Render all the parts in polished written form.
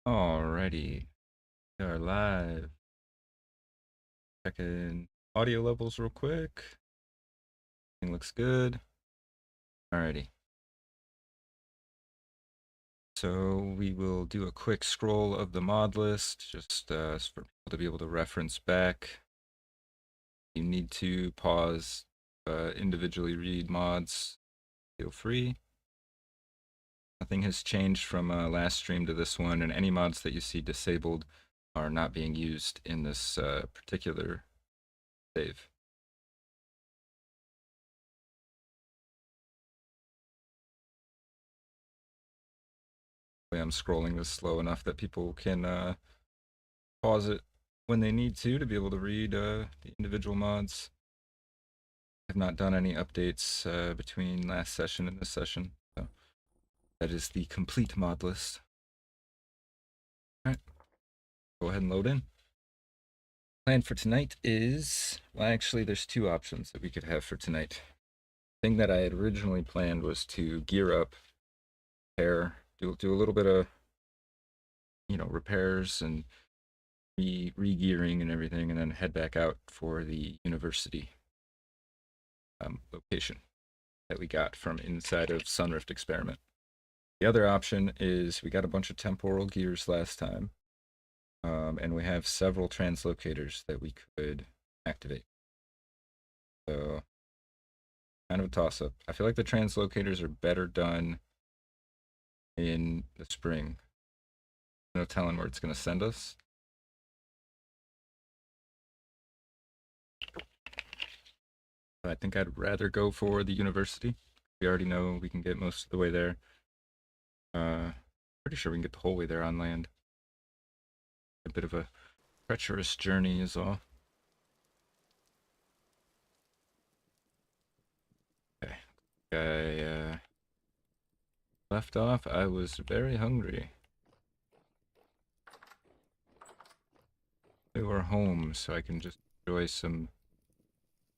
Alrighty, we are live. Checking audio levels real quick. Everything looks good. Alrighty. So we will do a quick scroll of the mod list, just for people to be able to reference back. You need to pause, individually read mods. Feel free. Nothing has changed from last stream to this one, and any mods that you see disabled are not being used in this particular save. I'm scrolling this slow enough that people can pause it when they need to be able to read the individual mods. I've not done any updates between last session and this session, so that is the complete mod list. Alright, go ahead and load in. Plan for tonight is, well, actually there's two options that we could have for tonight. The thing that I had originally planned was to gear up, repair, do a little bit of, repairs and re-gearing and everything, and then head back out for the university location that we got from inside of Sunrift Experiment. The other option is we got a bunch of temporal gears last time, and we have several translocators that we could activate. So, kind of a toss-up. I feel like the translocators are better done in the spring. No telling where it's going to send us. But I think I'd rather go for the university. We already know we can get most of the way there. Pretty sure we can get the whole way there on land. A bit of a treacherous journey is all. Okay. I left off, I was very hungry. We were home, so I can just enjoy some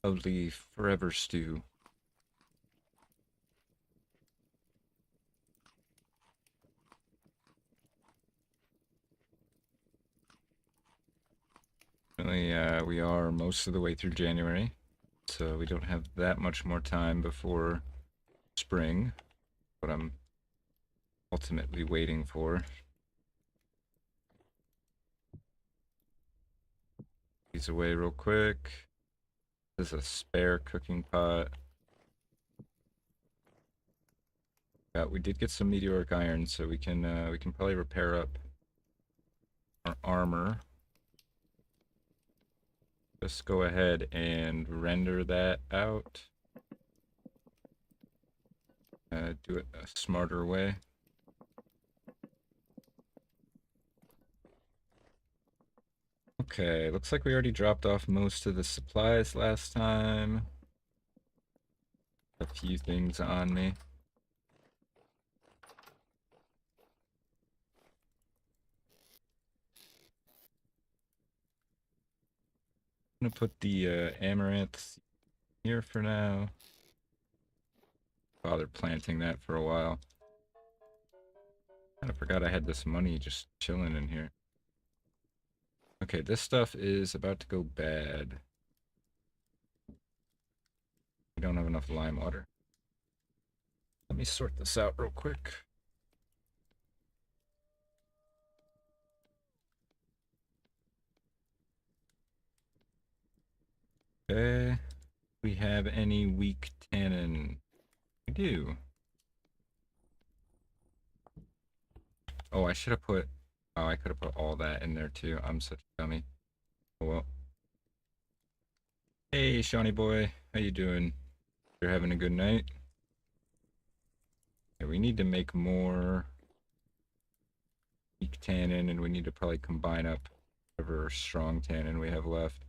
lovely forever stew. Really, we are most of the way through January, so we don't have that much more time before spring, what I'm ultimately waiting for. These away real quick. This is a spare cooking pot. Yeah, we did get some meteoric iron, so we can probably repair up our armor. Just go ahead and render that out. Do it a smarter way. Okay, looks like we already dropped off most of the supplies last time. A few things on me. I'm gonna put the amaranth here for now. Bother planting that for a while. Kinda forgot I had this money just chilling in here. Okay, this stuff is about to go bad. We don't have enough lime water. Let me sort this out real quick. Okay. We have any weak tannin? We do. Oh, I should have put... Oh, I could have put all that in there too. I'm such a dummy. Oh well. Hey, Shawnee boy. How you doing? You're having a good night? Yeah, we need to make more weak tannin, and we need to probably combine up whatever strong tannin we have left.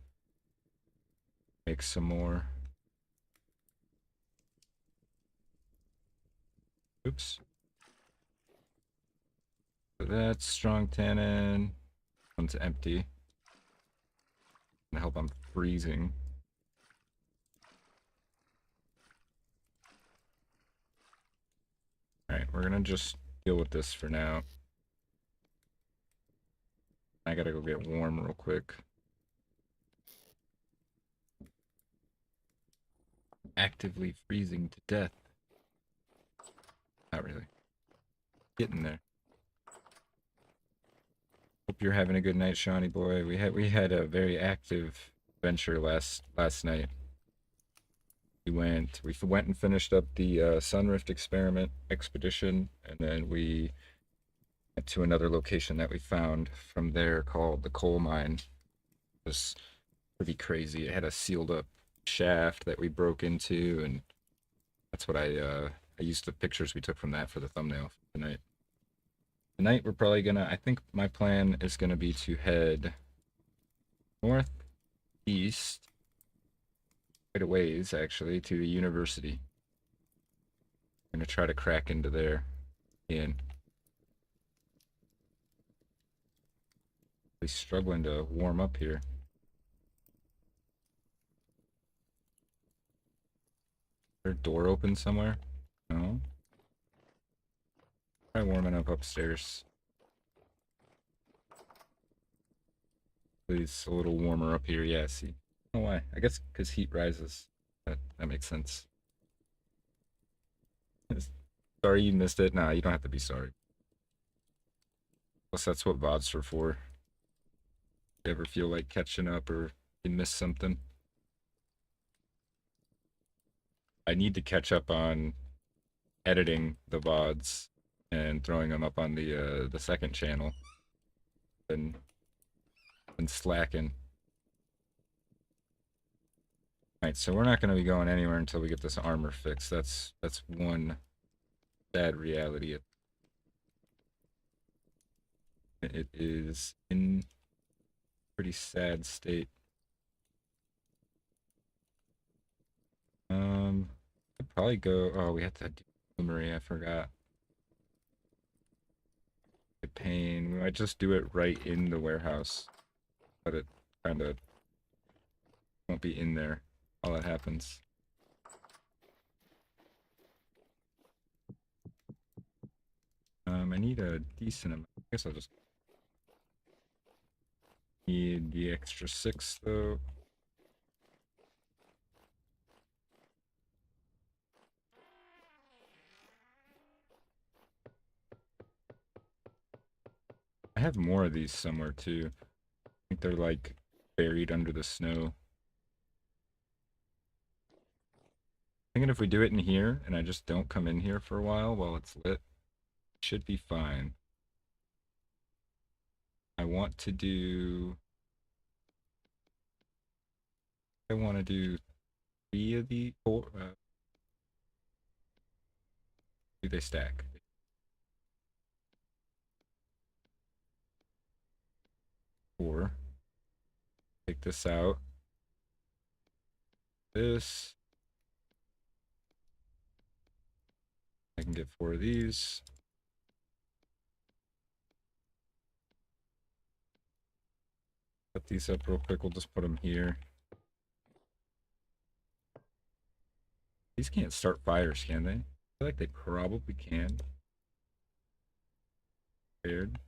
Make some more. Oops. So that's strong tannin. One's empty. I hope I'm freezing. Alright, we're gonna just deal with this for now. I gotta go get warm real quick. Actively freezing to death. Not really. Getting there. Hope you're having a good night, Shawnee boy. We had a very active adventure last night. We went and finished up the Sunrift experiment expedition, and then we went to another location that we found from there called the coal mine. It was pretty crazy. It had a sealed up shaft that we broke into, and that's what I used the pictures we took from that for the thumbnail for tonight. Tonight we're probably gonna, I think my plan is gonna be to head northeast, quite a ways actually, to the university. I'm gonna try to crack into there again. Really struggling to warm up here. Is there a door open somewhere? No. Try warming up upstairs. Please, a little warmer up here. Yeah, see. I don't know why. I guess because heat rises. That makes sense. Sorry you missed it. Nah, you don't have to be sorry. Plus, that's what VODs are for. You ever feel like catching up or you missed something? I need to catch up on editing the VODs and throwing them up on the second channel. And slacking. Alright, so we're not gonna be going anywhere until we get this armor fixed. That's one sad reality. It is in pretty sad state. I'd probably go. Oh, we have to do bloomery. I forgot. The pain. We might just do it right in the warehouse, but it kind of won't be in there while it happens. I need a decent amount. I guess I'll just need the extra 6 though. I have more of these somewhere too. I think they're like buried under the snow. Thinking if we do it in here and I just don't come in here for a while it's lit, it should be fine. I want to do 3 of the 4. Do they stack? 4. Take this out. This. I can get 4 of these. Put these up real quick. We'll just put them here. These can't start fires, can they? I feel like they probably can. Weird.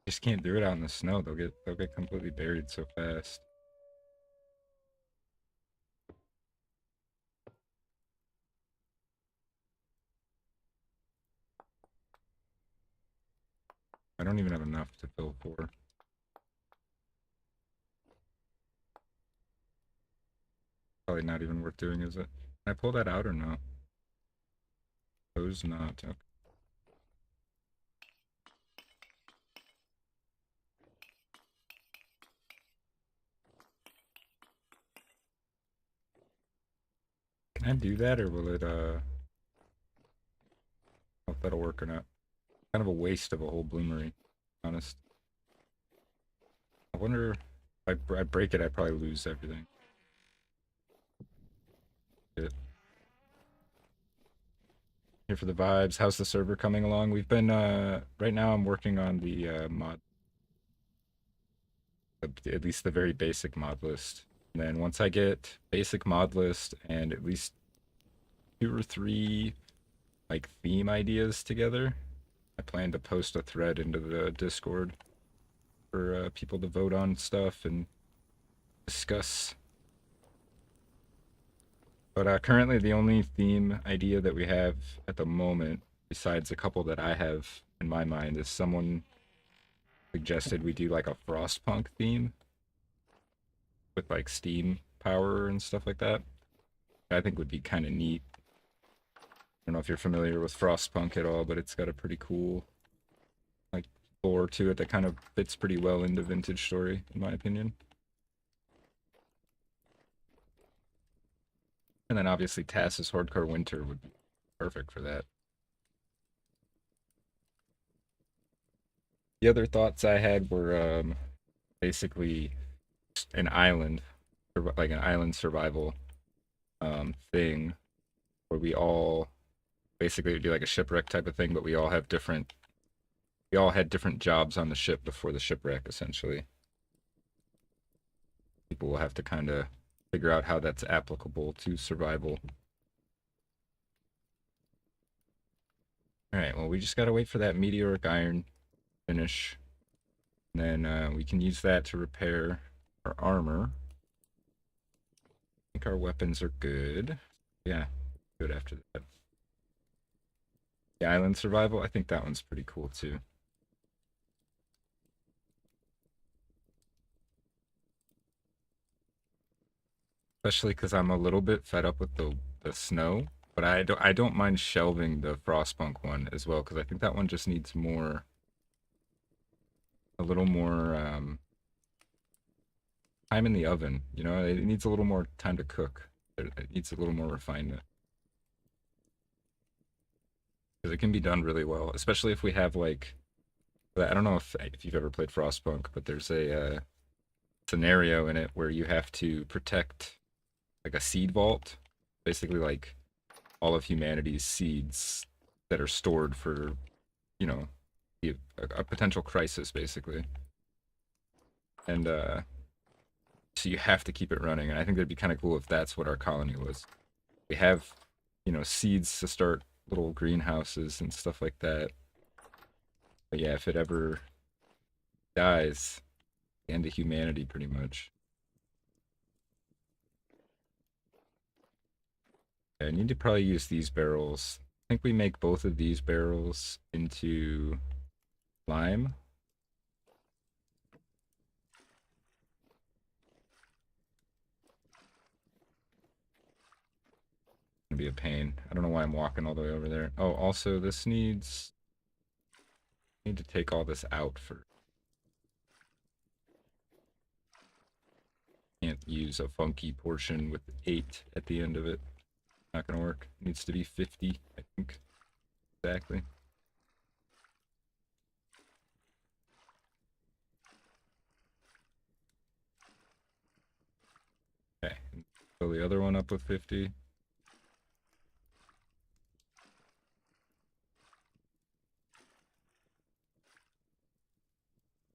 Just can't do it out in the snow. They'll get completely buried so fast. I don't even have enough to fill 4. Probably not even worth doing, is it? Can I pull that out or no? Suppose not. Okay. Can I do that or will it I don't know if that'll work or not. Kind of a waste of a whole bloomery, honest. I wonder if I break it, I probably lose everything. It. Here for the vibes. How's the server coming along? We've been right now I'm working on the mod, at least the very basic mod list. And then once I get basic mod list and at least two or three like theme ideas together. I plan to post a thread into the Discord for people to vote on stuff and discuss. But currently, the only theme idea that we have at the moment, besides a couple that I have in my mind, is someone suggested we do like a Frostpunk theme with like steam power and stuff like that. I think would be kind of neat. I don't know if you're familiar with Frostpunk at all, but it's got a pretty cool like lore to it that kind of fits pretty well into Vintage Story, in my opinion. And then obviously Tass's Hardcore Winter would be perfect for that. The other thoughts I had were basically an island, like an island survival thing, where we all basically do like a shipwreck type of thing, but we all had different jobs on the ship before the shipwreck, essentially. People will have to kind of figure out how that's applicable to survival. All right, well, we just got to wait for that meteoric iron finish. And then we can use that to repair our armor. I think our weapons are good. Yeah, good after that. The island survival, I think that one's pretty cool too. Especially because I'm a little bit fed up with the snow, but I don't mind shelving the Frostpunk one as well because I think that one just needs more, a little more time in the oven. You know, it needs a little more time to cook. It needs a little more refinement because it can be done really well, especially if we have like I don't know if you've ever played Frostpunk, but there's a scenario in it where you have to protect like a seed vault, basically like all of humanity's seeds that are stored for, you know, a potential crisis, basically. And so you have to keep it running. And I think that'd be kind of cool if that's what our colony was. We have, you know, seeds to start little greenhouses and stuff like that. But yeah, if it ever dies, the end of humanity, pretty much. I need to probably use these barrels. I think we make both of these barrels into lime. Gonna be a pain. I don't know why I'm walking all the way over there. Oh, also this needs, I need to take all this out for. Can't use a funky portion with 8 at the end of it. Not gonna work. It needs to be 50, I think. Exactly. Okay. Fill the other one up with 50.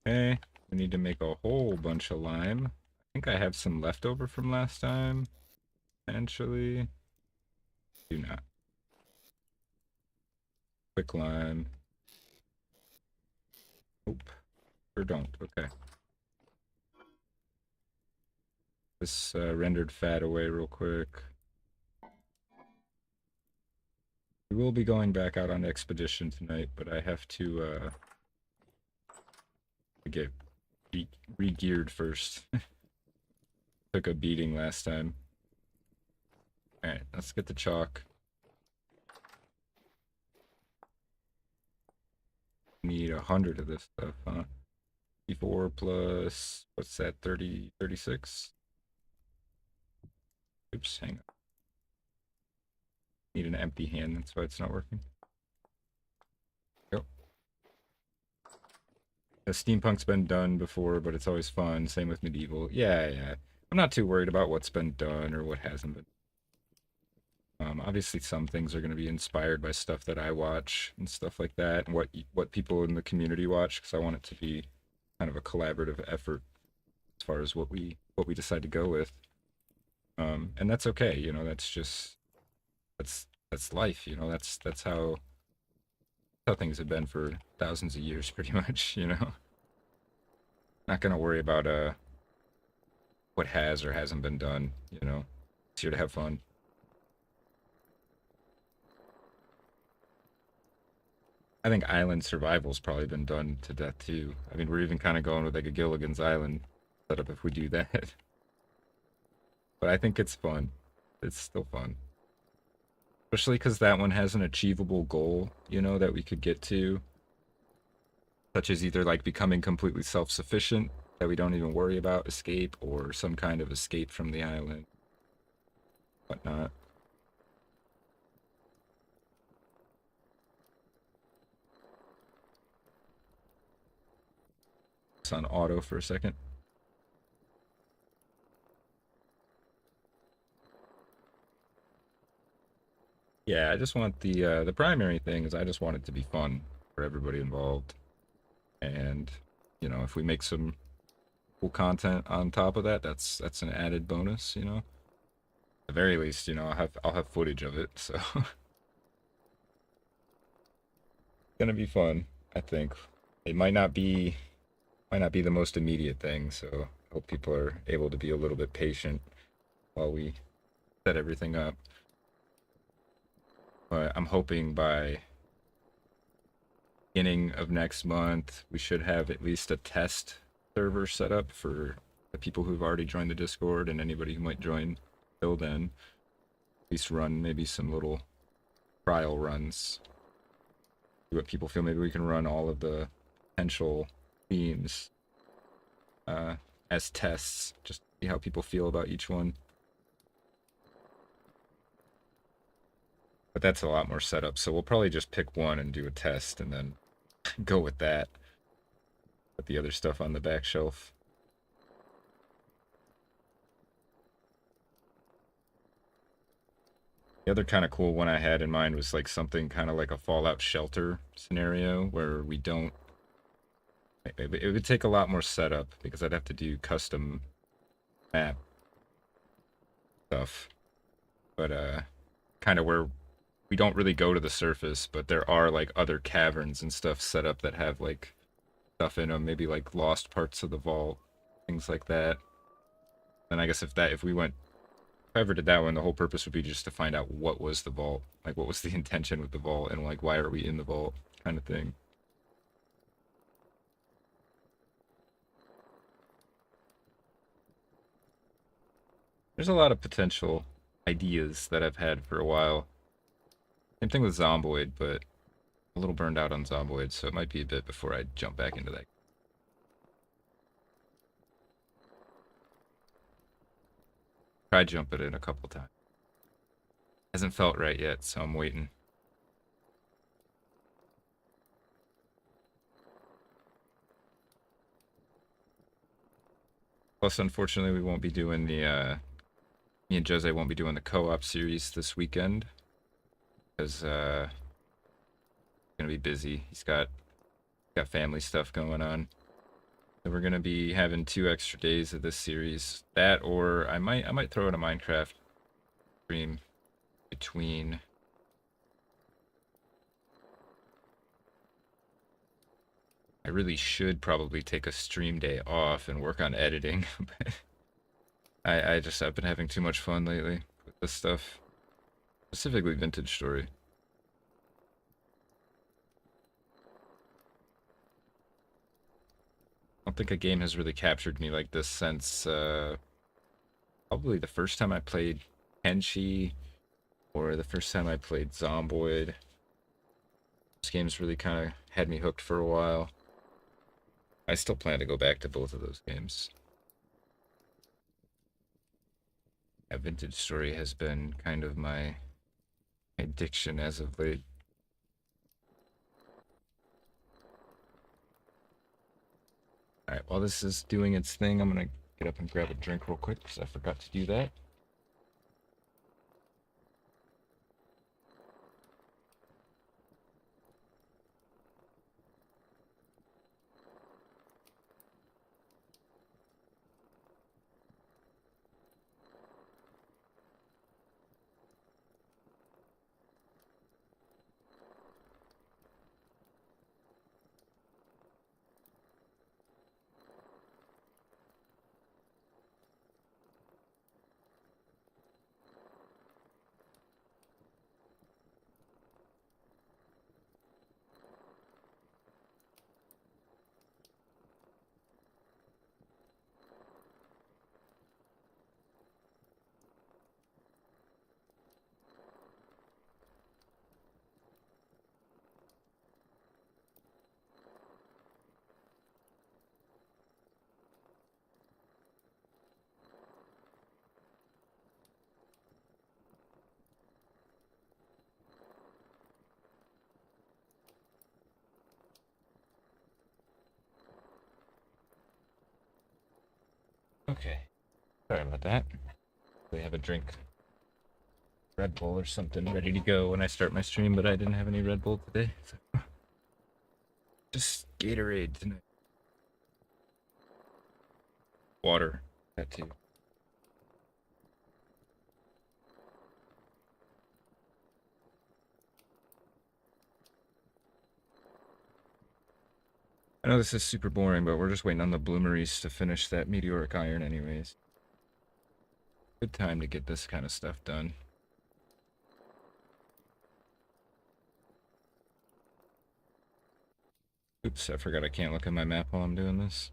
Okay. We need to make a whole bunch of lime. I think I have some leftover from last time. Potentially. Do not. Quick lime. Nope. Or don't. Okay. This rendered fat away real quick. We will be going back out on expedition tonight, but I have to get re-geared first. Took a beating last time. Alright, let's get the chalk. Need 100 of this stuff, huh? 54 plus, what's that, 30, 36? Oops, hang on. Need an empty hand, that's why it's not working. Yep. The steampunk's been done before, but it's always fun. Same with medieval. Yeah, yeah. I'm not too worried about what's been done or what hasn't been. Obviously, some things are going to be inspired by stuff that I watch and stuff like that, and what people in the community watch, because I want it to be kind of a collaborative effort as far as what we decide to go with. And that's okay, you know. That's that's life, you know. That's how things have been for thousands of years, pretty much, you know. Not gonna worry about what has or hasn't been done, you know. It's here to have fun. I think island survival's probably been done to death too. I mean, we're even kind of going with like a Gilligan's Island setup if we do that. But I think it's fun. It's still fun. Especially because that one has an achievable goal, you know, that we could get to, such as either like becoming completely self-sufficient, that we don't even worry about escape, or some kind of escape from the island, whatnot. It's on auto for a second. Yeah, I just want the primary thing is I just want it to be fun for everybody involved. And you know, if we make some cool content on top of that, that's an added bonus, you know. At the very least, you know, I'll have footage of it, so it's gonna be fun, I think. It might not be the most immediate thing, so I hope people are able to be a little bit patient while we set everything up. But I'm hoping by beginning of next month we should have at least a test server set up for the people who've already joined the Discord and anybody who might join till then. At least run maybe some little trial runs. See what people feel. Maybe we can run all of the potential themes uh, as tests, just to see how people feel about each one. But that's a lot more setup, so we'll probably just pick one and do a test and then go with that. Put the other stuff on the back shelf. The other kind of cool one I had in mind was like something kind of like a Fallout Shelter scenario where we don't. It would take a lot more setup because I'd have to do custom map stuff. But kind of where we don't really go to the surface, but there are like other caverns and stuff set up that have like stuff in them, maybe like lost parts of the vault, things like that. And I guess if we went, if I ever did that one, the whole purpose would be just to find out what was the vault, like what was the intention with the vault, and like why are we in the vault, kind of thing. There's a lot of potential ideas that I've had for a while. Same thing with Zomboid, but a little burned out on Zomboid, so it might be a bit before I jump back into that. Tried jumping in a couple times. Hasn't felt right yet, so I'm waiting. Plus, unfortunately, we won't be doing me and Jose won't be doing the co-op series this weekend because gonna be busy. He's got family stuff going on. So we're gonna be having 2 extra days of this series. That or I might throw in a Minecraft stream between. I really should probably take a stream day off and work on editing, but I've been having too much fun lately with this stuff, specifically Vintage Story. I don't think a game has really captured me like this since probably the first time I played Kenshi or the first time I played Zomboid. Those games really kind of had me hooked for a while. I still plan to go back to both of those games. A Vintage Story has been kind of my addiction as of late. Alright, while this is doing its thing, I'm gonna get up and grab a drink real quick because I forgot to do that. Okay. Sorry about that. They have a drink, Red Bull or something ready to go when I start my stream, but I didn't have any Red Bull today. So just Gatorade tonight. Water. That too. I know this is super boring, but we're just waiting on the bloomeries to finish that meteoric iron anyways. Good time to get this kind of stuff done. Oops, I forgot I can't look at my map while I'm doing this.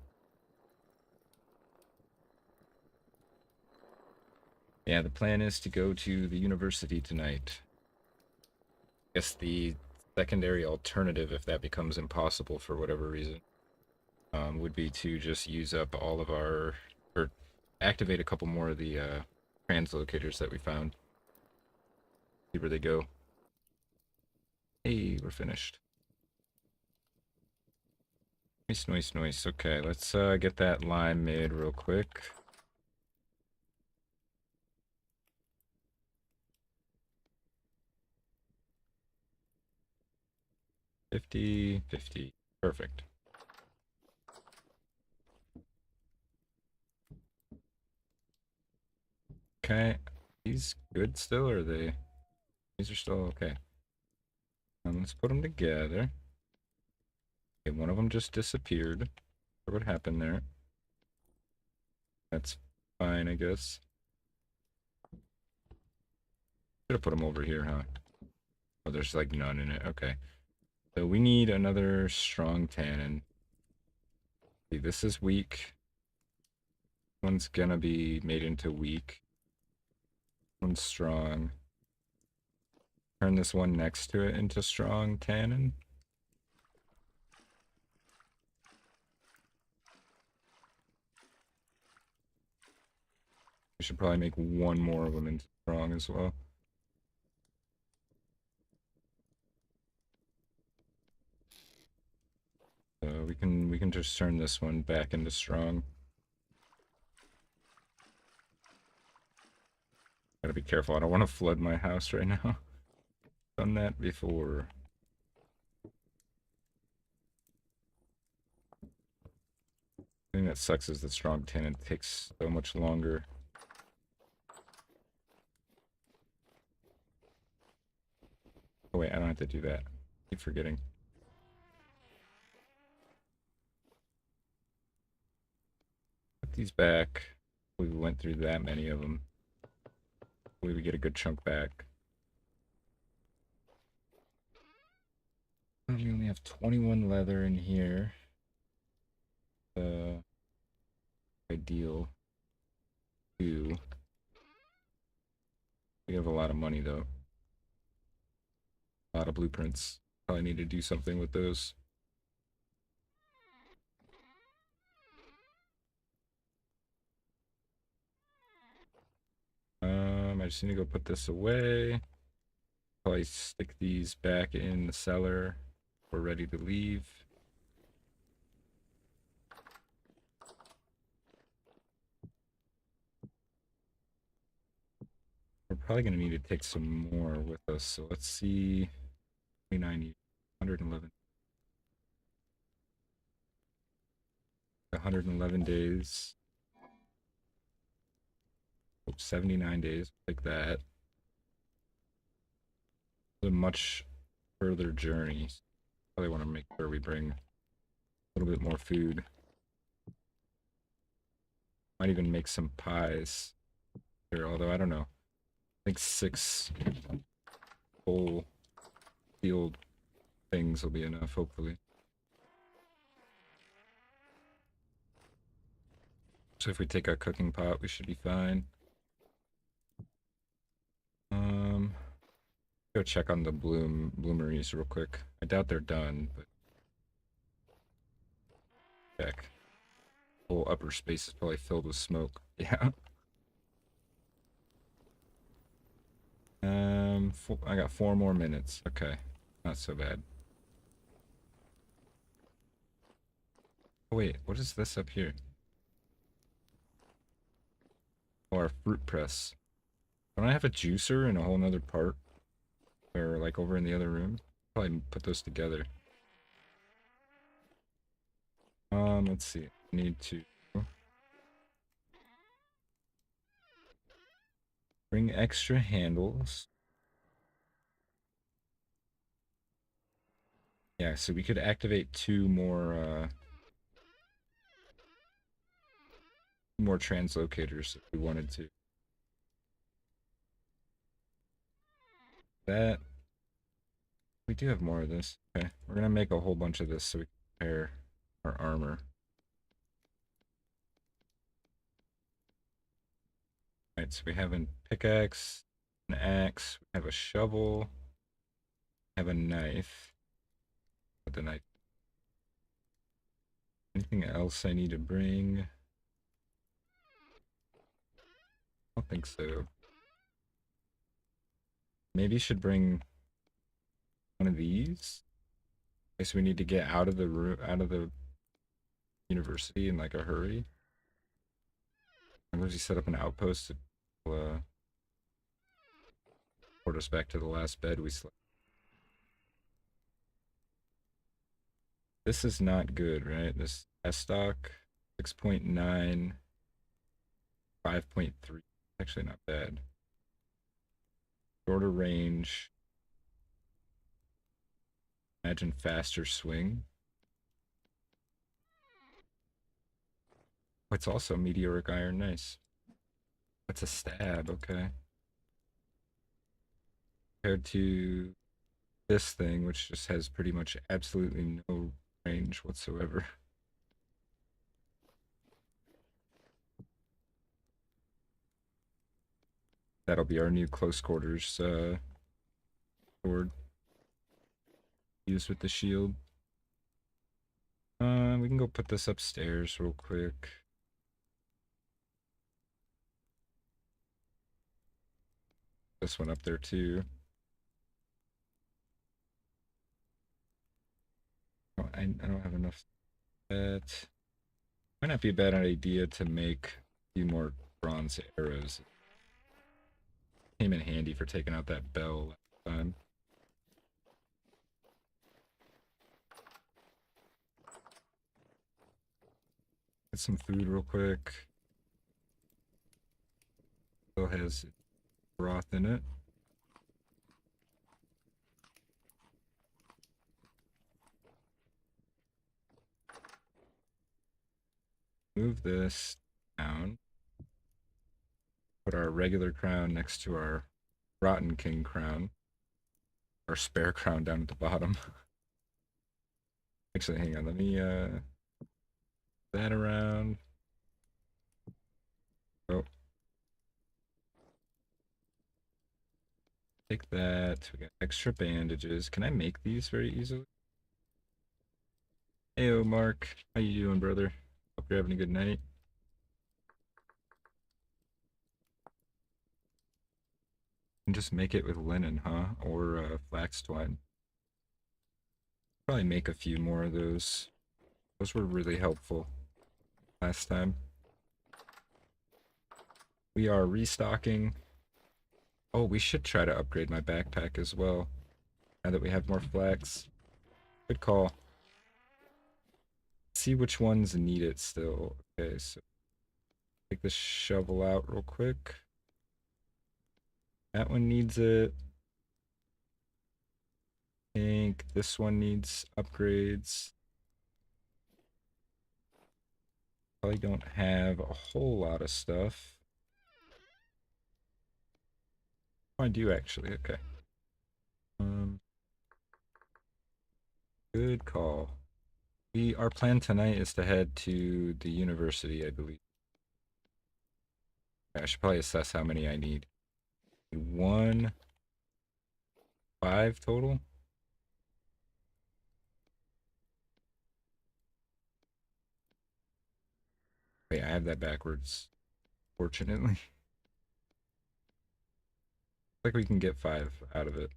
Yeah, the plan is to go to the university tonight. Guess the secondary alternative, if that becomes impossible for whatever reason, would be to just use up all of our, or activate a couple more of the translocators that we found. See where they go. Hey, we're finished. Nice, nice, nice. Okay, let's get that lime made real quick. $50, $50. Perfect. Okay, these good still, or are they? These are still okay. Let's put them together. Okay, one of them just disappeared. What happened there? That's fine, I guess. Should have put them over here, huh? Oh, there's like none in it. Okay. So we need another strong tannin. See, this is weak. One's gonna be made into weak. One's strong. Turn this one next to it into strong tannin. We should probably make one more of them into strong as well. So we can just turn this one back into strong. Gotta be careful. I don't want to flood my house right now. Done that before. The thing that sucks is the strong tannin takes so much longer. Oh wait, I don't have to do that. Keep forgetting. Put these back. We went through that many of them. Hopefully we get a good chunk back. We only have 21 leather in here. Ideal. 2. We have a lot of money though. A lot of blueprints. Probably need to do something with those. I just need to go put this away. Probably stick these back in the cellar. We're ready to leave. We're probably going to need to take some more with us. So let's see. 29, 111. 111 days. 79 days. Like that. It's a much further journey. Probably want to make sure we bring a little bit more food. Might even make some pies here, although I don't know. I think 6 whole field things will be enough, hopefully. So if we take our cooking pot, we should be fine. Go check on the bloomeries real quick. I doubt they're done, but check. Whole upper space is probably filled with smoke. Yeah. I got 4 more minutes. Okay, not so bad. Oh wait, what is this up here? Or a fruit press. Don't I have a juicer in a whole nother part? Or like over in the other room? Probably put those together. Let's see. Need to bring extra handles. Yeah, so we could activate two more translocators if we wanted to. That we do have more of this. Okay, we're gonna make a whole bunch of this so we can repair our armor. Alright, so we have a pickaxe, an axe, we have a shovel, we have a knife. Put the knife. Anything else I need to bring? I don't think so. Maybe should bring one of these. I guess we need to get out of the room, out of the university in like a hurry. I'm going to set up an outpost to port us back to the last bed we slept. This is not good, right? This S stock 6.9, 5.3. Actually, not bad. Shorter range. Imagine faster swing. Oh, it's also meteoric iron. Nice. That's a stab. Okay. Compared to this thing, which just has pretty much absolutely no range whatsoever. That'll be our new close quarters sword used with the shield. We can go put this upstairs real quick. This one up there too. Oh, I don't have enough. That might not be a bad idea to make a few more bronze arrows. Came in handy for taking out that bell last time. Get some food real quick. Still has broth in it. Move this down. Put our regular crown next to our Rotten King crown. Our spare crown down at the bottom. Actually, hang on. Let me that around. Oh. Take that. We got extra bandages. Can I make these very easily? Heyo, Mark. How you doing, brother? Hope you're having a good night. And just make it with linen, huh? Or flax twine. Probably make a few more of those. Those were really helpful last time. We are restocking. Oh, we should try to upgrade my backpack as well. Now that we have more flax. Good call. See which ones need it still. Okay, so take the shovel out real quick. That one needs it. I think this one needs upgrades. Probably don't have a whole lot of stuff. Oh, I do actually. Okay. Good call. Our plan tonight is to head to the university, I believe. I should probably assess how many I need. 1, 5 total. Wait, I have that backwards. Fortunately, like we can get 5 out of it.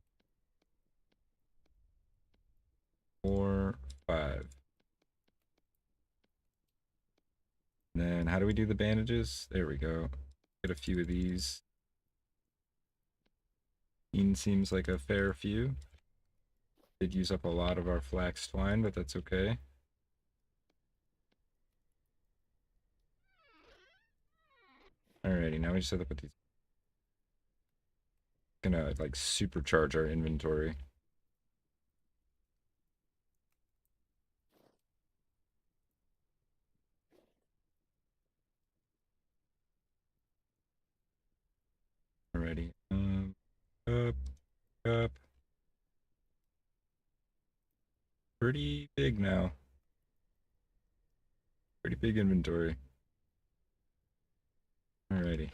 4, 5. And then how do we do the bandages? There we go. Get a few of these. Seems like a fair few. Did use up a lot of our flax twine, but that's okay. Alrighty, now we just set up with these. Gonna like supercharge our inventory. Alrighty. Up, up. Pretty big now. Pretty big inventory. Alrighty.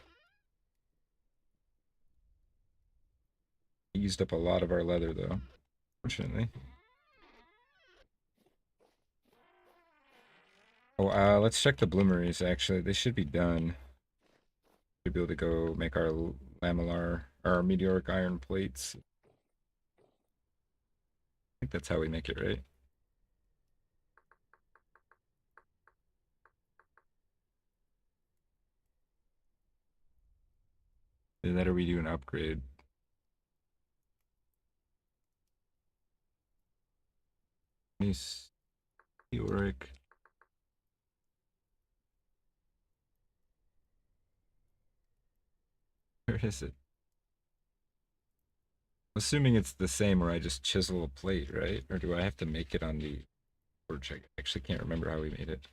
Used up a lot of our leather though, fortunately. Oh, let's check the bloomeries actually. They should be done. Should be able to go make our lamellar, our meteoric iron plates. I think that's how we make it, right? Either that or we do an upgrade. Meteoric. Where is it? Assuming it's the same where I just chisel a plate, right? Or do I have to make it on the forge? I actually can't remember how we made it.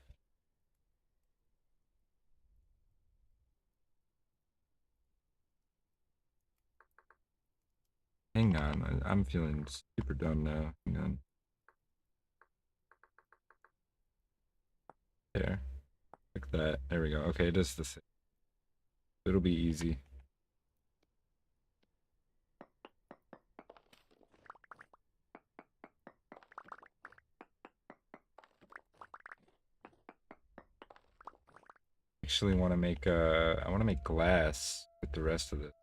Hang on, I'm feeling super dumb now. Hang on. There. Like that. There we go. Okay, it is the same. It'll be easy. Actually want to make I want to make glass with the rest of it.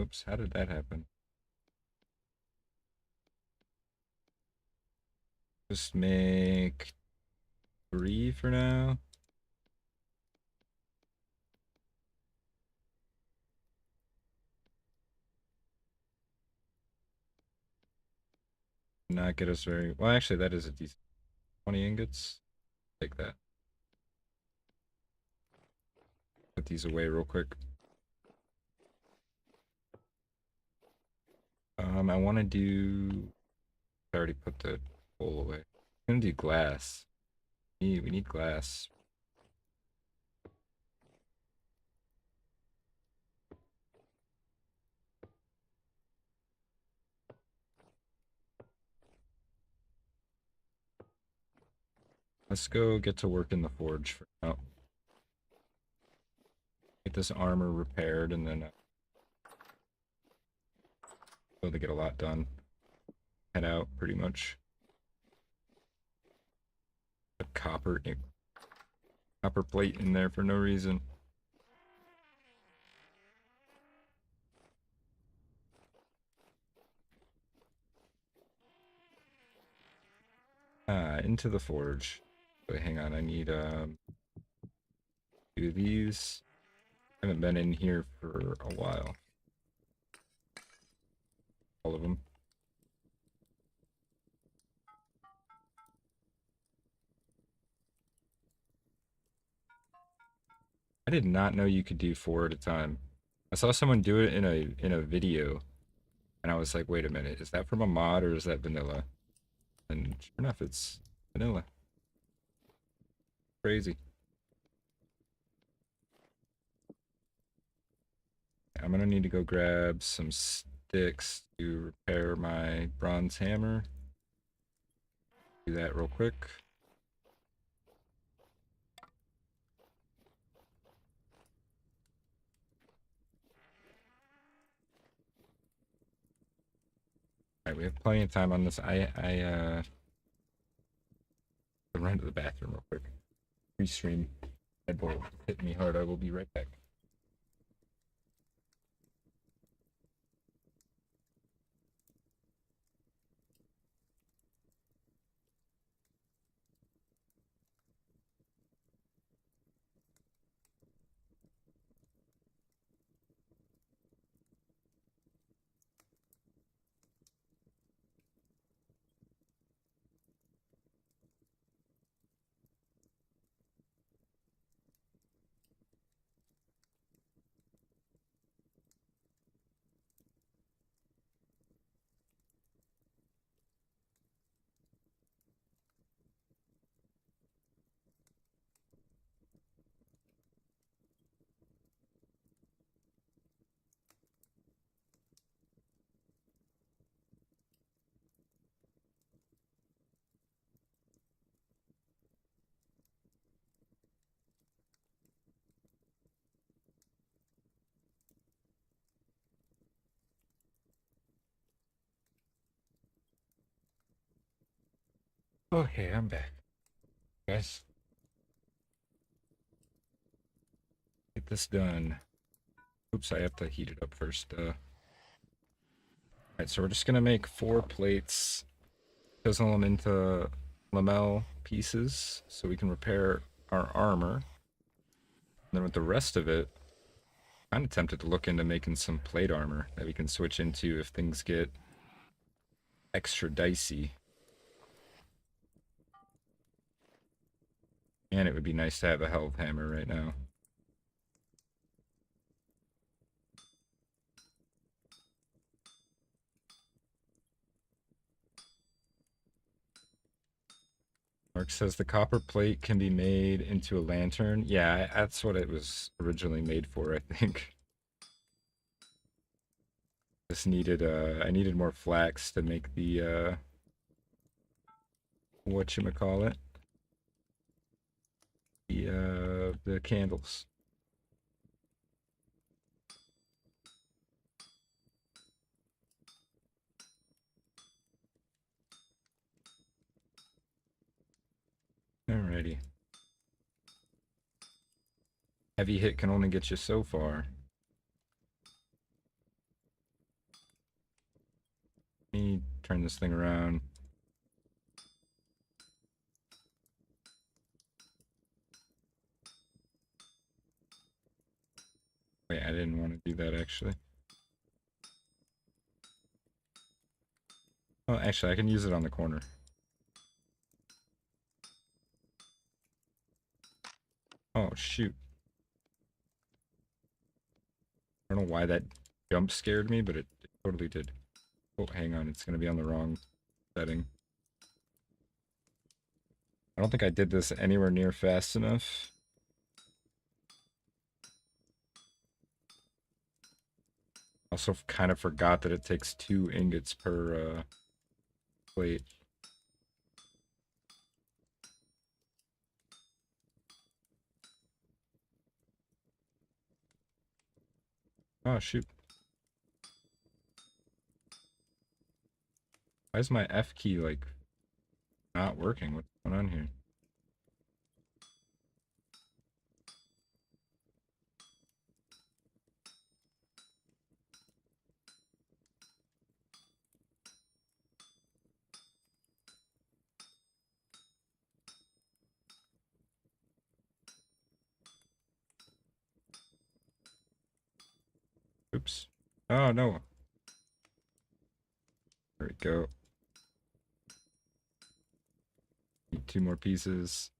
Oops, how did that happen? Just make 3 for now. Not get us very well. Actually, that is a decent 20 ingots. Take that. Put these away real quick. I want to do. I already put the bowl away. I'm gonna do glass. We need glass. Let's go get to work in the forge for now. Get this armor repaired and then be able to get a lot done. Head out pretty much. A copper plate in there for no reason. Into the forge. Wait, hang on, I need do these. I haven't been in here for a while. All of them. I did not know you could do 4 at a time. I saw someone do it in a video, and I was like, wait a minute, is that from a mod or is that vanilla? And sure enough, it's vanilla. Crazy. I'm gonna need to go grab some sticks to repair my bronze hammer. Do that real quick. Alright, we have plenty of time on this. I run to the bathroom real quick. Restream. Red Bull hit me hard. I will be right back. Okay, I'm back. Guys, get this done. Oops, I have to heat it up first. Alright, so we're just gonna make 4 plates, chisel them into lamel pieces so we can repair our armor. And then with the rest of it, I'm kind of tempted to look into making some plate armor that we can switch into if things get extra dicey. And it would be nice to have a health hammer right now. Mark says the copper plate can be made into a lantern. Yeah, that's what it was originally made for, I think. Just needed I needed more flax to make the whatchamacallit? The candles. Alrighty. Heavy hit can only get you so far. Let me turn this thing around. Wait, I didn't want to do that actually. Oh, actually, I can use it on the corner. Oh, shoot. I don't know why that jump scared me, but it totally did. Oh, hang on. It's going to be on the wrong setting. I don't think I did this anywhere near fast enough. Also kind of forgot that it takes 2 ingots per plate. Oh, shoot. Why is my F key, like, not working? What's going on here? Oops. Oh, no. There we go. Need 2 more pieces.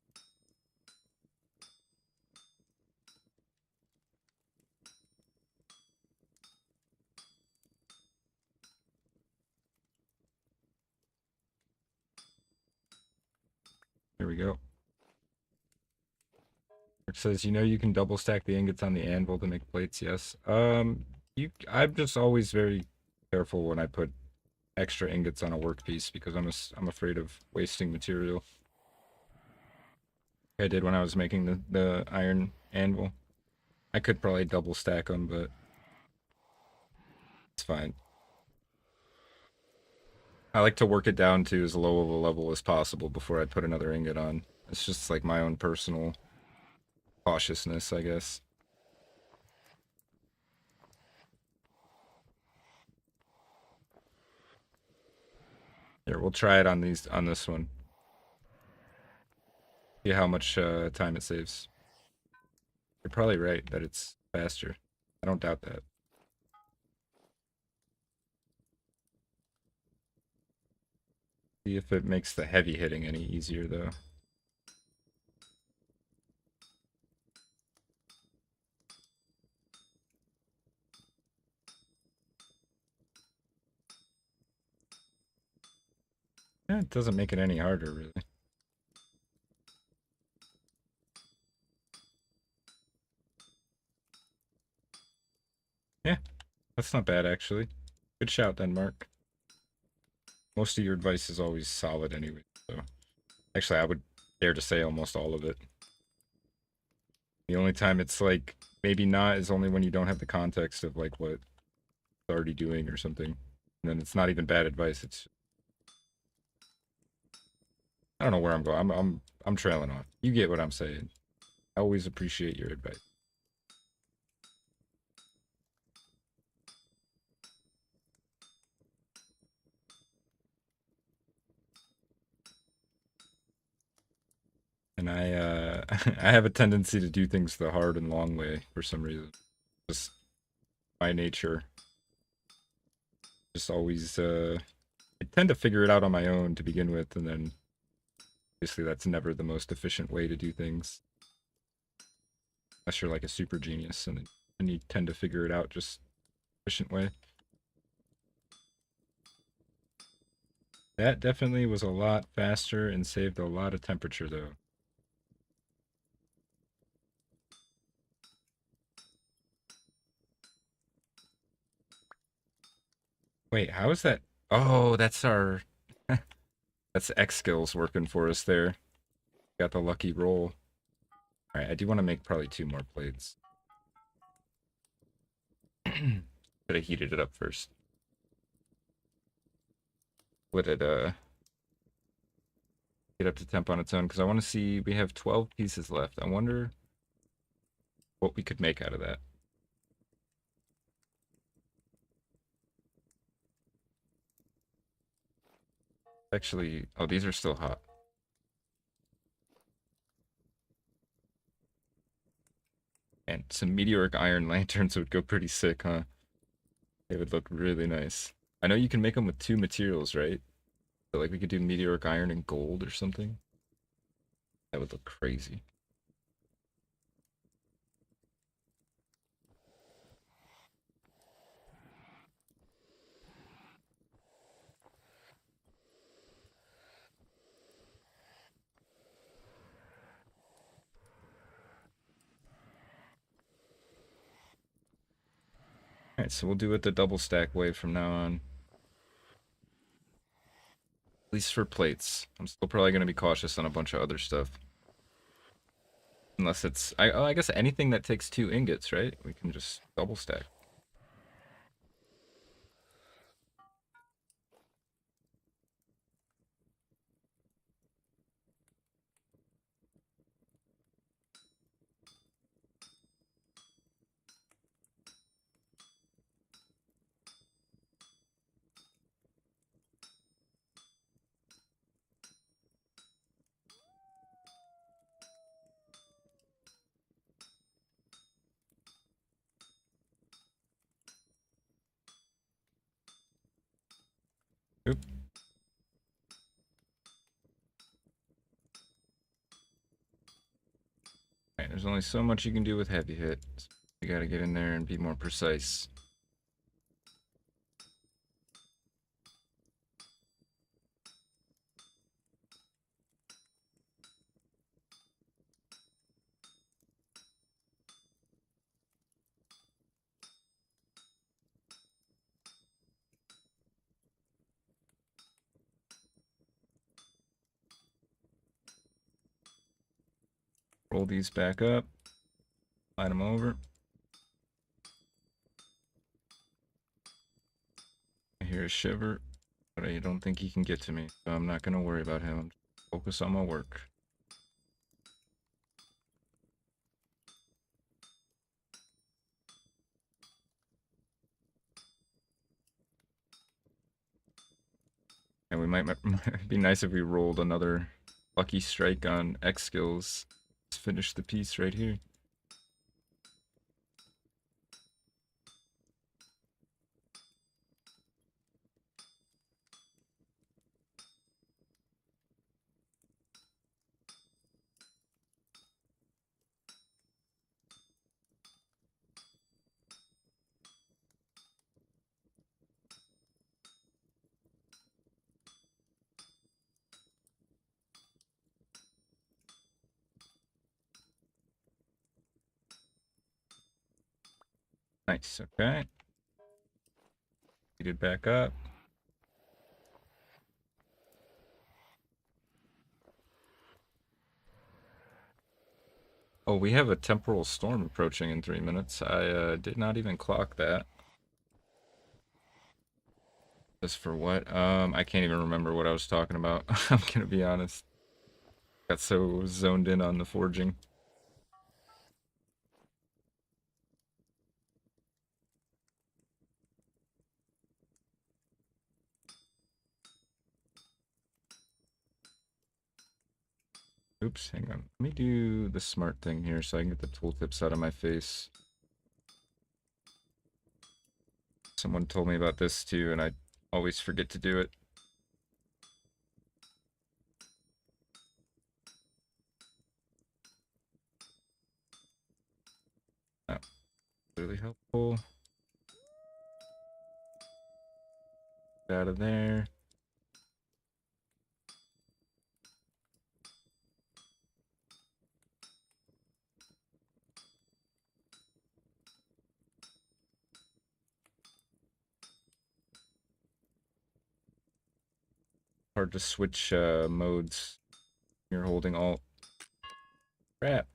There we go. It says, you know, you can double stack the ingots on the anvil to make plates. Yes. I'm just always very careful when I put extra ingots on a workpiece because I'm afraid of wasting material. I did when I was making the iron anvil. I could probably double stack them, but it's fine. I like to work it down to as low of a level as possible before I put another ingot on. It's just like my own personal cautiousness, I guess. Here, we'll try it on this one. See how much time it saves. You're probably right that it's faster. I don't doubt that. See if it makes the heavy hitting any easier though. Yeah, it doesn't make it any harder really. Yeah, that's not bad actually. Good shout, Denmark. Most of your advice is always solid anyway, so actually I would dare to say almost all of it. The only time it's like maybe not is only when you don't have the context of like what it's already doing or something. And then it's not even bad advice, it's I don't know where I'm going. I'm trailing off. You get what I'm saying. I always appreciate your advice. And I have a tendency to do things the hard and long way for some reason. Just by nature. Just always I tend to figure it out on my own to begin with, and then obviously that's never the most efficient way to do things. Unless you're like a super genius and you tend to figure it out just efficient way. That definitely was a lot faster and saved a lot of temperature though. Wait, how is that? Oh, that's our that's X skills working for us there. Got the lucky roll. All right, I do want to make probably 2 more plates. Could have heated it up first. Would it get up to temp on its own? Because I want to see. We have 12 pieces left. I wonder what we could make out of that. Actually, oh, these are still hot. And some meteoric iron lanterns would go pretty sick, huh? They would look really nice. I know you can make them with 2 materials, right? So like we could do meteoric iron and gold or something. That would look crazy. Alright, so we'll do it the double stack way from now on. At least for plates. I'm still probably going to be cautious on a bunch of other stuff. Unless it's... I guess anything that takes 2 ingots, right? We can just double stack. Oop. Alright, there's only so much you can do with heavy hit. So you gotta get in there and be more precise. Roll these back up. Slide them over. I hear a shiver, but I don't think he can get to me, so I'm not gonna worry about him. Focus on my work. And we might be nice if we rolled another lucky strike on X skills. Let's finish the piece right here. Nice, okay. Heat it back up. Oh, we have a temporal storm approaching in 3 minutes. I did not even clock that. Just for what? I can't even remember what I was talking about. I'm gonna be honest. Got so zoned in on the forging. Oops, hang on. Let me do the smart thing here so I can get the tooltips out of my face. Someone told me about this too, and I always forget to do it. Oh, really helpful. Get out of there. Hard to switch modes. You're holding Alt. Crap.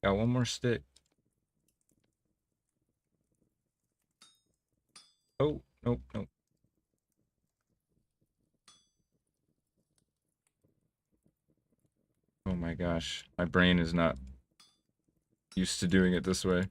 Got one more stick. Oh, nope, nope. Oh my gosh. My brain is not used to doing it this way.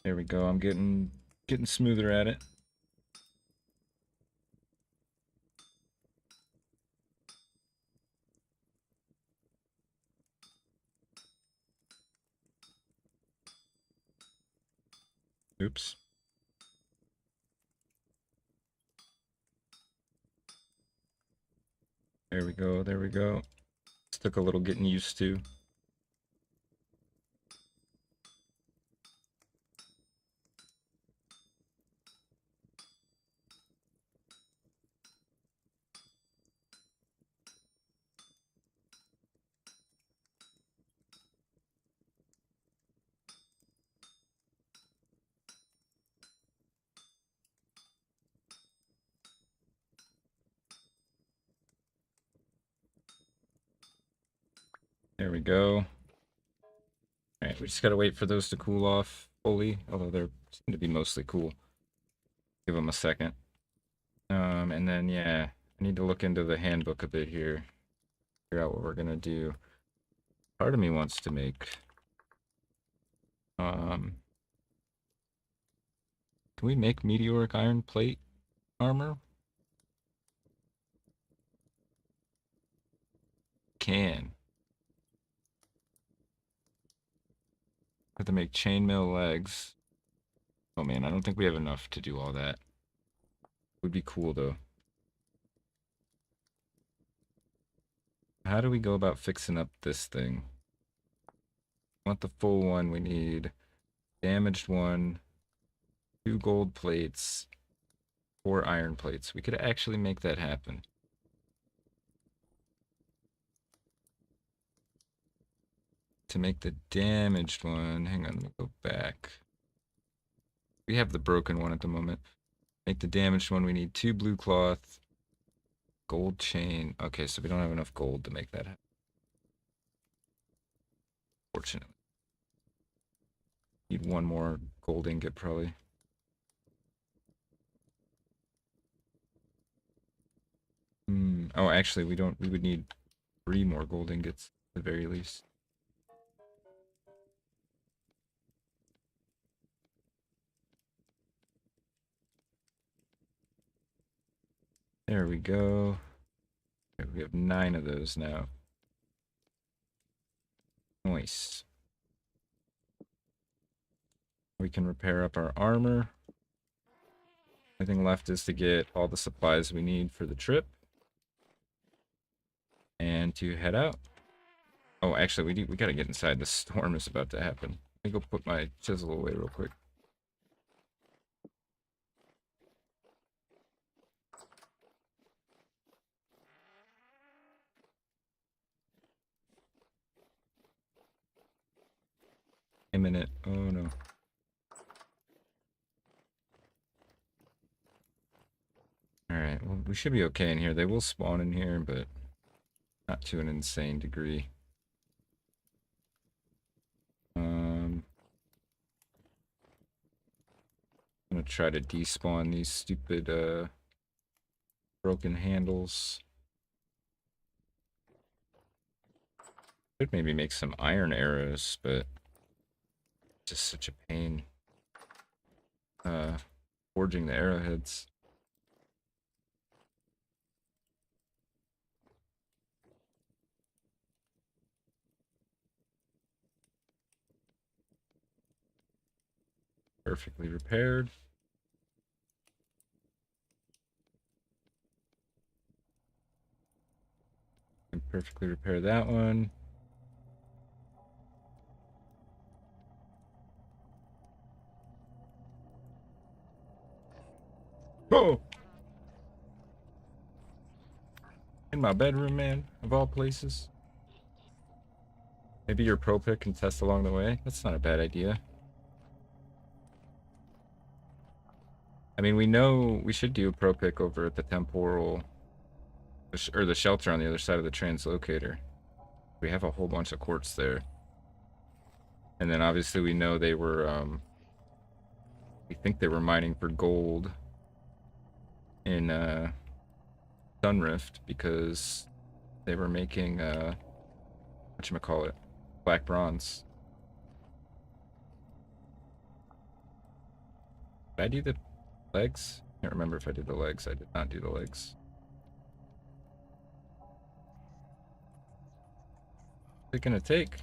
There we go. I'm getting smoother at it. Oops. There we go. There we go. This took a little getting used to. There we go. Alright, we just gotta wait for those to cool off fully, although they're seem to be mostly cool. Give them a second. And then, yeah, I need to look into the handbook a bit here. Figure out what we're gonna do. Part of me wants to make, can we make meteoric iron plate armor? Can. Have to make chainmail legs. Oh man, I don't think we have enough to do all that. Would be cool though. How do we go about fixing up this thing? Want the full one, we need damaged one, 2 gold plates, 4 iron plates. We could actually make that happen. To make the damaged one, hang on, let me go back. We have the broken one at the moment. Make the damaged one, we need 2 blue cloth, gold chain. Okay, so we don't have enough gold to make that happen. Fortunately. Need 1 more gold ingot probably. Oh, actually, we would need 3 more gold ingots at the very least. There we go. Okay, we have 9 of those now. Nice. We can repair up our armor. Only thing left is to get all the supplies we need for the trip. And to head out. Oh, actually, we gotta get inside. The storm is about to happen. Let me go put my chisel away real quick. imminent. Oh no. Alright, well, we should be okay in here. They will spawn in here, but not to an insane degree. I'm gonna try to despawn these stupid broken handles. Could maybe make some iron arrows, but it's just such a pain forging the arrowheads. Perfectly repaired. Can perfectly repair that one. Oh! In my bedroom, man, of all places. Maybe your pro pick can test along the way. That's not a bad idea. I mean, we know we should do a pro pick over at the Temporal, or the shelter on the other side of the translocator. We have a whole bunch of quartz there. And then obviously we know they were, we think they were mining for gold in Sunrift because they were making, whatchamacallit, black bronze. Did I do the legs? I can't remember if I did the legs. I did not do the legs. What's it gonna take?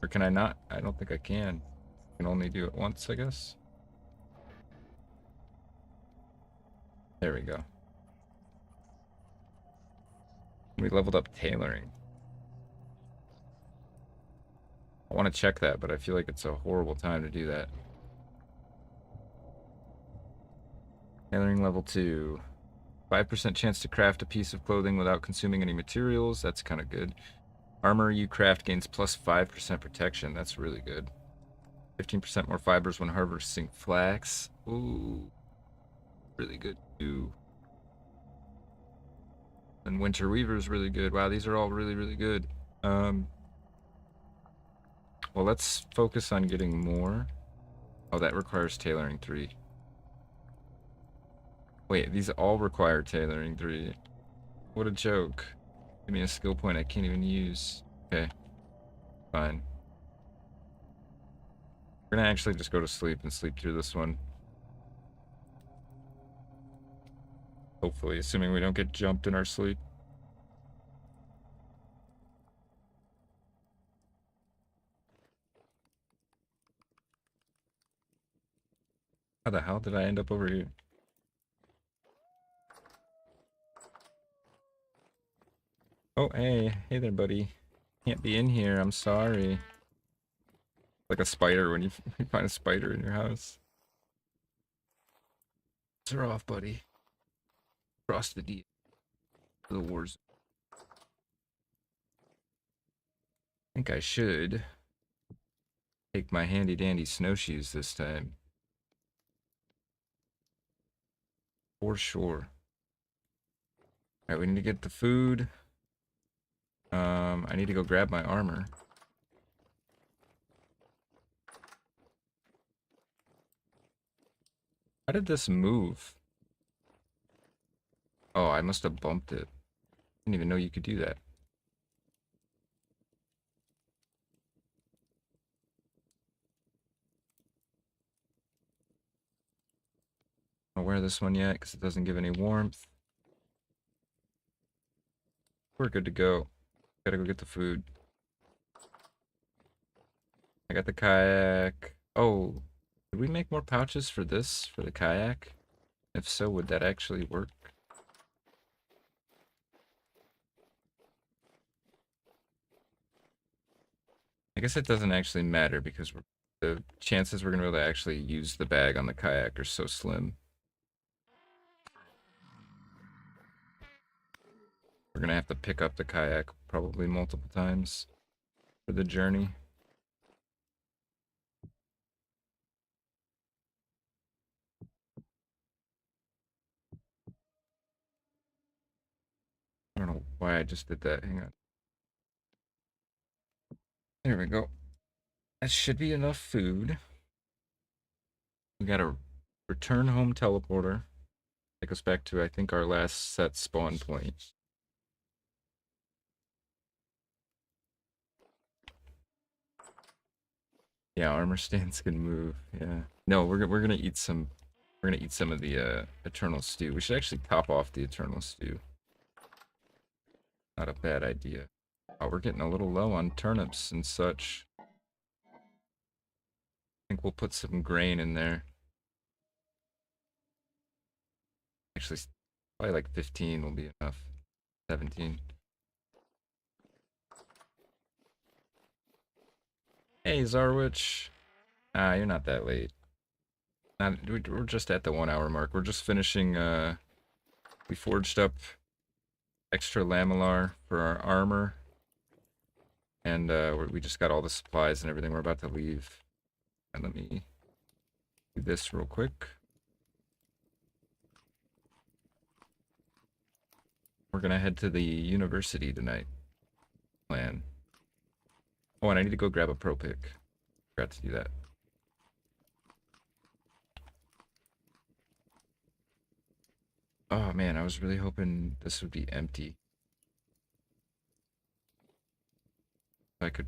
Or can I not? I don't think I can. I can only do it once, I guess. There we go. We leveled up tailoring. I want to check that, but I feel like it's a horrible time to do that. Tailoring level 2. 5% chance to craft a piece of clothing without consuming any materials. That's kind of good. Armor you craft gains plus 5% protection. That's really good. 15% more fibers when harvesting flax. Ooh. Really good too. And Winter Weaver is really good. Wow, these are all really, really good. Well, let's focus on getting more. Oh, that requires tailoring 3. Wait, these all require tailoring 3. What a joke. Give me a skill point I can't even use. Okay. Fine. We're gonna actually just go to sleep and sleep through this one. Hopefully, assuming we don't get jumped in our sleep. How the hell did I end up over here? Oh, hey. Hey there, buddy. Can't be in here. I'm sorry. Like a spider when you find a spider in your house. Are off, buddy. Cross the D. The wars. I think I should take my handy dandy snowshoes this time. For sure. Alright, we need to get the food. I need to go grab my armor. How did this move? Oh, I must have bumped it. Didn't even know you could do that. I'll wear this one yet because it doesn't give any warmth. We're good to go. Gotta go get the food. I got the kayak. Oh, did we make more pouches for this, for the kayak? If so, would that actually work? I guess it doesn't actually matter because the chances we're gonna be able to actually use the bag on the kayak are so slim. We're gonna have to pick up the kayak probably multiple times for the journey. why I just did that. Hang on. There we go. That should be enough food. We got a return home teleporter. Take us back to, I think, our last set spawn point. Yeah, armor stands can move. Yeah. No, we're gonna eat some. We're gonna eat some of the eternal stew. We should actually top off the eternal stew. Not a bad idea. Oh, we're getting a little low on turnips and such. I think we'll put some grain in there. Actually, probably like 15 will be enough. 17. Hey, Zarwich. Ah, you're not that late. We're just at the 1 hour mark. We're just finishing, we forged up extra lamellar for our armor. And we just got all the supplies and everything. We're about to leave. And let me do this real quick. We're gonna head to the university tonight. Plan. Oh, and I need to go grab a pro pick. Forgot to do that. Oh man, I was really hoping this would be empty. I could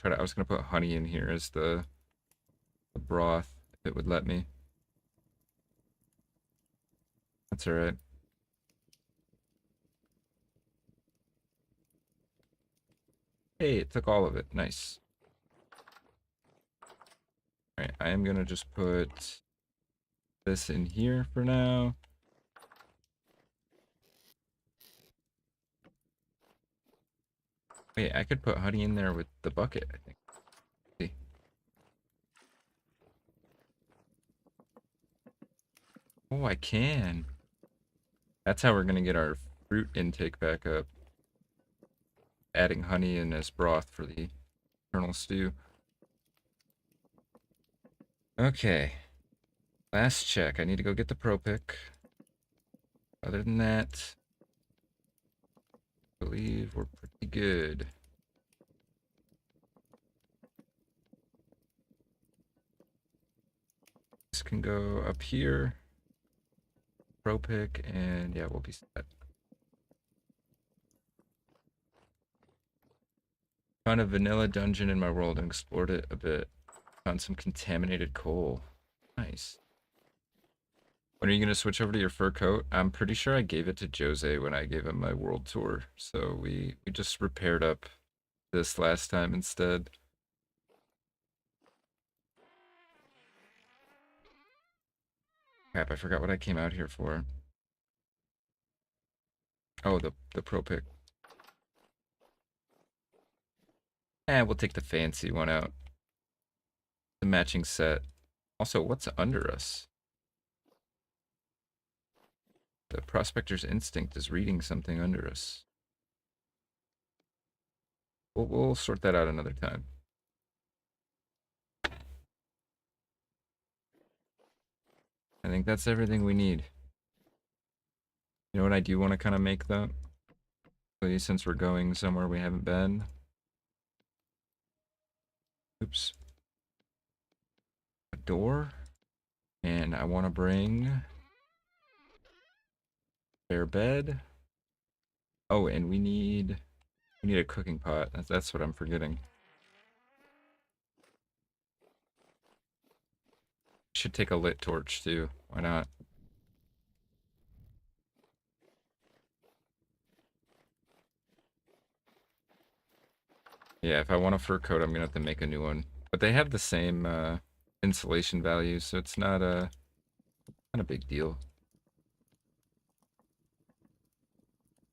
I was gonna put honey in here as the broth, if it would let me. That's alright. Hey, it took all of it. Nice. Alright, I am gonna just put this in here for now. Wait, I could put honey in there with the bucket, I think. See. Oh, I can. That's how we're gonna get our fruit intake back up. Adding honey in as broth for the eternal stew. Okay. Last check. I need to go get the pro pick. Other than that, I believe we're pretty good. This can go up here. Pro pick, and yeah, we'll be set. Found a vanilla dungeon in my world and explored it a bit. Found some contaminated coal. Nice. When are you gonna switch over to your fur coat? I'm pretty sure I gave it to Jose when I gave him my world tour. So we just repaired up this last time instead. Crap, I forgot what I came out here for. Oh, the pro pick. We'll take the fancy one out. The matching set. Also, what's under us? The prospector's instinct is reading something under us. We'll sort that out another time. I think that's everything we need. You know what I do want to kind of make though? Since we're going somewhere we haven't been. Oops. A door. And I want to bring spare bed. Oh, and we need a cooking pot. That's what I'm forgetting. Should take a lit torch too. Why not? Yeah, if I want a fur coat, I'm gonna have to make a new one. But they have the same insulation values, so it's not a big deal.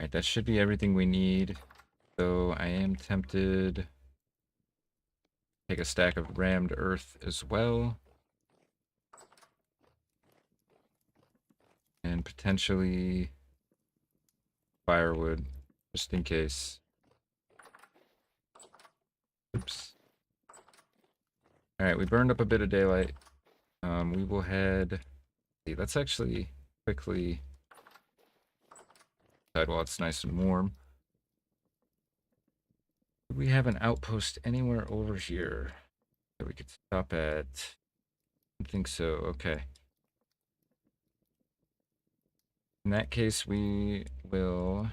Alright, that should be everything we need. So I am tempted to take a stack of rammed earth as well. And potentially firewood, just in case. Oops. Alright, we burned up a bit of daylight. We will head... See, let's actually quickly decide while it's nice and warm. Do we have an outpost anywhere over here that we could stop at? I think so. Okay. In that case, we will.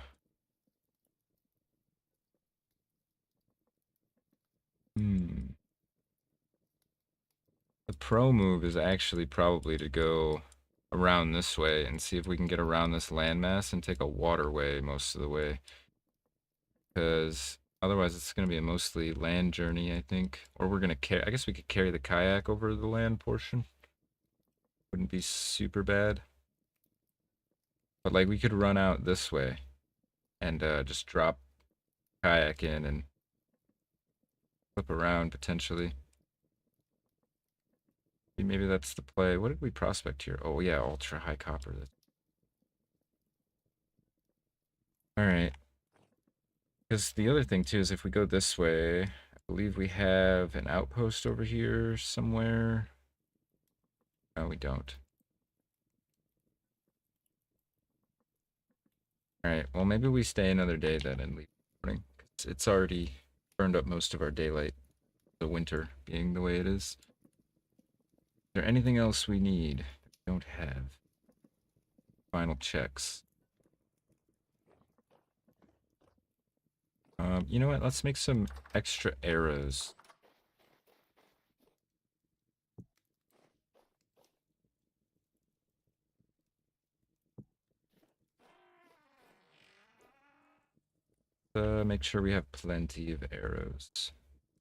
Hmm. The pro move is actually probably to go around this way and see if we can get around this landmass and take a waterway most of the way. Because otherwise it's going to be a mostly land journey, I think. Or we're going to carry, I guess we could carry the kayak over the land portion. Wouldn't be super bad. But like we could run out this way and just drop kayak in and flip around potentially. Maybe that's the play. What did we prospect here? Oh yeah, ultra high copper. All right. Because the other thing too is if we go this way, I believe we have an outpost over here somewhere. No, we don't. All right. Well, maybe we stay another day then and leave in the morning. 'Cause it's already burned up most of our daylight. The winter being the way it is. Is there anything else we need that we don't have? Final checks. You know what? Let's make some extra arrows. Make sure we have plenty of arrows.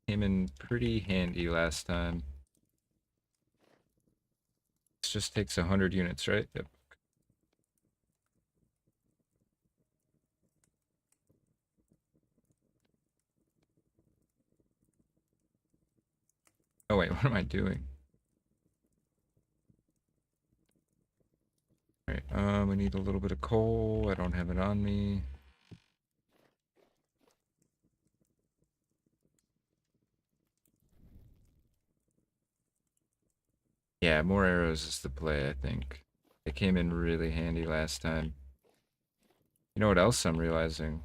Came in pretty handy last time. This just takes 100 units, right? Yep. Oh wait, what am I doing? All right, we need a little bit of coal. I don't have it on me. Yeah, more arrows is the play, I think. They came in really handy last time. You know what else I'm realizing?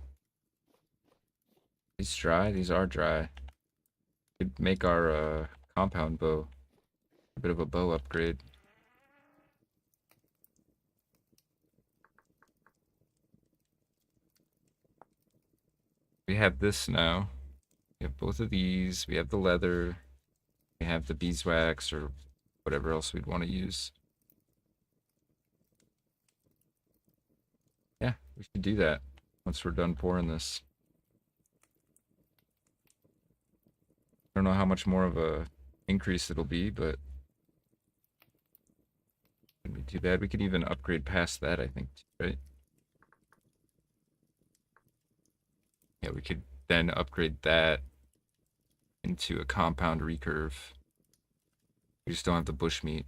These dry? These are dry. Could make our compound bow. A bit of a bow upgrade. We have this now. We have both of these. We have the leather. We have the beeswax or whatever else we'd want to use. Yeah, we should do that once we're done pouring this. I don't know how much more of a increase it'll be, but wouldn't be too bad. We could even upgrade past that, I think, right? Yeah, we could then upgrade that into a compound recurve. We just don't have the bushmeat.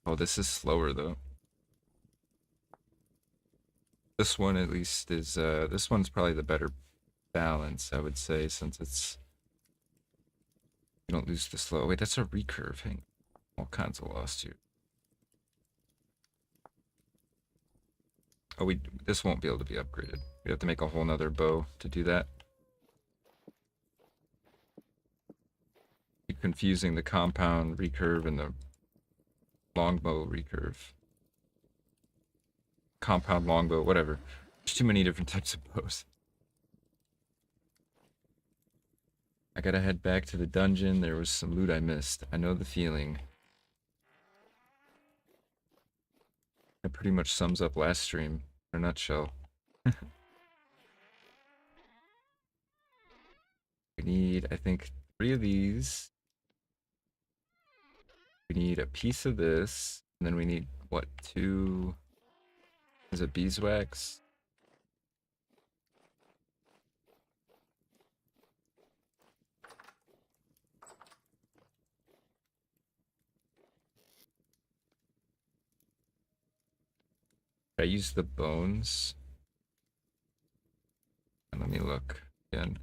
Oh, this is slower though. This one at least is this one's probably the better balance, I would say, since it's you don't lose the slow. Wait, that's a recurve. Hang all kinds of lost here. Oh, this won't be able to be upgraded. We have to make a whole nother bow to do that. Keep confusing the compound recurve and the longbow recurve. Compound longbow, whatever. There's too many different types of bows. I gotta head back to the dungeon. There was some loot I missed. I know the feeling. That pretty much sums up last stream in a nutshell. We need, I think, 3 of these. We need a piece of this. And then we need, what, 2? Is it beeswax? I use the bones. And let me look again.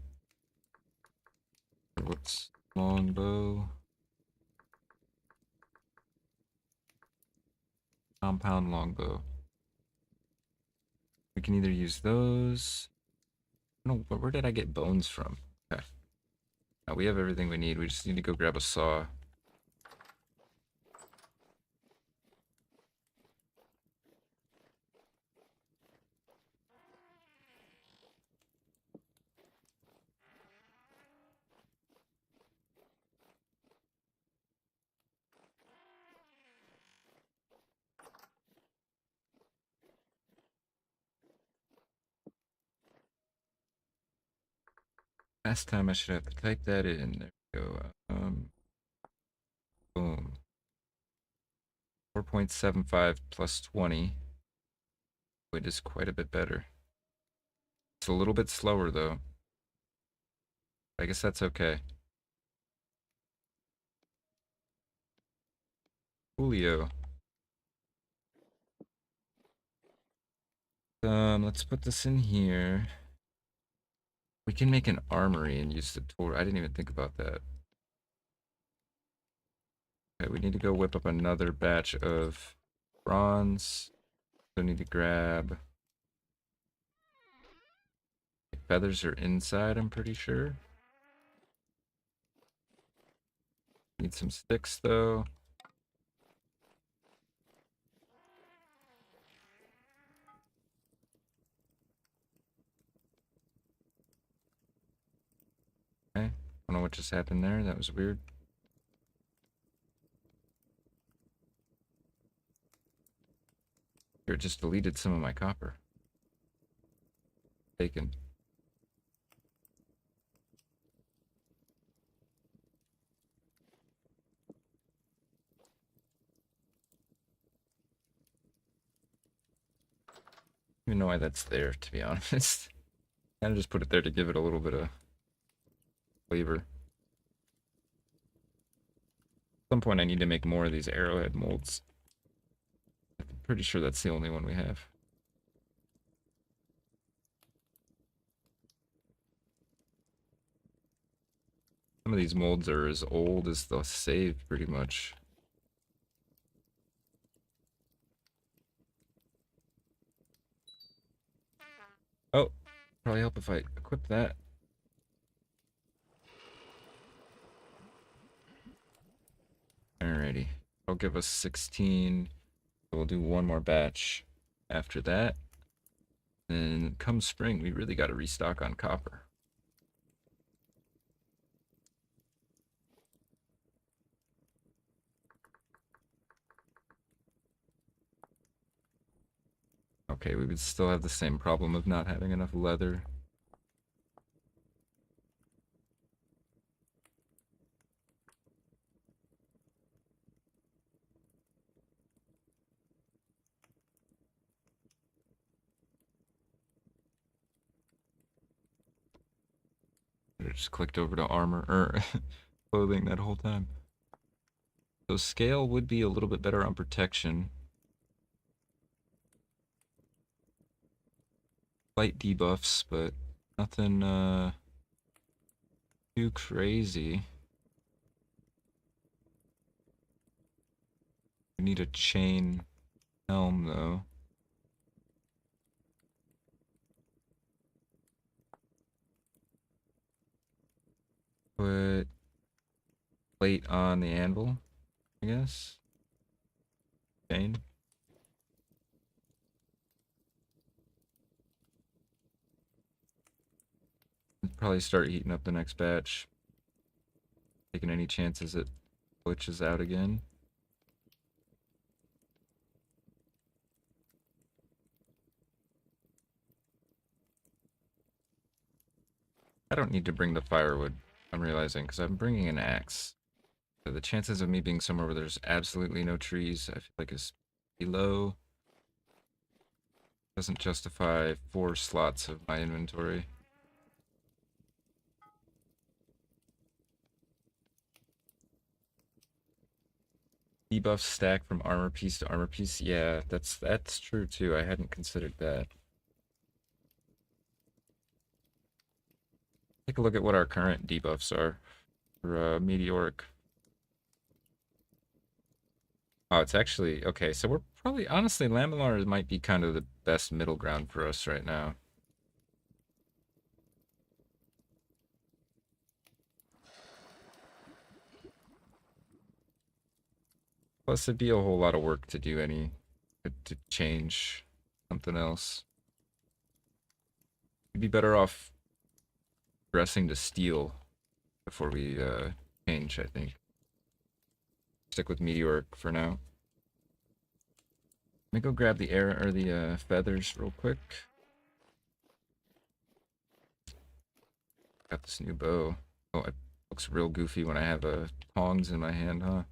Whoops. Longbow. Compound longbow. We can either use those. No, where did I get bones from? Okay. Now we have everything we need. We just need to go grab a saw. Last time I should have to type that in. There we go. Boom. 4.75 plus 20. It is quite a bit better. It's a little bit slower though. I guess that's okay. Julio. Let's put this in here. We can make an armory and use the tool. I didn't even think about that. Okay, we need to go whip up another batch of bronze. So need to grab feathers are inside, I'm pretty sure. Need some sticks though. Okay. Don't know what just happened there. That was weird. Here, it just deleted some of my copper. Taken. I don't even know why that's there, to be honest. Kind of just put it there to give it a little bit of flavor. At some point I need to make more of these arrowhead molds. I'm pretty sure that's the only one we have. Some of these molds are as old as the save, pretty much. Oh, probably help if I equip that. Alrighty. It'll give us 16. We'll do one more batch after that. And come spring, we really got to restock on copper. Okay, we would still have the same problem of not having enough leather. I just clicked over to armor or clothing that whole time. So scale would be a little bit better on protection. Slight debuffs, but nothing too crazy. We need a chain helm though. Put plate on the anvil, I guess. Chain. Probably start heating up the next batch. Taking any chances it glitches out again. I don't need to bring the firewood, I'm realizing, because I'm bringing an axe. So the chances of me being somewhere where there's absolutely no trees, I feel like is pretty low. Doesn't justify 4 slots of my inventory. Debuff stack from armor piece to armor piece. Yeah, that's true too. I hadn't considered that. Take a look at what our current debuffs are for meteoric. Oh, it's actually okay. So we're probably honestly Laminar might be kind of the best middle ground for us right now. Plus, it'd be a whole lot of work to do to change something else. We'd be better off dressing to steel before we change, I think. Stick with meteoric for now. Let me go grab the air or the feathers real quick. Got this new bow. Oh, it looks real goofy when I have tongs in my hand, huh?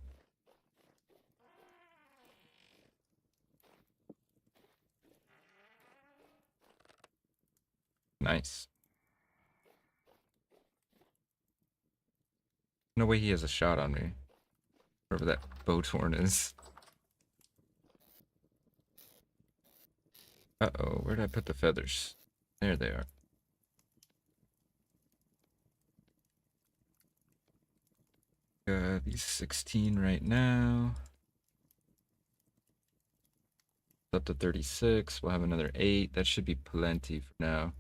Nice. No way he has a shot on me. Wherever that bow torn is. Uh-oh, where did I put the feathers? There they are. These 16 right now. Up to 36. We'll have another 8. That should be plenty for now.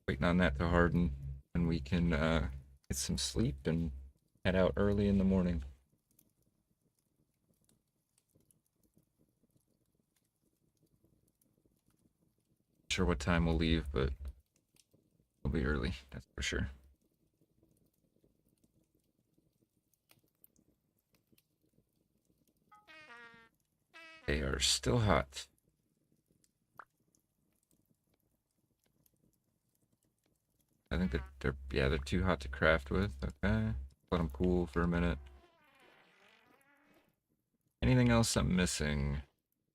Waiting on that to harden, and we can get some sleep and head out early in the morning. Not sure what time we'll leave, but we'll be early, that's for sure. They are still hot. I think that they're too hot to craft with. Okay, let them cool for a minute. Anything else I'm missing?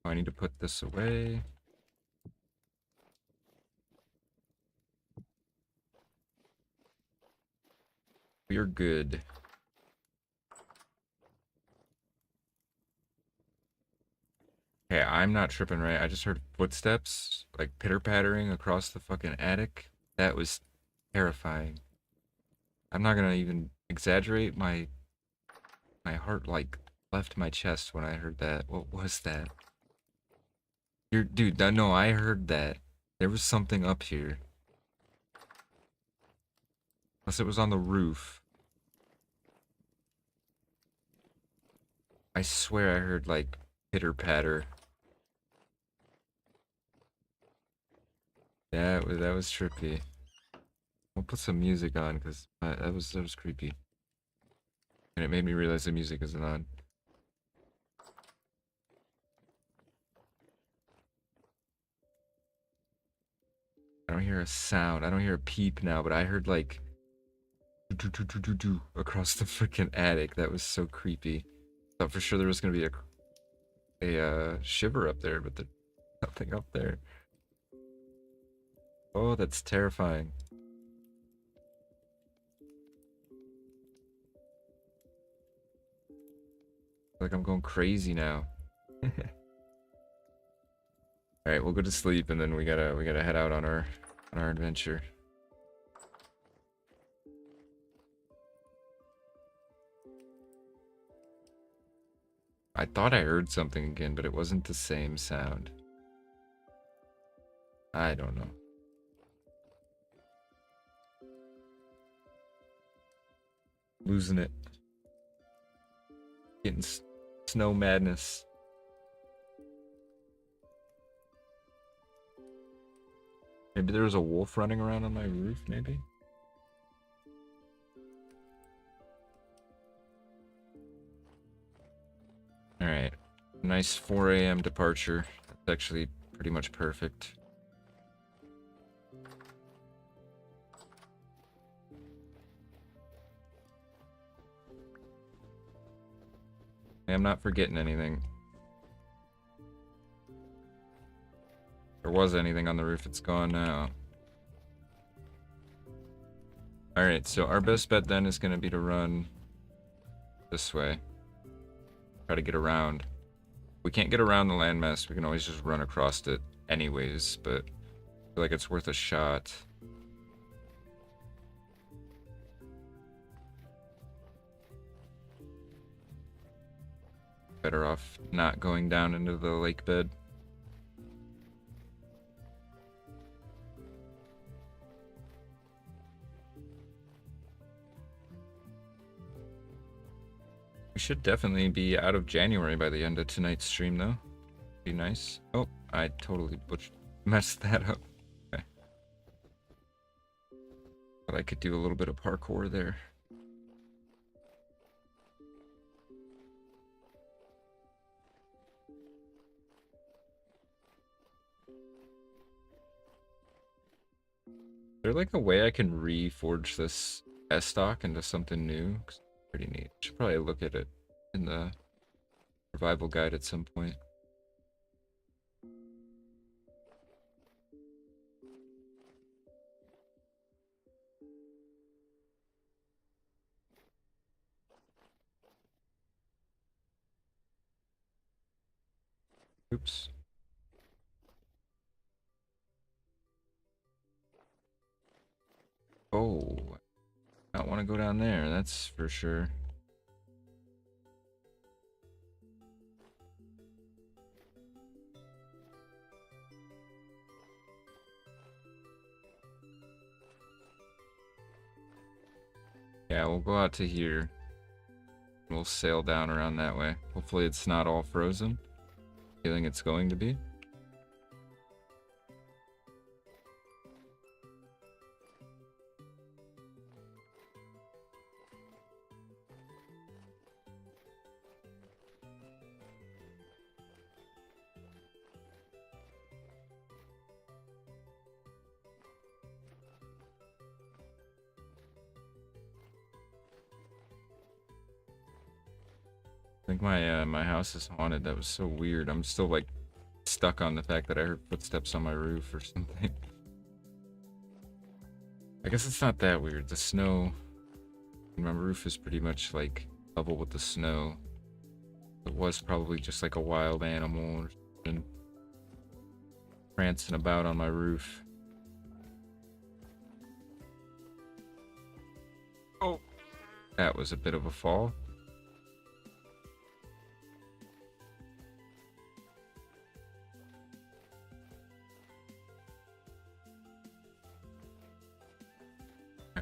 Oh, I need to put this away. We're good. Okay, I'm not tripping, right? I just heard footsteps, like pitter-pattering across the fucking attic. That was terrifying. I'm not gonna even exaggerate. My heart like left my chest when I heard that. What was that? Dude, no, I heard that. There was something up here. Unless it was on the roof. I swear I heard like pitter-patter. Yeah, that was trippy. We'll put some music on because that was creepy. And it made me realize the music isn't on. I don't hear a sound. I don't hear a peep now, but I heard like do across the freaking attic. That was so creepy. Thought for sure there was gonna be a shiver up there, but there's nothing up there. Oh, that's terrifying. Like I'm going crazy now. All right, we'll go to sleep and then we gotta head out on our adventure. I thought I heard something again, but it wasn't the same sound. I don't know. Losing it. Getting snow madness. Maybe there was a wolf running around on my roof, maybe? Alright. Nice 4 a.m. departure. That's actually pretty much perfect. I'm not forgetting anything. There was anything on the roof, it's gone now. Alright, so our best bet then is going to be to run this way. Try to get around. We can't get around the landmass, we can always just run across it anyways, but I feel like it's worth a shot. Better off not going down into the lake bed. We should definitely be out of January by the end of tonight's stream, though. Be nice. Oh, I totally messed that up. Okay. But I could do a little bit of parkour there. Is there like a way I can reforge this S-stock into something new? It's pretty neat. Should probably look at it in the survival guide at some point. Oops. Oh, I don't want to go down there, that's for sure. Yeah, we'll go out to here. We'll sail down around that way. Hopefully it's not all frozen. Feeling it's going to be. I think my house is haunted. That was so weird. I'm still like stuck on the fact that I heard footsteps on my roof or something. I guess it's not that weird. The snow, my roof is pretty much like level with the snow. It was probably just like a wild animal or something prancing about on my roof. Oh, that was a bit of a fall.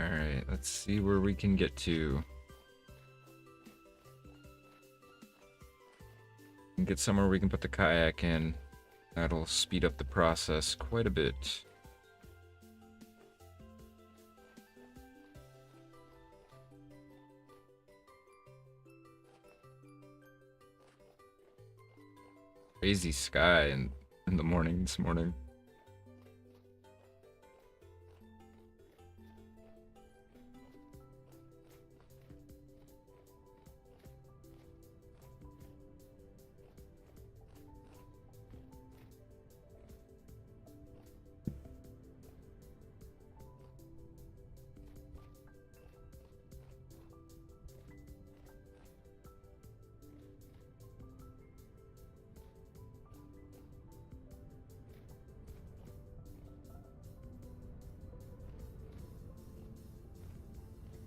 Alright, let's see where we can get to. And get somewhere we can put the kayak in. That'll speed up the process quite a bit. Crazy sky in the morning this morning.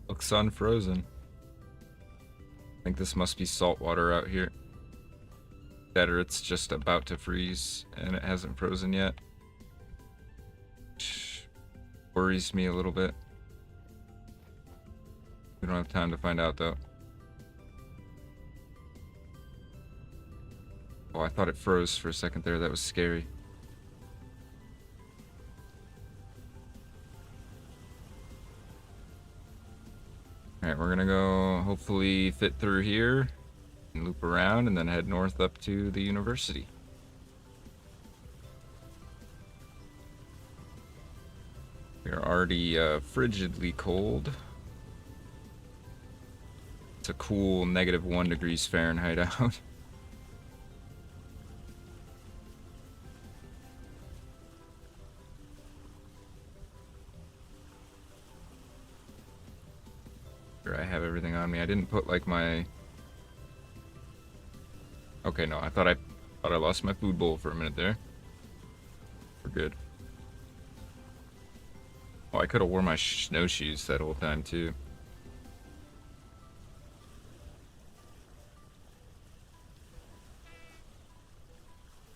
Looks unfrozen. I think this must be salt water out here. That or it's just about to freeze and it hasn't frozen yet. Which worries me a little bit. We don't have time to find out though. Oh, I thought it froze for a second there. That was scary. Alright, we're gonna go hopefully fit through here and loop around and then head north up to the university. We are already frigidly cold. It's a cool -1 degrees Fahrenheit out. going on me. I didn't put like my... Okay, no, I thought I lost my food bowl for a minute there. We're good. Oh, I could have worn my snowshoes that whole time too.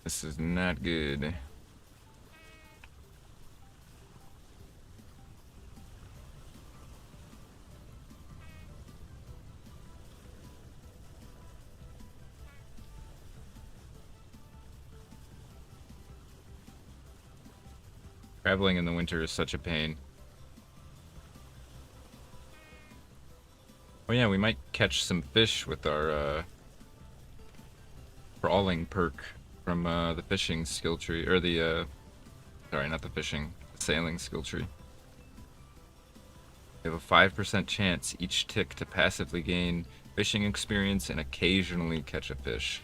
This is not good. Traveling in the winter is such a pain. Oh yeah, we might catch some fish with our trawling perk from the fishing skill tree, or the sorry, not the fishing, the sailing skill tree. We have a 5% chance each tick to passively gain fishing experience and occasionally catch a fish.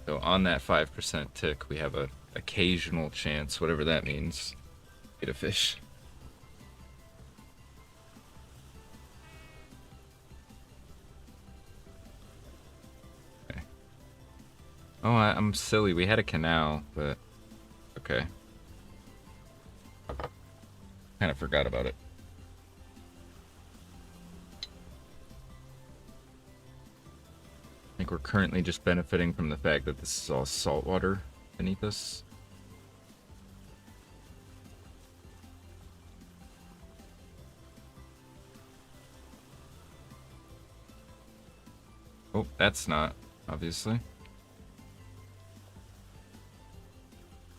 So on that 5% tick, we have a occasional chance, whatever that means, to get a fish. Okay. Oh, I'm silly. We had a canal, but okay. Kind of forgot about it. I think we're currently just benefiting from the fact that this is all salt water beneath us. Oh, that's not, obviously.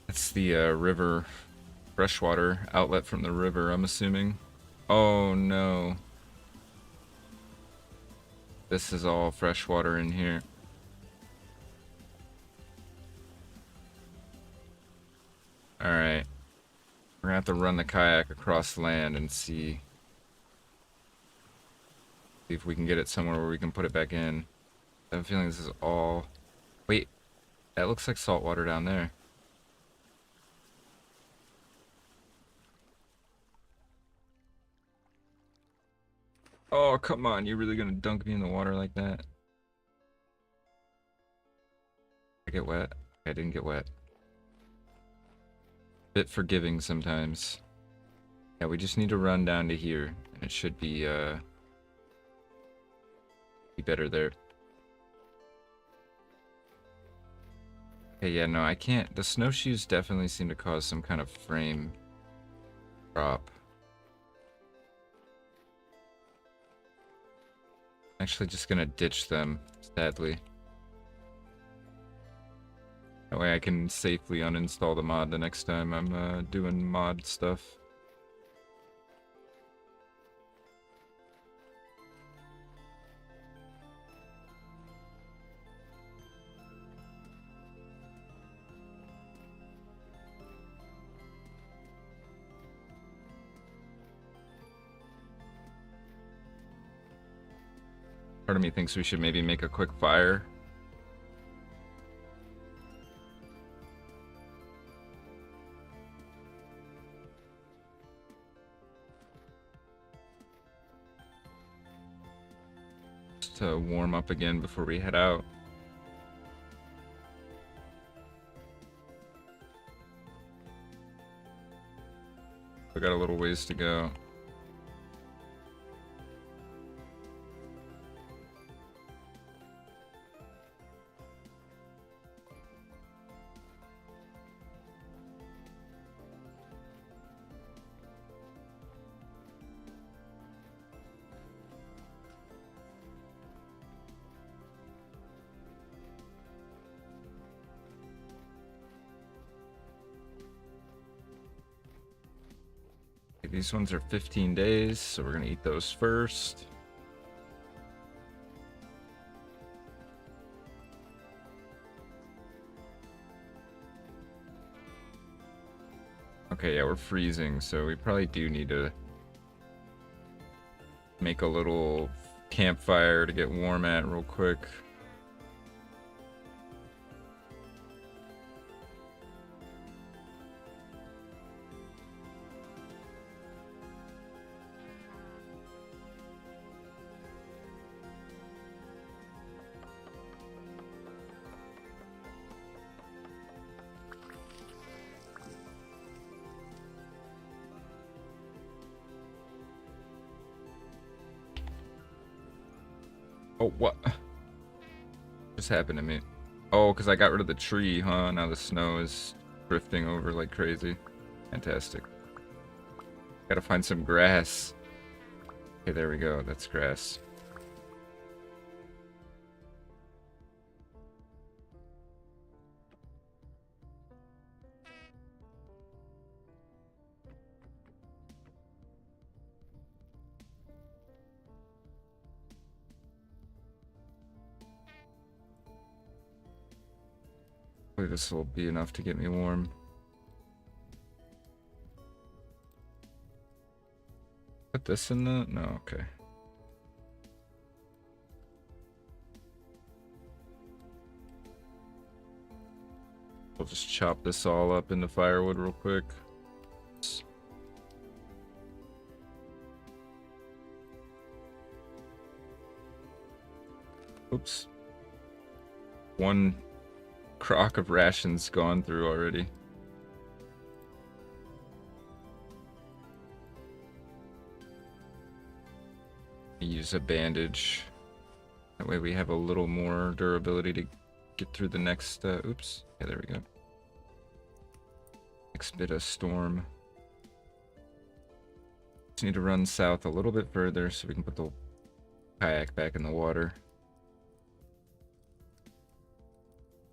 It's the river, freshwater outlet from the river, I'm assuming. Oh no. This is all freshwater in here. Alright. We're gonna have to run the kayak across land and see if we can get it somewhere where we can put it back in. I have a feeling this is all... Wait, that looks like salt water down there. Oh, come on, you're really gonna dunk me in the water like that? I get wet? I didn't get wet. Bit forgiving sometimes. Yeah, we just need to run down to here, and it should be better there. Okay, yeah, no, I can't. The snowshoes definitely seem to cause some kind of frame drop. I'm actually just gonna ditch them, sadly. That way I can safely uninstall the mod the next time I'm doing mod stuff. Part of me thinks we should maybe make a quick fire. Just to warm up again before we head out. We got a little ways to go. These ones are 15 days, so we're gonna eat those first. Okay, yeah, we're freezing, so we probably do need to make a little campfire to get warm at real quick. Oh, what just happened to me? Oh, because I got rid of the tree, huh? Now the snow is drifting over like crazy. Fantastic. Gotta find some grass. Okay, there we go. That's grass. Hopefully this will be enough to get me warm. Put this in the... No, okay. We'll just chop this all up into firewood real quick. Oops. One crock of rations gone through already. Use a bandage. That way we have a little more durability to get through the next, oops. Yeah, there we go. Next bit of storm. Just need to run south a little bit further so we can put the kayak back in the water.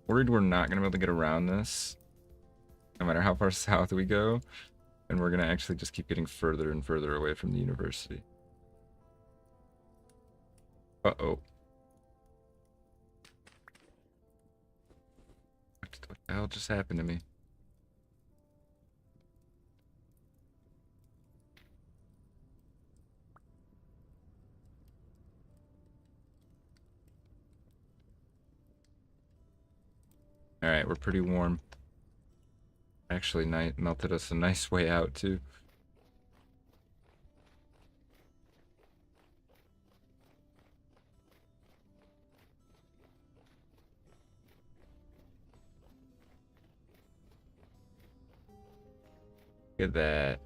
Worried we're not going to be able to get around this, no matter how far south we go, and we're going to actually just keep getting further and further away from the university. Uh-oh. What the hell just happened to me? Alright, we're pretty warm. Actually, melted us a nice way out, too. Look at that.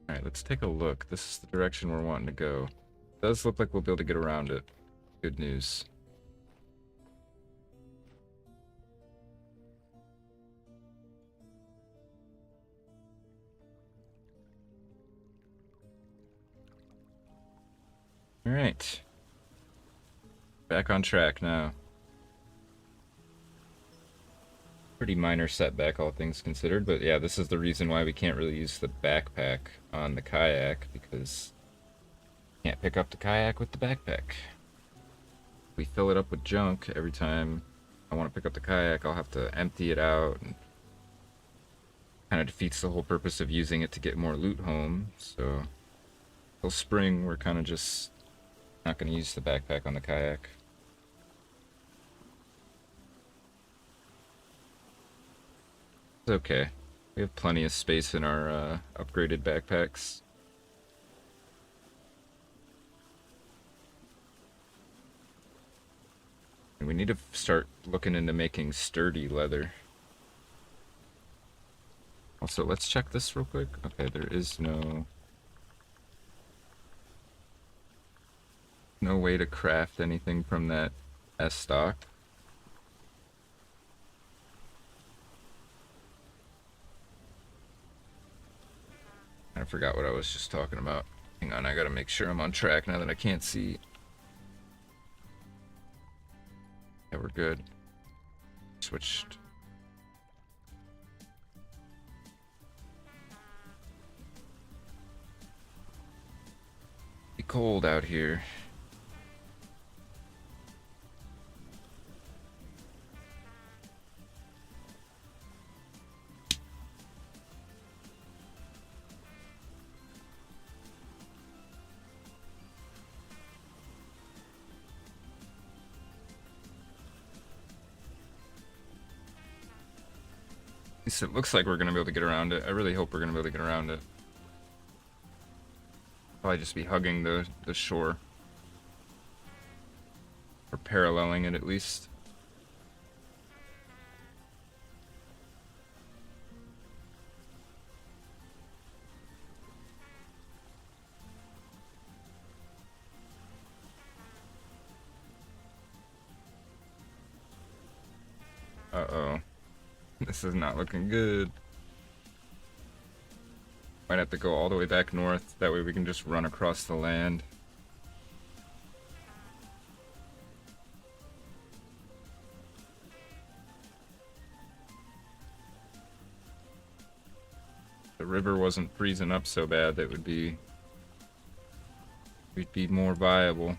Alright, let's take a look. This is the direction we're wanting to go. It does look like we'll be able to get around it. Good news. Alright. Back on track now. Pretty minor setback, all things considered, but yeah, this is the reason why we can't really use the backpack on the kayak, because you can't pick up the kayak with the backpack. We fill it up with junk every time I want to pick up the kayak. I'll have to empty it out, and kind of defeats the whole purpose of using it to get more loot home. So till spring, we're kind of just not going to use the backpack on the kayak. It's okay. We have plenty of space in our upgraded backpacks. And we need to start looking into making sturdy leather. Also, let's check this real quick. Okay, there is no way to craft anything from that S stock. I forgot what I was just talking about. Hang on, I gotta make sure I'm on track now that I can't see. Yeah, we're good. Switched. Be cold out here. It looks like we're going to be able to get around it. I really hope we're going to be able to get around it. Probably just be hugging the shore. Or paralleling it at least. Uh-oh. This is not looking good. Might have to go all the way back north. That way we can just run across the land. The river wasn't freezing up so bad that we'd be more viable.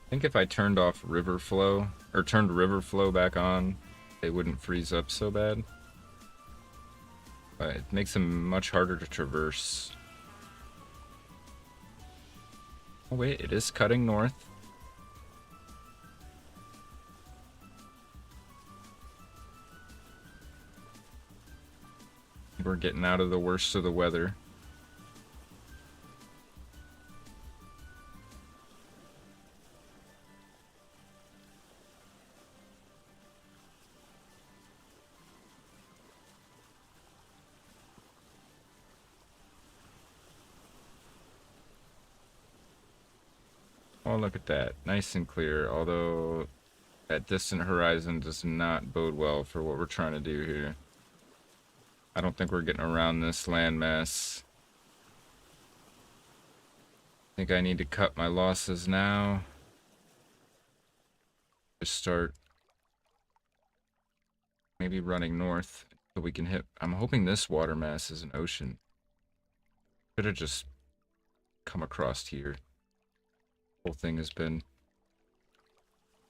I think if I turned off river flow, or turned river flow back on, they wouldn't freeze up so bad. But it makes them much harder to traverse. Oh wait, it is cutting north. We're getting out of the worst of the weather. Oh, look at that. Nice and clear, although that distant horizon does not bode well for what we're trying to do here. I don't think we're getting around this landmass. I think I need to cut my losses now. Just start maybe running north so we can hit. I'm hoping this water mass is an ocean. Could have just come across here. The whole thing has been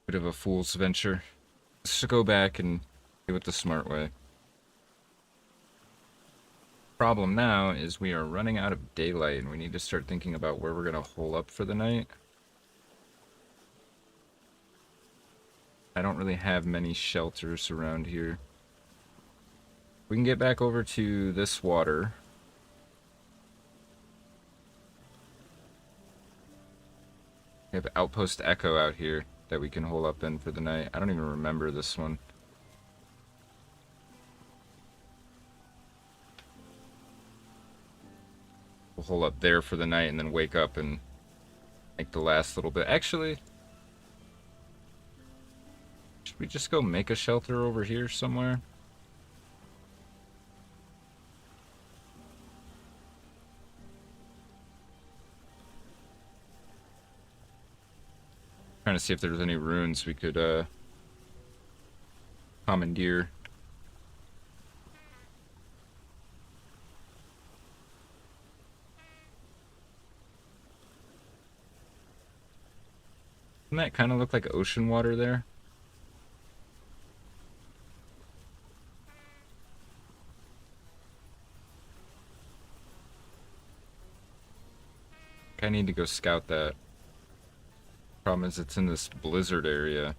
a bit of a fool's venture. Let's go back and do it the smart way. Problem now is we are running out of daylight and we need to start thinking about where we're going to hole up for the night. I don't really have many shelters around here. We can get back over to this water. We have Outpost Echo out here that we can hole up in for the night. I don't even remember this one. We'll hole up there for the night and then wake up and make the last little bit. Actually, should we just go make a shelter over here somewhere? Trying to see if there's any ruins we could commandeer. Doesn't that kind of look like ocean water there? I need to go scout that. Problem is it's in this blizzard area.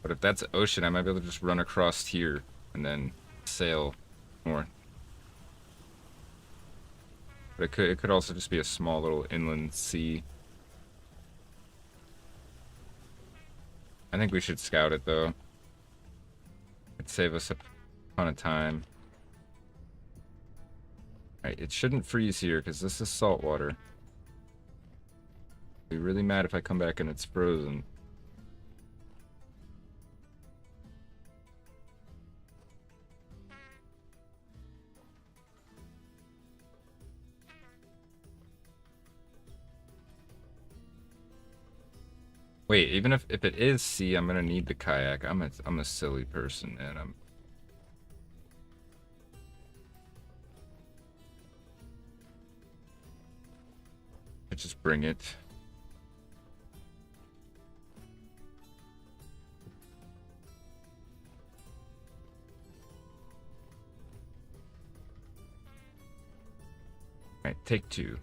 But if that's ocean, I might be able to just run across here and then sail north. But it could also just be a small little inland sea. I think we should scout it though. It'd save us a ton of time. Alright, it shouldn't freeze here because this is salt water. I'll be really mad if I come back and it's frozen. Wait, even if it is sea, I'm gonna need the kayak. I'm a silly person, and I just bring it. Alright, take two.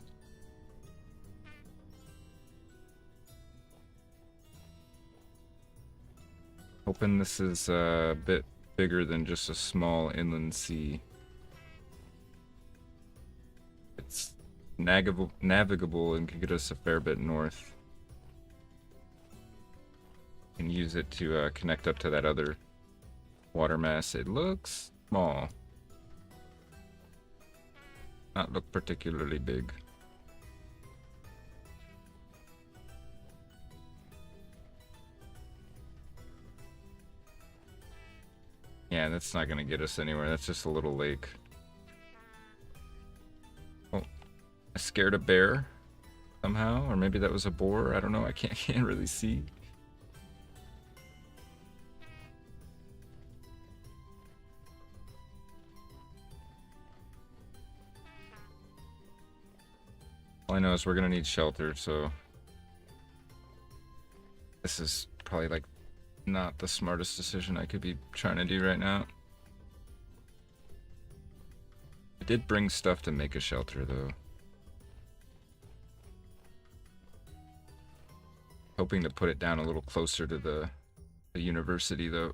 Hoping this is a bit bigger than just a small inland sea. It's navigable and can get us a fair bit north. And use it to connect up to that other water mass. It looks small. Not look particularly big. Yeah, that's not gonna get us anywhere. That's just a little lake. Oh, I scared a bear somehow, or maybe that was a boar. I don't know. I can't really see. All I know is we're gonna need shelter, so this is probably like not the smartest decision I could be trying to do right now. I did bring stuff to make a shelter though. Hoping to put it down a little closer to the university though.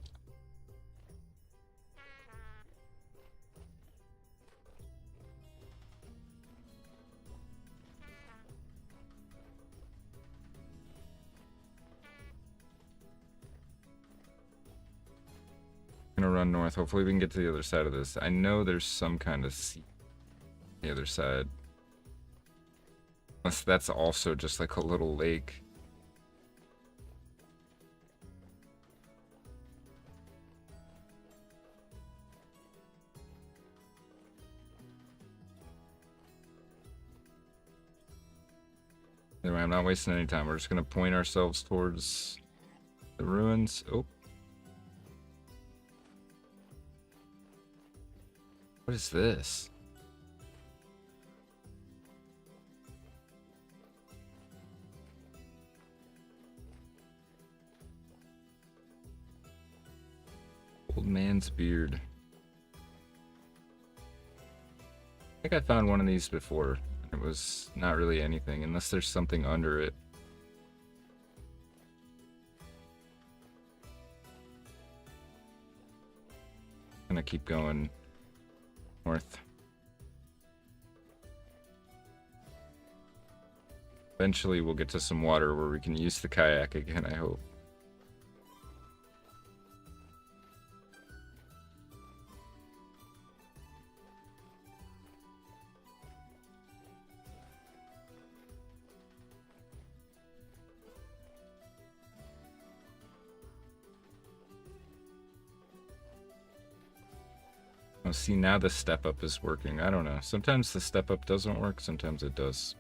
Gonna run north. Hopefully we can get to the other side of this. I know there's some kind of sea on the other side. Unless that's also just like a little lake. Anyway, I'm not wasting any time. We're just gonna point ourselves towards the ruins. Oh. What is this? Old man's beard. I think I found one of these before. It was not really anything, unless there's something under it. Gonna keep going north. Eventually we'll get to some water where we can use the kayak again, I hope. Oh, see, now the step up is working. I don't know. Sometimes the step up doesn't work, sometimes it does.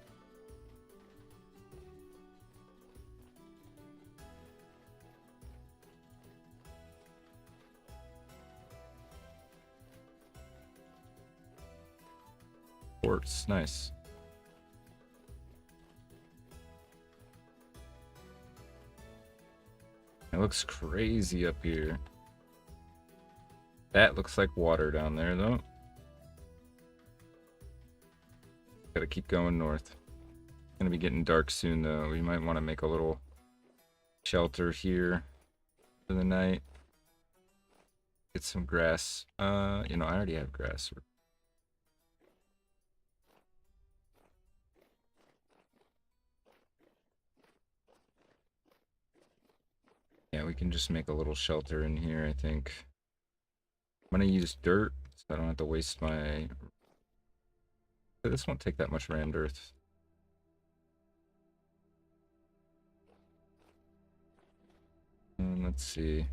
Quartz, nice. It looks crazy up here. That looks like water down there, though. Gotta keep going north. Gonna be getting dark soon, though. We might want to make a little shelter here for the night. Get some grass. You know, I already have grass. Yeah, we can just make a little shelter in here, I think. I'm gonna use dirt, so I don't have to waste my... This won't take that much rammed earth. And let's see.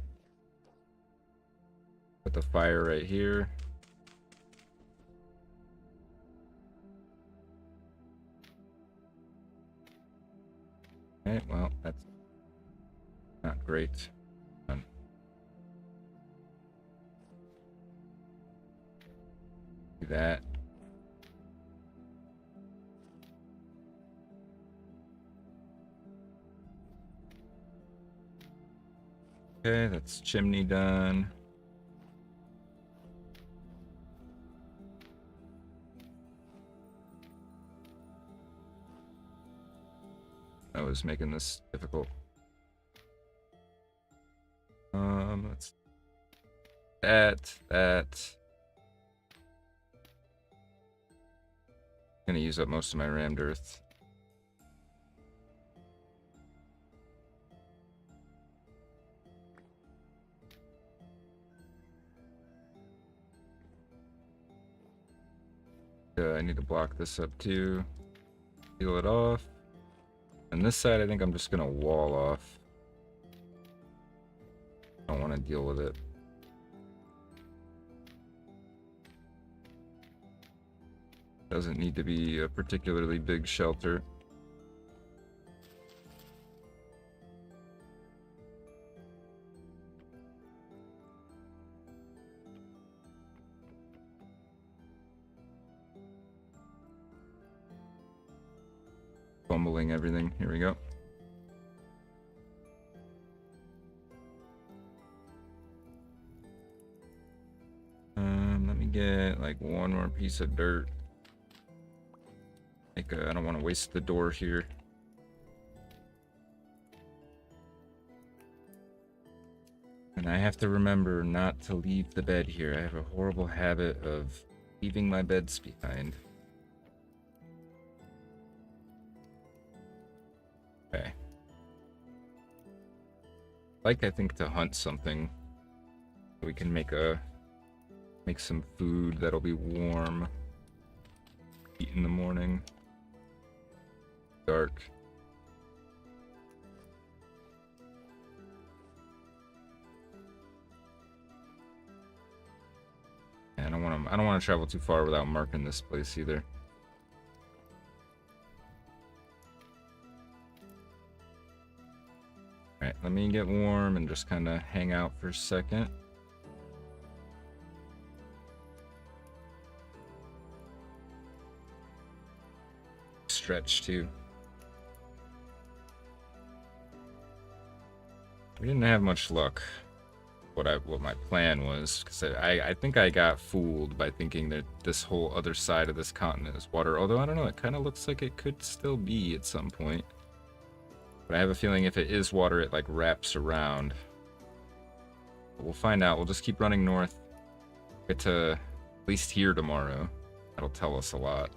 Put the fire right here. Okay, well, that's not great. Do that. Okay, that's chimney done. I was making this difficult. Let's that. Gonna use up most of my rammed earth. I need to block this up too. Peel it off. And this side, I think I'm just gonna wall off. I don't want to deal with it. Doesn't need to be a particularly big shelter. Fumbling everything. Here we go. Let me get like one more piece of dirt. I don't want to waste the door here. And I have to remember not to leave the bed here. I have a horrible habit of leaving my beds behind. Okay. I think to hunt something. We can make some food that'll be warm. Eat in the morning. Dark. And I don't want to travel too far without marking this place either. Alright, let me get warm and just kind of hang out for a second. Stretch too. We didn't have much luck. What my plan was, because I think I got fooled by thinking that this whole other side of this continent is water. Although I don't know, it kind of looks like it could still be at some point. But I have a feeling if it is water, it like wraps around. But we'll find out. We'll just keep running north. Get to at least here tomorrow. That'll tell us a lot.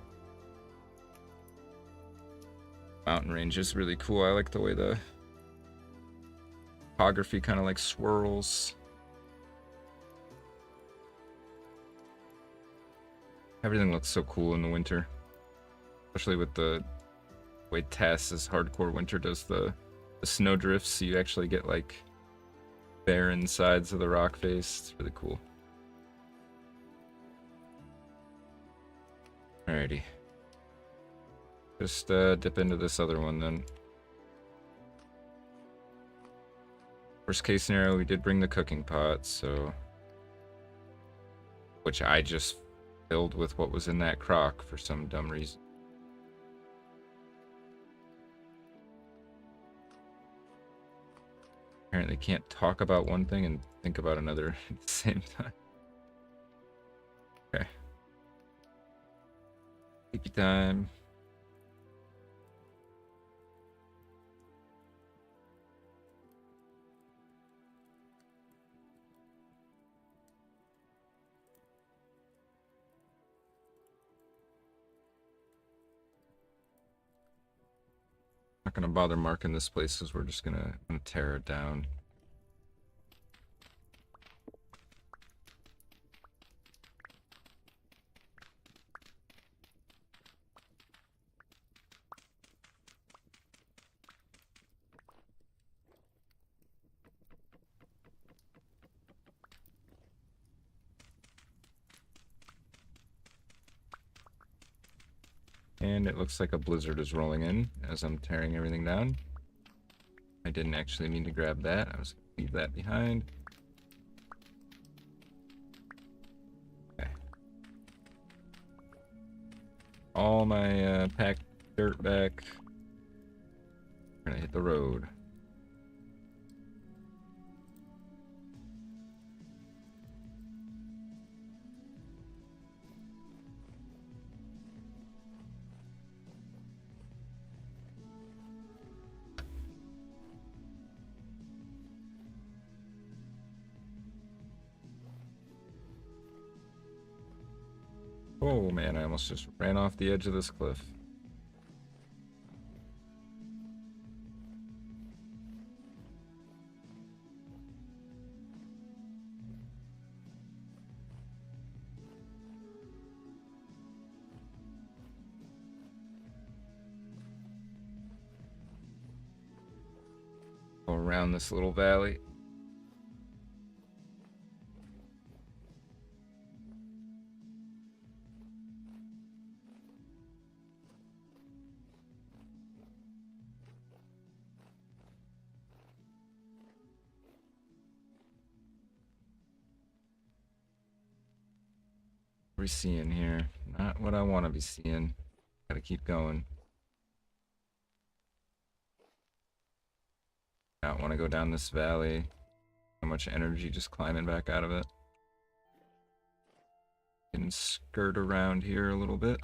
Mountain range is really cool. I like the way the topography kind of like swirls. Everything looks so cool in the winter. Especially with the way Tass's Hardcore Winter does the snow drifts, so you actually get like barren sides of the rock face. It's really cool. Alrighty. Just dip into this other one then. Worst case scenario, we did bring the cooking pot, so... Which I just filled with what was in that crock for some dumb reason. Apparently can't talk about one thing and think about another at the same time. Okay. Sleepy time. Not gonna bother marking this place because we're just gonna tear it down. And it looks like a blizzard is rolling in as I'm tearing everything down. I didn't actually mean to grab that. I was going to leave that behind. Okay. All my packed dirt back. We're going to hit the road. Oh man, I almost just ran off the edge of this cliff. Go around this little valley. What are we seeing here? Not what I want to be seeing. Gotta keep going. I don't want to go down this valley. How much energy just climbing back out of it. Can skirt around here a little bit.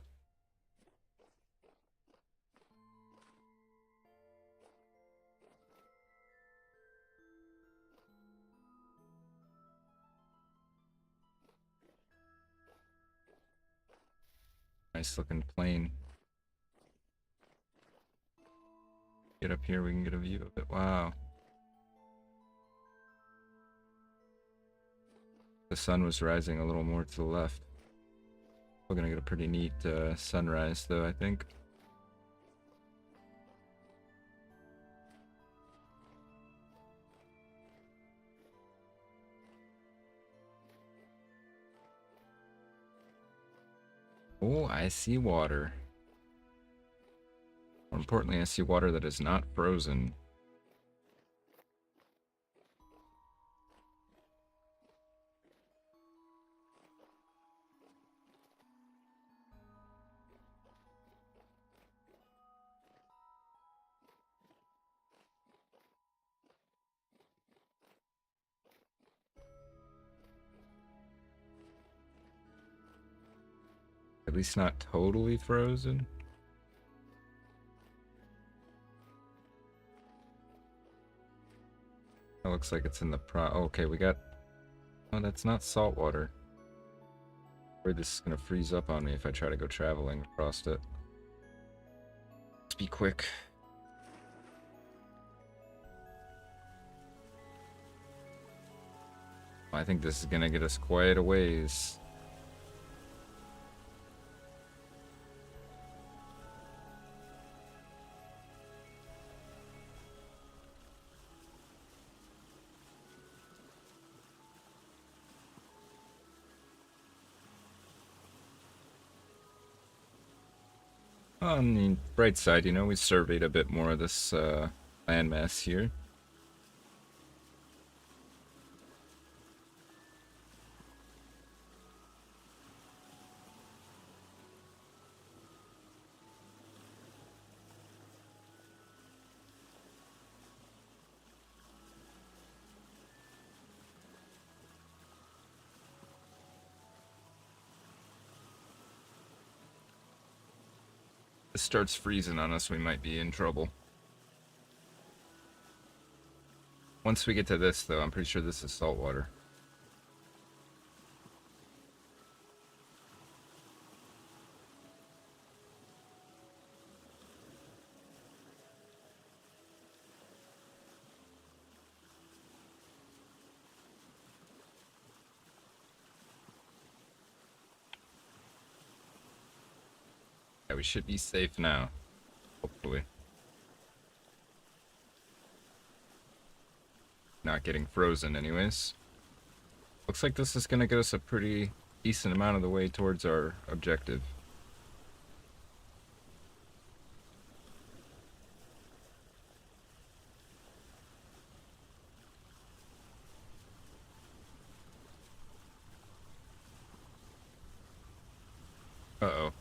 Nice looking plane. Get up here, we can get a view of it. Wow. The sun was rising a little more to the left. We're gonna get a pretty neat sunrise though, I think. Oh, I see water. More importantly, I see water that is not frozen. At least not totally frozen. It looks like it's in the okay, we got... Oh, that's not salt water. Worried this is gonna freeze up on me if I try to go traveling across it. Let's be quick. I think this is gonna get us quite a ways. On the bright side, you know, we surveyed a bit more of this landmass here. If it starts freezing on us, we might be in trouble. Once we get to this, though, I'm pretty sure this is salt water. Yeah, we should be safe now. Hopefully. Not getting frozen anyways. Looks like this is gonna get us a pretty decent amount of the way towards our objective. Uh-oh.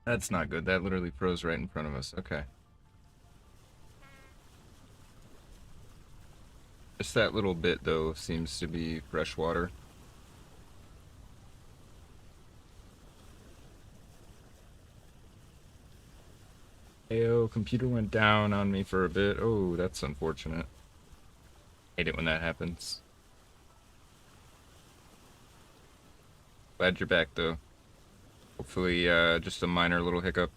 That's not good. That literally froze right in front of us. Okay. Just that little bit, though, seems to be fresh water. Ayo, computer went down on me for a bit. Oh, that's unfortunate. Hate it when that happens. Glad you're back, though. Hopefully, just a minor little hiccup.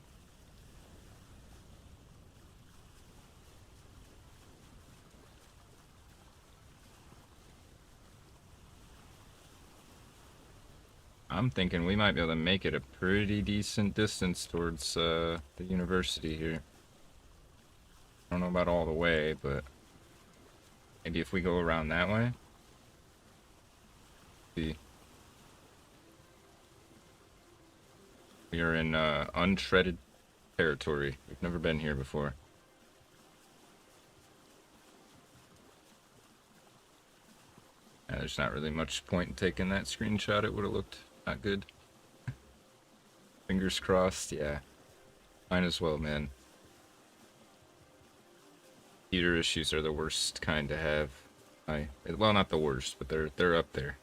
I'm thinking we might be able to make it a pretty decent distance towards the university here. I don't know about all the way, but maybe if we go around that way. See. We are in untreaded territory. We've never been here before. there's not really much point in taking that screenshot. It would have looked not good. Fingers crossed, yeah. Mine as well, man. Heater issues are the worst kind to have. Well, not the worst, but they're up there.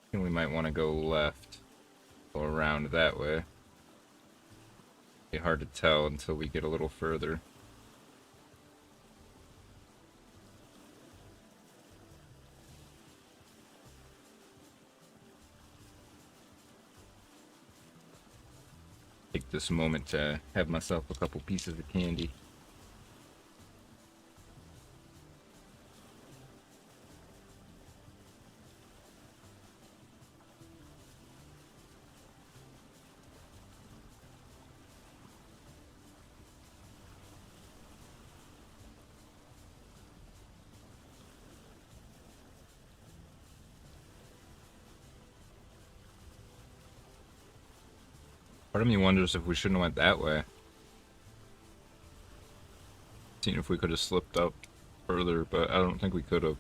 I think we might want to go left, go around that way. Be hard to tell until we get a little further. Take this moment to have myself a couple pieces of candy. Part of me wonders if we shouldn't have went that way. Seeing if we could have slipped up further, but I don't think we could have.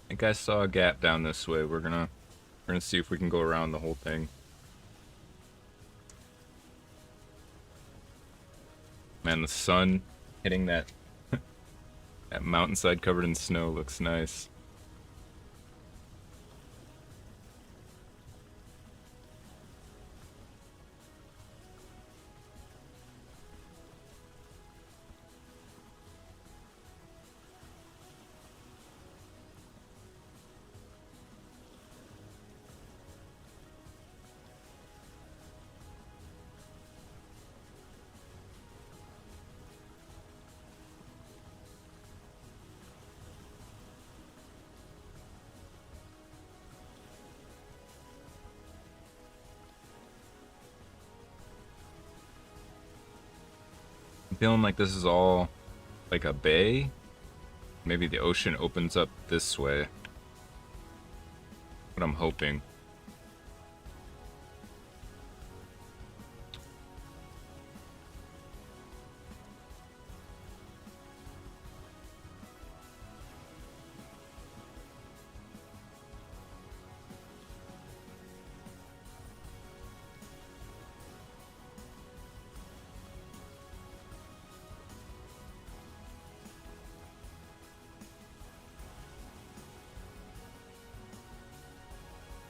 I think I saw a gap down this way. We're gonna see if we can go around the whole thing. Man, the sun hitting that that mountainside covered in snow looks nice. I'm feeling like this is all like a bay. Maybe the ocean opens up this way. What I'm hoping.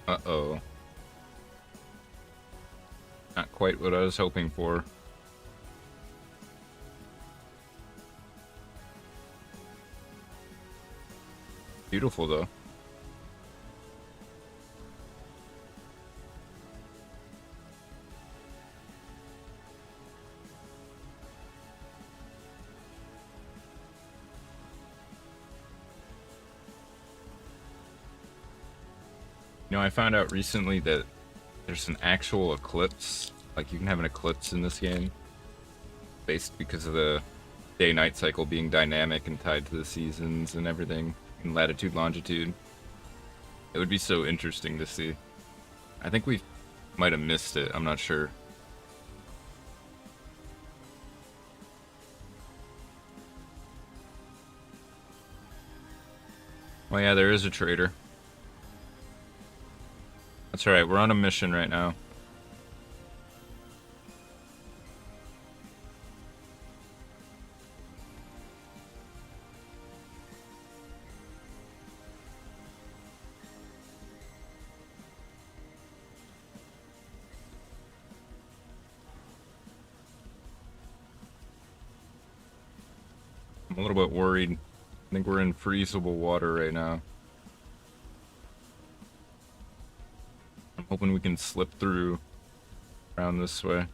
Uh-oh. Not quite what I was hoping for. Beautiful, though. You know, I found out recently that there's an actual eclipse. Like, you can have an eclipse in this game. Based because of the day-night cycle being dynamic and tied to the seasons and everything. In latitude, longitude. It would be so interesting to see. I think we might have missed it. I'm not sure. Oh yeah, there is a trader. That's alright, we're on a mission right now. I'm a little bit worried. I think we're in freezable water right now. I'm hoping we can slip through around this way.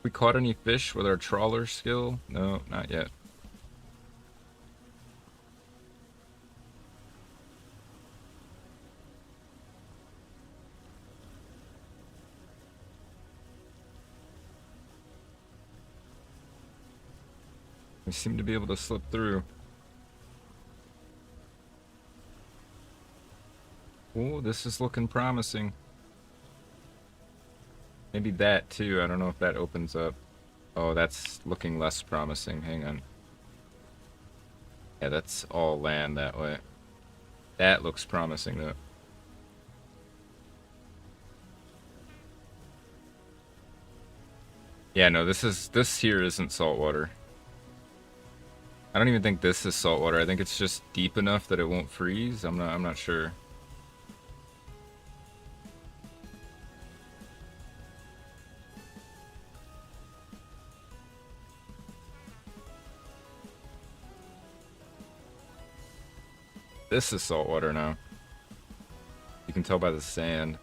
We caught any fish with our trawler skill? No, not yet. We seem to be able to slip through. Oh, this is looking promising. Maybe that too. I don't know if that opens up. Oh, that's looking less promising. Hang on. Yeah, that's all land that way. That looks promising though. Yeah, no, this here isn't saltwater. I don't even think this is saltwater. I think it's just deep enough that it won't freeze. I'm not sure. This is saltwater now. You can tell by the sand.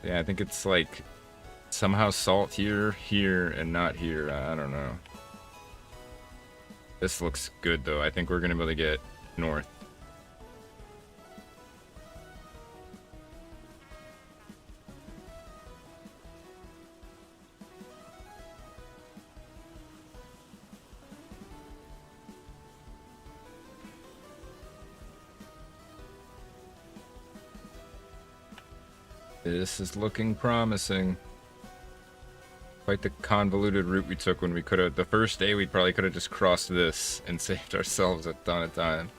Yeah, I think it's like somehow salt here, here, and not here. I don't know. This looks good though. I think we're gonna be able to get north. This is looking promising. Quite the convoluted route we took when we could have... The first day we probably could have just crossed this and saved ourselves a ton of time.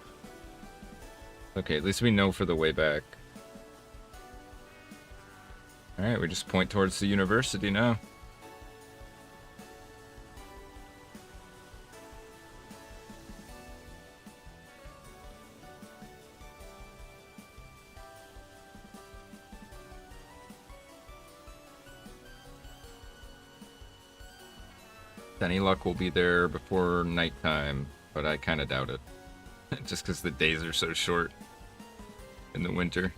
Okay, at least we know for the way back. Alright, we just point towards the university now. Any luck, we'll be there before nighttime, but I kind of doubt it. Just because the days are so short in the winter.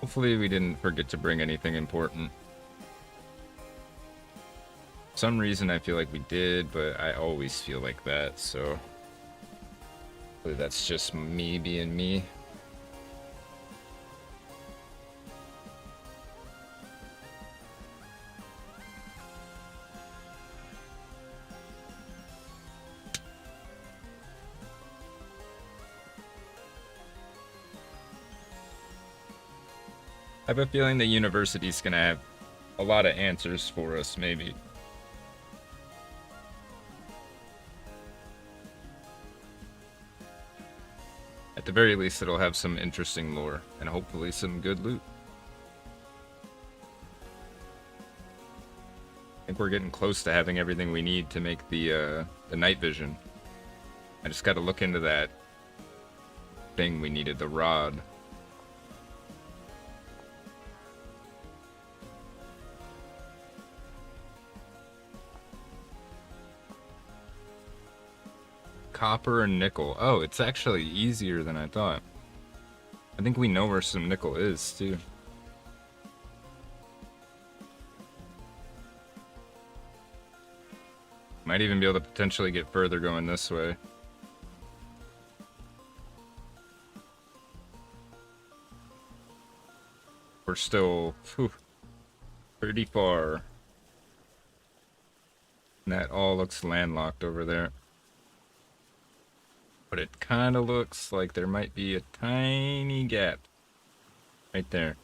Hopefully we didn't forget to bring anything important. For some reason I feel like we did, but I always feel like that, so... That's just me being me. I have a feeling the university's gonna have a lot of answers for us, maybe. At the very least, it'll have some interesting lore, and hopefully some good loot. I think we're getting close to having everything we need to make the night vision. I just gotta look into that thing we needed, the rod. Copper and nickel. Oh, it's actually easier than I thought. I think we know where some nickel is, too. Might even be able to potentially get further going this way. We're still pretty far. And that all looks landlocked over there. But it kind of looks like there might be a tiny gap right there.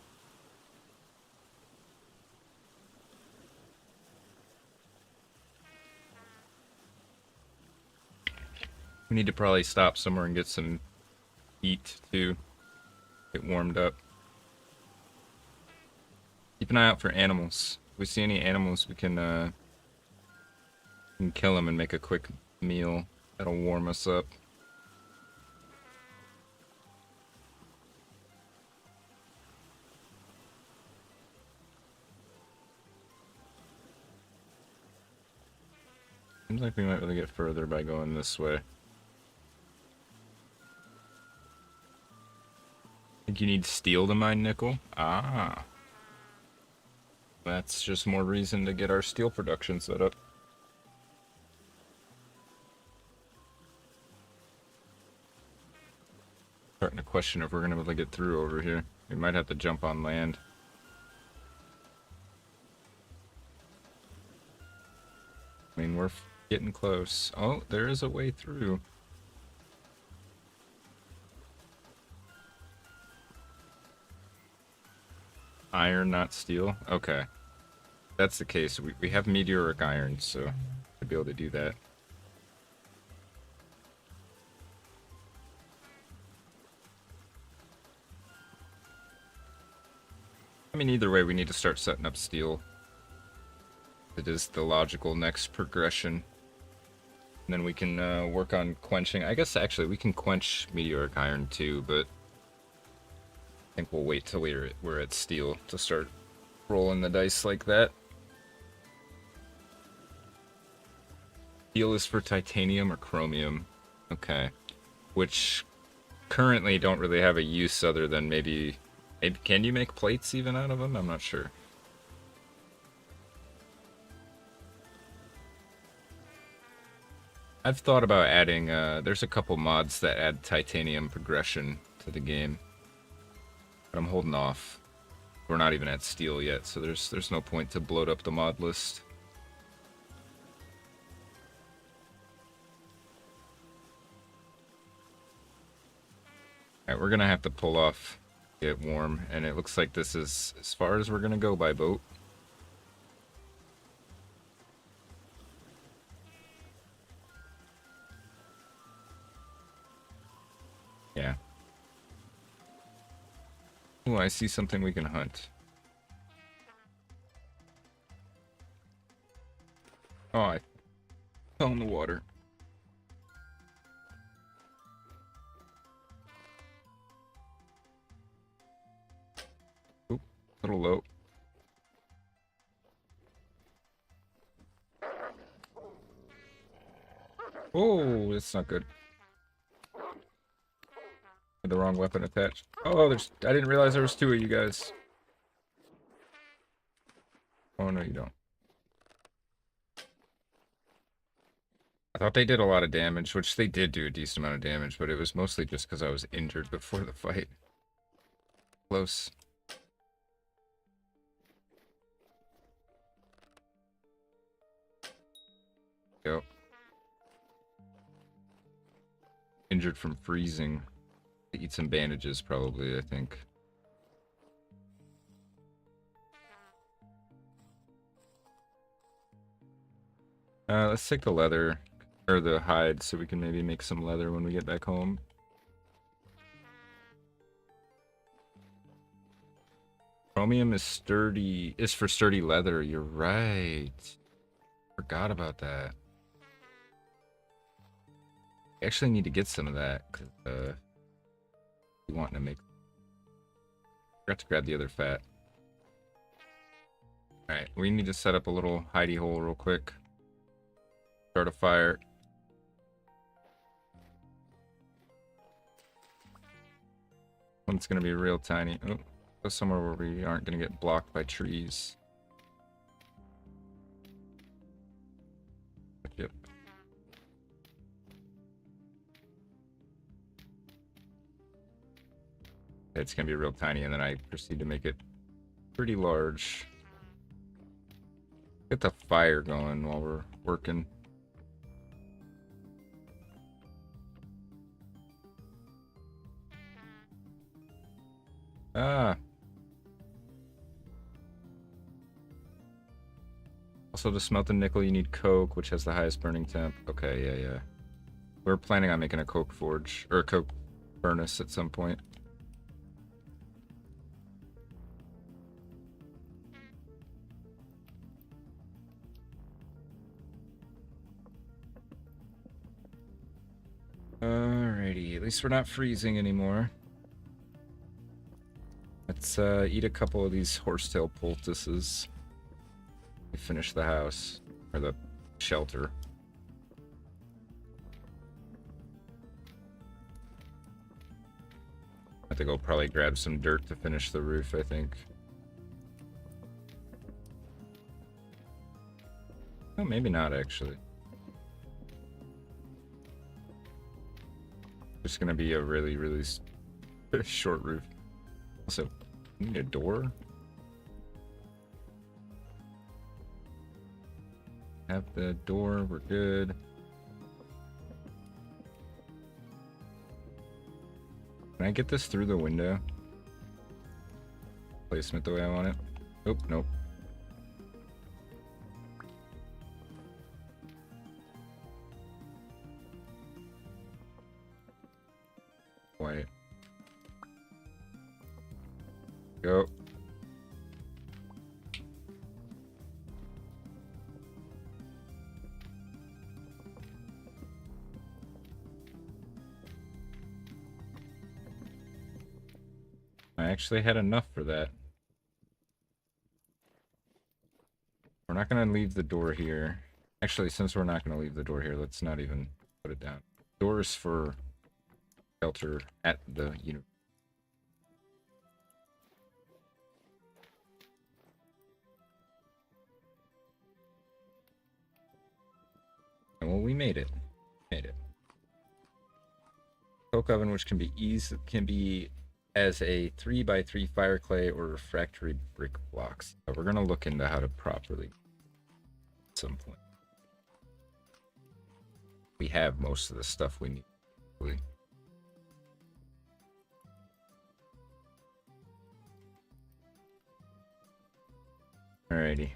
We need to probably stop somewhere and get some heat too. Get warmed up. Keep an eye out for animals. If we see any animals, we can kill them and make a quick meal. That'll warm us up. Seems like we might be able to get further by going this way. Think you need steel to mine nickel? Ah. That's just more reason to get our steel production set up. Starting to question if we're gonna be able to get through over here. We might have to jump on land. I mean, we're getting close. Oh, there is a way through. Iron, not steel? Okay. That's the case. We have meteoric iron, so to be able to do that. I mean, either way, we need to start setting up steel. It is the logical next progression. And then we can work on quenching. I guess, actually, we can quench meteoric iron, too, but I think we'll wait till we're at steel to start rolling the dice like that. Steel is for titanium or chromium. Okay. Which currently don't really have a use other than maybe can you make plates even out of them? I'm not sure. I've thought about adding, there's a couple mods that add titanium progression to the game. But I'm holding off. We're not even at steel yet, so there's no point to bloat up the mod list. Alright, we're gonna have to pull off, get warm, and it looks like this is as far as we're gonna go by boat. Yeah. Oh, I see something we can hunt. Oh, I fell in the water. Oop, a little low. Oh, that's not good. Had the wrong weapon attached. Oh, I didn't realize there was two of you guys. Oh, no, you don't. I thought they did a lot of damage, which they did do a decent amount of damage, but it was mostly just because I was injured before the fight. Close. Yep. Injured from freezing. Eat some bandages, probably, I think. Let's take the leather, or the hide, so we can maybe make some leather when we get back home. Chromium is sturdy, is for sturdy leather, you're right. Forgot about that. I actually need to get some of that, because, we want to make... Forgot to grab the other fat. Alright, we need to set up a little hidey hole real quick. Start a fire. One's gonna be real tiny. Oh, go somewhere where we aren't gonna get blocked by trees. Yep. It's gonna be real tiny, and then I proceed to make it pretty large. Get the fire going while we're working. Ah. Also, to smelt the nickel, you need coke, which has the highest burning temp. Okay, yeah. We're planning on making a coke forge, or a coke furnace at some point. Alrighty, at least we're not freezing anymore. Let's eat a couple of these horsetail poultices. We finish the house, or the shelter. I have to go probably grab some dirt to finish the roof, I think. Oh, maybe not, actually. Just gonna be a really Short roof. Also, we need a door. Have the door, we're good. Can I get this through the window? Placement the way I want it. Oh, nope. Quiet. Go. I actually had enough for that. We're not going to leave the door here. Actually, since we're not going to leave the door here, let's not even put it down. Doors for shelter at the unit. Well, we made it. Made it. Coke oven, which can be as a 3x3 fire clay or refractory brick blocks. So we're gonna look into how to properly at some point. We have most of the stuff we need. Really. Alrighty.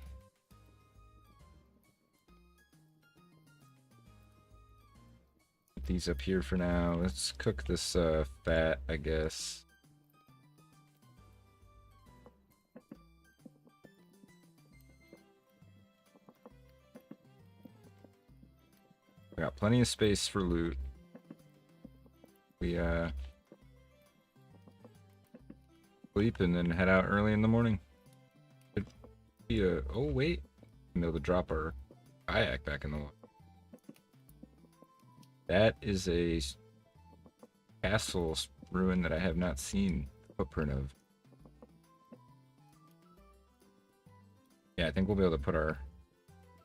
Put these up here for now. Let's cook this fat, I guess. We got plenty of space for loot. We sleep and then head out early in the morning. Oh wait, we'll be able to drop our kayak back in the water. That is a castle ruin that I have not seen the footprint of. Yeah, I think we'll be able to put our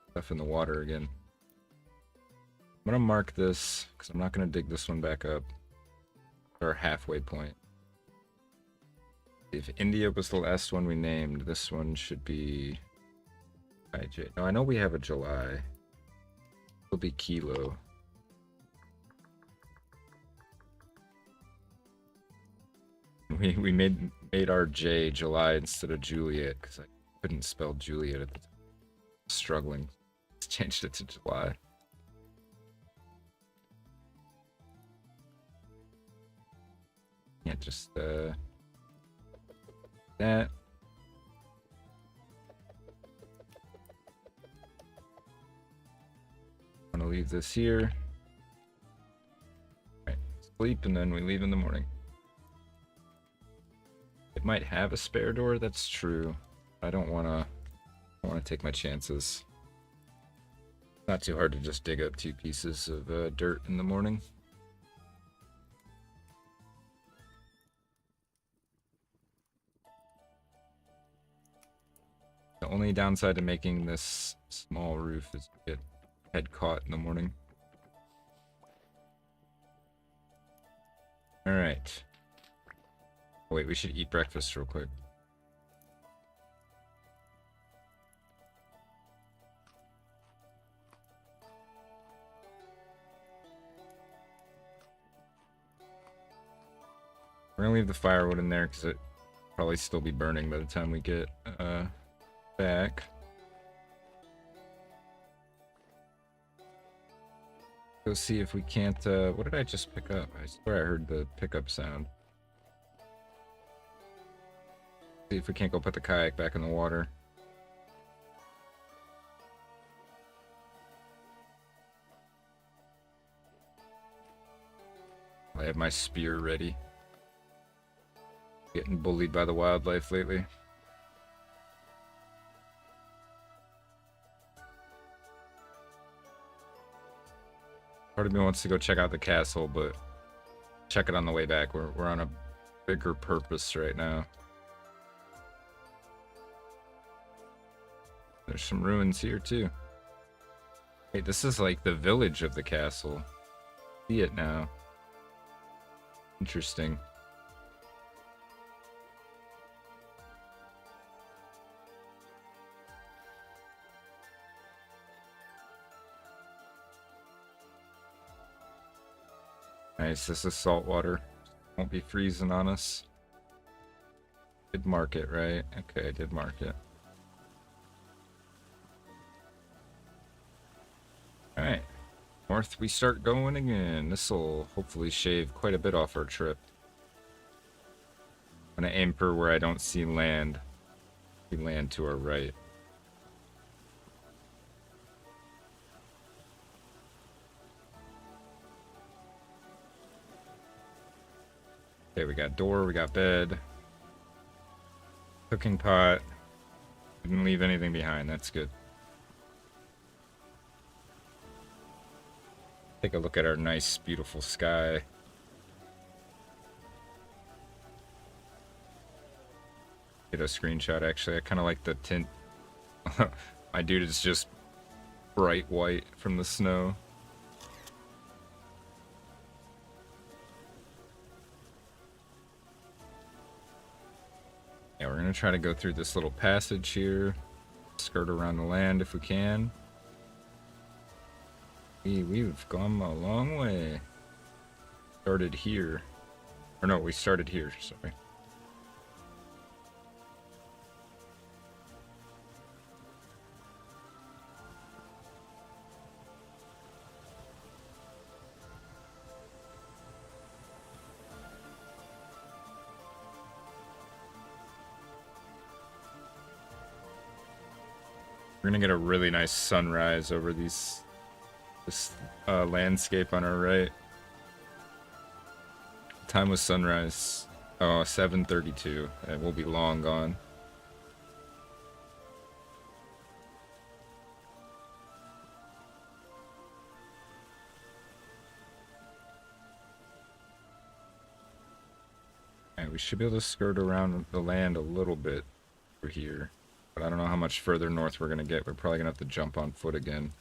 stuff in the water again. I'm gonna mark this because I'm not gonna dig this one back up. Our halfway point. If India was the last one we named, this one should be IJ. No, I know we have a July. It'll be Kilo. We made our J July instead of Juliet because I couldn't spell Juliet at the time. Struggling. Changed it to July. Can't just that. I'm gonna leave this here. All right, sleep and then we leave in the morning. It might have a spare door, that's true. I don't wanna take my chances. Not too hard to just dig up 2 pieces of dirt in the morning. The only downside to making this small roof is to get head caught in the morning. Alright. Oh, wait, we should eat breakfast real quick. We're gonna leave the firewood in there because it probably still be burning by the time we get back. Go see if we can't what did I just pick up? I swear I heard the pickup sound. See if we can't go put the kayak back in the water. I have my spear ready. Getting bullied by the wildlife lately. Part of me wants to go check out the castle, but check it on the way back. We're on a bigger purpose right now. There's some ruins here too. Hey, this is like the village of the castle. See it now. Interesting. Nice, this is salt water. Won't be freezing on us. Did mark it, right? Okay, I did mark it. Alright. North we start going again. This'll hopefully shave quite a bit off our trip. I'm gonna aim for where I don't see land. We land to our right. Okay, we got door, we got bed. Cooking pot. Didn't leave anything behind, that's good. Take a look at our nice, beautiful sky. Get a screenshot, actually. I kind of like the tint. My dude is just bright white from the snow. Yeah, we're gonna try to go through this little passage here. Skirt around the land if we can. We've come a long way. Started here. Or no, we started here, sorry. We're gonna get a really nice sunrise over this landscape on our right. Time was sunrise. Oh, 7:32. And we'll be long gone. Alright, we should be able to skirt around the land a little bit over here. But I don't know how much further north we're gonna get. We're probably gonna have to jump on foot again.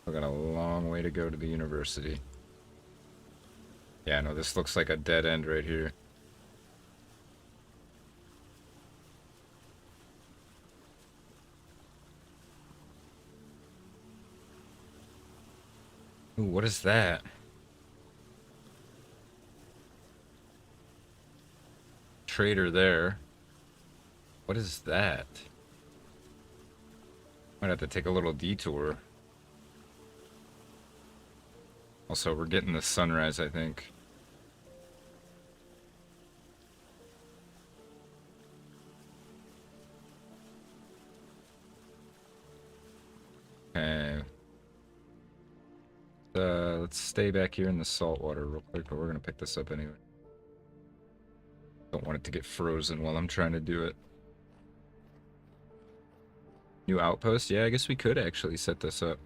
We've got a long way to go to the university. Yeah, no, this looks like a dead end right here. Ooh, what is that? Trader there. What is that? Might have to take a little detour. Also, we're getting the sunrise, I think. Okay. Let's stay back here in the salt water real quick, but we're gonna pick this up anyway. Don't want it to get frozen while I'm trying to do it. New outpost? Yeah, I guess we could actually set this up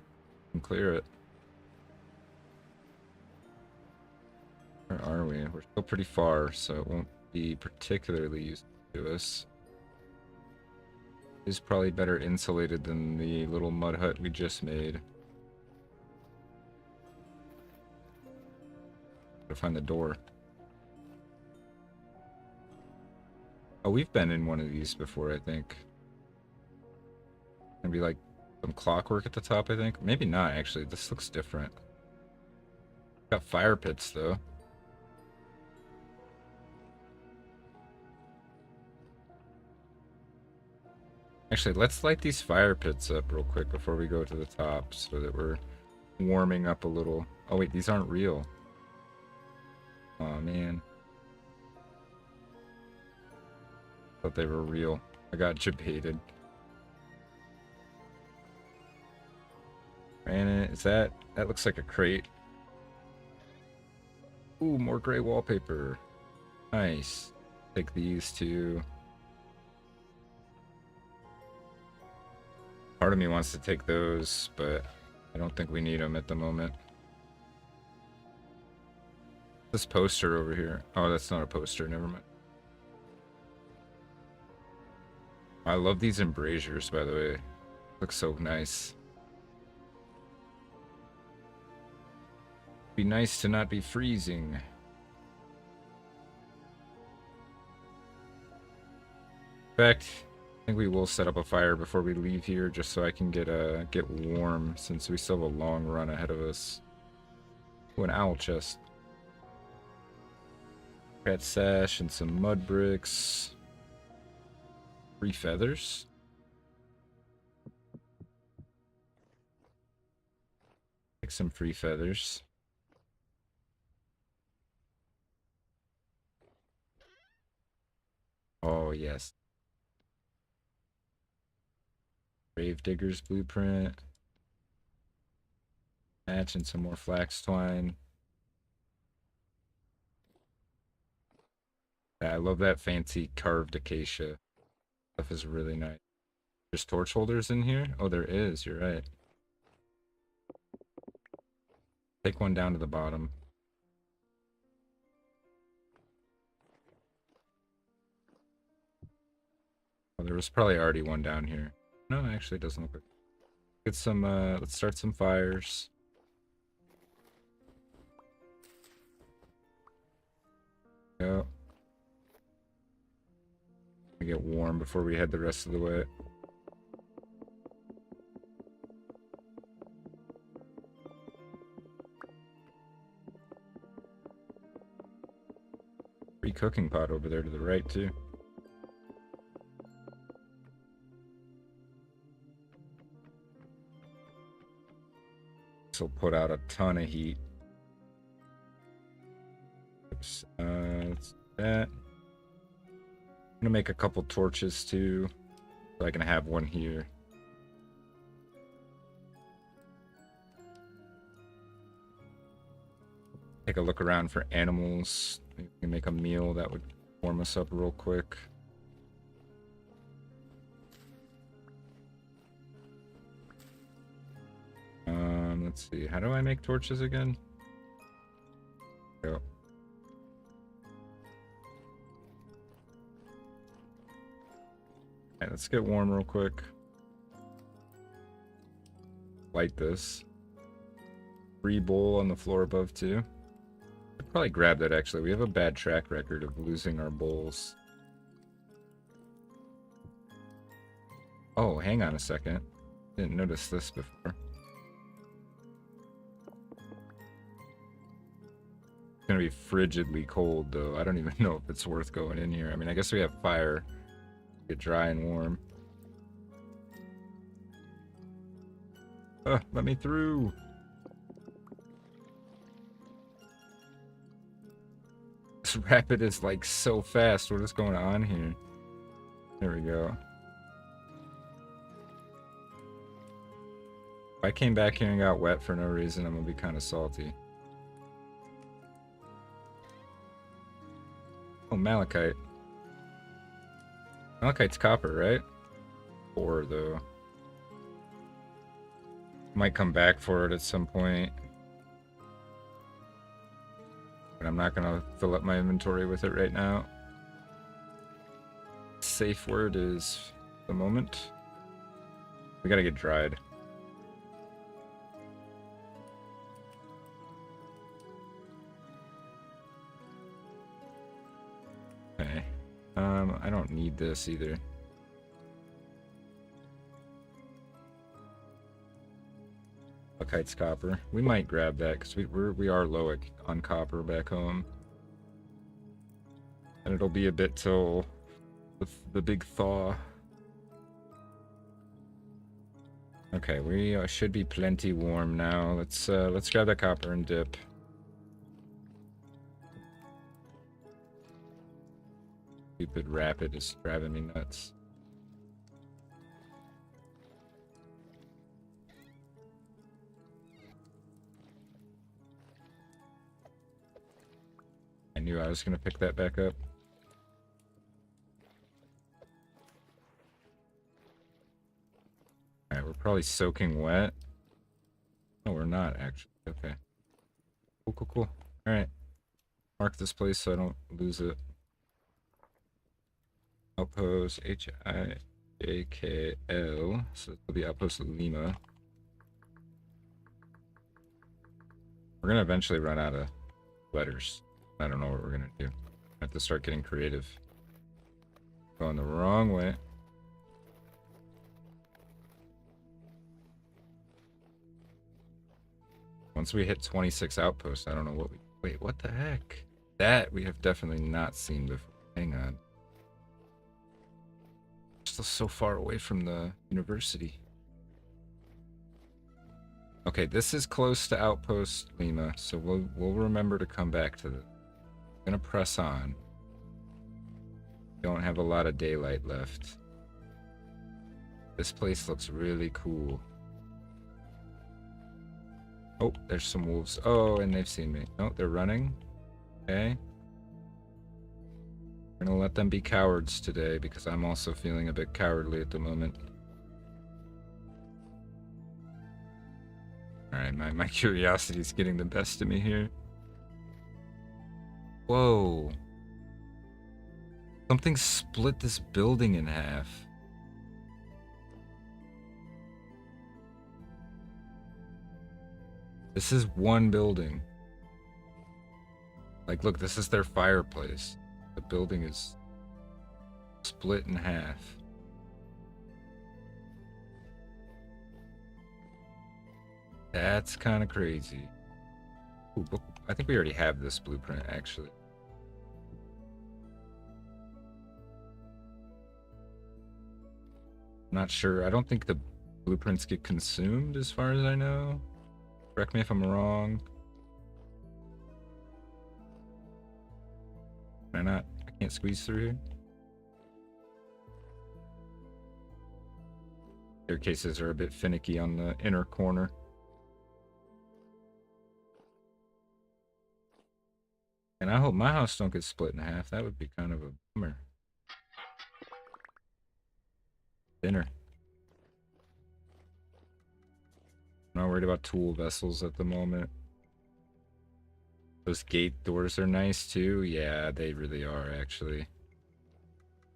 and clear it. Where are we? We're still pretty far, so it won't be particularly useful to us. It is probably better insulated than the little mud hut we just made. Gotta find the door. Oh, we've been in one of these before, I think. Gonna be like some clockwork at the top, I think. Maybe not, actually. This looks different. Got fire pits, though. Actually, let's light these fire pits up real quick before we go to the top so that we're warming up a little. Oh, wait, these aren't real. Oh, man. Thought they were real. I got jebaited. Granite, is that looks like a crate. Ooh, more gray wallpaper. Nice. Take these two. Part of me wants to take those, but I don't think we need them at the moment. This poster over here. Oh, that's not a poster, never mind. I love these embrasures, by the way. Looks so nice. Be nice to not be freezing. In fact, I think we will set up a fire before we leave here, just so I can get warm, since we still have a long run ahead of us. Oh, an owl chest. Cat sash and some mud bricks. 3 feathers. Take some free feathers. Oh, yes. Gravedigger's blueprint. Match and some more flax twine. Yeah, I love that fancy carved acacia. Stuff is really nice. There's torch holders in here? Oh, there is. You're right. Take one down to the bottom. Oh, there was probably already one down here. No, actually, it doesn't look like. Get some, let's start some fires. Go. We get warm before we head the rest of the way. Free cooking pot over there to the right, too. This will put out a ton of heat. Oops. That's that. I'm gonna make a couple torches too, so I can have one here. Take a look around for animals. Maybe we can make a meal that would warm us up real quick. Let's see. How do I make torches again? Go. Alright, let's get warm real quick. Light this. Free bowl on the floor above too. I'd probably grab that actually. We have a bad track record of losing our bowls. Oh, hang on a second. Didn't notice this before. It's gonna be frigidly cold though. I don't even know if it's worth going in here. I mean, I guess we have fire. Get dry and warm. Let me through. This rapid is like so fast. What is going on here? There we go. If I came back here and got wet for no reason, I'm gonna be kind of salty. Oh, malachite. Malachite's copper, right? Ore, though. Might come back for it at some point. But I'm not gonna fill up my inventory with it right now. Safe word is the moment. We gotta get dried. Okay. I don't need this either. Malachite's copper. We might grab that because we are low on copper back home. And it'll be a bit till the big thaw. Okay, we should be plenty warm now. Let's grab that copper and dip. Stupid rapid is driving me nuts. I knew I was gonna pick that back up. Alright, we're probably soaking wet. No, we're not actually. Okay. Cool, cool, cool. Alright. Mark this place so I don't lose it. Outpost HIJKL. So it'll be Outpost Lima. We're gonna eventually run out of letters. I don't know what we're gonna do. I have to start getting creative. Going the wrong way. once we hit 26 outposts, I don't know what we... Wait, what the heck? That we have definitely not seen before. Hang on. Still so far away from the university. Okay, this is close to Outpost Lima, so we'll remember to come back to this. I'm gonna press on. Don't have a lot of daylight left. This place looks really cool. Oh, there's some wolves. Oh, and they've seen me. Oh, they're running. Okay. We're gonna let them be cowards today because I'm also feeling a bit cowardly at the moment. Alright, my curiosity is getting the best of me here. Whoa. Something split this building in half. This is one building. Like, look, this is their fireplace. The building is split in half. That's kind of crazy. Ooh, I think we already have this blueprint, actually. I'm not sure. I don't think the blueprints get consumed, as far as I know. Correct me if I'm wrong. Can I not? I can't squeeze through here. Staircases are a bit finicky on the inner corner. And I hope my house don't get split in half. That would be kind of a bummer. Dinner. I'm not worried about tool vessels at the moment. Those gate doors are nice too. Yeah, they really are, actually.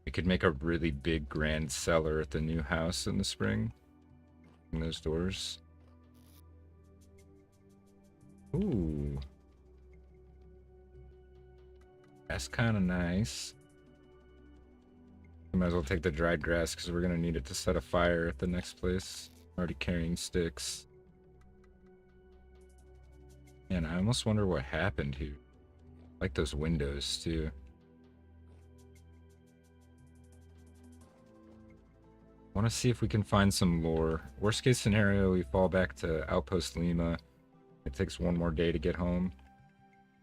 We could make a really big grand cellar at the new house in the spring. And those doors. Ooh. That's kind of nice. We might as well take the dried grass because we're going to need it to set a fire at the next place. I'm already carrying sticks. Man, I almost wonder what happened here. I like those windows too. I want to see if we can find some lore. Worst case scenario, we fall back to Outpost Lima. It takes one more day to get home.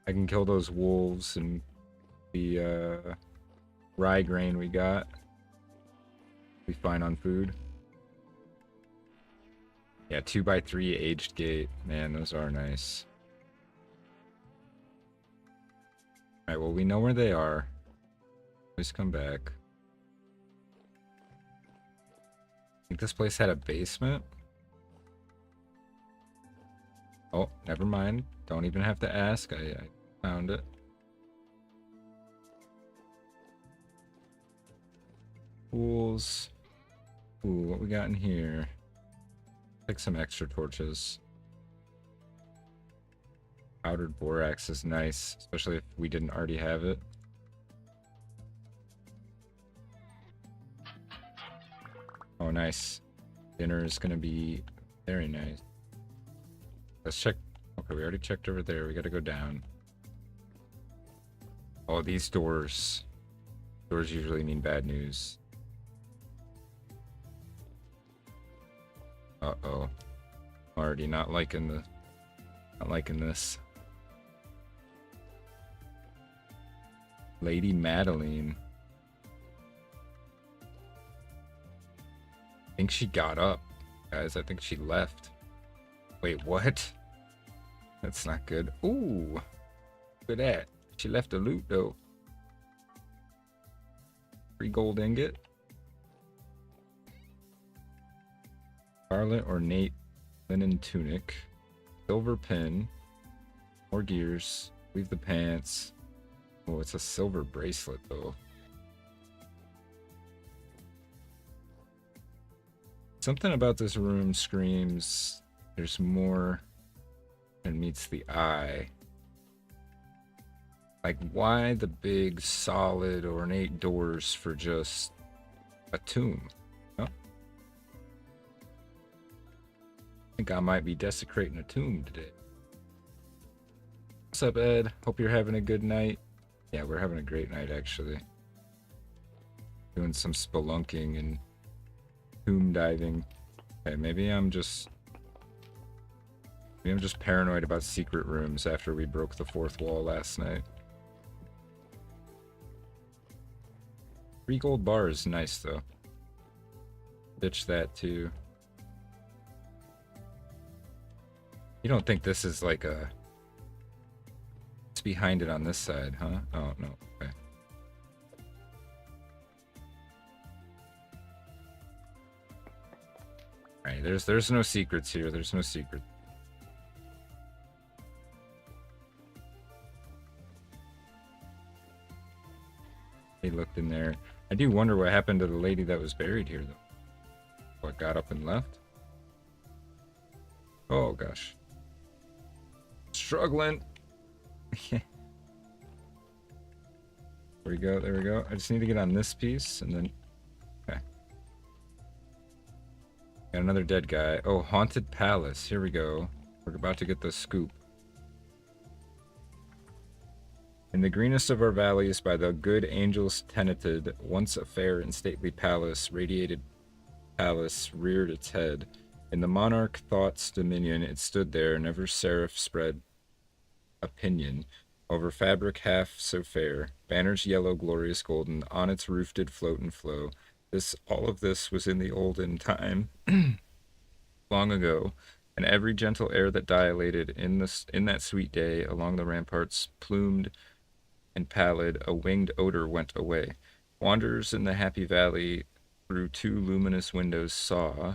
I can kill those wolves and the rye grain we got. Be fine on food. Yeah, 2x3 aged gate. Man, those are nice. Alright, well, we know where they are. Please come back. I think this place had a basement. Oh, never mind. Don't even have to ask. I found it. Tools. Ooh, what we got in here? Take some extra torches. Powdered borax is nice, especially if we didn't already have it. Oh, nice. Dinner is gonna be very nice. Let's check. Okay, we already checked over there. We gotta go down. Oh, these doors. Doors usually mean bad news. Uh-oh. Already not liking this. Lady Madeline. I think she got up. Guys, I think she left. Wait, what? That's not good. Ooh. Look at that. She left a loot, though. Free gold ingot. Scarlet ornate linen tunic. Silver pin. More gears. Leave the pants. Oh, it's a silver bracelet, though. Something about this room screams there's more than meets the eye. Like, why the big, solid, ornate doors for just a tomb? Huh? I think I might be desecrating a tomb today. What's up, Ed? Hope you're having a good night. Yeah, we're having a great night, actually. Doing some spelunking and tomb diving. Okay, maybe I'm just paranoid about secret rooms after we broke the fourth wall last night. 3 gold bars, nice though. Ditch that too. You don't think this is like a... It's behind it on this side, huh? Oh, no. Okay. Alright, there's no secrets here. There's no secret. He looked in there. I do wonder what happened to the lady that was buried here, though. What, got up and left? Oh, gosh. Struggling. There we go, there we go. I just need to get on this piece, and then... Okay. Got another dead guy. Oh, Haunted Palace. Here we go. We're about to get the scoop. In the greenest of our valleys, by the good angels tenanted, once a fair and stately palace, radiated palace, reared its head. In the monarch thought's dominion, it stood there, never seraph spread opinion, over fabric half so fair, banners yellow, glorious golden, on its roof did float and flow. All of this was in the olden time, long ago, and every gentle air that dilated in that sweet day, along the ramparts, plumed and pallid, a winged odor went away. Wanderers in the happy valley through 2 luminous windows saw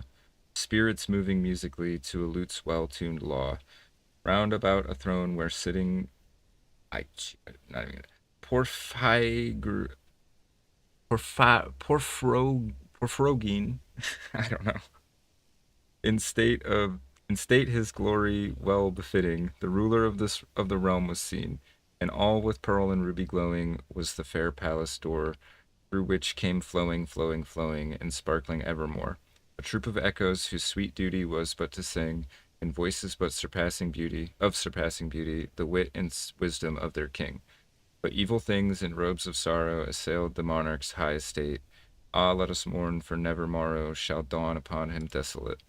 spirits moving musically to a lute's well-tuned law. Round about a throne where sitting, not even Porphrogine, I don't know. In state his glory well befitting, the ruler of the realm was seen, and all with pearl and ruby glowing was the fair palace door, through which came flowing, flowing, flowing, and sparkling evermore, a troop of echoes whose sweet duty was but to sing, in voices but surpassing beauty, the wit and wisdom of their king. But evil things in robes of sorrow assailed the monarch's high estate. Ah, let us mourn, for never morrow shall dawn upon him desolate.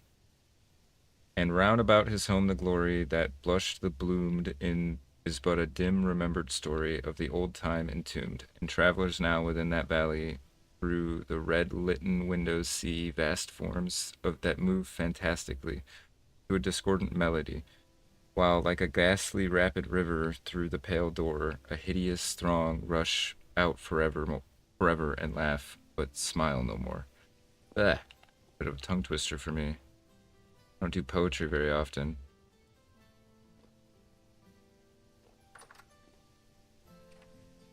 And round about his home the glory that blushed the bloomed in is but a dim remembered story of the old time entombed, and travelers now within that valley through the red litten windows see vast forms that move fantastically to a discordant melody, while like a ghastly rapid river through the pale door a hideous throng rush out forever and laugh, but smile no more. Bit of a tongue twister for me. I don't do poetry very often.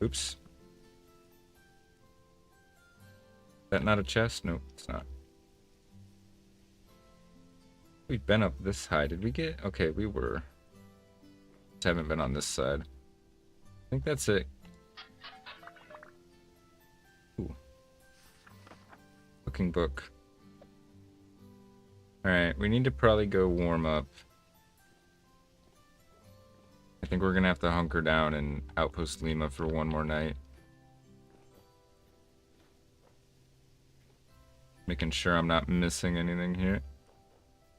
Oops. Is that not a chest? Nope, it's not. We've been up this high. Did we get... Okay, we were. Just haven't been on this side. I think that's it. Ooh. Looking book. Alright, we need to probably go warm up. I think we're gonna have to hunker down in Outpost Lima for one more night. Making sure I'm not missing anything here.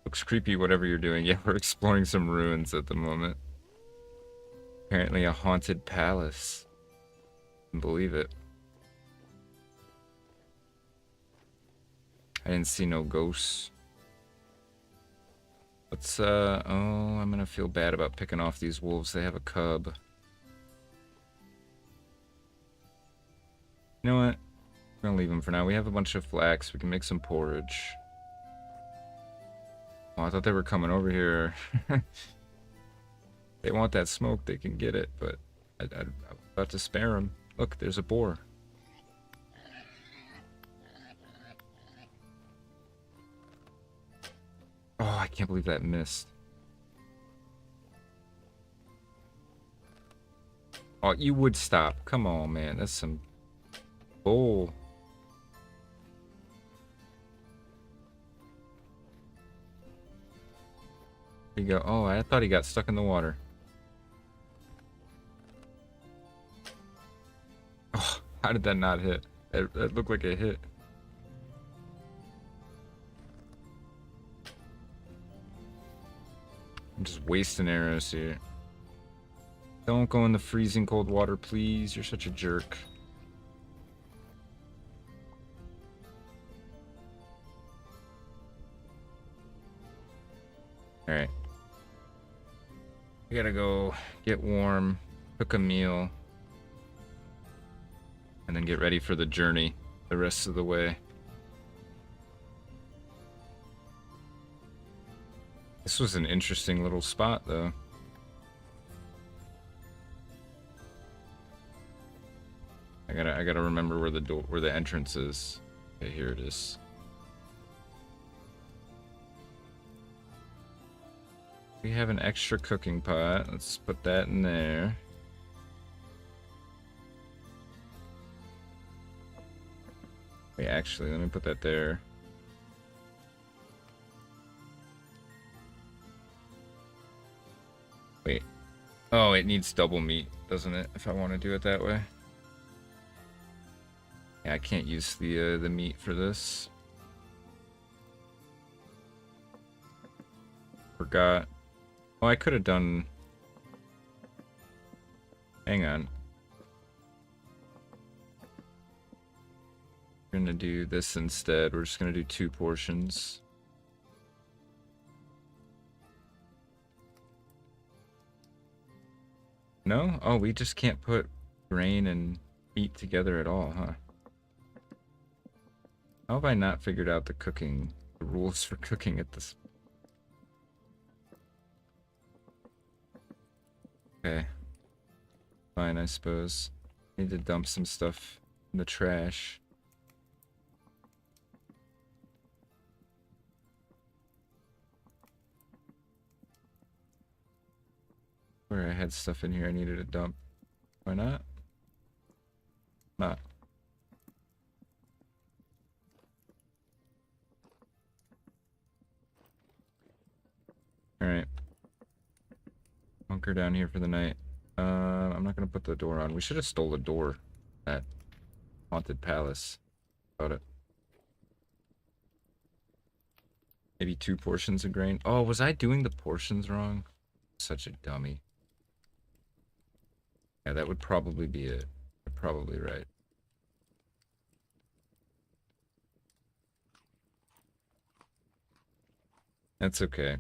Looks creepy, whatever you're doing. Yeah, we're exploring some ruins at the moment. Apparently a haunted palace. Can't believe it. I didn't see no ghosts. Let's, oh, I'm gonna feel bad about picking off these wolves. They have a cub. You know what? We're gonna leave them for now. We have a bunch of flax. We can make some porridge. Oh, I thought they were coming over here. They want that smoke, they can get it, but I'm about to spare them. Look, there's a boar. Oh, I can't believe that missed. Oh, you would stop. Come on, man. That's some bull. There you go. Oh, I thought he got stuck in the water. How did that not hit? It looked like it hit. I'm just wasting arrows here. Don't go in the freezing cold water, please. You're such a jerk. Alright. We gotta go get warm, cook a meal, and then get ready for the journey the rest of the way. This was an interesting little spot, though. I gotta remember where the door, where the entrance is. Okay, here it is. We have an extra cooking pot. Let's put that in there. Wait, actually, let me put that there. Wait. Oh, it needs double meat, doesn't it? If I want to do it that way. Yeah, I can't use the meat for this. Forgot. Oh, I could have done... Hang on. We're gonna do this instead. We're just gonna do 2 portions. No? Oh, we just can't put grain and meat together at all, huh? How have I not figured out the rules for cooking at this? Okay. Fine, I suppose. Need to dump some stuff in the trash. Where I had stuff in here I needed to dump. Why not? Not. Alright. Bunker down here for the night. I'm not gonna put the door on. We should have stole the door at Haunted Palace. About it. Maybe 2 portions of grain. Oh, was I doing the portions wrong? Such a dummy. Yeah, that would probably be it. You're probably right. That's okay.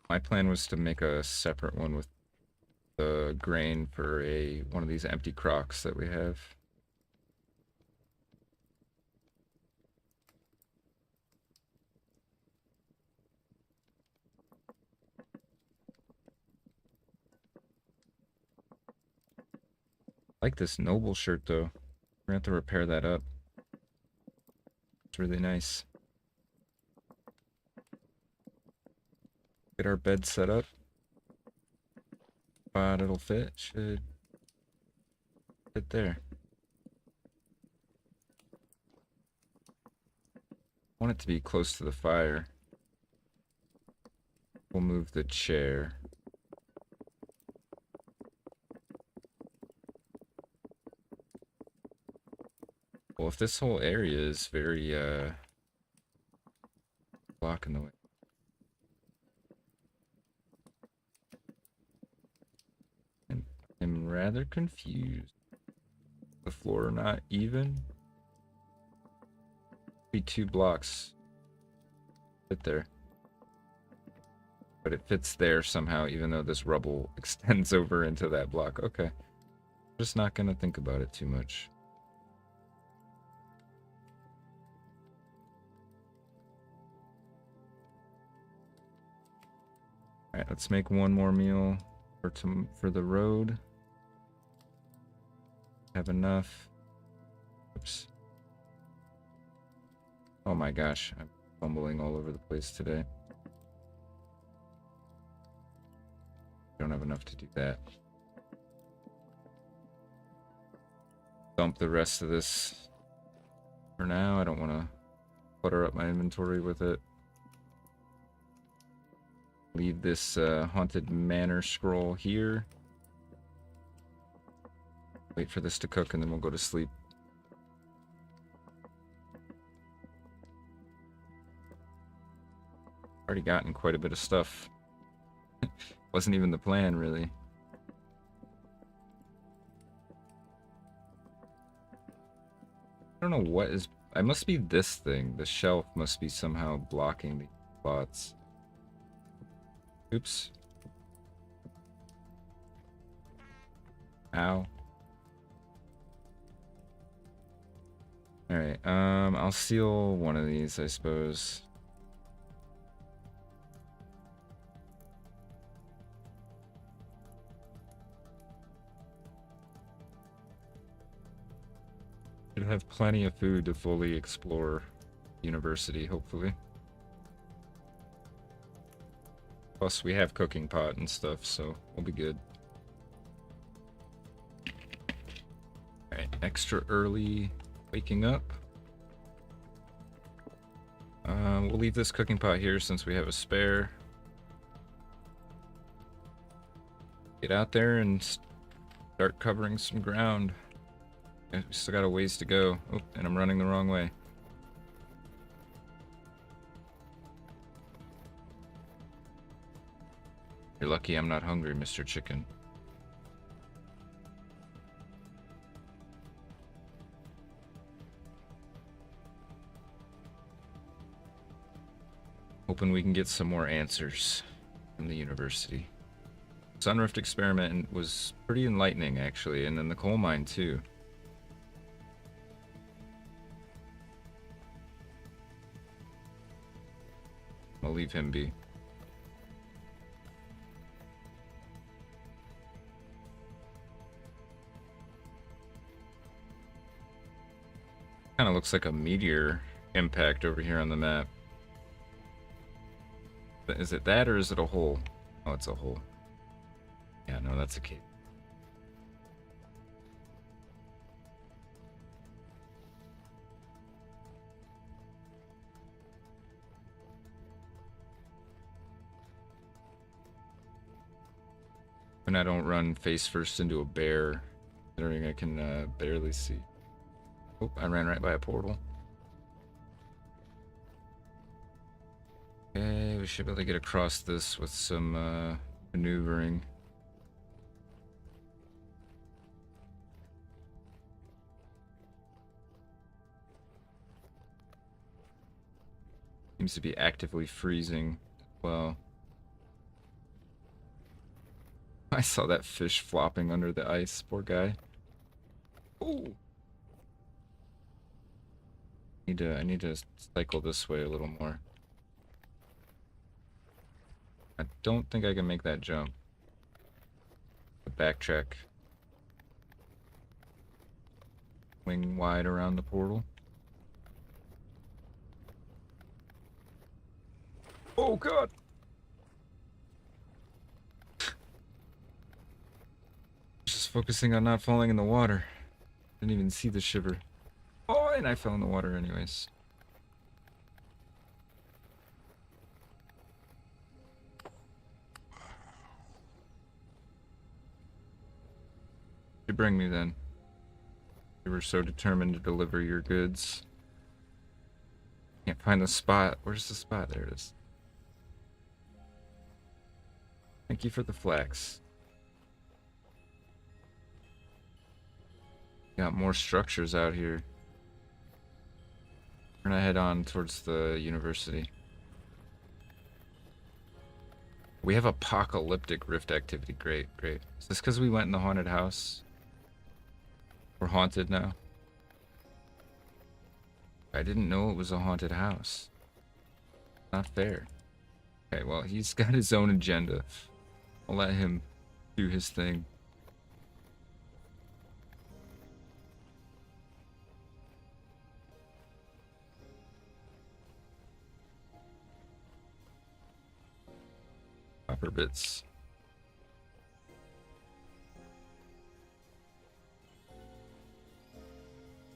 My plan was to make a separate one with the grain for one of these empty crocks that we have. I like this noble shirt though. We're gonna have to repair that up. It's really nice. Get our bed set up. But it'll fit. Should fit there. I want it to be close to the fire. We'll move the chair. Well, if this whole area is very blocking the way. I'm rather confused. The floor not even. Be 2 blocks. Fit there. But it fits there somehow, even though this rubble extends over into that block. Okay. I'm just not gonna think about it too much. Alright, let's make 1 more meal for the road. Have enough. Oops. Oh my gosh, I'm fumbling all over the place today. Don't have enough to do that. Dump the rest of this for now. I don't want to clutter up my inventory with it. Leave this Haunted Manor scroll here. Wait for this to cook and then we'll go to sleep. Already gotten quite a bit of stuff. Wasn't even the plan, really. I don't know what is... I must be this thing. The shelf must be somehow blocking the spots. Oops. Ow. Alright, I'll seal one of these, I suppose. Should have plenty of food to fully explore university, hopefully. Plus, we have cooking pot and stuff, so we'll be good. Alright, extra early waking up. We'll leave this cooking pot here since we have a spare. Get out there and start covering some ground. We still got a ways to go. Oh, and I'm running the wrong way. You're lucky I'm not hungry, Mr. Chicken. Hoping we can get some more answers from the university. Sunrift experiment was pretty enlightening, actually, and then the coal mine, too. I'll leave him be. Kind of looks like a meteor impact over here on the map. But is it that or is it a hole? Oh, it's a hole. Yeah, no, that's a cave. When I don't run face first into a bear, considering I can barely see. Oh, I ran right by a portal. Okay, we should be able to get across this with some maneuvering. Seems to be actively freezing as well. I saw that fish flopping under the ice, poor guy. Ooh. I need to cycle this way a little more. I don't think I can make that jump. Backtrack. Wing wide around the portal. Oh god! Just focusing on not falling in the water. Didn't even see the shiver. Oh, and I fell in the water anyways. You bring me then. You were so determined to deliver your goods. Can't find the spot. Where's the spot? There it is. Thank you for the flax. Got more structures out here. We're gonna head on towards the university. We have apocalyptic rift activity. Great, great. Is this because we went in the haunted house? We're haunted now. I didn't know it was a haunted house. Not fair. Okay, well, he's got his own agenda. I'll let him do his thing. Copper bits.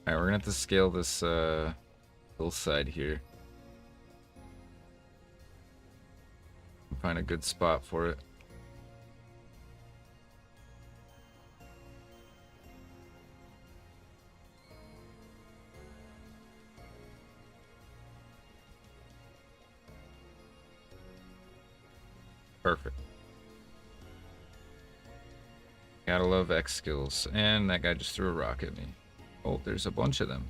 Alright, we're gonna have to scale this hillside here. Find a good spot for it. Gotta love X skills. And that guy just threw a rock at me. Oh, there's a bunch of them.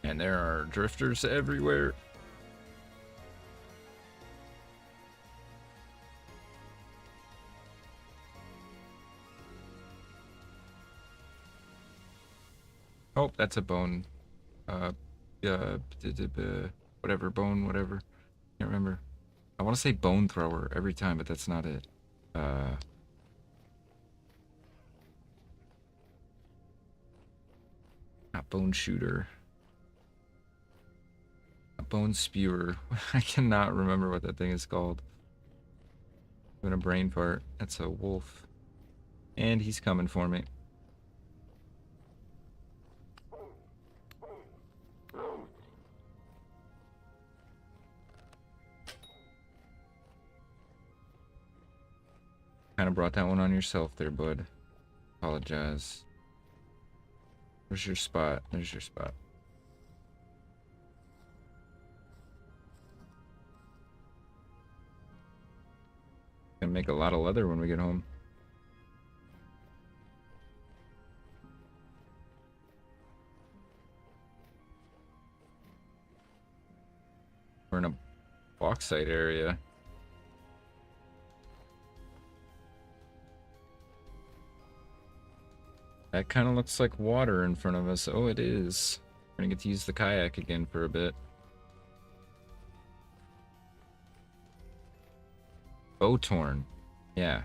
And there are drifters everywhere. Oh, that's a bone. Uh, whatever, bone, whatever. Can't remember. I want to say bone thrower every time, but that's not it. Not bone shooter. Not bone spewer. I cannot remember what that thing is called. I'm having a brain fart. That's a wolf. And he's coming for me. Kind of brought that one on yourself there, bud. Apologize. Where's your spot? There's your spot. Gonna make a lot of leather when we get home. We're in a bauxite area. That kind of looks like water in front of us. Oh, it is. We're gonna get to use the kayak again for a bit. Bowtorn. Yeah.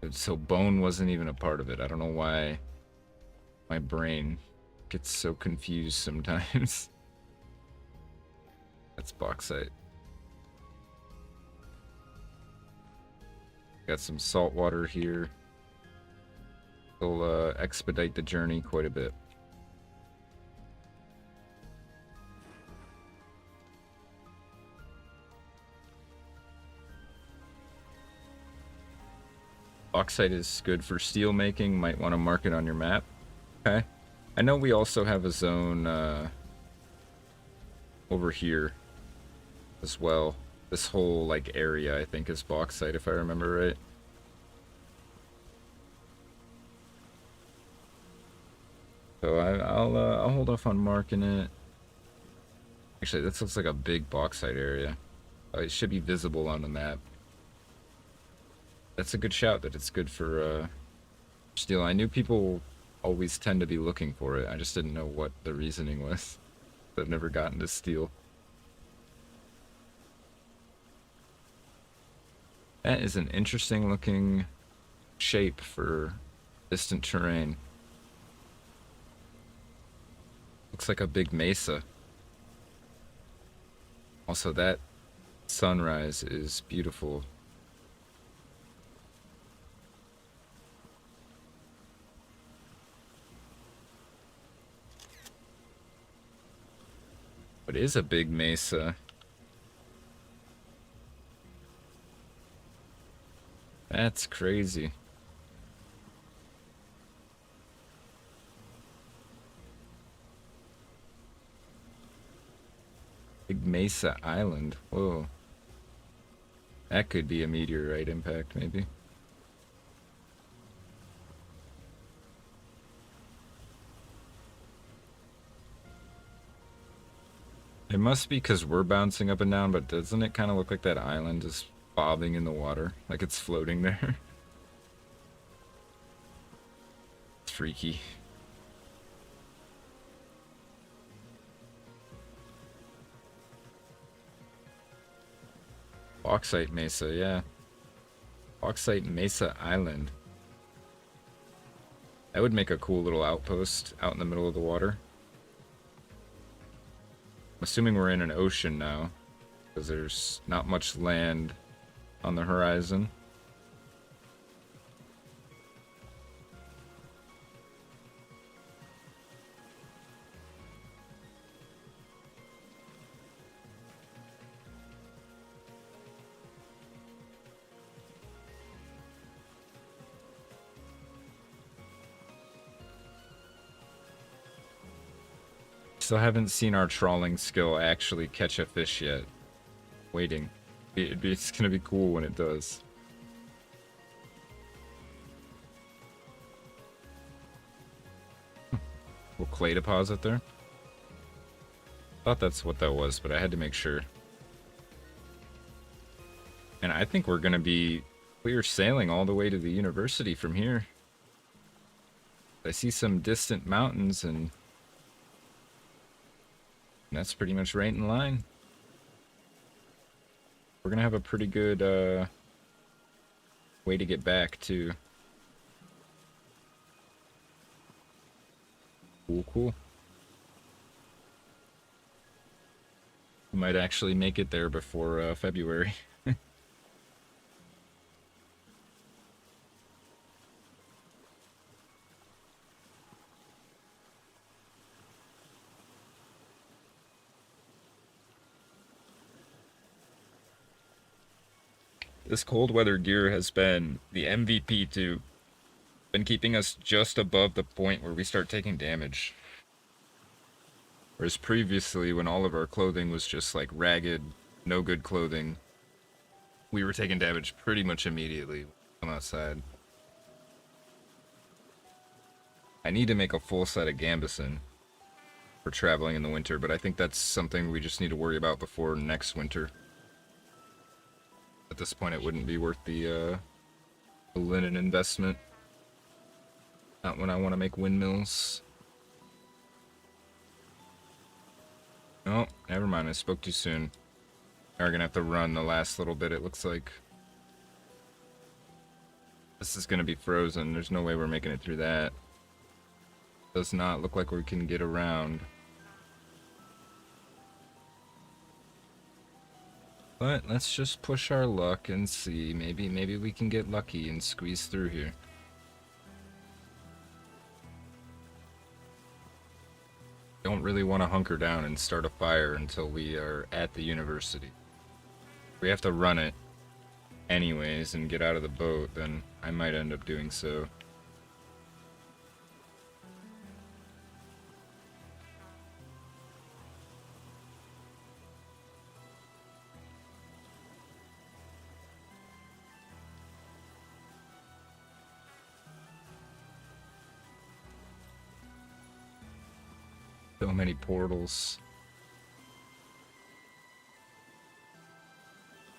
So bone wasn't even a part of it. I don't know why my brain gets so confused sometimes. That's bauxite. Got some salt water here. It'll expedite the journey quite a bit. Bauxite is good for steel making. Might want to mark it on your map. Okay. I know we also have a zone over here as well. This whole like area I think is bauxite if I remember right. So I'll hold off on marking it. Actually, this looks like a big bauxite area. It should be visible on the map. That's a good shout that it's good for steel. I knew people always tend to be looking for it. I just didn't know what the reasoning was. I've never gotten to steel. That is an interesting looking shape for distant terrain. Looks like a big mesa. Also, that sunrise is beautiful. It is a big mesa. That's crazy. Big Mesa Island. Whoa. That could be a meteorite impact, maybe. It must be because we're bouncing up and down, but doesn't it kind of look like that island is bobbing in the water? Like it's floating there? It's freaky. Bauxite Mesa, yeah. Bauxite Mesa Island. That would make a cool little outpost out in the middle of the water. I'm assuming we're in an ocean now, because there's not much land on the horizon. still haven't seen our trawling skill actually catch a fish yet. Waiting. It's gonna be cool when it does. Little clay deposit there. Thought that's what that was, but I had to make sure. And I think we're gonna be clear sailing all the way to the university from here. I see some distant mountains, and that's pretty much right in line. We're gonna have a pretty good way to get back too. Cool. We might actually make it there before February. This cold weather gear has been the MVP too. Been keeping us just above the point where we start taking damage. Whereas previously, when all of our clothing was just like ragged, no good clothing, we were taking damage pretty much immediately on outside. I need to make a full set of gambeson for traveling in the winter, but I think that's something we just need to worry about before next winter. At this point, it wouldn't be worth the linen investment. Not when I want to make windmills. Oh, never mind. I spoke too soon. Now we're gonna have to run the last little bit, it looks like. This is gonna be frozen. There's no way we're making it through that. Does not look like we can get around. But let's just push our luck and see. Maybe we can get lucky and squeeze through here. Don't really want to hunker down and start a fire until we are at the university. If we have to run it anyways and get out of the boat, then I might end up doing so. So many portals.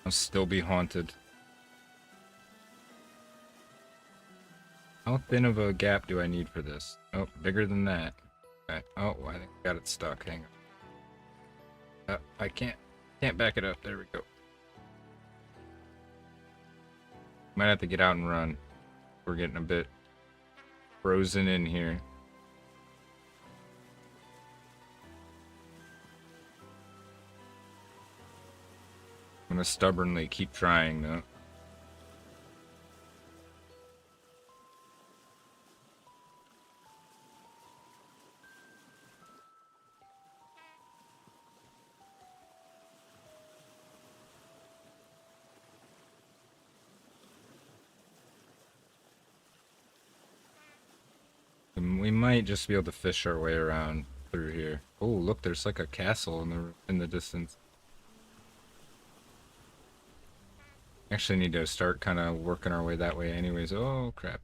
I'll still be haunted. How thin of a gap do I need for this? Oh, bigger than that. Okay. Oh, I think I got it stuck. Hang on. I can't back it up. There we go. Might have to get out and run. We're getting a bit frozen in here. I'm gonna stubbornly keep trying though. And we might just be able to fish our way around through here. Oh, look, there's like a castle in the distance. Actually need to start kind of working our way that way anyways. Oh, crap.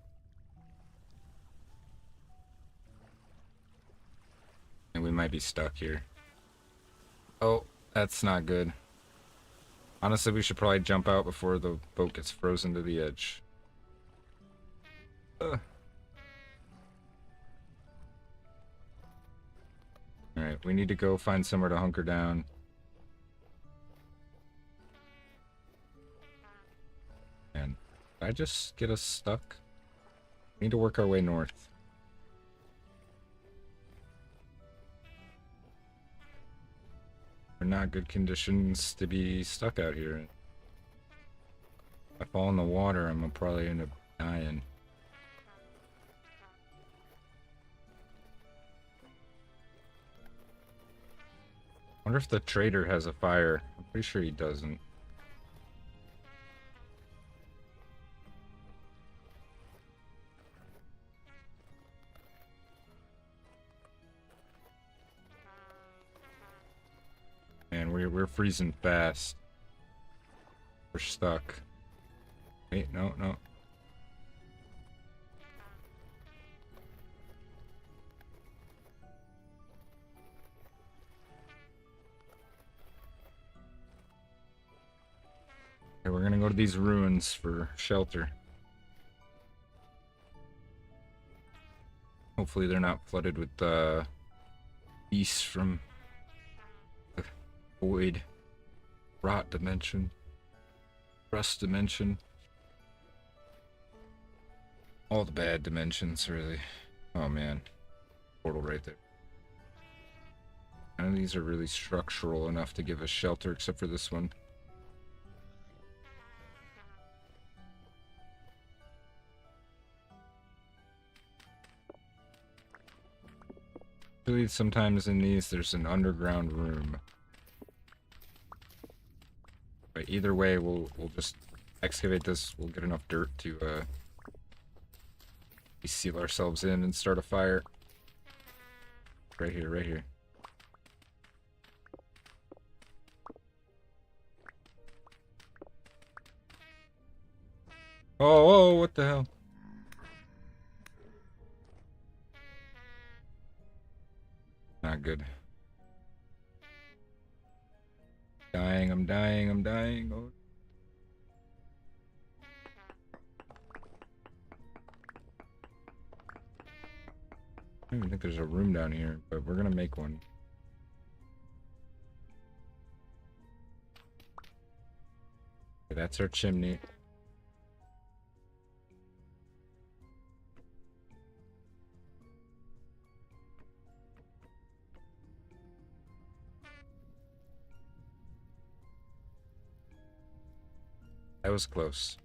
And we might be stuck here. Oh, that's not good. Honestly, we should probably jump out before the boat gets frozen to the edge. Alright, we need to go find somewhere to hunker down. And did I just get us stuck? We need to work our way north. We're not good conditions to be stuck out here. If I fall in the water, I'm gonna probably end up dying. I wonder if the trader has a fire. I'm pretty sure he doesn't. man, we're freezing fast. We're stuck. Wait, no, no. Okay, we're gonna go to these ruins for shelter. Hopefully they're not flooded with beasts from the void, rot dimension, rust dimension. All the bad dimensions, really. Oh man, portal right there. None of these are really structural enough to give us shelter except for this one. Actually, sometimes in these there's an underground room. But either way, we'll just excavate this. We'll get enough dirt to seal ourselves in and start a fire. Right here, right here. Oh, what the hell? Not good. Dying, I'm dying, I'm dying. Oh. I don't even think there's a room down here, but we're gonna make one. Okay, that's our chimney. That was close.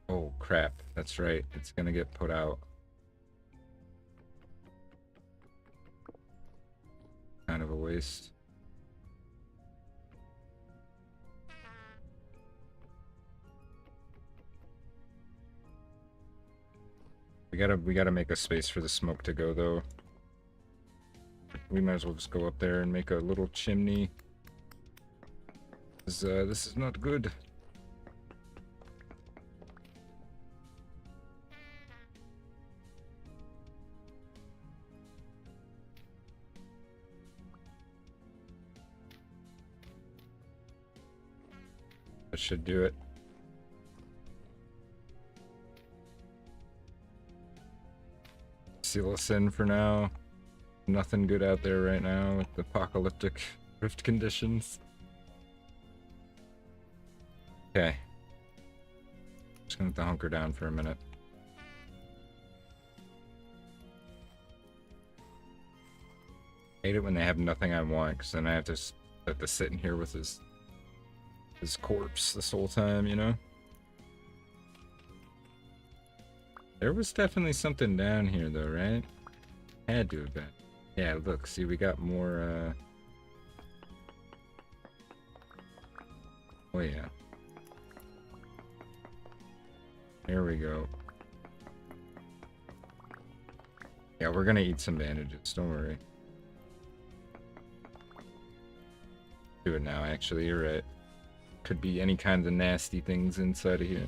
Oh crap, that's right. It's gonna get put out. Kind of a waste. We gotta make a space for the smoke to go though. We might as well just go up there and make a little chimney. This is not good. That should do it. Seal us in for now. Nothing good out there right now with the apocalyptic rift conditions. Okay. Just gonna have to hunker down for a minute. Hate it when they have nothing I want, because then I have to sit in here with his corpse this whole time, you know? There was definitely something down here though, right? Had to have been. Yeah, look, see, we got more, oh yeah. There we go. Yeah, we're gonna eat some bandages, don't worry. Do it now, actually, you're right. Could be any kinds of nasty things inside of here.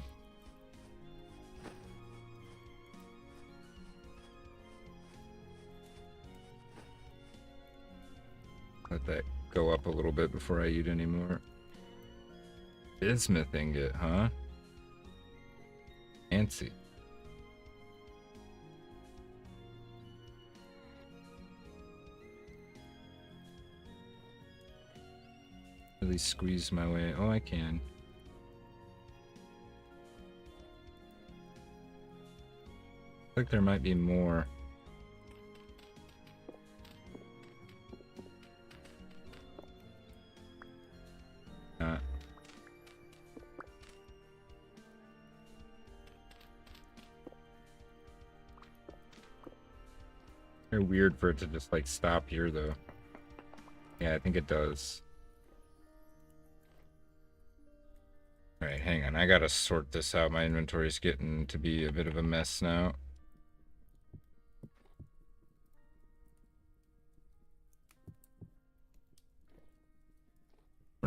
Let that go up a little bit before I eat anymore. Bismuth ingot, huh? Fancy. Really squeeze my way. Oh, I can. Looks like there might be more. Very weird for it to just like stop here though. Yeah, I think it does. Alright, hang on. I gotta sort this out. My inventory's getting to be a bit of a mess now.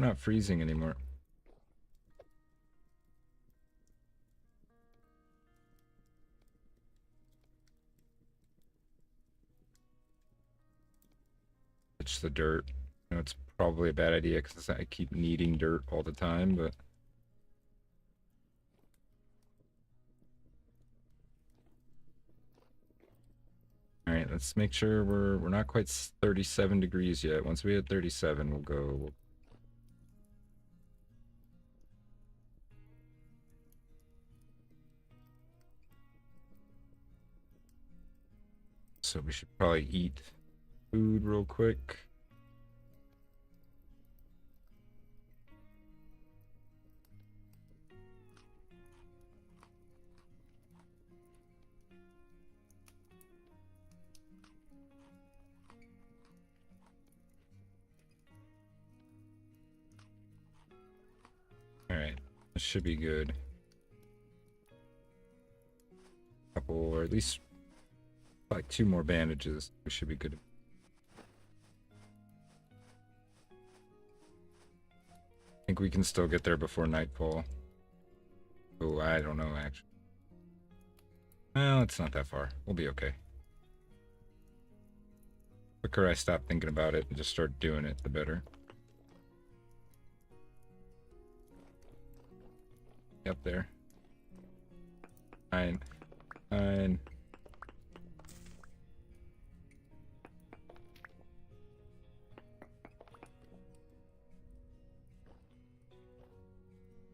not freezing anymore. It's the dirt. You know, it's probably a bad idea because I keep needing dirt all the time, but all right, let's make sure we're not quite 37 degrees yet. Once we hit 37, we'll go. So we should probably eat food real quick. All right, this should be good. Couple, or at least like 2 more bandages. We should be good. I think we can still get there before nightfall. Oh, I don't know, actually. Well, it's not that far. We'll be okay. The quicker I stop thinking about it and just start doing it, the better. Up there. Fine. Fine.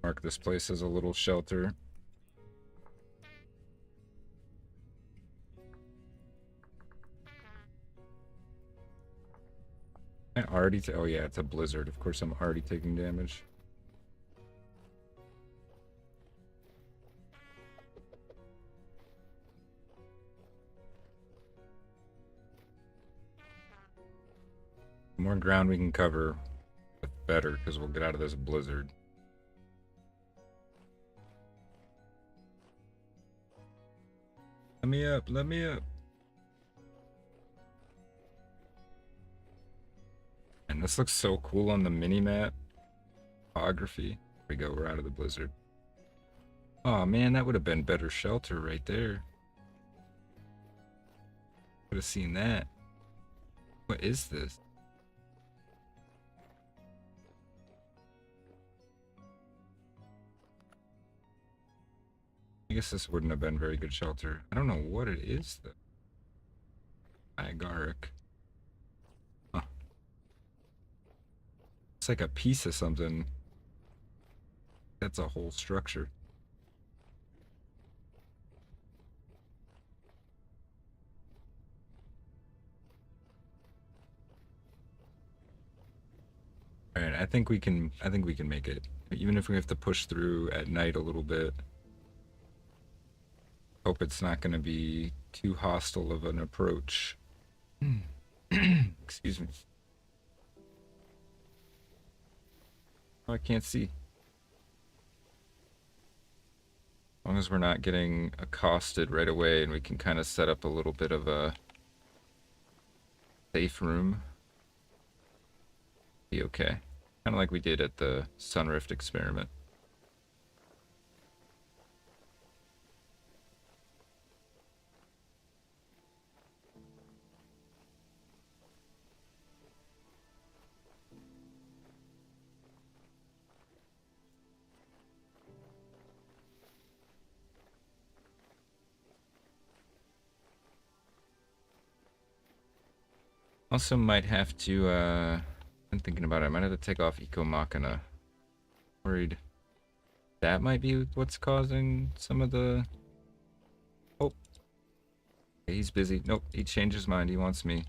Mark this place as a little shelter. I already. Oh yeah, it's a blizzard. Of course, I'm already taking damage. The more ground we can cover, the better, because we'll get out of this blizzard. Let me up. Let me up. And this looks so cool on the mini-map. Topography. There we go. We're out of the blizzard. Oh man, that would have been better shelter right there. Could have seen that. What is this? I guess this wouldn't have been very good shelter. I don't know what it is though. Agaric. Huh. It's like a piece of something. That's a whole structure. All right, I think we can make it. Even if we have to push through at night a little bit. Hope it's not going to be too hostile of an approach. Excuse me. Oh, I can't see. As long as we're not getting accosted right away and we can kind of set up a little bit of a safe room. Be okay. Kind of like we did at the Sunrift experiment. Also might have to, I'm thinking about it, I might have to take off Eco Machina. Worried that might be what's causing some of the... Oh. Okay, he's busy. Nope, he changed his mind. He wants me.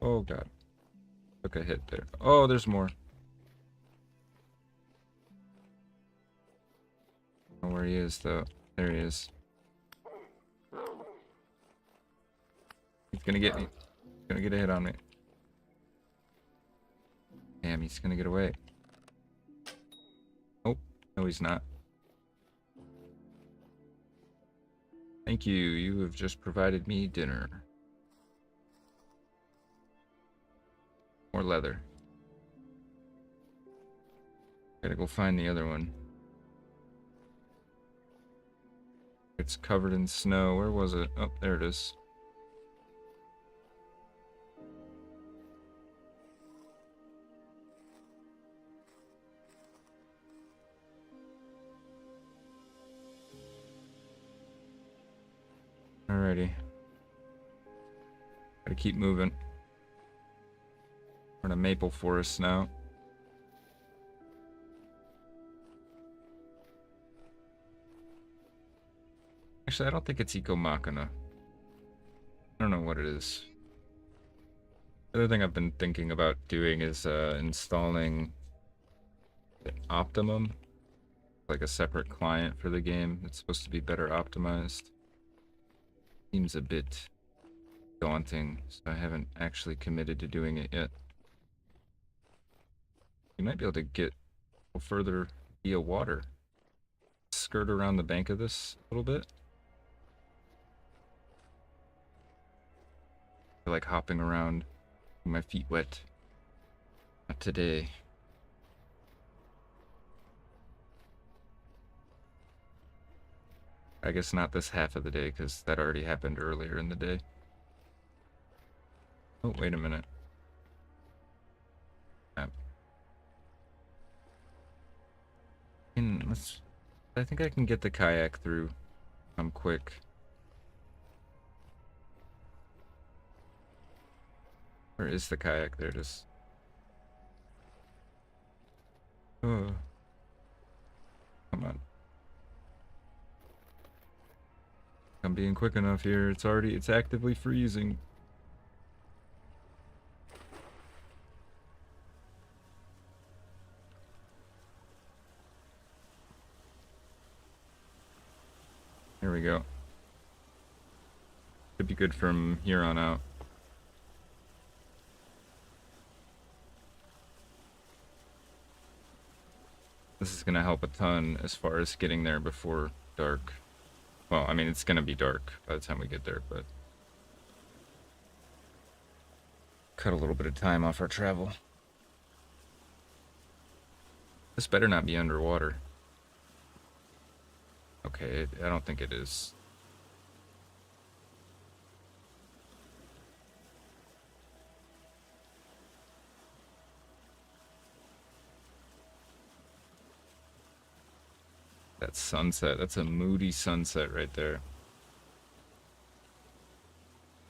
Oh god. Took a hit there. Oh, there's more. I don't know where he is though. There he is. He's gonna get me. He's gonna get a hit on me. Damn, he's gonna get away. Oh, no he's not. Thank you, you have just provided me dinner. More leather. Gotta go find the other one. It's covered in snow. Where was it? Oh, there it is. Alrighty. Gotta keep moving. We're in a maple forest now. Actually, I don't think it's Eco Machina. I don't know what it is. The other thing I've been thinking about doing is installing Optimum, like a separate client for the game. It's supposed to be better optimized. Seems a bit daunting, so I haven't actually committed to doing it yet. You might be able to get a little further via water. Skirt around the bank of this a little bit. I feel like hopping around with my feet wet. Not today. I guess not this half of the day, because that already happened earlier in the day. Oh, wait a minute. I think I can get the kayak through. I'm quick. Where is the kayak? There it is. Oh. Come on. I'm being quick enough here. It's actively freezing. There we go. Should be good from here on out. This is gonna help a ton as far as getting there before dark. Well, I mean, it's gonna be dark by the time we get there, but cut a little bit of time off our travel. This better not be underwater. Okay, I don't think it is. That sunset, that's a moody sunset right there.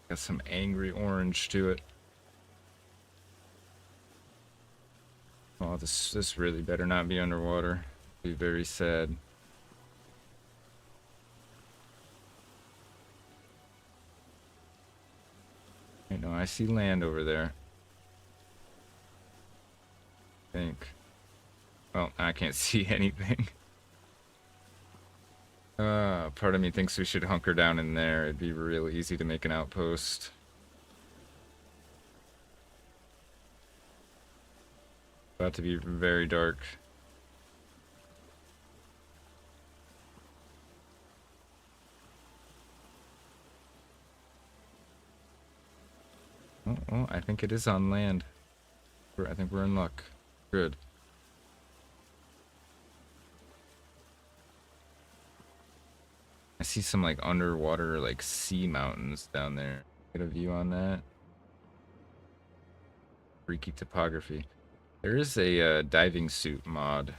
Got some angry orange to it. Oh, this really better not be underwater. Be very sad. I know, I see land over there. I think. Well, I can't see anything. Part of me thinks we should hunker down in there. It'd be real easy to make an outpost. About to be very dark. Oh, I think it is on land. I think we're in luck. Good. I see some like underwater like sea mountains down there. Get a view on that. Freaky topography. There is a diving suit mod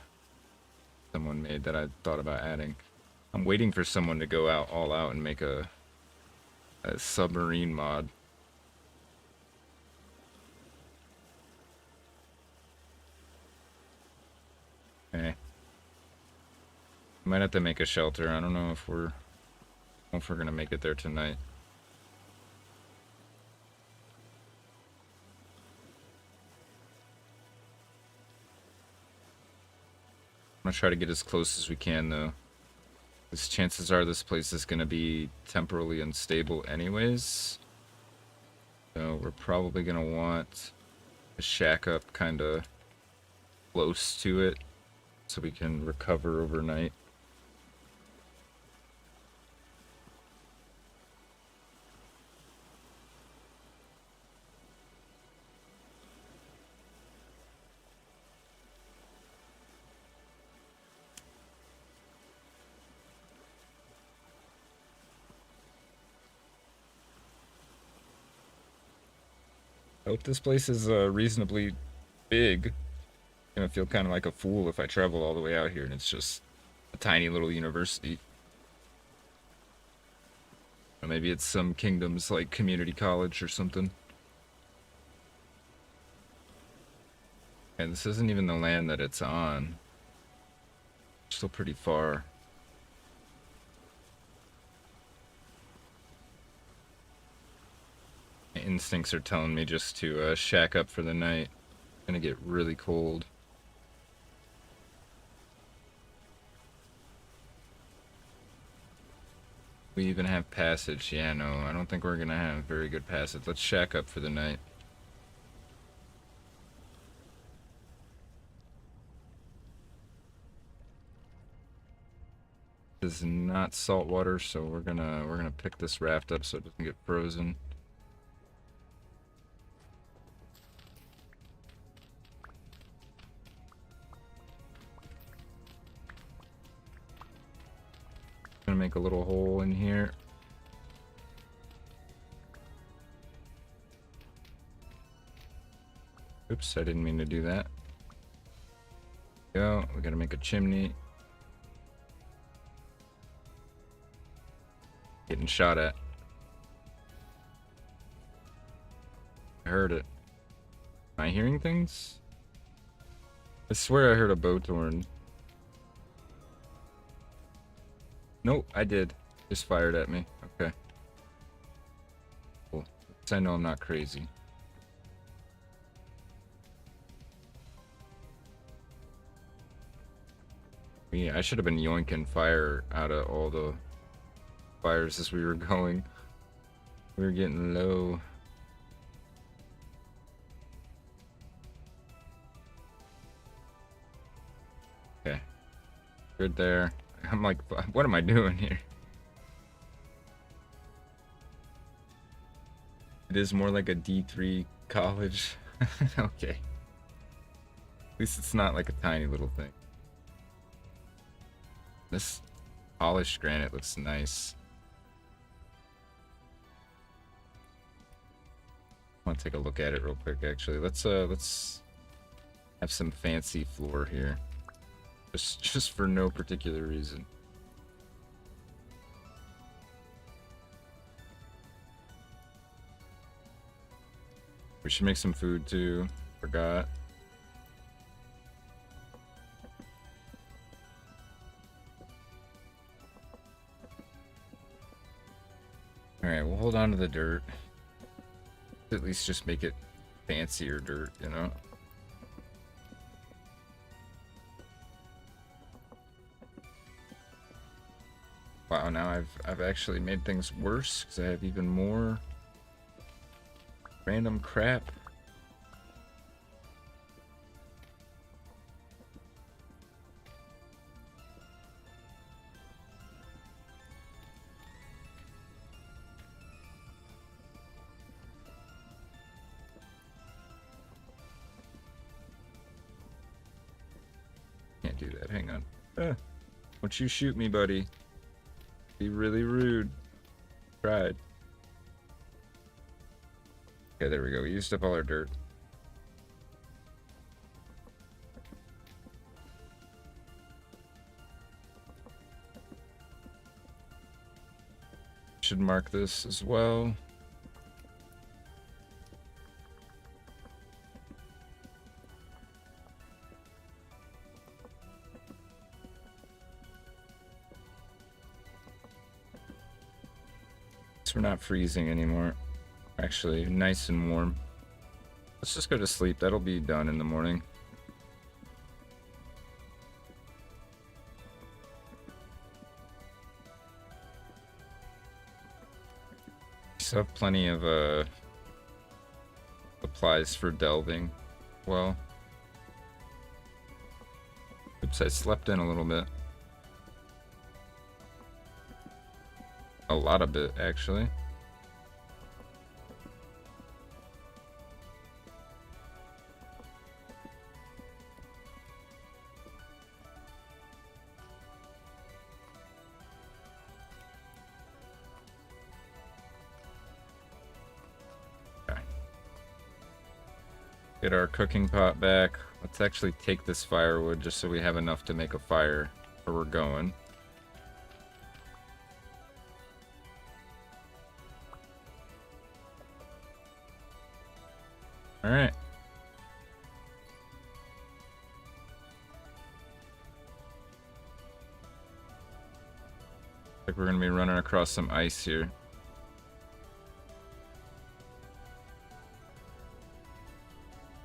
someone made that I thought about adding. I'm waiting for someone to go out all out and make a submarine mod. Okay. Might have to make a shelter. I don't know if we're gonna make it there tonight. I'm gonna try to get as close as we can though. Because chances are this place is gonna be temporally unstable anyways. So we're probably gonna want a shack up kinda close to it so we can recover overnight. I hope this place is reasonably big. I'm gonna feel kind of like a fool if I travel all the way out here and it's just a tiny little university. Or maybe it's some kingdom's like community college or something. And this isn't even the land that it's on. Still pretty far. My instincts are telling me just to shack up for the night. It's gonna get really cold. We even have passage. Yeah, no, I don't think we're gonna have very good passage. Let's shack up for the night. This is not salt water, so we're gonna pick this raft up so it doesn't get frozen. Gonna make a little hole in here. Oops, I didn't mean to do that. Go, we gotta make a chimney. Getting shot at. I heard it. Am I hearing things? I swear I heard a boat horn. Nope, I did. Just fired at me. Okay. Cool. At least I know I'm not crazy. Yeah, I should have been yoinking fire out of all the fires as we were going. We were getting low. Okay. Good there. I'm like, what am I doing here? It is more like a D3 college. Okay. At least it's not like a tiny little thing. This polished granite looks nice. I want to take a look at it real quick actually. Let's have some fancy floor here. Just for no particular reason. We should make some food too. Forgot. Alright, we'll hold on to the dirt. At least just make it fancier dirt, you know? Wow, now I've actually made things worse because I have even more random crap. Can't do that. Hang on. Don't you shoot me, buddy. Be really rude. Tried. Okay, there we go. We used up all our dirt. Should mark this as well. So we're not freezing anymore. Actually, nice and warm. Let's just go to sleep. That'll be done in the morning. Still have plenty of supplies for delving. Well, oops, I slept in a little bit. A lot of it, actually. Get our cooking pot back. Let's actually take this firewood just so we have enough to make a fire where we're going. Alright. Like we're gonna be running across some ice here.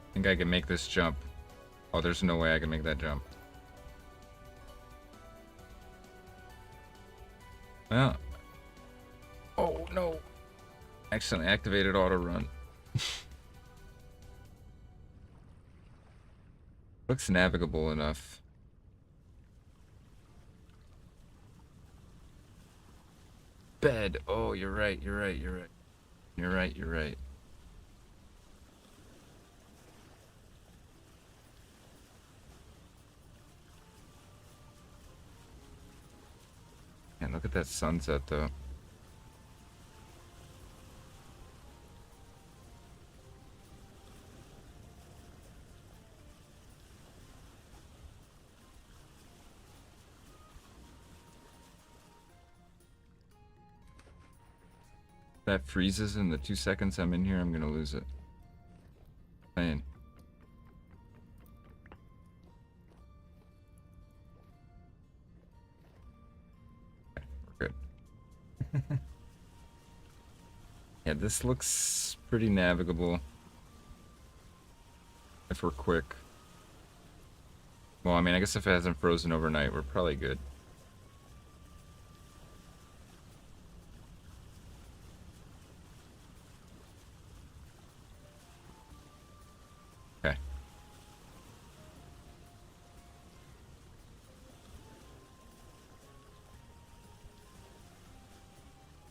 I think I can make this jump. Oh, there's no way I can make that jump. Well. Oh no. Accidentally activated auto run. Looks navigable enough. Bed. Oh, you're right. You're right. You're right. You're right. You're right. Man, look at that sunset, though. That freezes in the 2 seconds I'm in here, I'm gonna lose it. Man. We're good. Yeah, this looks pretty navigable. If we're quick. Well, I mean, I guess if it hasn't frozen overnight, we're probably good. Okay.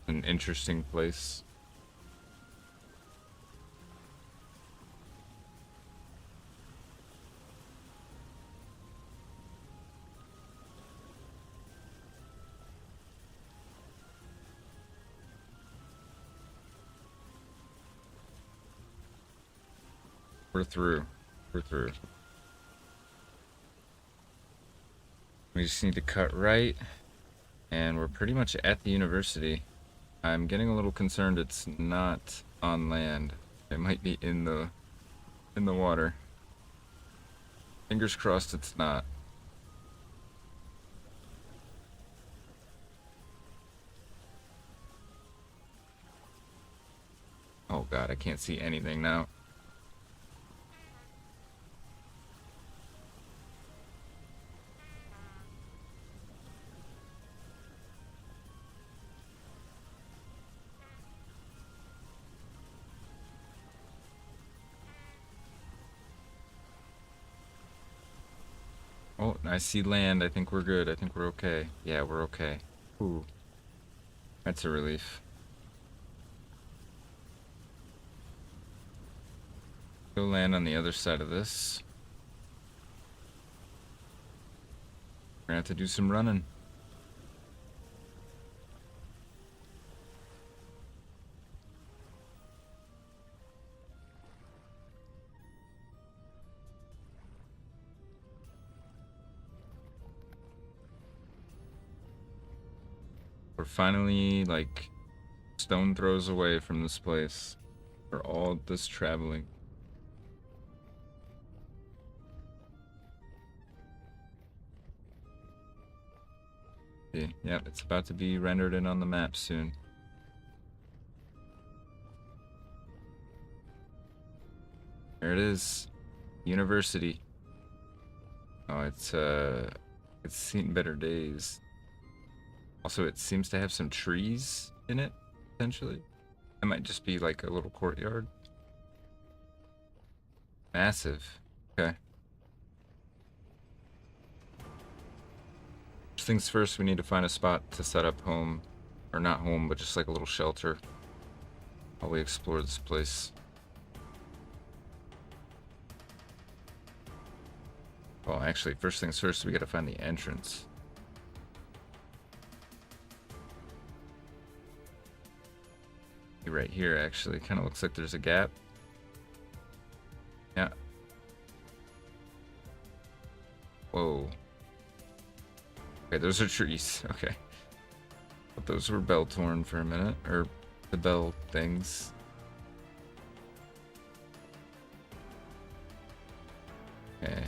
An interesting place. We're through. We're through. We just need to cut right, and we're pretty much at the university. I'm getting a little concerned it's not on land. It might be in the water. Fingers crossed it's not. Oh god, I can't see anything now. Oh, I see land. I think we're good. I think we're okay. Yeah, we're okay. Ooh. That's a relief. Go land on the other side of this. We're gonna have to do some running. We're finally, like, stone throws away from this place. For all this traveling. Okay, yep, it's about to be rendered in on the map soon. There it is. University. Oh, it's seen better days. Also, it seems to have some trees in it, potentially. It might just be like a little courtyard. Massive. Okay. First things first, we need to find a spot to set up home. Or not home, but just like a little shelter. While we explore this place. Well, actually, first things first, we gotta find the entrance. Right here, actually. Kind of looks like there's a gap. Yeah, Whoa. Okay, those are trees. Okay. But those were bell torn for a minute. Or the bell things. Okay.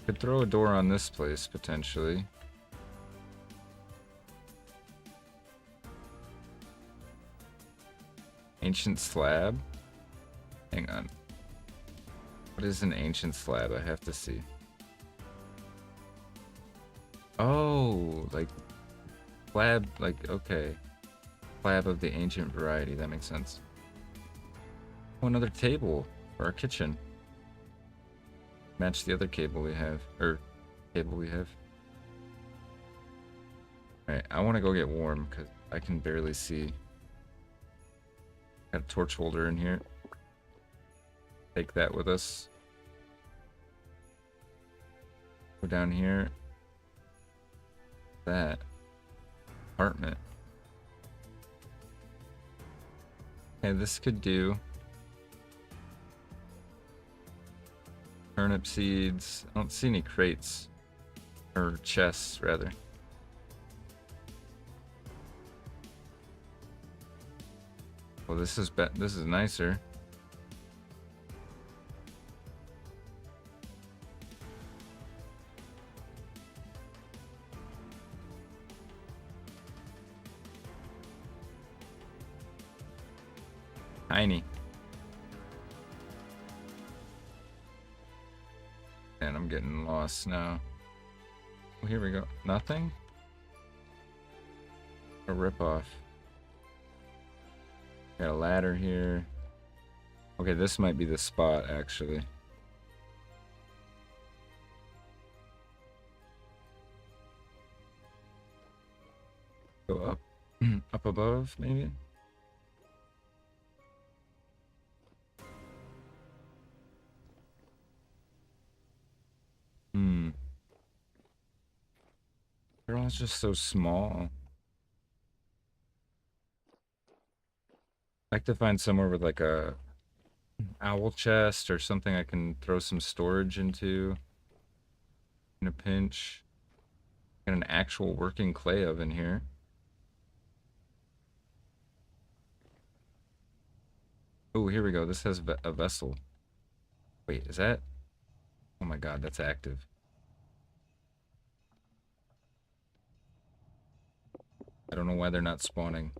Could throw a door on this place, potentially. Ancient slab? Hang on. What is an ancient slab? I have to see. Oh, like slab, like, okay. Slab of the ancient variety, that makes sense. Oh, another table for our kitchen. Match the other cable we have, or table we have. Alright, I want to go get warm because I can barely see. Got a torch holder in here. Take that with us. Go down here. That apartment. Okay, this could do. Turnip seeds. I don't see any crates. Or chests, rather. Well, this is nicer. Tiny. And I'm getting lost now. Oh, here we go. Nothing? A ripoff. Got a ladder here. Okay, this might be the spot, actually. Go up. Up above, maybe? They're all just so small. I like to find somewhere with like a owl chest or something I can throw some storage into in a pinch. Got an actual working clay oven here. Oh, here we go. This has a vessel. Wait, is that? Oh my god, that's active. I don't know why they're not spawning.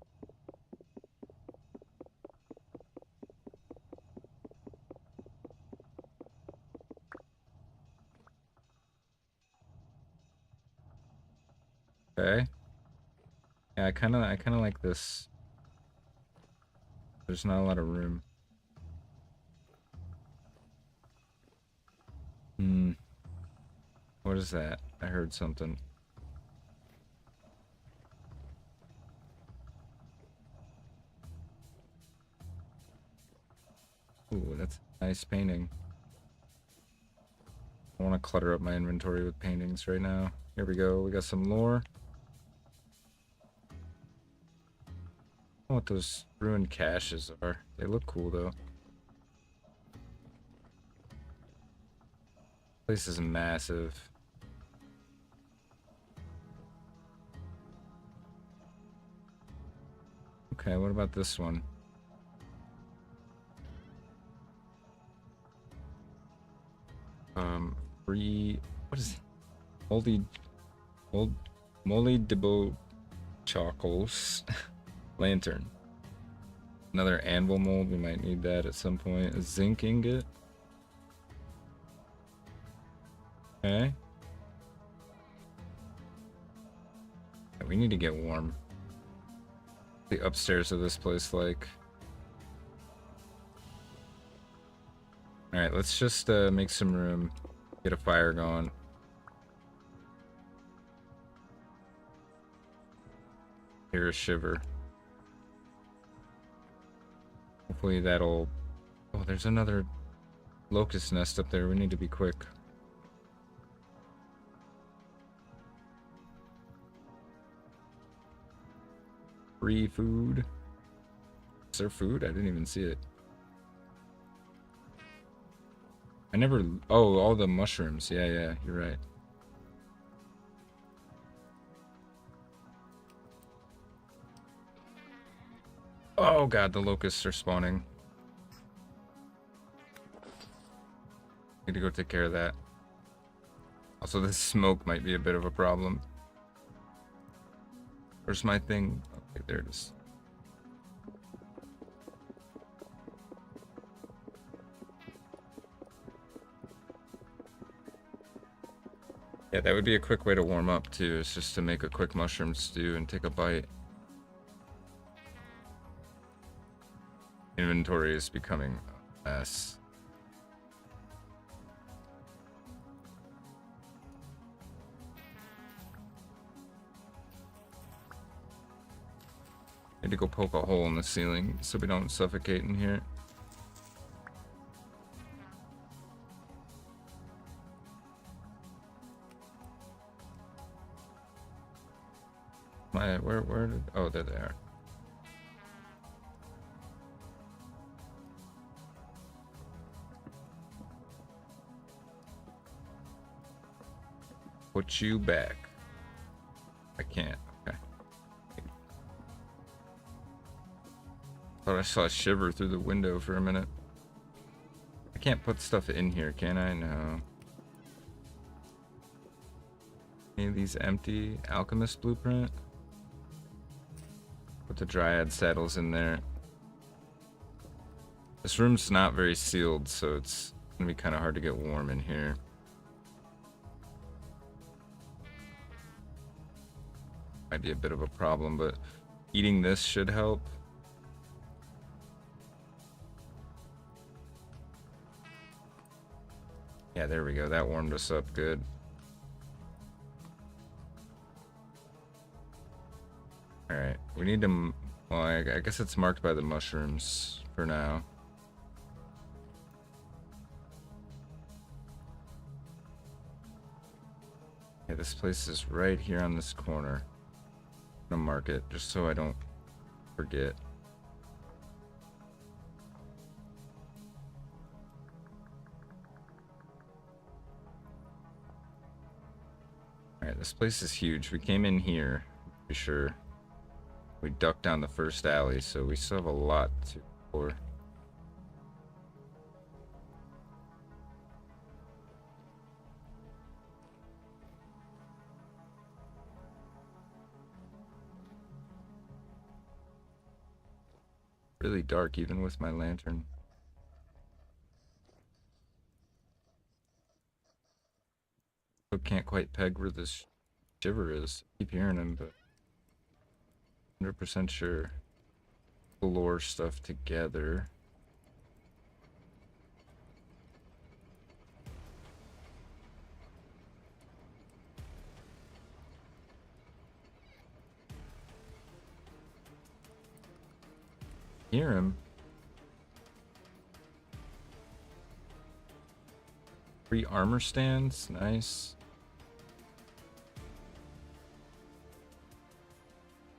Okay. Yeah, I kind of like this. There's not a lot of room. What is that? I heard something. Ooh, that's a nice painting. I want to clutter up my inventory with paintings right now. Here we go. We got some lore. I don't know what those ruined caches are. They look cool though. Place is massive. Okay, what about this one? Free. What is it? Molly Debo Chocos lantern. Another anvil mold. We might need that at some point. A zinc ingot. Okay. We need to get warm. The upstairs of this place like. Alright, let's just make some room. Get a fire going. Hear a shiver. Hopefully that'll... Oh, there's another locust nest up there. We need to be quick. Free food. Is there food? I didn't even see it. I never... Oh, all the mushrooms. Yeah, yeah, you're right. Oh god, the locusts are spawning. Need to go take care of that. Also, this smoke might be a bit of a problem. Where's my thing? Okay, there it is. Yeah, that would be a quick way to warm up too, is just to make a quick mushroom stew and take a bite. Inventory is becoming a mess. Need to go poke a hole in the ceiling so we don't suffocate in here. Where did, oh, there they are. Put you back. I can't. Okay. Thought I saw a shiver through the window for a minute. I can't put stuff in here, can I? No. Any of these empty? Alchemist blueprint? Put the dryad saddles in there. This room's not very sealed, so it's gonna be kind of hard to get warm in here. Might be a bit of a problem, but eating this should help. Yeah, there we go. That warmed us up good. Alright, we need to... Well, I guess it's marked by the mushrooms for now. Yeah, this place is right here on this corner. I'm gonna mark it just so I don't forget. Alright, this place is huge. We came in here, for sure. We ducked down the first alley, so we still have a lot to explore. Really dark even with my lantern. Still can't quite peg where this shiver is. I keep hearing him, but 100% sure. Lore stuff together. Hear him. Free armor stands, nice.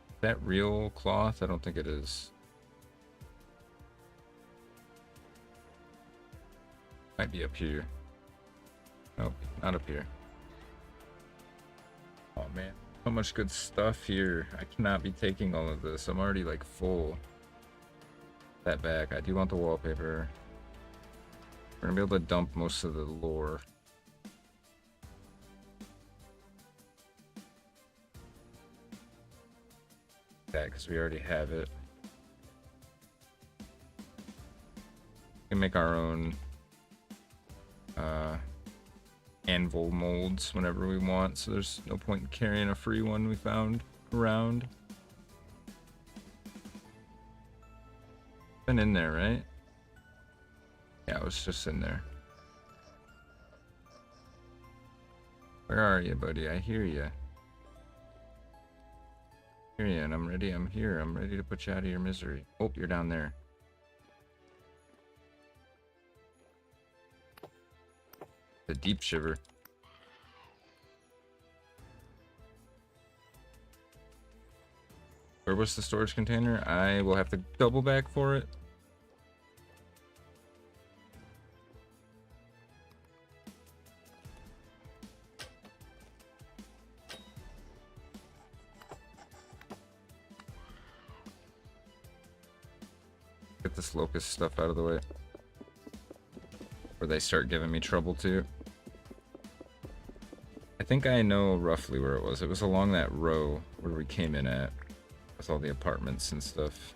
Is that real cloth? I don't think it is. Might be up here. Nope, not up here. Oh man, so much good stuff here. I cannot be taking all of this. I'm already like full. That back. I do want the wallpaper. We're gonna be able to dump most of the lore. That because we already have it. We can make our own anvil molds whenever we want, so there's no point in carrying a free one we found around. Been in there, right? Yeah, it was just in there. Where are you, buddy? I hear you. Hear you, and I'm ready. I'm here. I'm ready to put you out of your misery. Oh, you're down there. The deep shiver. Where was the storage container? I will have to double back for it. Get this locust stuff out of the way. Or they start giving me trouble too. I think I know roughly where it was. It was along that row where we came in at. With all the apartments and stuff.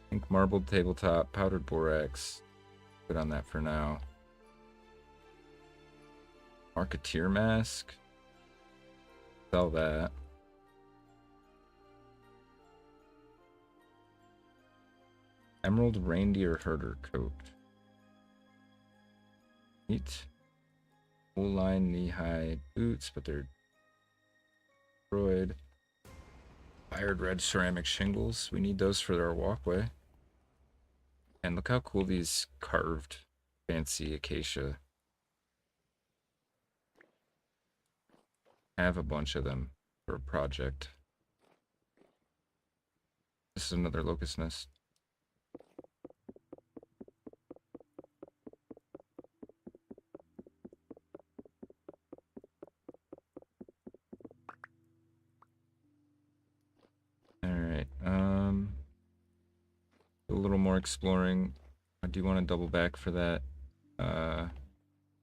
I think marbled tabletop, powdered borax. Good on that for now. Marketeer mask. Sell that. Emerald reindeer herder coat. Neat. Wool line knee-high boots, but they're destroyed. Fired red ceramic shingles. We need those for our walkway. And look how cool these carved fancy acacia. I have a bunch of them for a project. This is another locust nest. Alright, a little more exploring. I do want to double back for that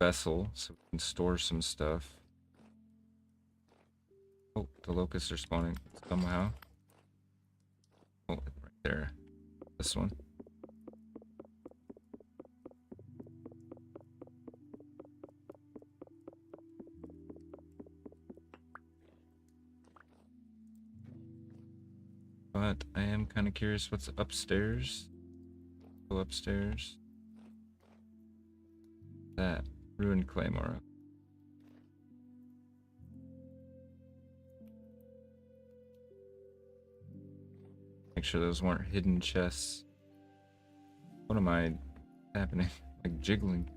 vessel so we can store some stuff. Oh, the locusts are spawning somehow. Oh, right there. This one. But I am kind of curious what's upstairs. Go upstairs. That ruined claymore. Make sure those weren't hidden chests. What am I happening? Like jiggling.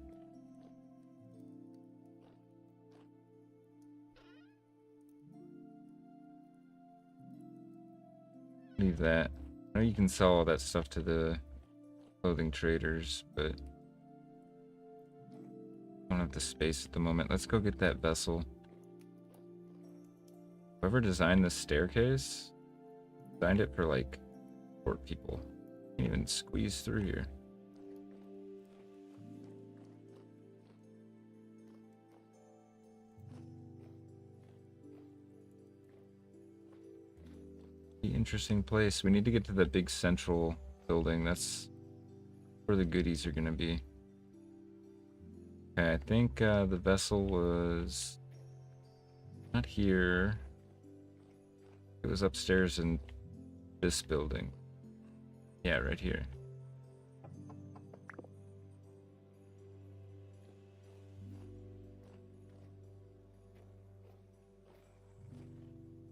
Leave that. I know you can sell all that stuff to the clothing traders, but I don't have the space at the moment. Let's go get that vessel. Whoever designed this staircase designed it for like short people. Can't even squeeze through here. Interesting place. We need to get to the big central building. That's where the goodies are gonna be. Okay, I think the vessel was not here. It was upstairs in this building. Yeah, right here.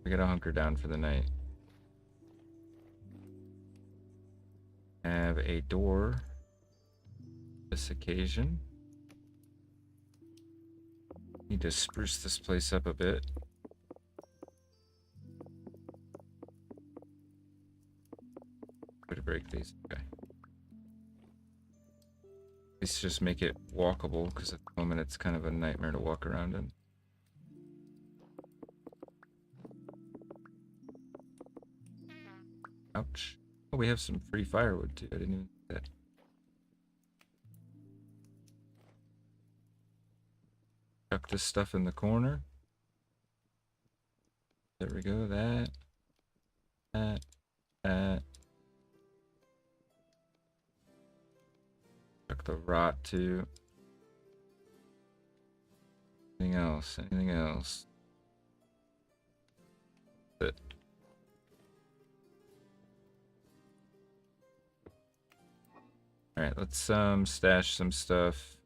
We gotta hunker down for the night. Have a door this occasion. Need to spruce this place up a bit. Way to break these. Okay. Let's just make it walkable because at the moment it's kind of a nightmare to walk around in. Ouch. Oh, we have some free firewood too. I didn't even see that. Chuck this stuff in the corner. There we go. That. Chuck the rot too. Anything else? Anything else? But all right, let's stash some stuff.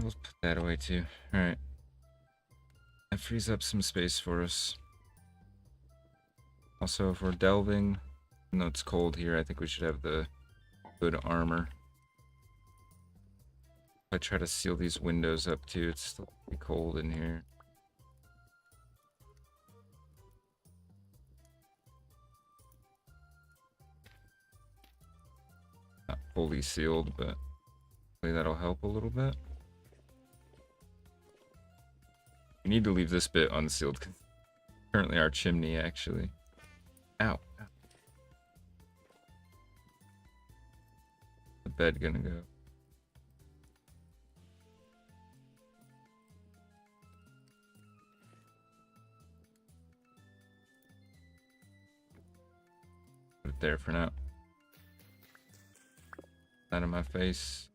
Let's put that away too. All right, that frees up some space for us. Also, if we're delving, even though it's cold here, I think we should have the good armor. I try to seal these windows up too. It's still pretty cold in here. not fully sealed, but hopefully that'll help a little bit. We need to leave this bit unsealed because currently our chimney actually. Ow. The bed gonna go. Put it there for now. Out of my face.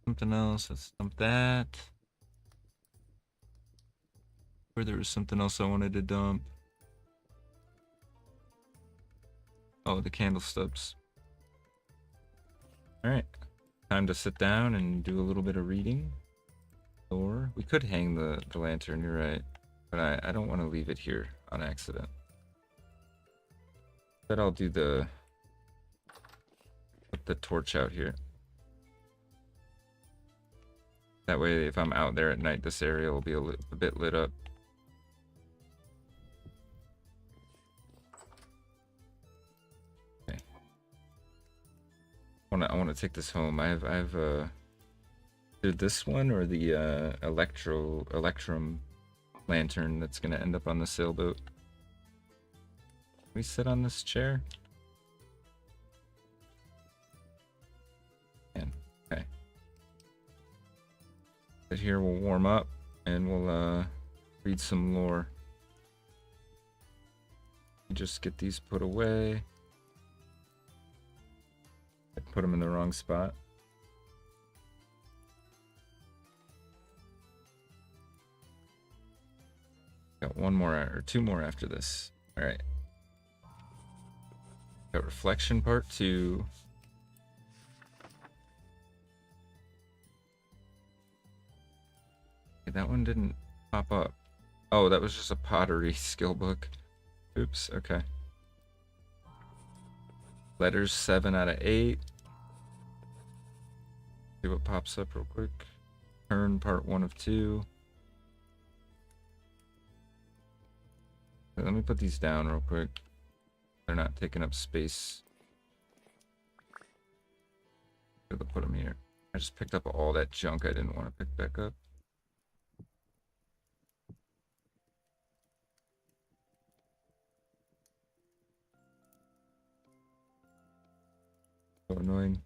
Something else. Let's dump that. Where there was something else I wanted to dump. Oh, the candle stubs. Alright. Time to sit down and do a little bit of reading. Or we could hang the lantern, you're right. But I don't want to leave it here on accident. But I'll do put the torch out here. That way, if I'm out there at night, this area will be a bit lit up. Okay. I want to take this home. I have either this one or the electrum lantern that's gonna end up on the sailboat. Can we sit on this chair? Okay. Sit here, we'll warm up, and we'll read some lore. Just get these put away. I put them in the wrong spot. Got one more or two more after this. All right. Got reflection part 2. Okay, that one didn't pop up. Oh, that was just a pottery skill book. Oops, okay. Letters 7 out of 8. See what pops up real quick. Turn part 1 of 2. Okay, let me put these down real quick. They're not taking up space. I'll put them here. I just picked up all that junk I didn't want to pick back up. So annoying.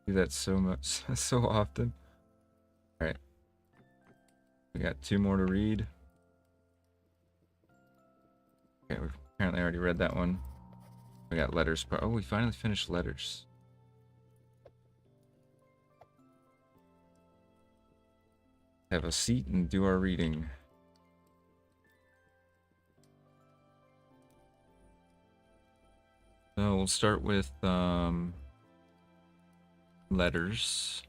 Do that so much, so often. Alright. We got 2 more to read. Okay, we've apparently already read that one. We got letters. Oh, we finally finished letters. Have a seat and do our reading. So we'll start with letters.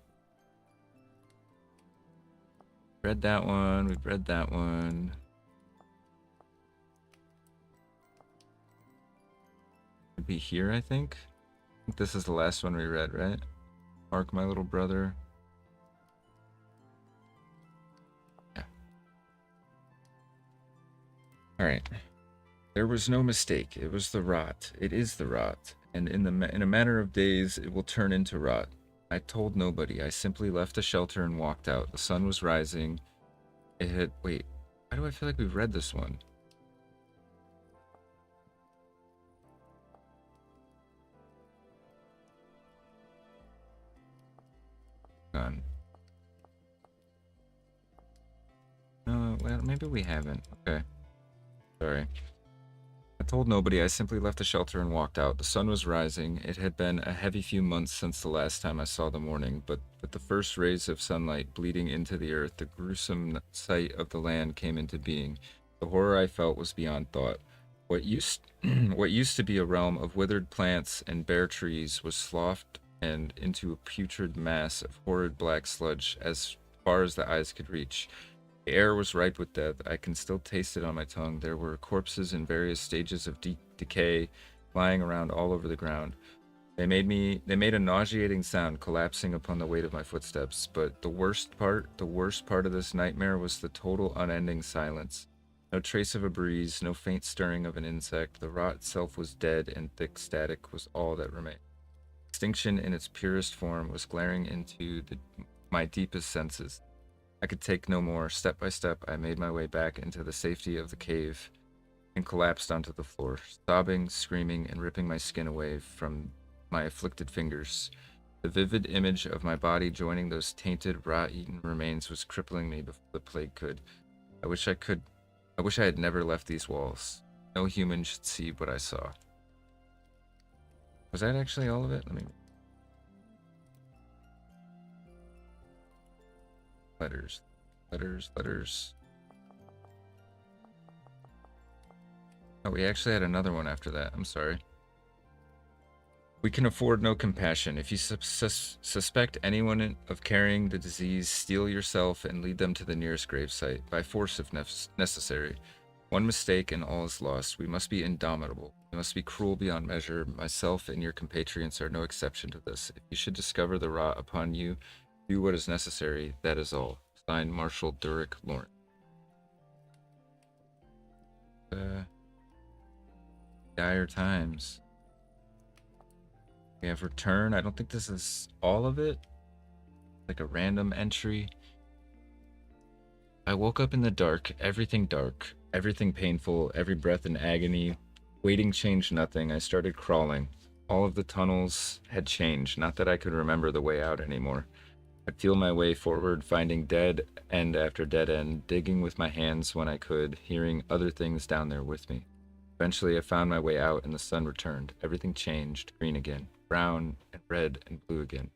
Read that one. We've read that one. Could be here, I think. This is the last one we read, right? Mark, my little brother. Yeah. Alright. There was no mistake. It was the rot. It is the rot. And in a matter of days, it will turn into rot. I told nobody. I simply left the shelter and walked out. The sun was rising. It had... Wait. Why do I feel like we've read this one? On. No, well, maybe we haven't. Okay. Sorry. I told nobody. I simply left the shelter and walked out. The sun was rising. It had been a heavy few months since the last time I saw the morning, but with the first rays of sunlight bleeding into the earth, the gruesome sight of the land came into being. The horror I felt was beyond thought. What used to be a realm of withered plants and bare trees was sloughed and into a putrid mass of horrid black sludge as far as the eyes could reach. The air was ripe with death. I can still taste it on my tongue. There were corpses in various stages of decay lying around all over the ground. They made a nauseating sound, collapsing upon the weight of my footsteps. But the worst part of this nightmare was the total unending silence. No trace of a breeze, no faint stirring of an insect. The rot itself was dead, and thick static was all that remained. Extinction in its purest form was glaring into my deepest senses. I could take no more. Step by step, I made my way back into the safety of the cave and collapsed onto the floor, sobbing, screaming, and ripping my skin away from my afflicted fingers. The vivid image of my body joining those tainted, rot-eaten remains was crippling me before the plague could. I wish I had never left these walls. No human should see what I saw. Was that actually all of it? Let me... Letters. Oh, we actually had another one after that. I'm sorry. We can afford no compassion. If you suspect anyone of carrying the disease, steel yourself and lead them to the nearest gravesite, by force if necessary. One mistake and all is lost. We must be indomitable. We must be cruel beyond measure. Myself and your compatriots are no exception to this. If you should discover the rot upon you, do what is necessary. That is all. Signed, Marshal Durrick Lawrence. Dire times. We have return. I don't think this is all of it. Like a random entry. I woke up in the dark, everything painful, every breath in agony. Waiting changed nothing. I started crawling. All of the tunnels had changed, not that I could remember the way out anymore. I'd feel my way forward, finding dead end after dead end, digging with my hands when I could, hearing other things down there with me. Eventually I found my way out and the sun returned. Everything changed, green again, brown and red and blue again.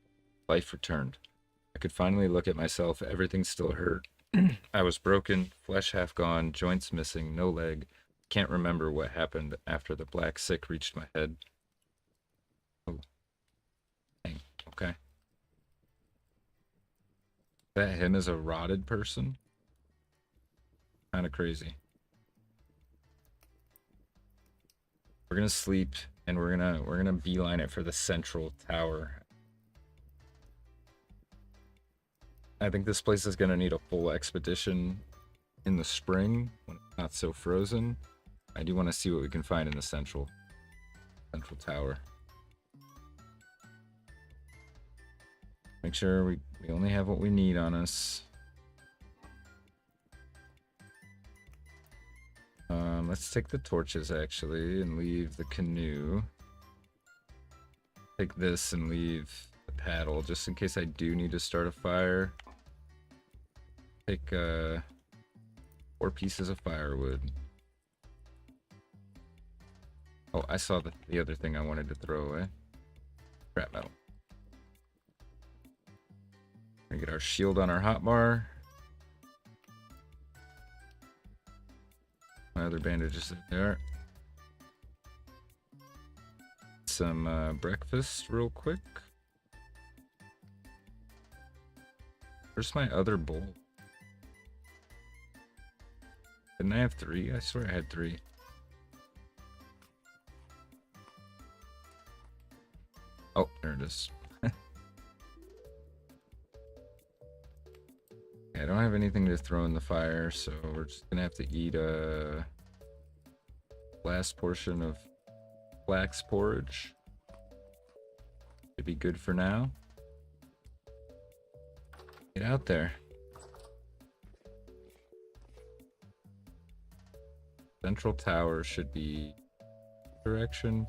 Life returned. I could finally look at myself. Everything still hurt. I was broken, flesh half gone, joints missing, no leg. Can't remember what happened after the black sick reached my head. Oh, dang. Okay. That him as a rotted person? Kind of crazy. We're gonna sleep and we're gonna beeline it for the central tower. I think this place is gonna need a full expedition in the spring when it's not so frozen. I do want to see what we can find in the central tower. Make sure we only have what we need on us. Let's take the torches actually and leave the canoe. Take this and leave the paddle just in case I do need to start a fire. Take 4 pieces of firewood. Oh, I saw the other thing I wanted to throw away. Scrap metal. We're gonna get our shield on our hotbar. My other bandages are there. Some breakfast real quick. Where's my other bowl? Didn't I have 3? I swear I had 3. Oh, there it is. I don't have anything to throw in the fire, so we're just gonna have to eat a last portion of flax porridge. It'd be good for now. Get out there. Central tower should be direction.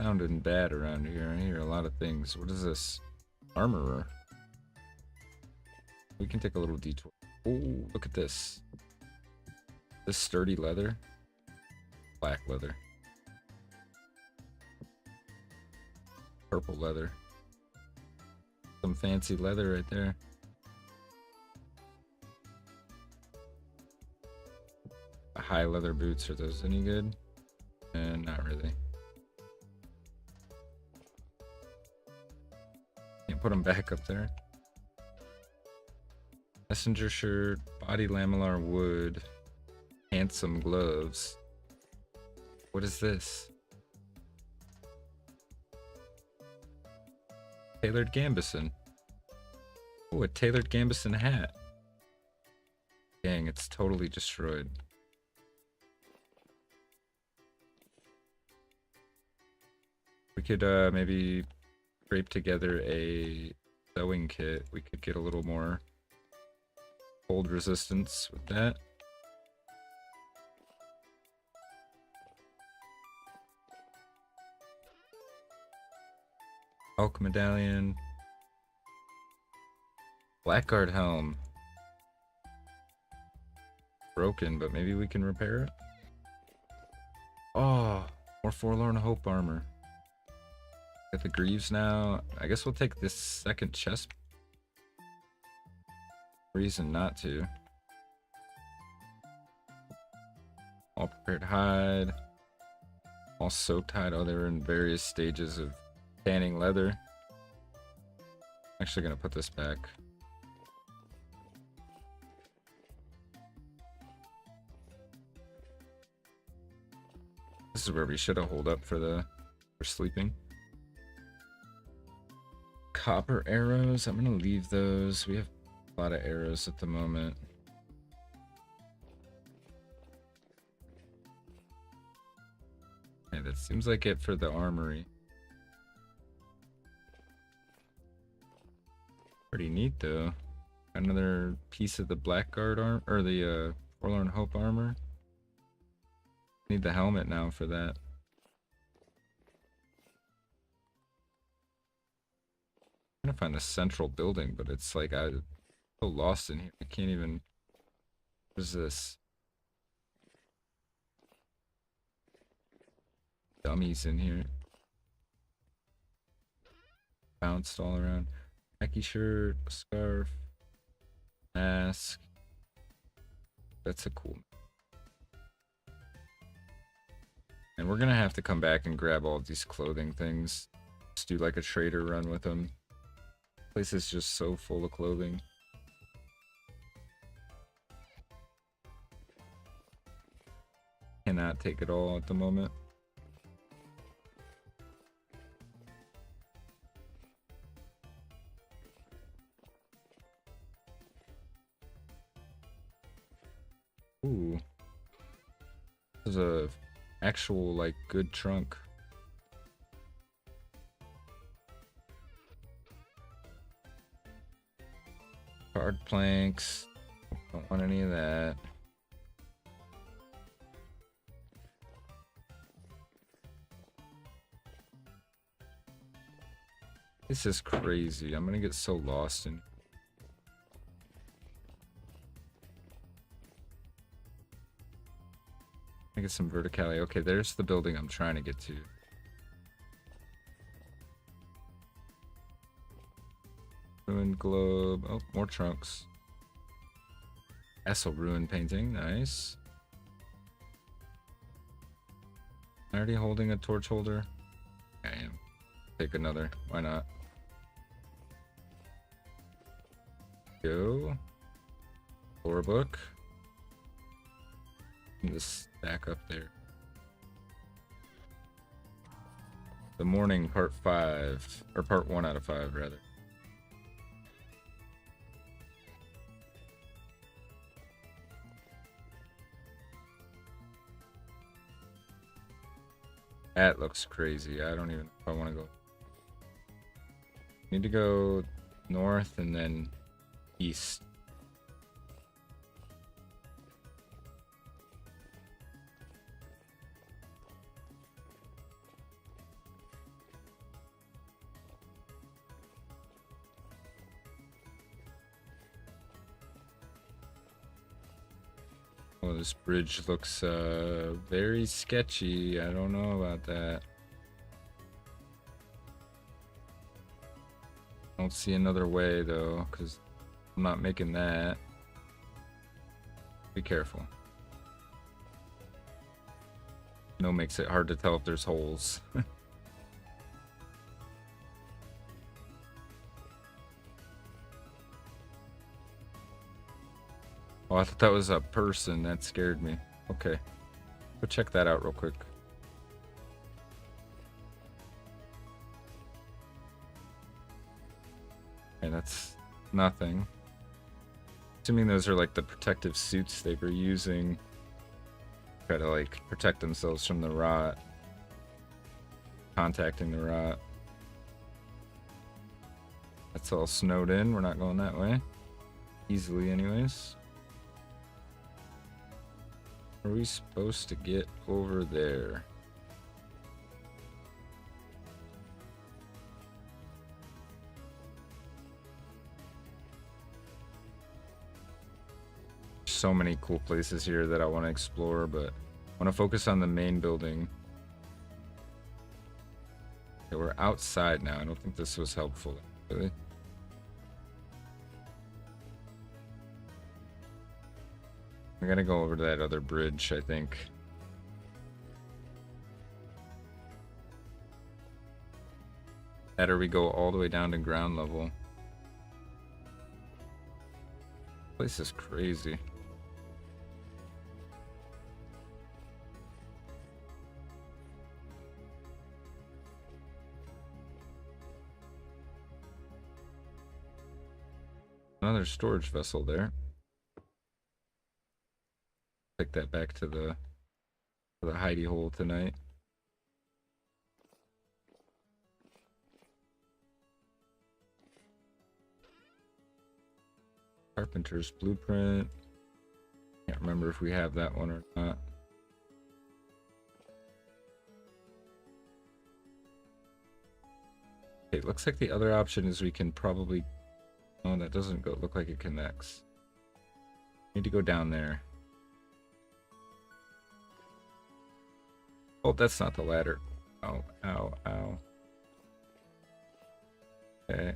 Sounding bad around here. I hear a lot of things. What is this? Armorer. We can take a little detour. Oh, look at this. This sturdy leather. Black leather. Purple leather. Some fancy leather right there. High leather boots, are those any good? And not really. Can't put them back up there. Messenger shirt, body lamellar wood, handsome gloves. What is this? Tailored Gambison. Oh, a tailored Gambison hat. Dang, it's totally destroyed. We could maybe scrape together a sewing kit. We could get a little more cold resistance with that. Elk medallion. Blackguard helm. Broken, but maybe we can repair it. Oh, more Forlorn Hope armor. Got the greaves now. I guess we'll take this second chest. Reason not to. All prepared hide. All soaked hide. Oh, they were in various stages of tanning leather. I'm actually gonna put this back. This is where we should have holed up for sleeping. Copper arrows. I'm gonna leave those. We have a lot of arrows at the moment. Okay, that seems like it for the armory. Pretty neat though. Another piece of the Blackguard armor, or the Forlorn Hope armor. Need the helmet now for that. I'm trying to find the central building, but it's like I'm so lost in here. I can't even. What is this? Dummies in here. Bounced all around. Khaki shirt, scarf, mask. That's a cool. And we're gonna have to come back and grab all of these clothing things. Just do like a trader run with them. Place is just so full of clothing. Cannot take it all at the moment. Ooh. This is a actual like good trunk. Hard planks. Don't want any of that. This is crazy. I'm gonna get so lost in. I get some verticality. Okay, there's the building I'm trying to get to. Ruined globe. Oh, more trunks. Essel ruin painting. Nice. Already holding a torch holder. I am. Take another. Why not? Go. Lore book. This stack up there. The morning part 5, or part 1 out of 5 rather. That looks crazy. I don't even know if I want to go. Need to go north and then east. Oh, this bridge looks very sketchy. I don't know about that. I don't see another way though, because I'm not making that. Be careful. No, makes it hard to tell if there's holes. Oh, I thought that was a person. That scared me. Okay. Go check that out real quick. Okay, that's nothing. Assuming those are like the protective suits they were using. Try to like protect themselves from the rot. Contacting the rot. That's all snowed in. We're not going that way. Easily anyways. Are we supposed to get over there? So many cool places here that I want to explore, but I want to focus on the main building. Okay, we're outside now. I don't think this was helpful, really. I'm gonna go over to that other bridge, I think. That or we go all the way down to ground level. This place is crazy. Another storage vessel there. Take that back to the hidey hole tonight. Carpenter's blueprint. Can't remember if we have that one or not. Okay, looks like the other option is we can probably... Oh, that doesn't look like it connects. Need to go down there. Oh, that's not the ladder. Oh, ow, ow. Okay.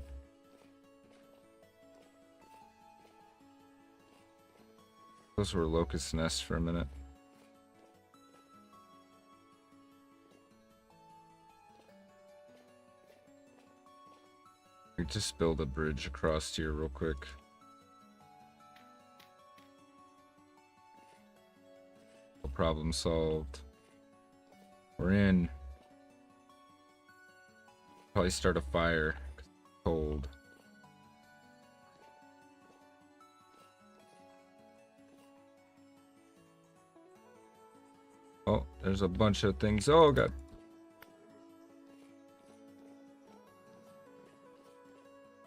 Those were locust nests for a minute. We just build a bridge across here real quick. Problem solved. We're in. Probably start a fire. 'Cause it's cold. Oh, there's a bunch of things. Oh, God.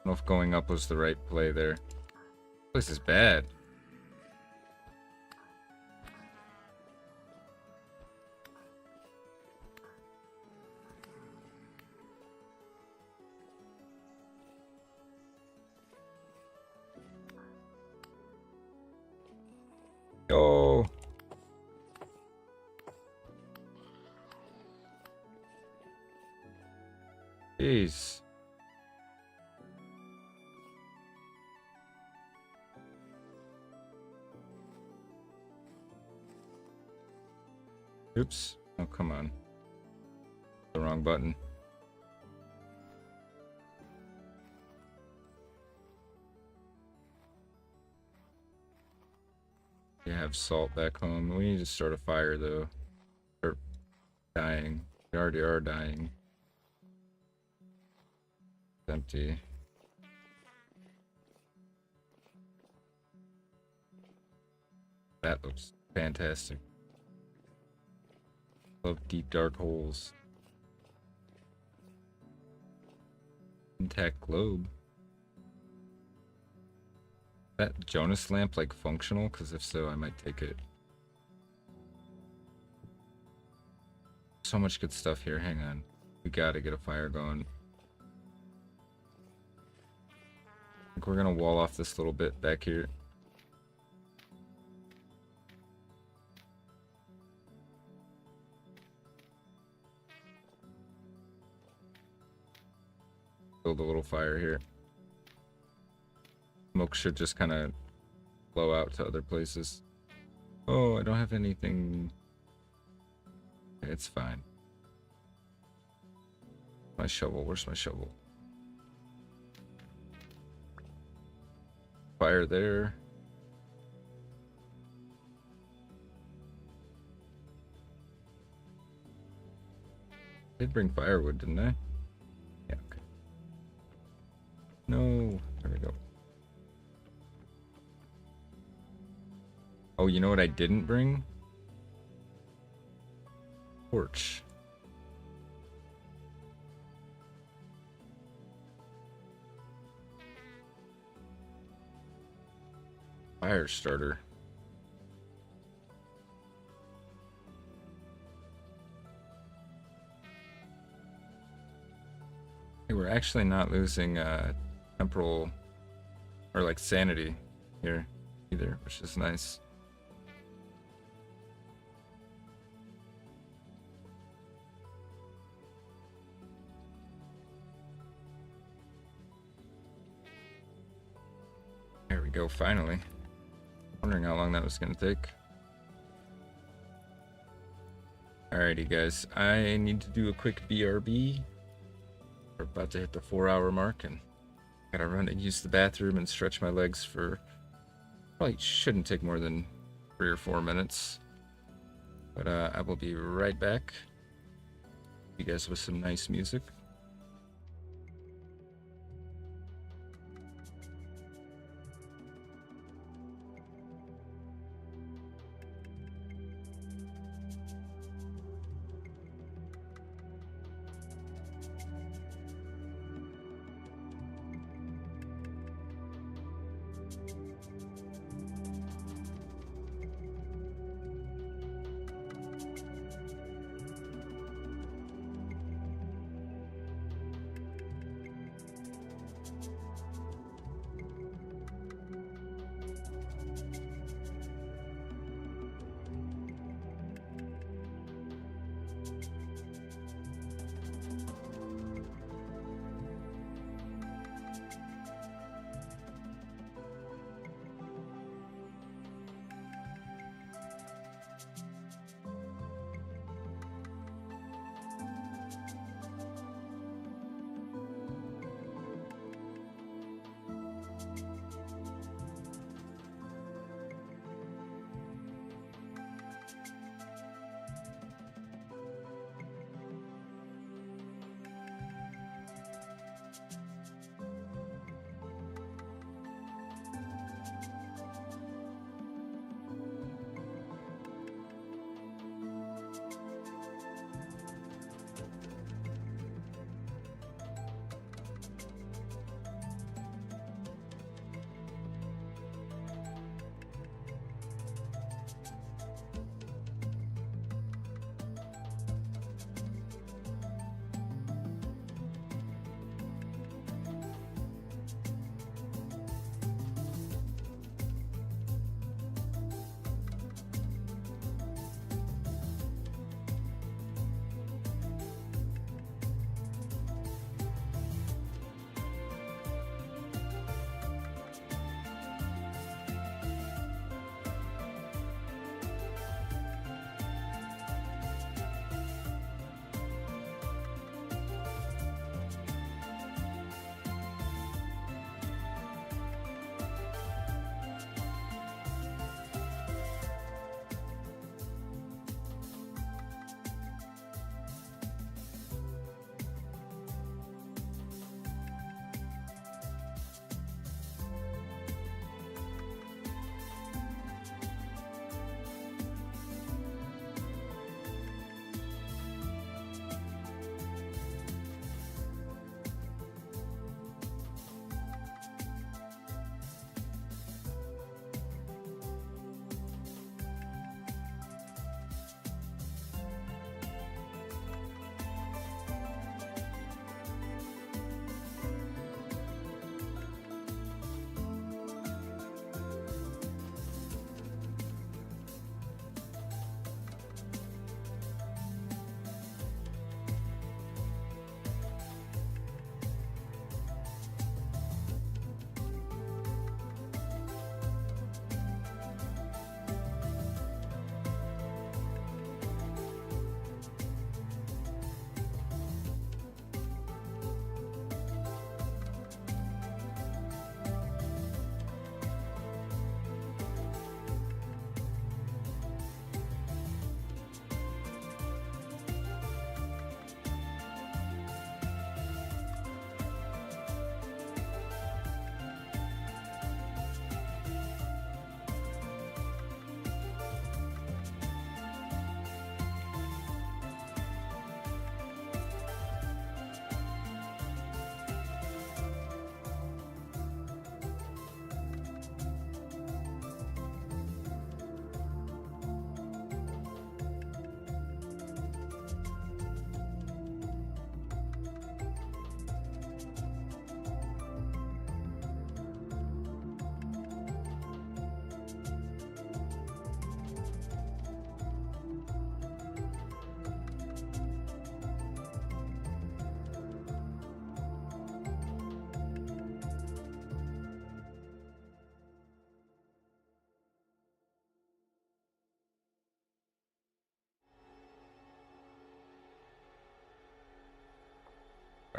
I don't know if going up was the right play there. This place is bad. Oh. Jeez. Oops. Oh, come on. The wrong button. You have salt back home. We need to start a fire, though. Or dying. We already are dying. It's empty. That looks fantastic. Love deep dark holes. Intact globe. That Jonas lamp like functional? Because if so, I might take it. So much good stuff here. Hang on. We gotta get a fire going. I think we're gonna wall off this little bit back here. Build a little fire here. Smoke should just kind of blow out to other places. Oh, I don't have anything. It's fine. My shovel. Where's my shovel? Fire there. I did bring firewood, didn't I? Yeah, okay. No. Oh, you know what I didn't bring? Torch. Fire starter. Hey, we're actually not losing temporal or like sanity here either, which is nice. There we go, finally. Wondering how long that was gonna take. Alrighty guys, I need to do a quick BRB. We're about to hit the 4-hour mark and gotta run and use the bathroom and stretch my legs for probably shouldn't take more than 3 or 4 minutes. But I will be right back. You guys with some nice music.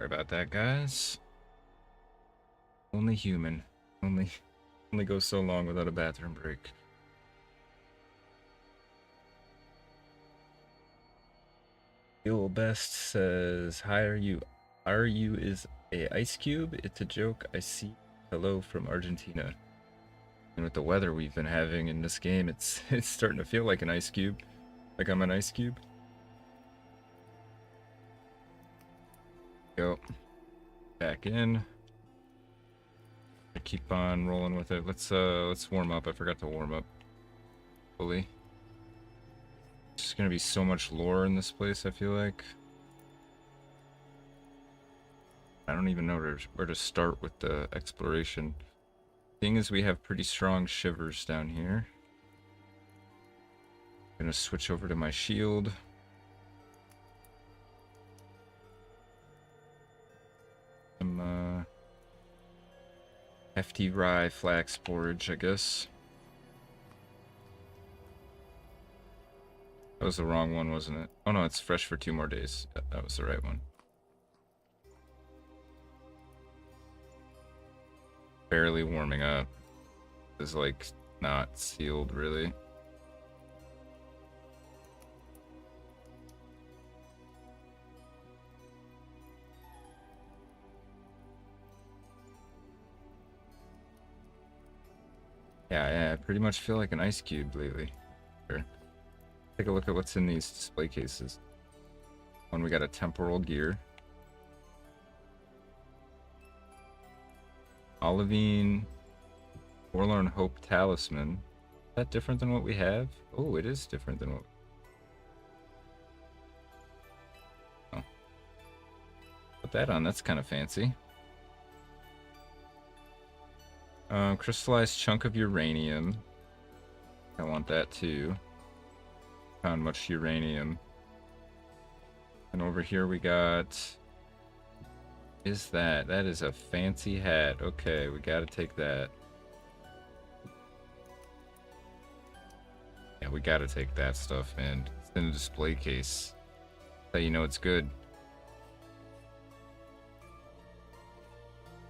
Sorry about that, guys. Only human. Only goes so long without a bathroom break. Fuel Best says, "Hi, are you? Are you is a ice cube? It's a joke. I see. Hello from Argentina." And with the weather we've been having in this game, it's starting to feel like an ice cube. Like I'm an ice cube. Go. Back in. I keep on rolling with it. Let's warm up. I forgot to warm up fully. There's gonna be so much lore in this place, I feel like. I don't even know where to start with the exploration. Thing is, we have pretty strong shivers down here. I'm gonna switch over to my shield. Some hefty rye flax porridge, I guess. That was the wrong one, wasn't it? Oh no, it's fresh for 2 more days. Yeah, that was the right one. Barely warming up. It's like not sealed really. Yeah, I pretty much feel like an ice cube lately. Sure. Take a look at what's in these display cases. One, we got a temporal gear. Olivine Forlorn Hope Talisman. Is that different than what we have? Oh, it is different than what... Oh. Put that on, that's kind of fancy. Crystallized chunk of uranium. I want that too. Found much uranium. And over here we got... That is a fancy hat. Okay, we gotta take that. Yeah, we gotta take that stuff, man. It's in a display case. That's how you know it's good.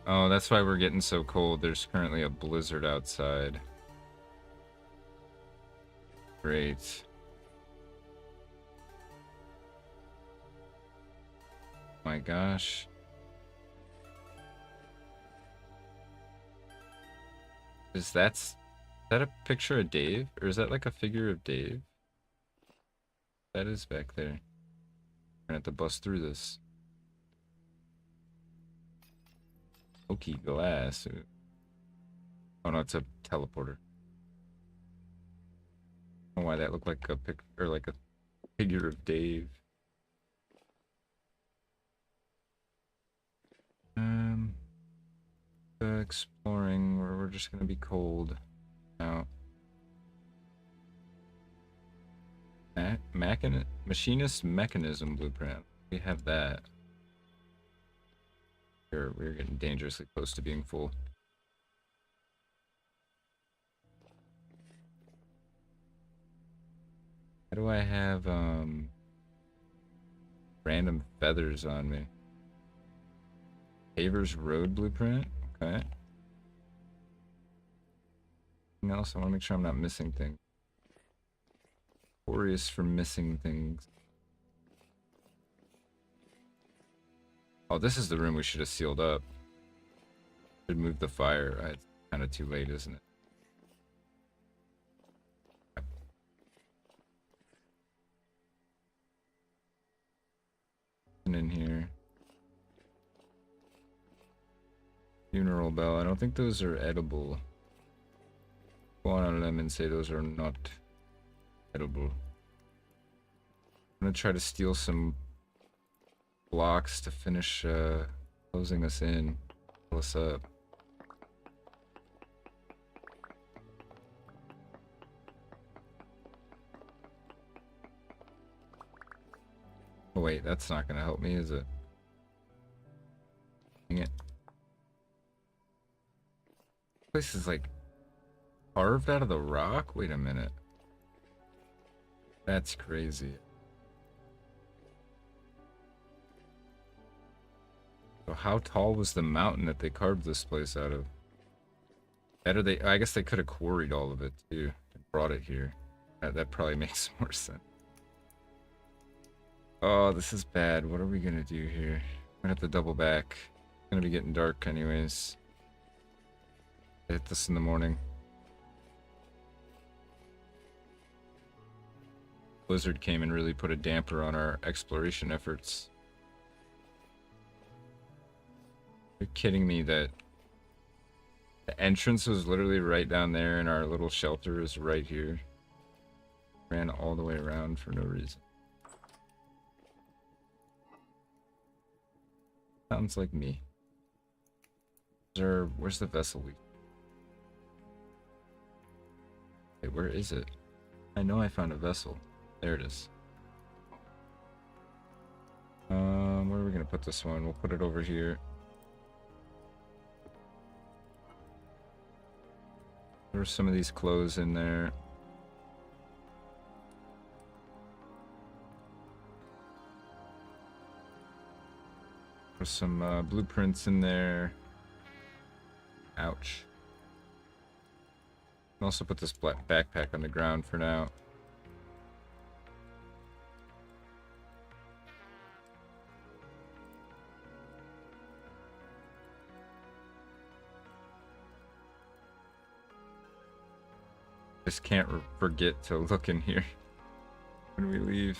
Oh, that's why we're getting so cold. There's currently a blizzard outside. Great. My gosh. Is that a picture of Dave? Or is that like a figure of Dave? That is back there. We're gonna have to bust through this. Oaky glass. Oh no, it's a teleporter. I don't know why that looked like a like a figure of Dave. Exploring, where we're just gonna be cold now. Machinist mechanism blueprint. We have that. We're getting dangerously close to being full. How do I have random feathers on me? Haver's Road blueprint? Okay. Anything else? I want to make sure I'm not missing things. Notorious for missing things. Oh, this is the room we should have sealed up. Should move the fire. It's kind of too late, isn't it? And in here. Funeral bell. I don't think those are edible. Go on them and say those are not edible. I'm gonna try to steal some blocks to finish closing us in. Pull us up. Oh wait, that's not gonna help me, is it? Dang it. This place is like carved out of the rock? Wait a minute. That's crazy. So how tall was the mountain that they carved this place out of? Better they, I guess they could have quarried all of it too and brought it here. That probably makes more sense. Oh, this is bad. What are we gonna do here? I'm gonna have to double back. It's gonna be getting dark anyways. Hit this in the morning. Blizzard came and really put a damper on our exploration efforts. You're kidding me that the entrance was literally right down there and our little shelter is right here. Ran all the way around for no reason. Sounds like me. Where's the vessel? Wait, where is it? I know I found a vessel. There it is. Where are we gonna put this one? We'll put it over here. There's some of these clothes in there. There's some blueprints in there. Ouch. I'll also put this black backpack on the ground for now. Just can't forget to look in here when we leave.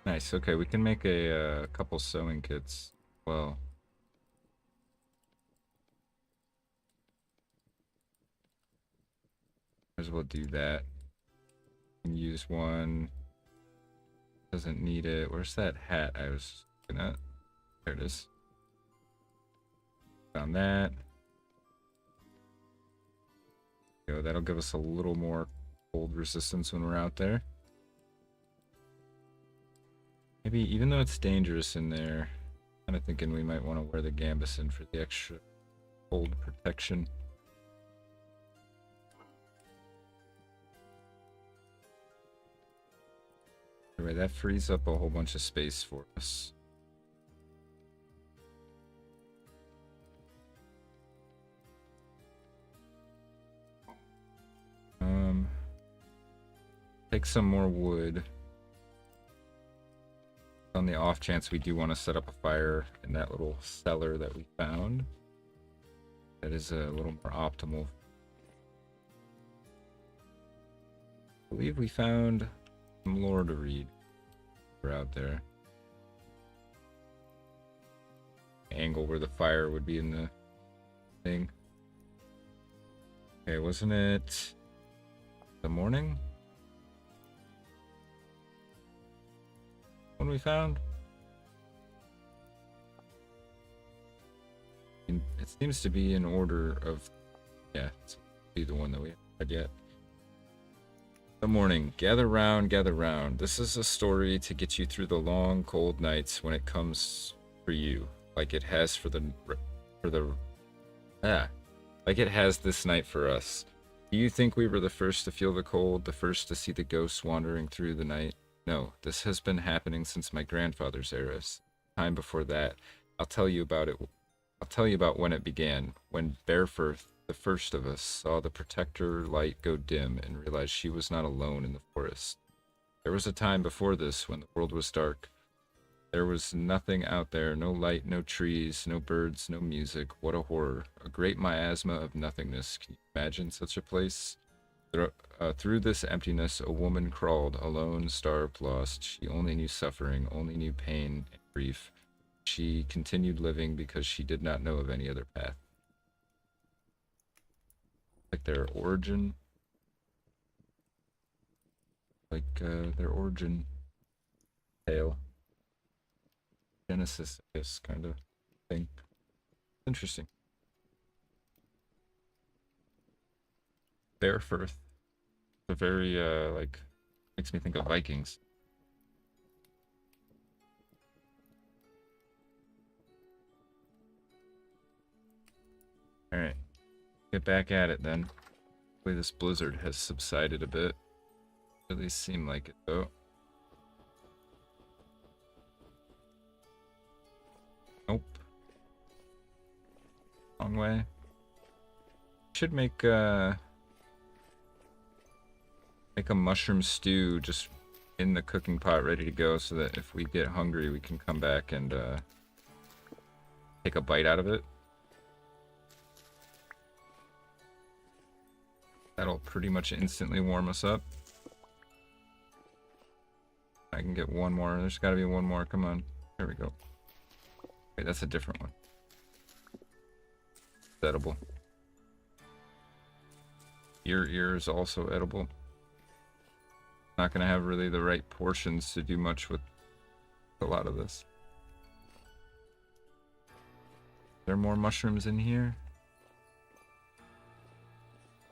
Nice. Okay, we can make a couple sewing kits. Well, might as well do that. Can use one. Doesn't need it. Where's that hat I was looking at? There it is. Found that. Go. That'll give us a little more cold resistance when we're out there. Maybe, even though it's dangerous in there, I'm kind of thinking we might want to wear the gambeson for the extra cold protection. Anyway, that frees up a whole bunch of space for us. Take some more wood. On the off chance we do want to set up a fire in that little cellar that we found. That is a little more optimal. I believe we found some lore to read. We're out there. Angle where the fire would be in the thing. Okay, wasn't it the morning? When we found? It seems to be in order of, yeah, it's be the one that we haven't read yet. The morning. Gather round, gather round. This is a story to get you through the long, cold nights when it comes for you, like it has like it has this night for us. Do you think we were the first to feel the cold, the first to see the ghosts wandering through the night? No, this has been happening since my grandfather's era. Time before that. I'll tell you about it. I'll tell you about when it began. When Bearfirth, the first of us, saw the protector light go dim and realized she was not alone in the forest. There was a time before this when the world was dark. There was nothing out there, no light, no trees, no birds, no music. What a horror. A great miasma of nothingness. Can you imagine such a place? Through this emptiness, a woman crawled, alone, starved, lost. She only knew suffering, only knew pain and grief. She continued living because she did not know of any other path. Like their origin. Like their origin tale. Genesis, I guess, kind of thing. Interesting. Bearfirth. A very, like, makes me think of Vikings. Alright, get back at it then. Hopefully this blizzard has subsided a bit. At least seem like it though. Nope. Wrong way. Should make a mushroom stew just in the cooking pot ready to go so that if we get hungry we can come back and take a bite out of it. That'll pretty much instantly warm us up. I can get one more. There's got to be one more. Come on. There we go. Wait, that's a different one. It's edible. Your ear is also edible. Not going to have really the right portions to do much with a lot of this. There are more mushrooms in here?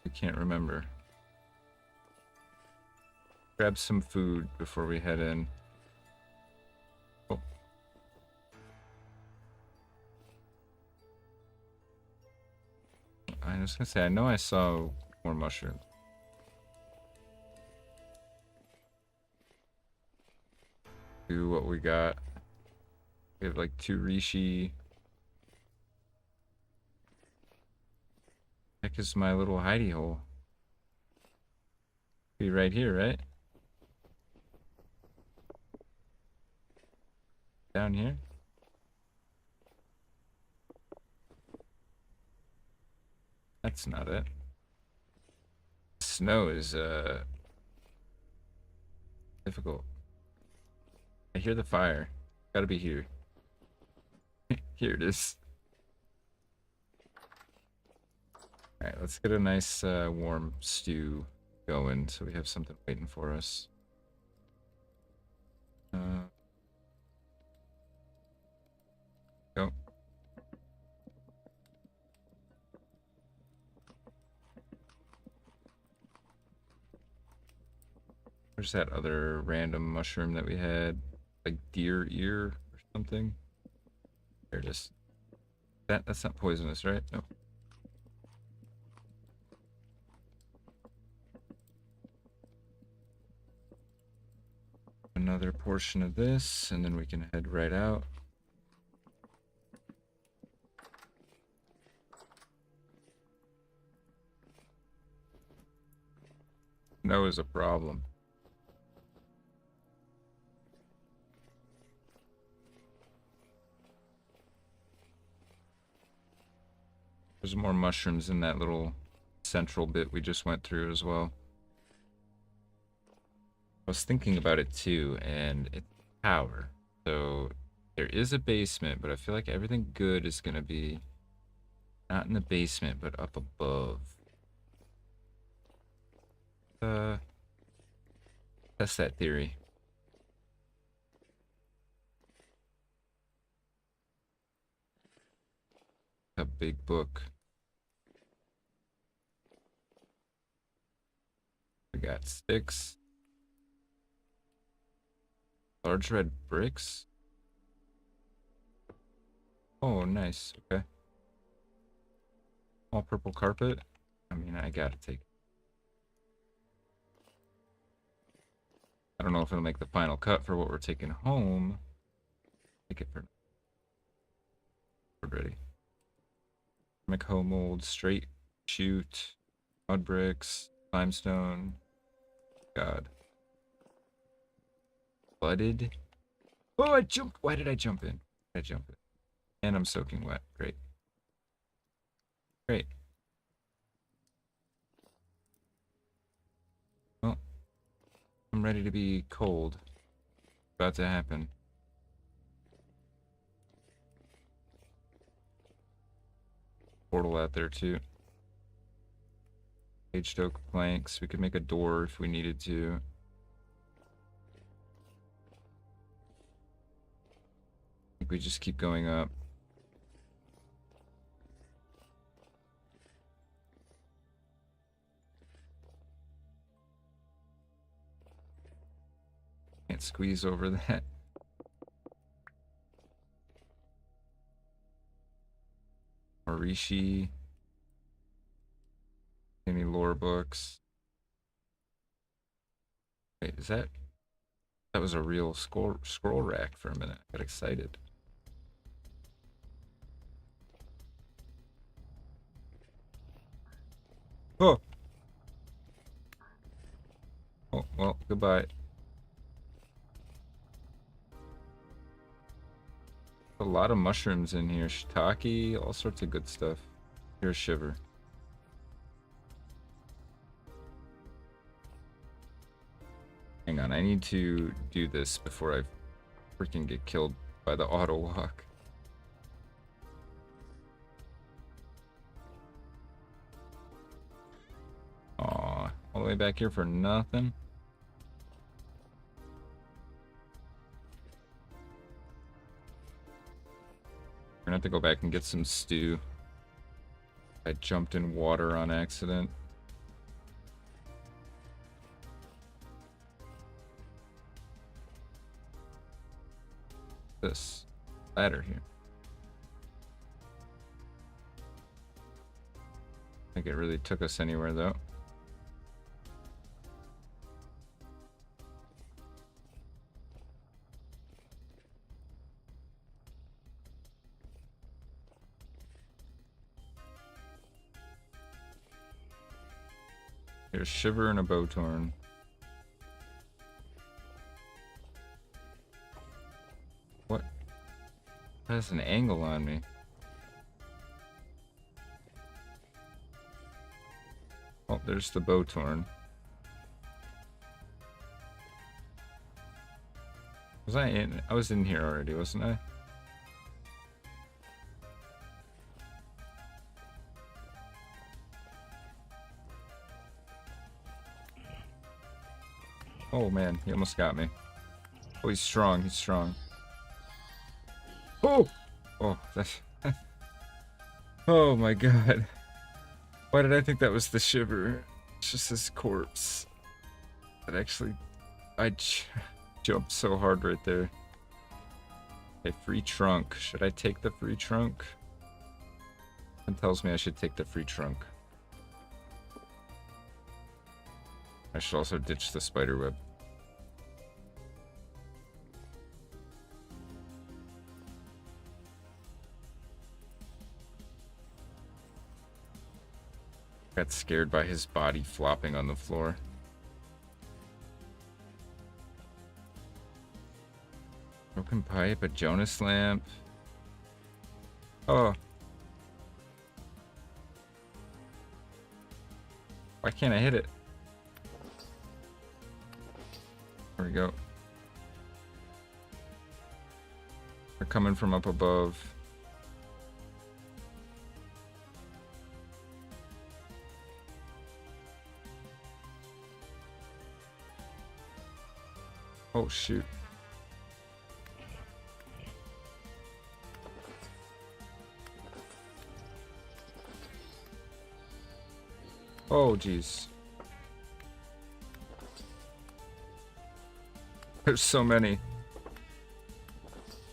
I can't remember. Grab some food before we head in. Oh. I was gonna say, I know I saw more mushrooms. Do what we got. We have like 2 reishi. Heck is my little hidey hole? Be right here, right? Down here? That's not it. Snow is difficult. I hear the fire. Gotta be here. Here it is. Alright, let's get a nice warm stew going so we have something waiting for us. Go. There's that other random mushroom that we had, like deer ear or something. There it is. That's not poisonous, right? No. Another portion of this, and then we can head right out. No is a problem. There's more mushrooms in that little central bit we just went through as well. I was thinking about it too, and it's power. So there is a basement, but I feel like everything good is going to be not in the basement, but up above. Test that theory. A big book. We got sticks. Large red bricks. Oh, nice. Okay. All purple carpet. I mean, I gotta take it. I don't know if it'll make the final cut for what we're taking home. Take it for. We're ready. Ceramic mold, straight shoot, mud bricks, limestone. God. Flooded. Oh, I jumped. Why did I jump in? I jump in. And I'm soaking wet. Great. Great. Well, I'm ready to be cold. About to happen. Portal out there too. Aged oak planks. We could make a door if we needed to. I think we just keep going up. Can't squeeze over that. Orishi. lore books. Wait, is that... That was a real scroll rack for a minute. Got excited. Oh! Oh, well, goodbye. A lot of mushrooms in here. Shiitake, all sorts of good stuff. Here's Shiver. Hang on, I need to do this before I freaking get killed by the auto walk. Aw, all the way back here for nothing. We're gonna have to go back and get some stew. I jumped in water on accident. This ladder here. I think it really took us anywhere though. Here's Shiver and a Bowtorn. What? That has an angle on me. Oh, there's the Bowtorn. Was I in? I was in here already, wasn't I? Oh man, he almost got me. Oh, he's strong, he's strong. Oh! Oh, that's... Oh my god. Why did I think that was the Shiver? It's just his corpse. That actually... I jumped so hard right there. Okay, free trunk. Should I take the free trunk? It tells me I should take the free trunk. I should also ditch the spider web. Got scared by his body flopping on the floor. Broken pipe, a Jonas lamp. Oh. Why can't I hit it? There we go. They're coming from up above. Oh shoot. Oh jeez. There's so many.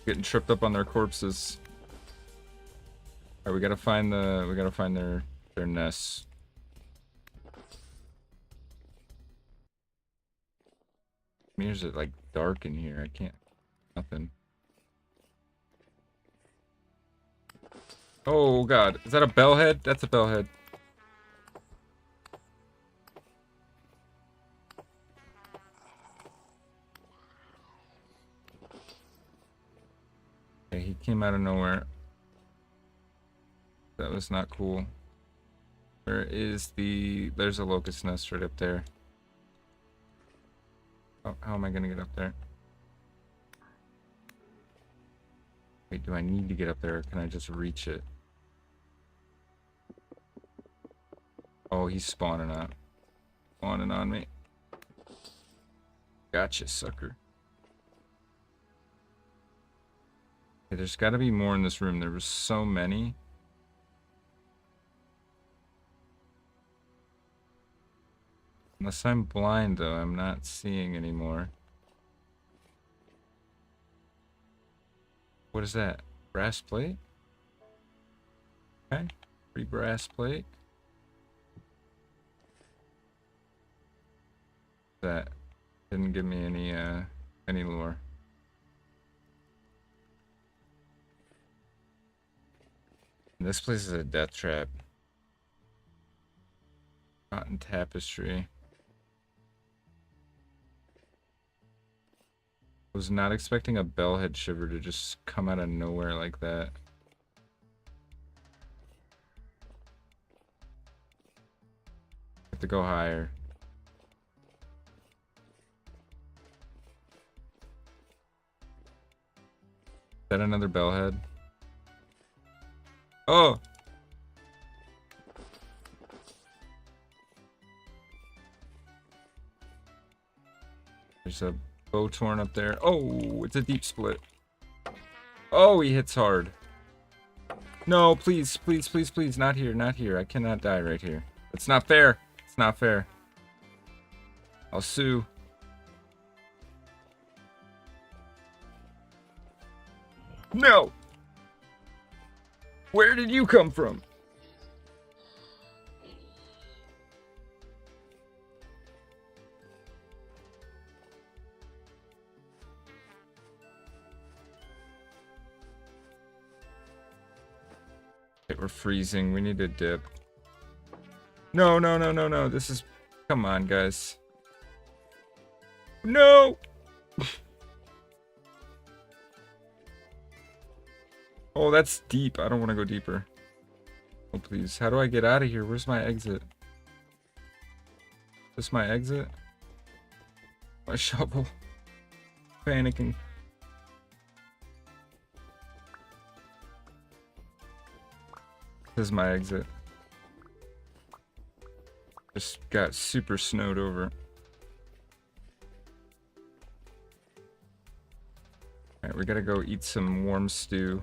Getting tripped up on their corpses. Alright, we gotta find their nests. I mean, is it like dark in here? I can't. Nothing. Oh god, is that a bellhead? That's a bellhead. Okay, he came out of nowhere. That was not cool. Where is the... There's a locust nest right up there. Oh, how am I gonna get up there? Wait, do I need to get up there or can I just reach it? Oh, he's spawning out. Spawning on me. Gotcha, sucker. Okay, there's gotta be more in this room. There was so many. Unless I'm blind, though, I'm not seeing anymore. What is that? Brass plate? Okay. Free brass plate. That didn't give me any lore. This place is a death trap. Cotton tapestry. Was not expecting a bellhead shiver to just come out of nowhere like that. Have to go higher. Is that another bellhead? Oh! There's a bow torn up there. Oh, it's a deep split. Oh, he hits hard. No, please, please, please, please, not here, not here. I cannot die right here. It's not fair. It's not fair. I'll sue. No! Where did you come from? Okay, we're freezing. We need to dip. No, no, no, no, no. This is... Come on, guys. No! Oh, that's deep. I don't want to go deeper. Oh, please. How do I get out of here? Where's my exit? Is this my exit? My shovel. Panicking. This is my exit. Just got super snowed over. Alright, we gotta go eat some warm stew.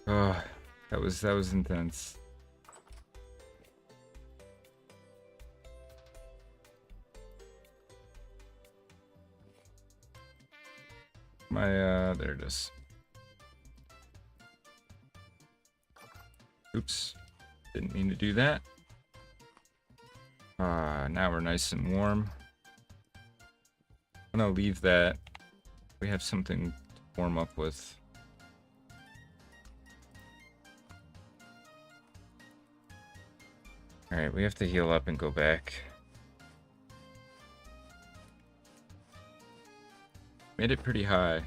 Oh, that was intense. There it is. Oops. Didn't mean to do that. Now we're nice and warm. I'm gonna leave that. We have something to warm up with. Alright, we have to heal up and go back. Made it pretty high.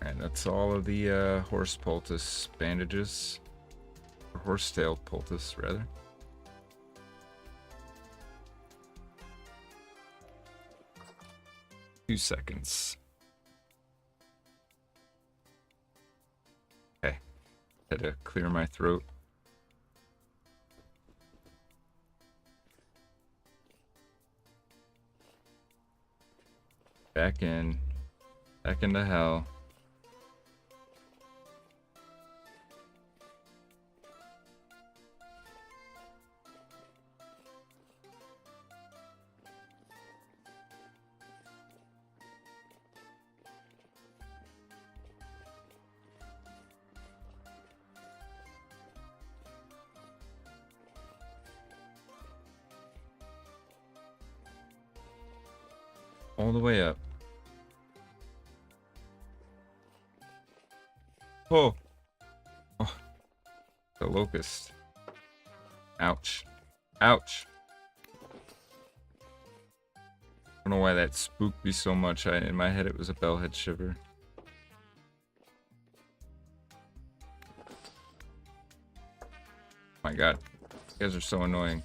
Alright, that's all of the horse poultice bandages. Or horsetail poultice, rather. Two seconds. Okay. Had to clear my throat. Back in. Back into hell. All the way up. Oh. Oh. The locust. Ouch. Ouch. I don't know why that spooked me so much. In my head it was a bellhead shiver. My god. You guys are so annoying.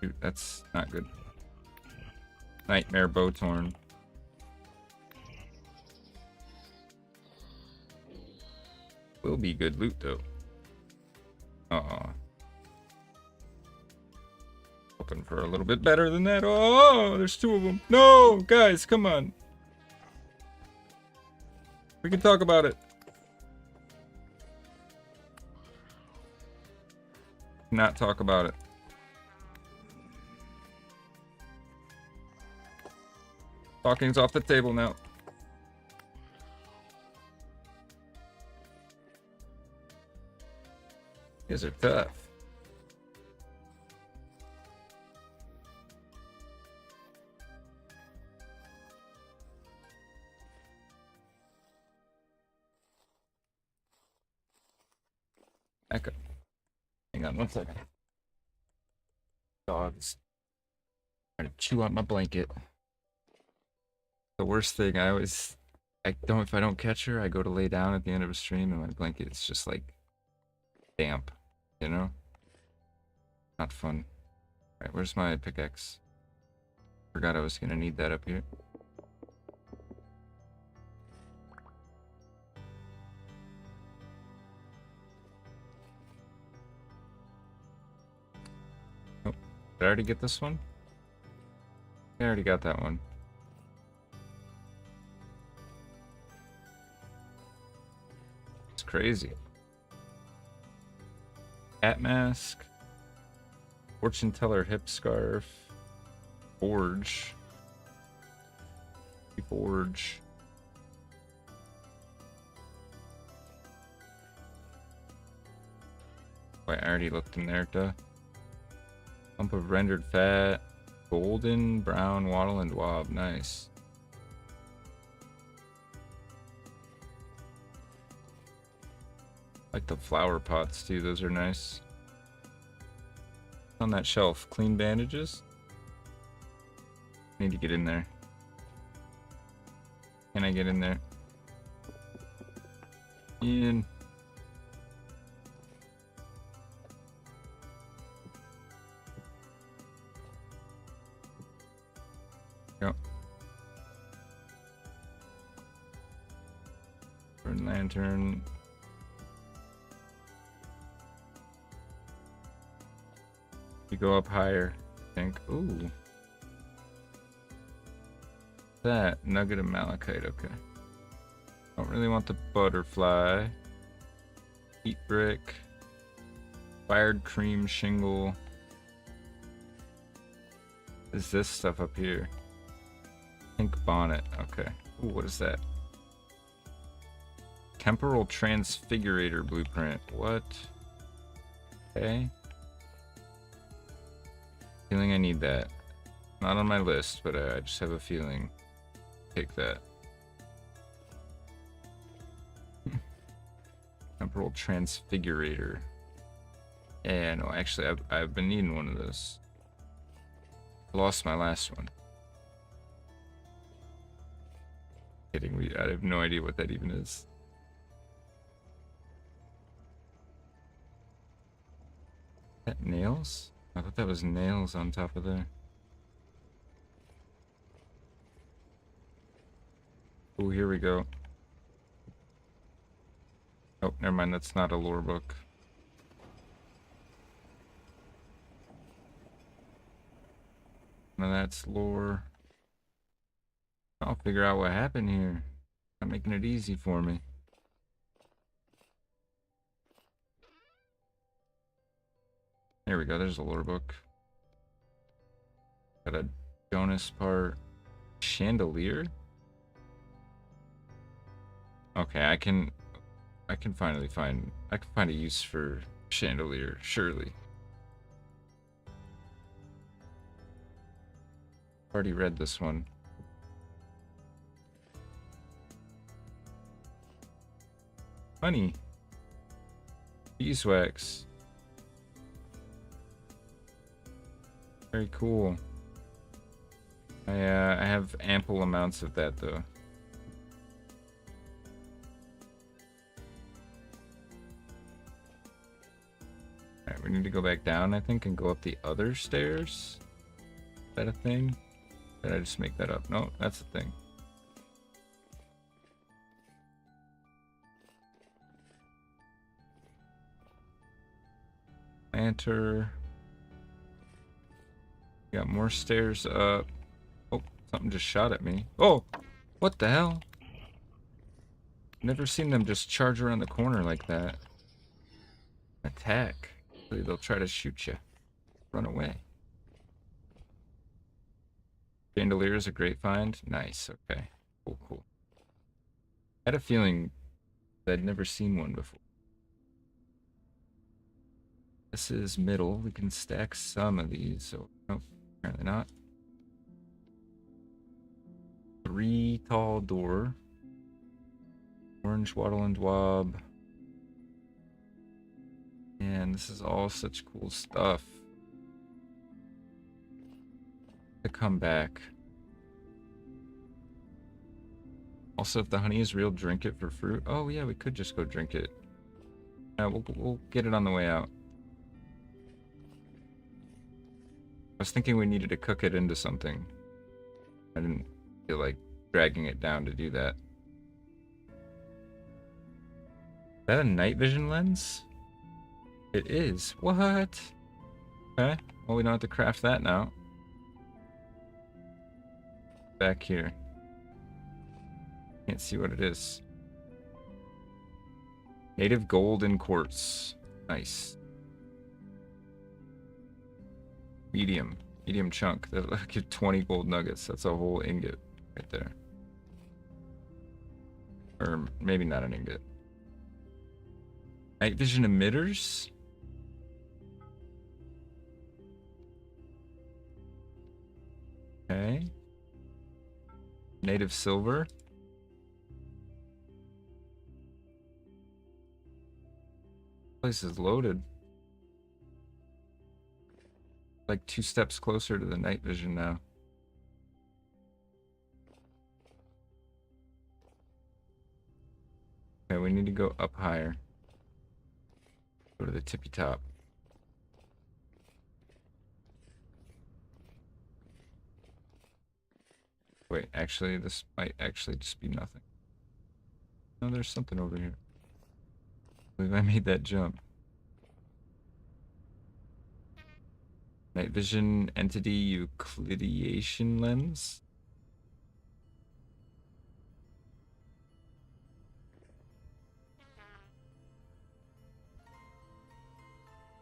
Dude, that's not good. Nightmare Bowtorn. Will be good loot though. Uh-oh. Hoping for a little bit better than that. Oh, there's 2 of them. No, guys, come on. We can talk about it. Not talk about it. Talking's off the table now. You guys are tough. Echo. Hang on 1 second. Dogs trying to chew on my blanket. The worst thing, if I don't catch her, I go to lay down at the end of a stream and my blanket is just like damp, you know? Not fun. Alright, where's my pickaxe? Forgot I was gonna need that up here. Oh, did I already get this one? I already got that one. It's crazy. Cat mask. Fortune teller hip scarf. Forge. Forge. Wait, I already looked in there, duh. Lump of rendered fat. Golden, brown, wattle, and wob. Nice. Like the flower pots too, those are nice. On that shelf, clean bandages. Need to get in there. Can I get in there? In. Go. Burn lantern. You go up higher, I think. Ooh. That nugget of malachite, okay. Don't really want the butterfly. Heat brick. Fired cream shingle. Is this stuff up here? Pink bonnet, okay. Ooh, what is that? Temporal transfigurator blueprint. What? Okay. Feeling I need that. Not on my list, but I just have a feeling. Take that. Temporal transfigurator. Yeah, no, actually, I've been needing one of those. I lost my last one. Kidding, I have no idea what that even is. Is that nails? I thought that was nails on top of there. Oh, here we go. Oh, never mind, that's not a lore book. No, that's lore. I'll figure out what happened here. Not making it easy for me. There we go, there's a lore book. Got a Jonas part. Chandelier? Okay, I can finally find a use for chandelier, surely. Already read this one. Honey. Beeswax. Very cool. I have ample amounts of that though. Alright, we need to go back down, I think, and go up the other stairs. Is that a thing? Did I just make that up? No, that's a thing. planter. Got more stairs up. Oh, something just shot at me. Oh, what the hell? Never seen them just charge around the corner like that. Attack. They'll try to shoot you. Run away. Chandelier is a great find. Nice. Okay. Cool, cool. I had a feeling that I'd never seen one before. This is middle. We can stack some of these. So, nope, apparently not. 3 tall door. Orange wattle and dwab. And this is all such cool stuff. To come back. Also, if the honey is real, drink it for fruit. Oh yeah, we could just go drink it. We'll get it on the way out. I was thinking we needed to cook it into something. I didn't feel like dragging it down to do that. Is that a night vision lens? It is. What? Okay. Well, we don't have to craft that now. Back here. Can't see what it is. Native gold in quartz. Nice. Medium. Medium chunk. That'll give 20 gold nuggets. That's a whole ingot right there. Or maybe not an ingot. Night vision emitters? Okay. Native silver. Place is loaded. Like 2 steps closer to the night vision now. Okay, we need to go up higher. Go to the tippy top. Wait, actually, this might actually just be nothing. No, there's something over here. I believe I made that jump. Night vision entity Euclidean lens.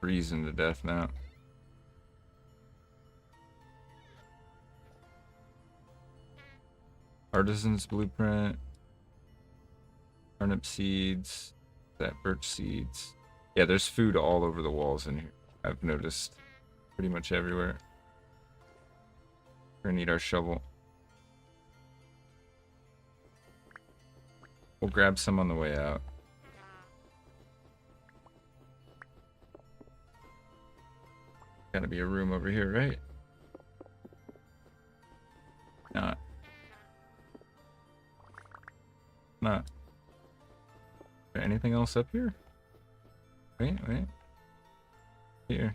Freezing to death now. Artisan's blueprint. Turnip seeds. That birch seeds. Yeah, there's food all over the walls in here. I've noticed. Pretty much everywhere. We're gonna need our shovel. We'll grab some on the way out. Gotta be a room over here, right? Not. Not. Is there anything else up here? Wait. Here.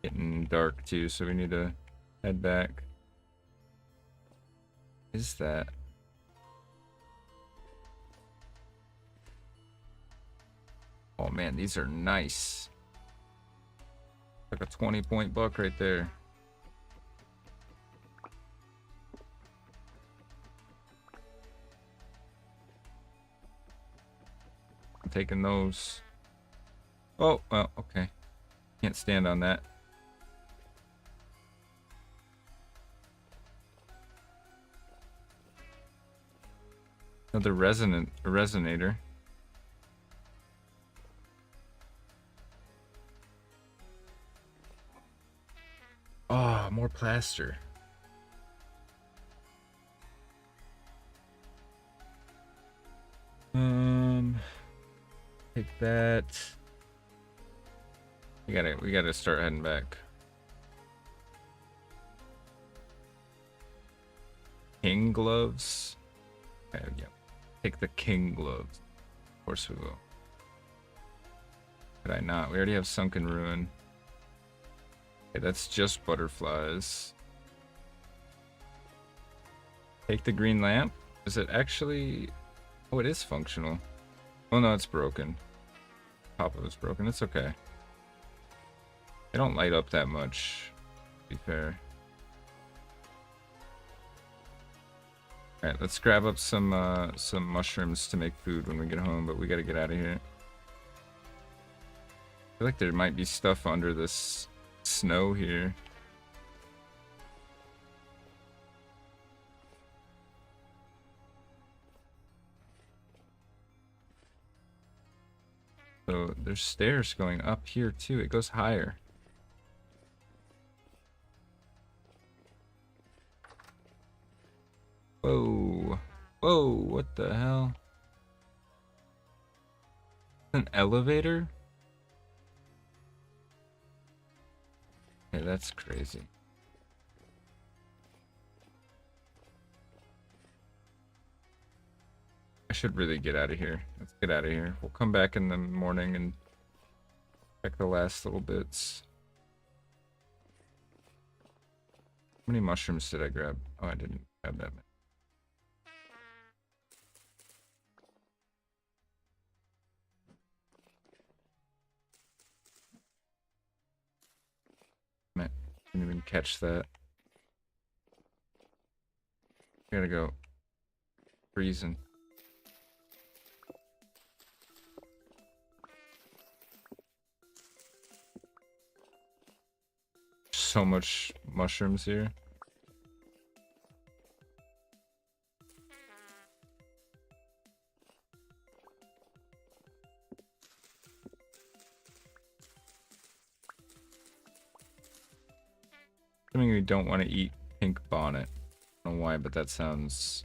Getting dark too, so we need to head back. What is that? Oh man, these are nice. Like a 20-point buck right there. I'm taking those. Oh, well, okay. Can't stand on that. Another resonator. Oh, more plaster. Take that. We gotta start heading back. King gloves. Okay, yeah. Take the king gloves. Of course we will. Could I not? We already have sunken ruin. Okay, that's just butterflies. Take the green lamp. Is it actually... Oh, it is functional. Oh no, it's broken. Top of it's broken. It's okay. They don't light up that much, to be fair. Alright, let's grab up some mushrooms to make food when we get home, but we gotta get out of here. I feel like there might be stuff under this snow here. So there's stairs going up here too. It goes higher. Whoa. Whoa, what the hell? An elevator? Okay, that's crazy. I should really get out of here. Let's get out of here. We'll come back in the morning and check the last little bits. How many mushrooms did I grab? Oh, I didn't grab that many. Man, didn't even catch that. Gotta go. Freezing. So much mushrooms here. Assuming we don't want to eat pink bonnet. I don't know why, but that sounds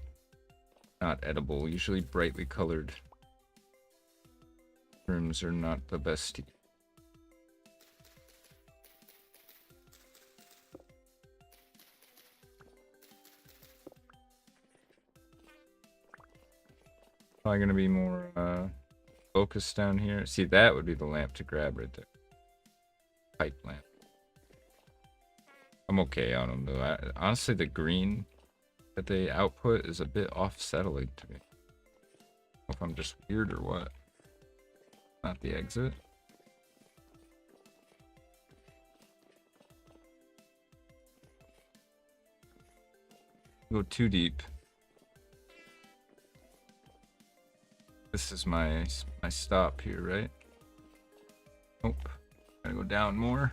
not edible. Usually brightly colored mushrooms are not the best to eat. Probably gonna be more focused down here. See, that would be the lamp to grab right there. Pipe lamp. I'm okay on them though. Honestly, the green that they output is a bit off-settling to me. I don't know if I'm just weird or what. Not the exit. Go too deep. This is my stop here, right? Nope. Gotta go down more.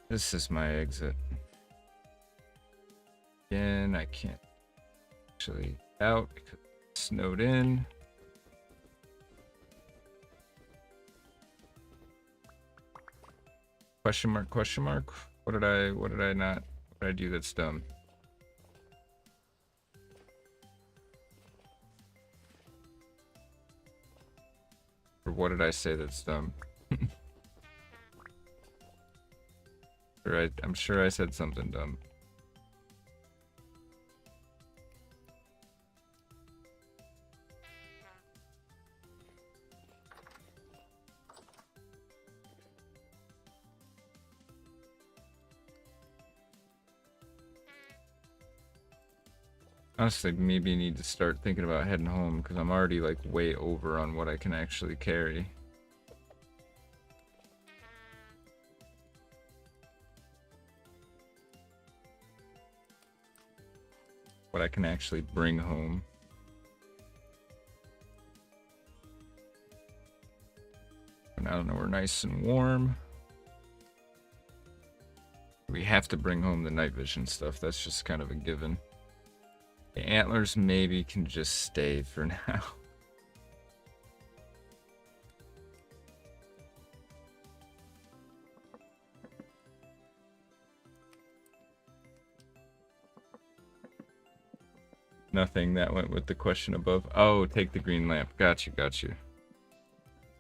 This is my exit. Again, I can't actually out because it's snowed in. Question mark, question mark. What did I do that's dumb? Or what did I say that's dumb? Right, I'm sure I said something dumb. Honestly, maybe need to start thinking about heading home because I'm already like way over on what I can actually carry. What I can actually bring home. And I don't know, we're nice and warm. We have to bring home the night vision stuff. That's just kind of a given. The antlers maybe can just stay for now. Nothing, that went with the question above. Oh, take the green lamp. Got you, got you.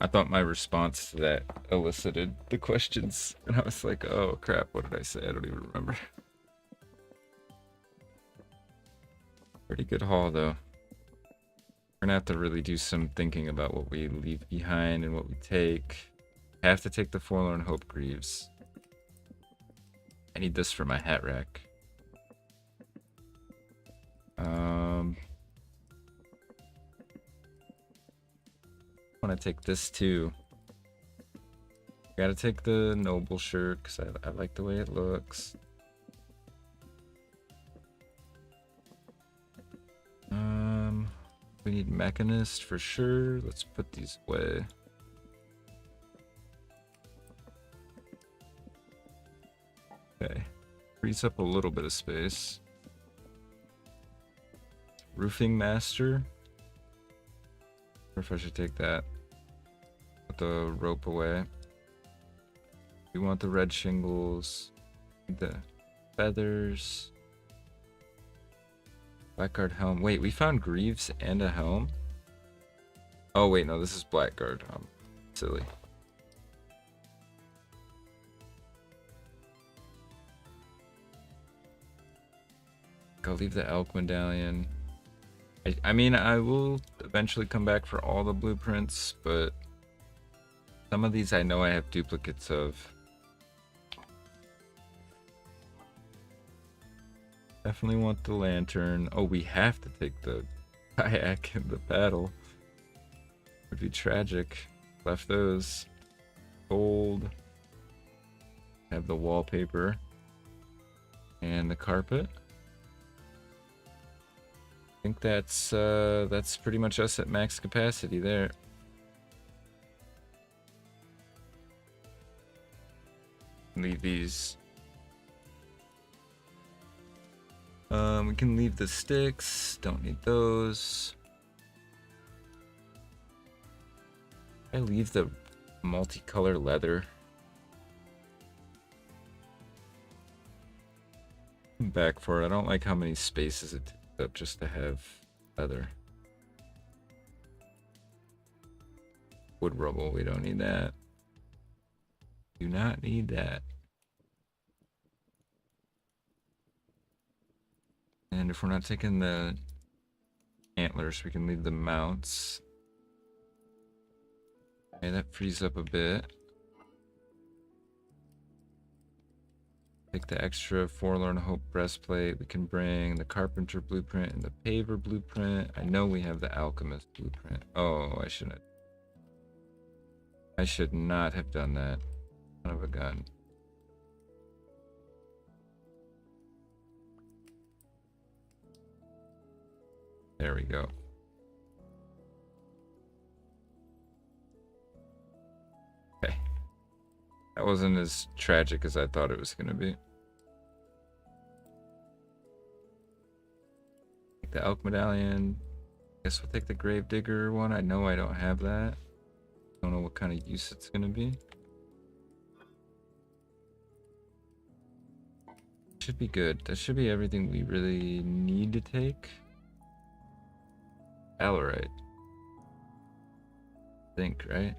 I thought my response to that elicited the questions, and I was like, oh crap, what did I say? I don't even remember. Pretty good haul, though. We're gonna have to really do some thinking about what we leave behind and what we take. I have to take the Forlorn Hope Greaves. I need this for my hat rack. want to take this too. Gotta take the noble shirt because I like the way it looks. We need mechanist for sure. Let's put these away. Okay, frees up a little bit of space. Roofing master. Or if I should take that. Put the rope away. We want the red shingles. The feathers. Blackguard helm. Wait, we found greaves and a helm? Oh wait, no, this is Blackguard. I'm silly. I'll leave the elk medallion. I mean, I will eventually come back for all the blueprints, but some of these I know I have duplicates of. Definitely want the lantern. Oh, we have to take the kayak and the paddle. Would be tragic. Left those. Gold. Have the wallpaper. And the carpet. I think that's pretty much us at max capacity there. Leave these. We can leave the sticks. Don't need those. I leave the multicolor leather. I'm back for it. I don't like how many spaces it takes up just to have leather. Wood rubble, we don't need that. Do not need that. And if we're not taking the antlers, we can leave the mounts. Okay, that frees up a bit. Take the extra Forlorn Hope breastplate. We can bring the Carpenter blueprint and the Paver blueprint. I know we have the Alchemist blueprint. Oh, I shouldn't. I should not have done that. Son of a gun. There we go. Okay. That wasn't as tragic as I thought it was going to be. Take the elk medallion. Guess we'll take the gravedigger one. I know I don't have that. Don't know what kind of use it's going to be. Should be good. That should be everything we really need to take. Alright. Think, right?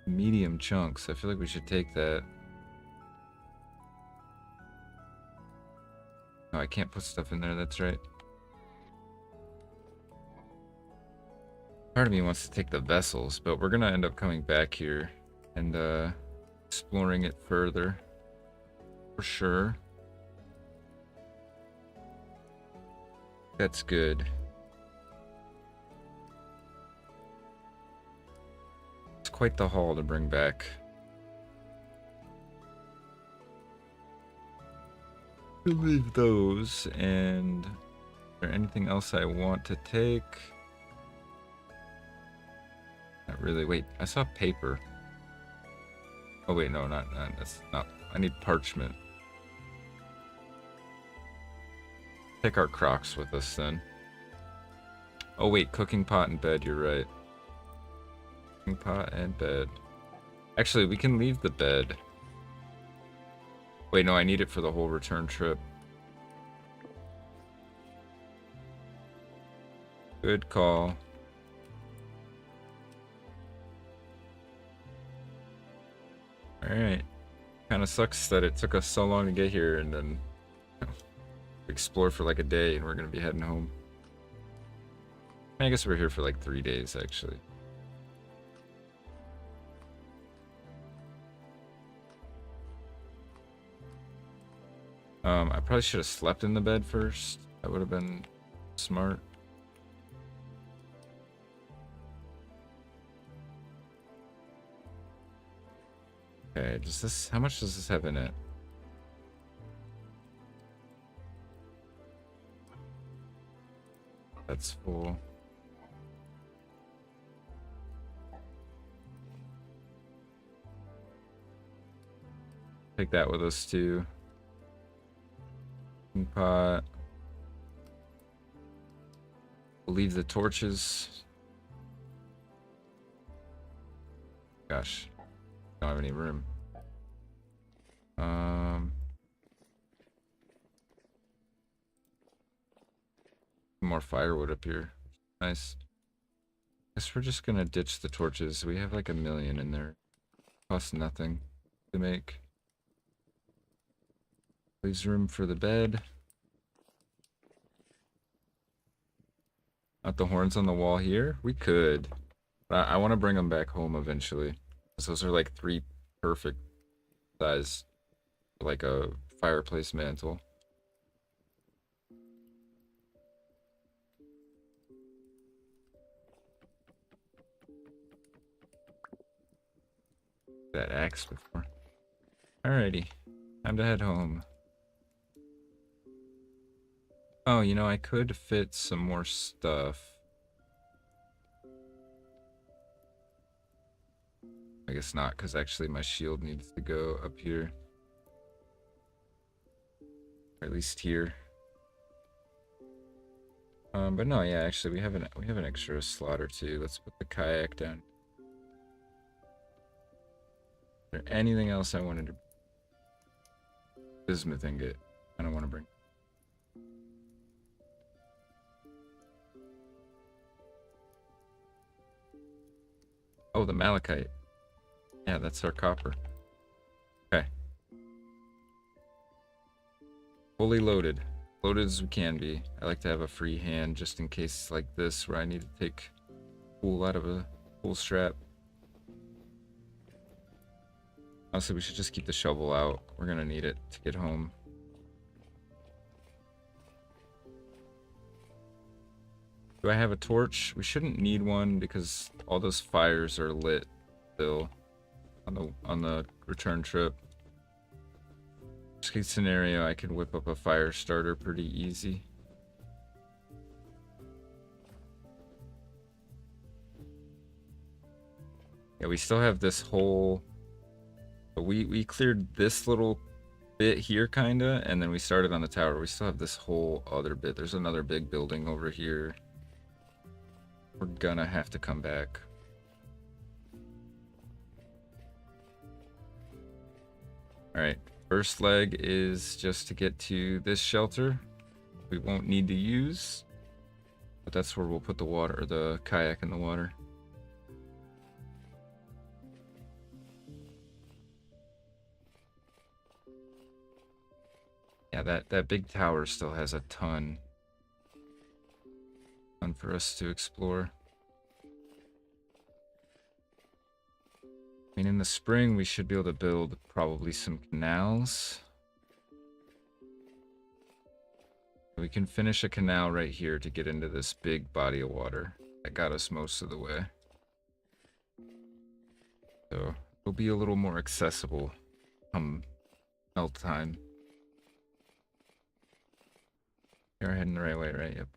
Medium chunks. I feel like we should take that. Oh, I can't put stuff in there, that's right. Part of me wants to take the vessels, but we're gonna end up coming back here and exploring it further. For sure. That's good. It's quite the haul to bring back. We'll leave those, and is there anything else I want to take? Not really. Wait, I saw paper. Oh wait, no, not that's not. I need parchment. Take our Crocs with us then. Oh wait, cooking pot and bed, you're right. Cooking pot and bed. Actually, we can leave the bed. Wait, no, I need it for the whole return trip. Good call. Alright. Kinda sucks that it took us so long to get here and then explore for like a day and we're gonna be heading home. I guess we're here for like 3 days actually. I probably should have slept in the bed first. That would have been smart. Okay, does this, how much does this have in it? That's full. Take that with us too. Pot. We'll leave the torches. Gosh, don't have any room. More firewood up here. Nice. Guess we're just gonna ditch the torches. We have like 1,000,000 in there. Costs nothing to make. Leaves room for the bed. Not the horns on the wall here? We could. But I want to bring them back home eventually. Those are like 3 perfect size, like a fireplace mantle. That axe before. Alrighty. Time to head home. Oh, you know, I could fit some more stuff. I guess not, because actually my shield needs to go up here. Or at least here. But no, yeah, actually we have an extra slot or 2. Let's put the kayak down. Is there anything else I wanted to... Bismuth ingot. I don't want to bring... Oh, the malachite. Yeah, that's our copper. Okay. Fully loaded. Loaded as we can be. I like to have a free hand just in case like this where I need to take wool out of a wool strap. Honestly, we should just keep the shovel out. We're gonna need it to get home. Do I have a torch? We shouldn't need one because all those fires are lit still on the return trip. Worst case scenario, I can whip up a fire starter pretty easy. Yeah, we still have this whole... We cleared this little bit here, kinda, and then we started on the tower. We still have this whole other bit. There's another big building over here. We're gonna have to come back. Alright, first leg is just to get to this shelter. We won't need to use, but that's where we'll put the water, or the kayak in the water. Yeah, that big tower still has a ton for us to explore. I mean, in the spring, we should be able to build probably some canals. We can finish a canal right here to get into this big body of water. That got us most of the way. So, it'll be a little more accessible come melt time. You're heading the right way, right? Yep.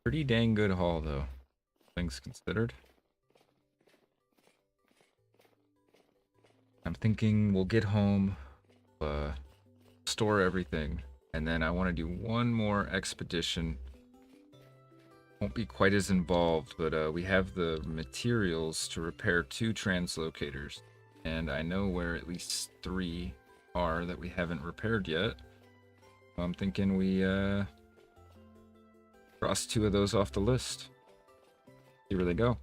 Pretty dang good haul, though, things considered. I'm thinking we'll get home, store everything, and then I want to do one more expedition. Won't be quite as involved, but we have the materials to repair 2 translocators, and I know where at least 3 are that we haven't repaired yet. I'm thinking we cross 2 of those off the list. See where they go.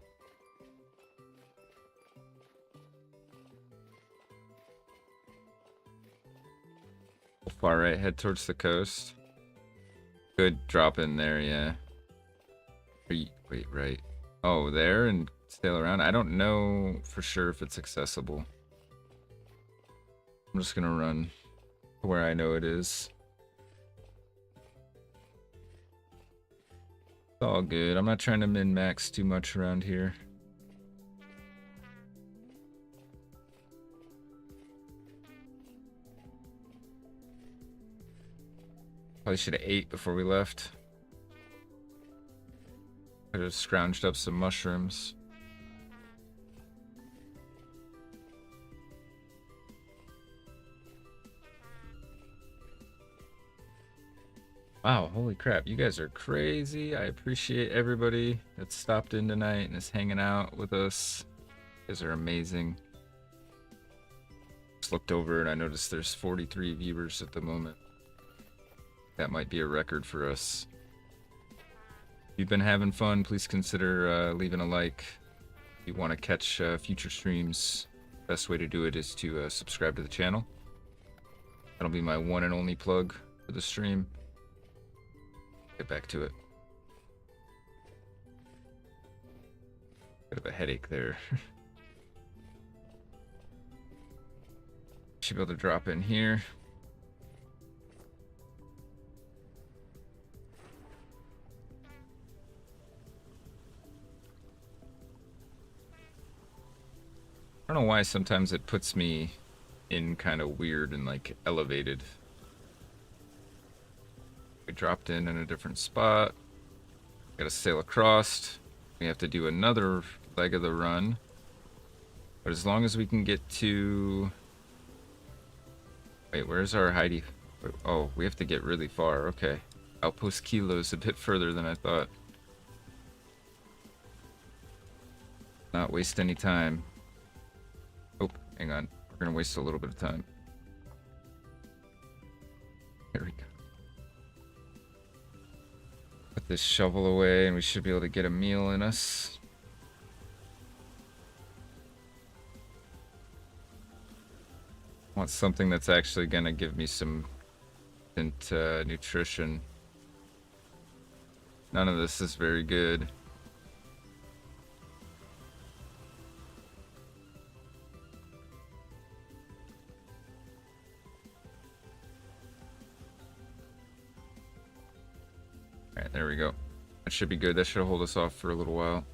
Far right, head towards the coast. Good drop in there, yeah. Wait, right. Oh, there and sail around? I don't know for sure if it's accessible. I'm just gonna run to where I know it is. It's all good. I'm not trying to min-max too much around here. Probably should have ate before we left. Could have scrounged up some mushrooms. Wow, holy crap, you guys are crazy. I appreciate everybody that stopped in tonight and is hanging out with us. You guys are amazing. Just looked over and I noticed there's 43 viewers at the moment. That might be a record for us. If you've been having fun, please consider leaving a like. If you want to catch future streams, best way to do it is to subscribe to the channel. That'll be my one and only plug for the stream. Get back to it. Bit of a headache there. Should be able to drop in here. I don't know why sometimes it puts me in kind of weird and like elevated. We dropped in a different spot. Gotta sail across. We have to do another leg of the run. But as long as we can get to... Wait, where's our Heidi? Oh, we have to get really far. Okay. Outpost Kilo's a bit further than I thought. Not waste any time. Oh, hang on. We're gonna waste a little bit of time. There we go. Put this shovel away and we should be able to get a meal in us. Want something that's actually gonna give me some nutrition. None of this is very good. Alright, there we go. That should be good. That should hold us off for a little while.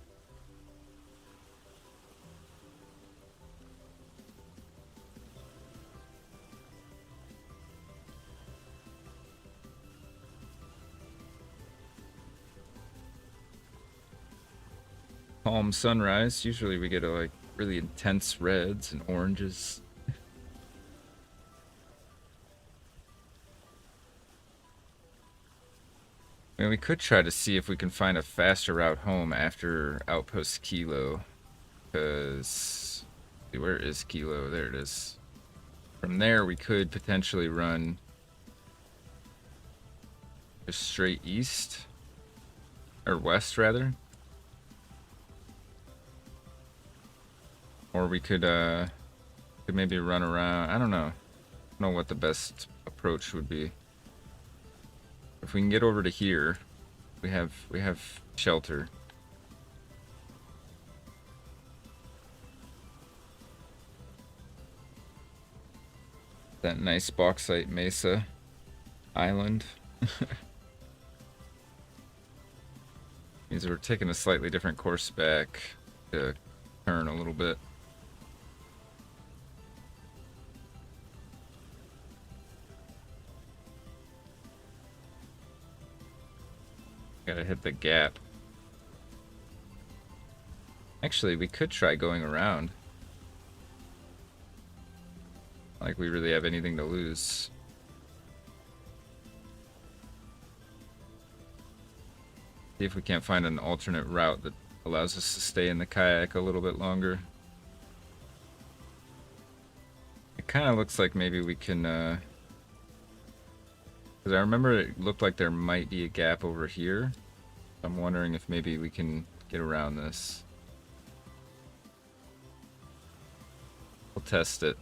Calm sunrise. Usually we get a like really intense reds and oranges. I mean, we could try to see if we can find a faster route home after Outpost Kilo. Because... where is Kilo? There it is. From there, we could potentially run just straight east. Or west, rather. Or we could maybe run around. I don't know. I don't know what the best approach would be. If we can get over to here, we have shelter. That nice bauxite mesa island. Means we're taking a slightly different course back to turn a little bit. Gotta hit the gap. Actually, we could try going around. Like we really have anything to lose. See if we can't find an alternate route that allows us to stay in the kayak a little bit longer. It kind of looks like maybe we can, because I remember it looked like there might be a gap over here. I'm wondering if maybe we can get around this. We'll test it.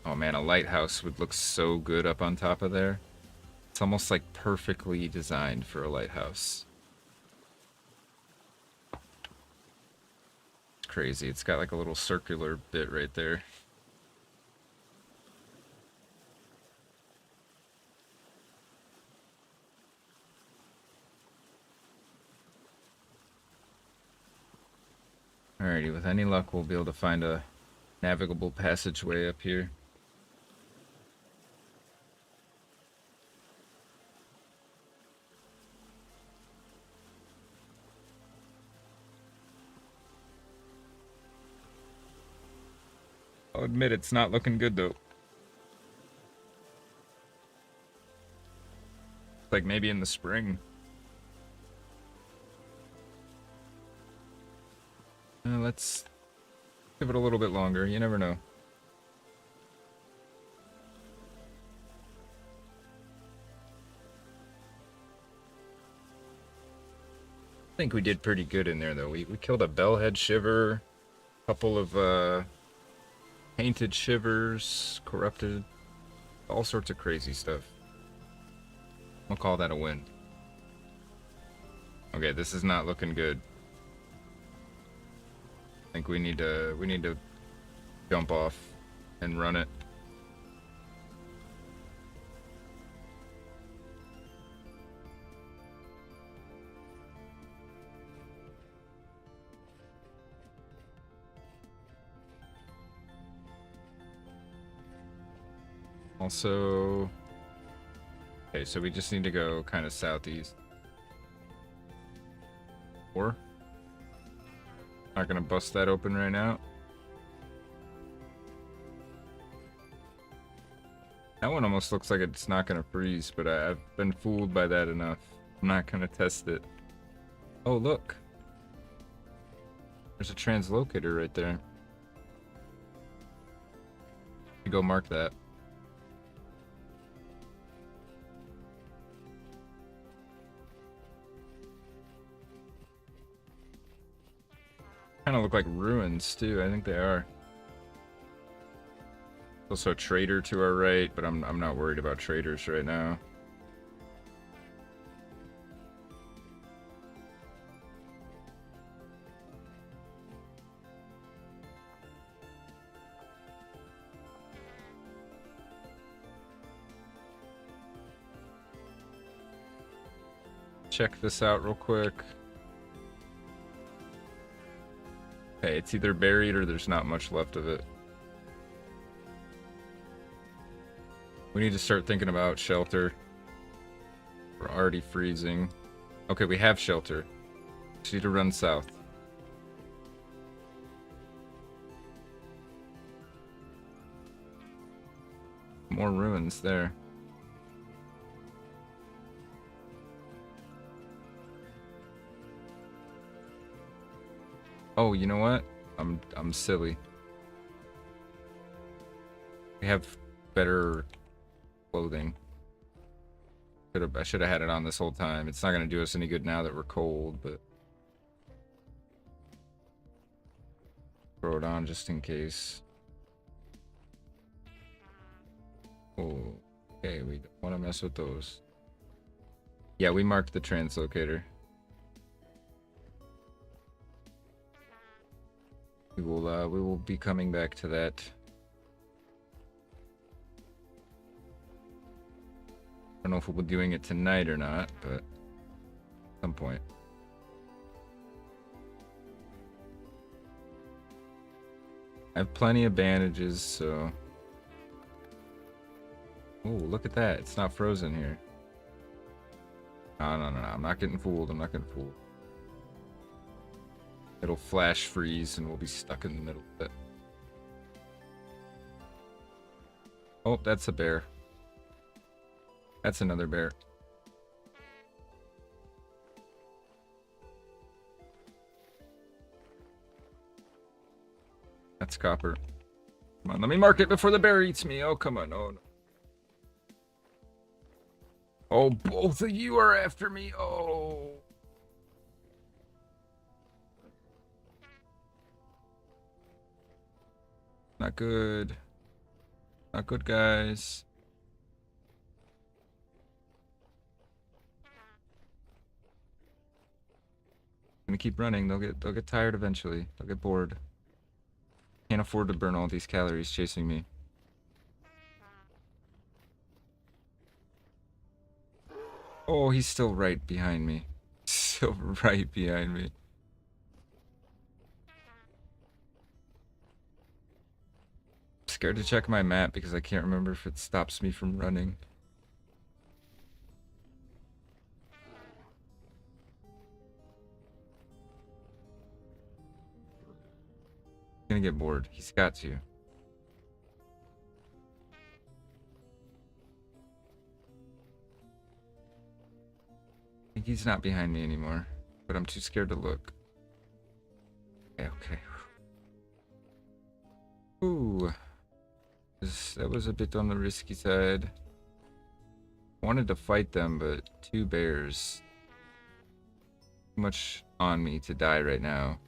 Oh man, a lighthouse would look so good up on top of there. It's almost like perfectly designed for a lighthouse. It's crazy. It's got like a little circular bit right there. Alrighty, with any luck we'll be able to find a navigable passageway up here. I'll admit it's not looking good though. Like maybe in the spring. Let's give it a little bit longer. You never know. I think we did pretty good in there though. We killed a bellhead shiver, a couple of painted shivers, corrupted, all sorts of crazy stuff. I'll call that a win. Okay, this is not looking good. I think we need to jump off and run it. Also, okay, so we just need to go kind of southeast. Or not gonna bust that open right now. That one almost looks like it's not gonna freeze, but I've been fooled by that enough. I'm not gonna test it. Oh, look. There's a translocator right there. You go mark that. Kind of look like ruins too. I think they are. Also a trader to our right, but I'm not worried about traders right now. Check this out real quick. Okay, it's either buried or there's not much left of it. We need to start thinking about shelter. We're already freezing. Okay, we have shelter. Just need to run south. More ruins there. Oh, you know what? I'm silly. We have better clothing. I should have had it on this whole time. It's not gonna do us any good now that we're cold, but throw it on just in case. Oh, okay, we don't want to mess with those. Yeah, we marked the translocator. We will be coming back to that. I don't know if we'll be doing it tonight or not, but at some point. I have plenty of bandages, so... Oh, look at that. It's not frozen here. No, no, no, no. I'm not getting fooled. I'm not getting fooled. It'll flash freeze and we'll be stuck in the middle of it. Oh, that's a bear. That's another bear. That's copper. Come on, let me mark it before the bear eats me. Oh, come on. Oh, no. Oh, both of you are after me. Oh. Not good. Not good, guys. I'm gonna keep running. They'll get tired eventually. They'll get bored. Can't afford to burn all these calories chasing me. Oh, he's still right behind me. Still right behind me. Scared to check my map because I can't remember if it stops me from running. Gonna get bored. He's got to. think he's not behind me anymore, but I'm too scared to look. Okay, okay. Ooh. That was a bit on the risky side. Wanted to fight them, but 2 bears. Too much on me to die right now.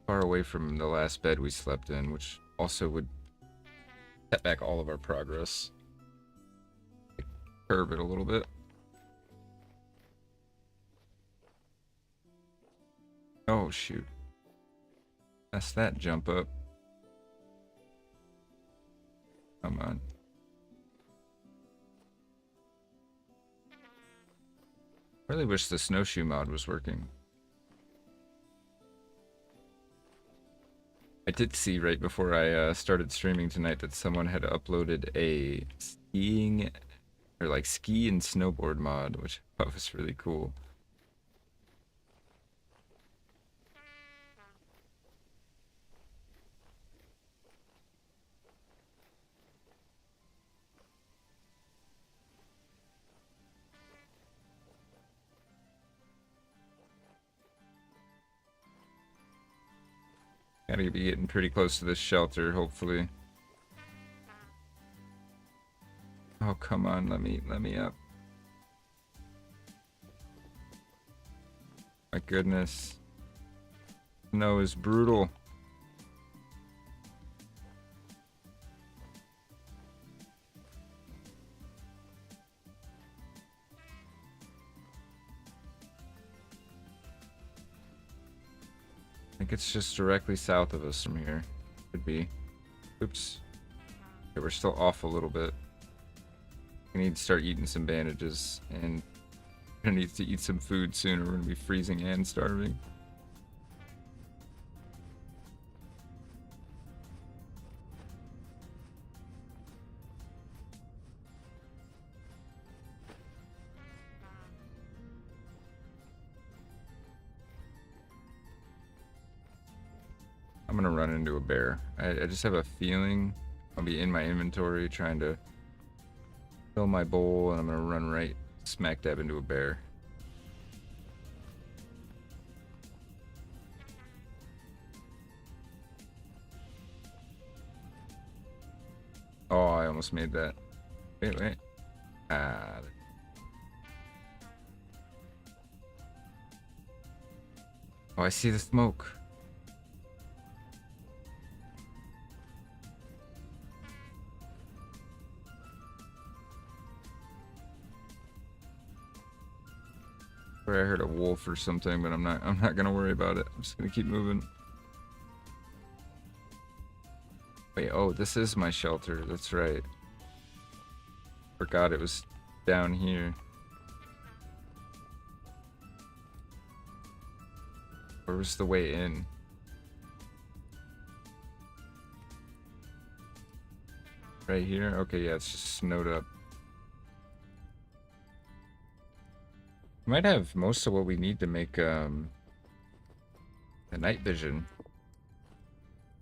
Far away from the last bed we slept in, which also would set back all of our progress. Curve it a little bit. Oh, shoot. That's that jump up. Come on. Really wish the snowshoe mod was working. I did see right before I started streaming tonight that someone had uploaded a skiing, or like ski and snowboard mod, which I thought was really cool. Gotta be getting pretty close to this shelter, hopefully. Oh, come on, let me up. My goodness. Snow is brutal. I think it's just directly south of us from here. Could be. Oops. Okay, we're still off a little bit. We need to start eating some bandages, and we're gonna need to eat some food soon, or we're gonna be freezing and starving. I'm gonna run into a bear. I just have a feeling I'll be in my inventory trying to fill my bowl, and I'm gonna run right smack dab into a bear. Oh, I almost made that. Wait. Ah. Oh, I see the smoke. I heard a wolf or something, but I'm not gonna worry about it. I'm just gonna keep moving. Wait, oh, this is my shelter. That's right. Forgot it was down here. Where was the way in? Right here? Okay, yeah, it's just snowed up. We might have most of what we need to make the night vision.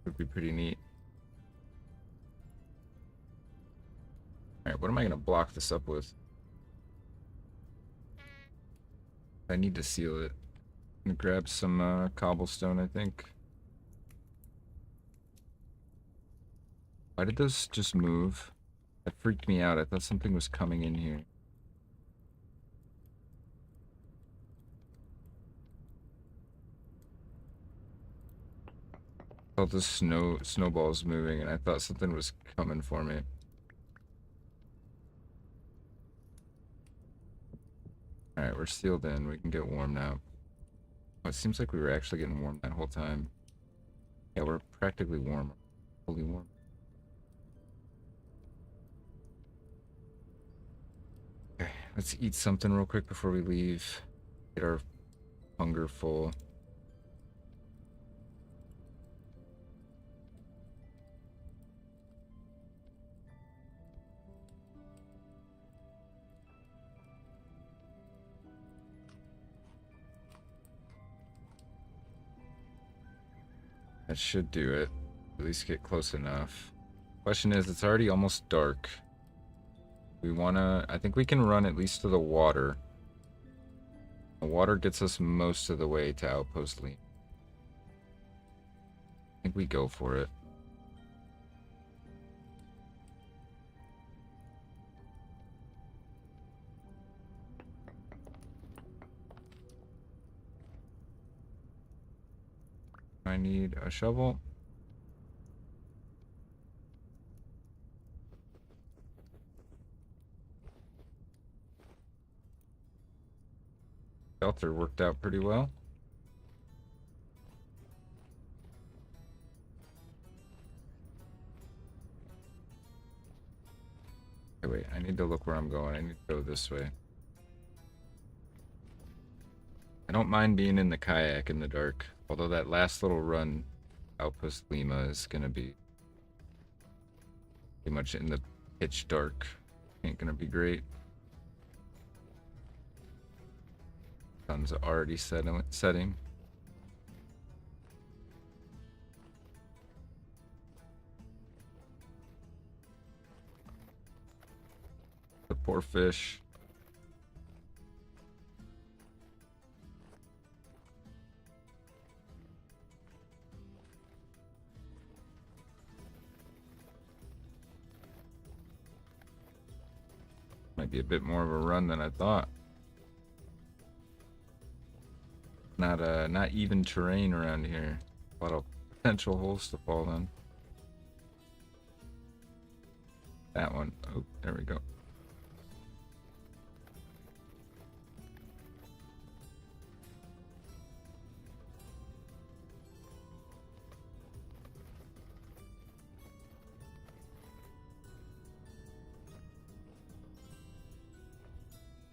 Would be pretty neat. Alright, what am I gonna block this up with? I need to seal it. I'm gonna grab some cobblestone, I think. Why did those just move? That freaked me out. I thought something was coming in here. I felt the snowballs moving, and I thought something was coming for me. Alright, we're sealed in. We can get warm now. Oh, it seems like we were actually getting warm that whole time. Yeah, we're practically warm. Fully warm. Okay, let's eat something real quick before we leave. Get our hunger full. That should do it. At least get close enough. Question is, it's already almost dark. We wanna, I think we can run at least to the water. The water gets us most of the way to Outpost Lee. I think we go for it. I need a shovel. Shelter worked out pretty well. Okay, wait, I need to look where I'm going. I need to go this way. I don't mind being in the kayak in the dark, although that last little run, Outpost Lima, is gonna be pretty much in the pitch dark. Ain't gonna be great. Sun's already setting. The poor fish. Might be a bit more of a run than I thought. Not even terrain around here. A lot of potential holes to fall in. That one. Oh, there we go.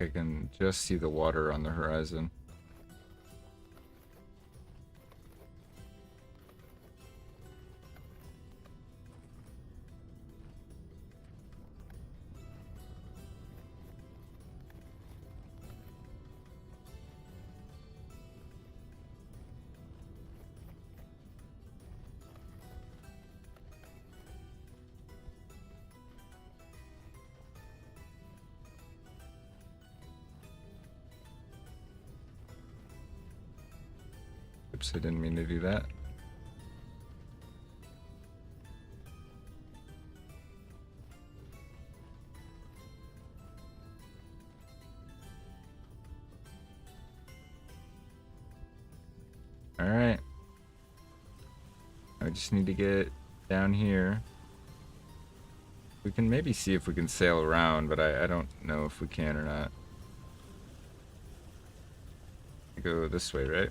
I can just see the water on the horizon. Oops, I didn't mean to do that. Alright. I just need to get down here. We can maybe see if we can sail around, but I don't know if we can or not. Go this way, right?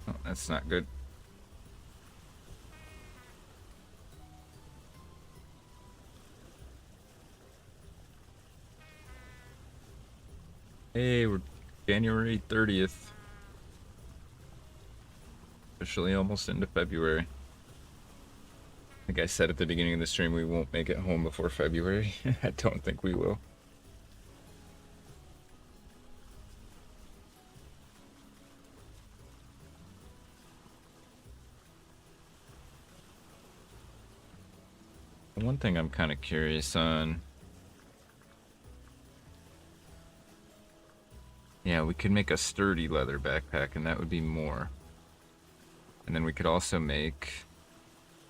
Oh, that's not good. Hey, we're January 30th. Officially almost into February. I think I said at the beginning of the stream we won't make it home before February. I don't think we will. One thing I'm kind of curious on. Yeah, we could make a sturdy leather backpack, and that would be more. And then we could also make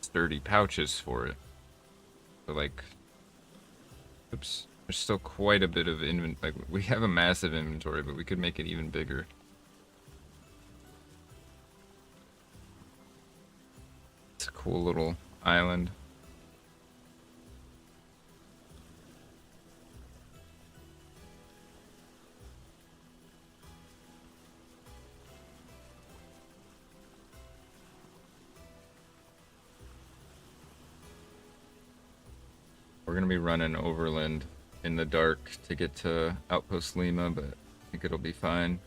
sturdy pouches for it. So like, oops, there's still quite a bit of like we have a massive inventory, but we could make it even bigger. It's a cool little island. We're gonna be running overland in the dark to get to Outpost Lima, but I think it'll be fine.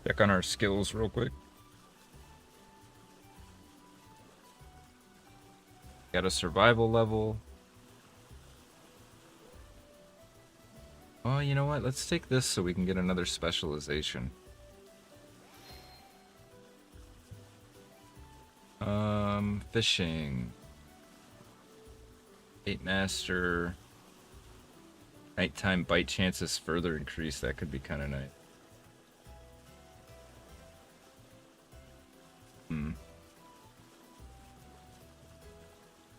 Check on our skills real quick. Got a survival level, Oh, you know what? Let's take this so we can get another specialization. Fishing. 8 master. Nighttime bite chances further increase. That could be kind of nice.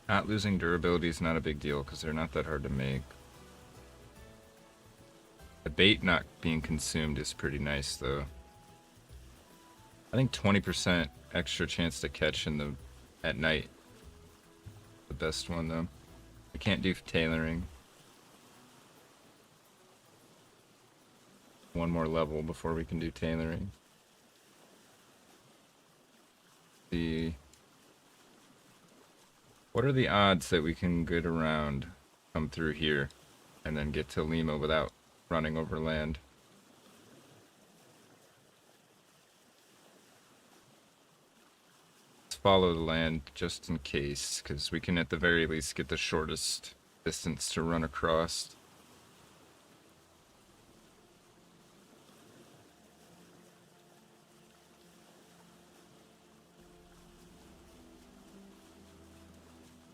Not losing durability is not a big deal because they're not that hard to make. The bait not being consumed is pretty nice though. I think 20% extra chance to catch in the at night. The best one though. I can't do tailoring. One more level before we can do tailoring. What are the odds that we can get around, come through here, and then get to Lima without running over land? Let's follow the land just in case, because we can at the very least get the shortest distance to run across.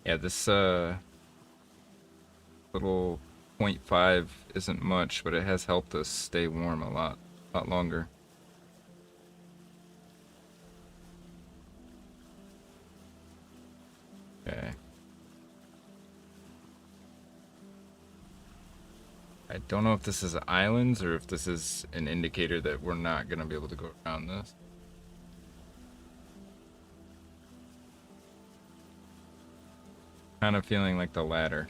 Yeah, this little 0.5 isn't much, but it has helped us stay warm a lot longer. Okay. I don't know if this is islands or if this is an indicator that we're not gonna be able to go around this. Kind of feeling like the latter.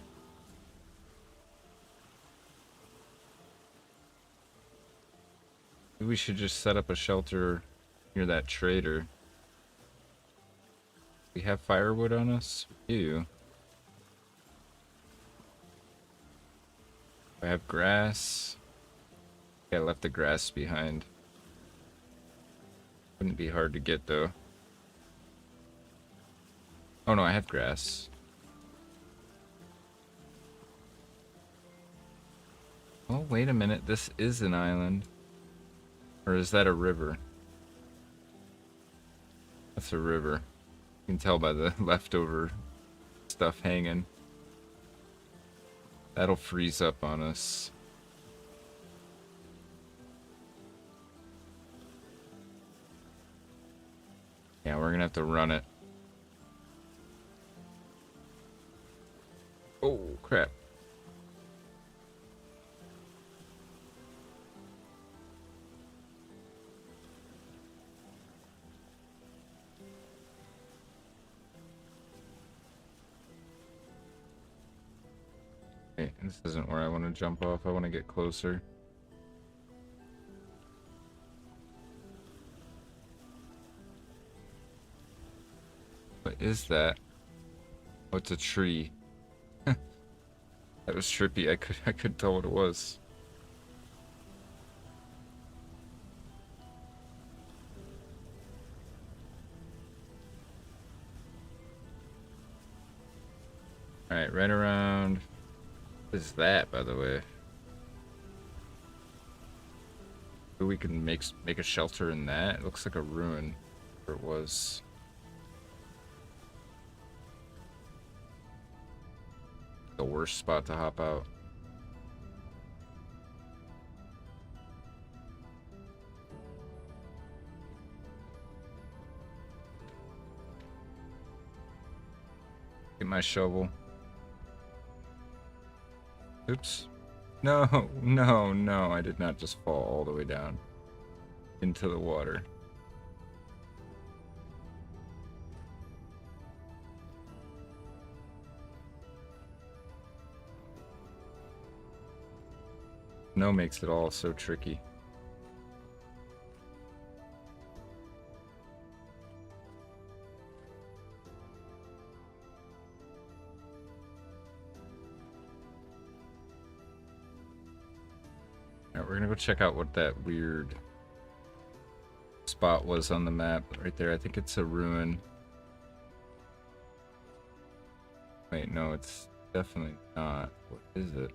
Maybe we should just set up a shelter near that trader. We have firewood on us? We do. I have grass. Yeah, I left the grass behind. Wouldn't be hard to get though. Oh no, I have grass. Oh, wait a minute. This is an island. Or is that a river? That's a river. You can tell by the leftover stuff hanging. That'll freeze up on us. Yeah, we're gonna have to run it. Oh, crap. Okay, this isn't where I want to jump off. I want to get closer. What is that? Oh, it's a tree. That was trippy. I couldn't tell what it was. Alright, right around. What is that, by the way? We can make a shelter in that. It looks like a ruin. Or it was. The worst spot to hop out. Get my shovel. Oops. No, no, no. I did not just fall all the way down into the water. Snow makes it all so tricky. Alright, we're gonna go check out what that weird spot was on the map right there. I think it's a ruin. Wait, no, it's definitely not. What is it?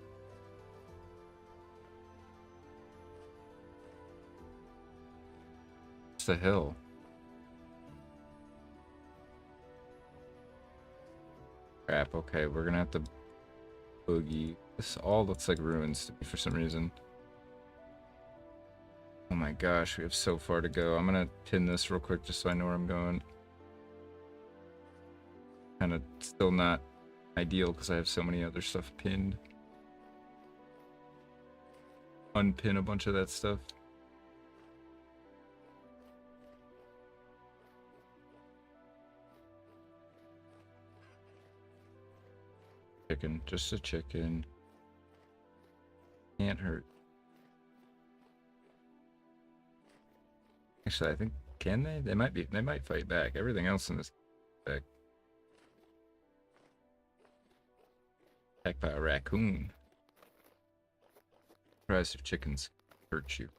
What's the hill? Crap, okay, we're gonna have to boogie. This all looks like ruins to me for some reason. Oh my gosh, we have so far to go. I'm gonna pin this real quick just so I know where I'm going. Kind of still not ideal because I have so many other stuff pinned. Unpin a bunch of that stuff. Chicken, just a chicken. Can't hurt. Actually, I think, can they? They might fight back. Everything else in this back. Attacked by a raccoon. Surprised if chickens hurt you.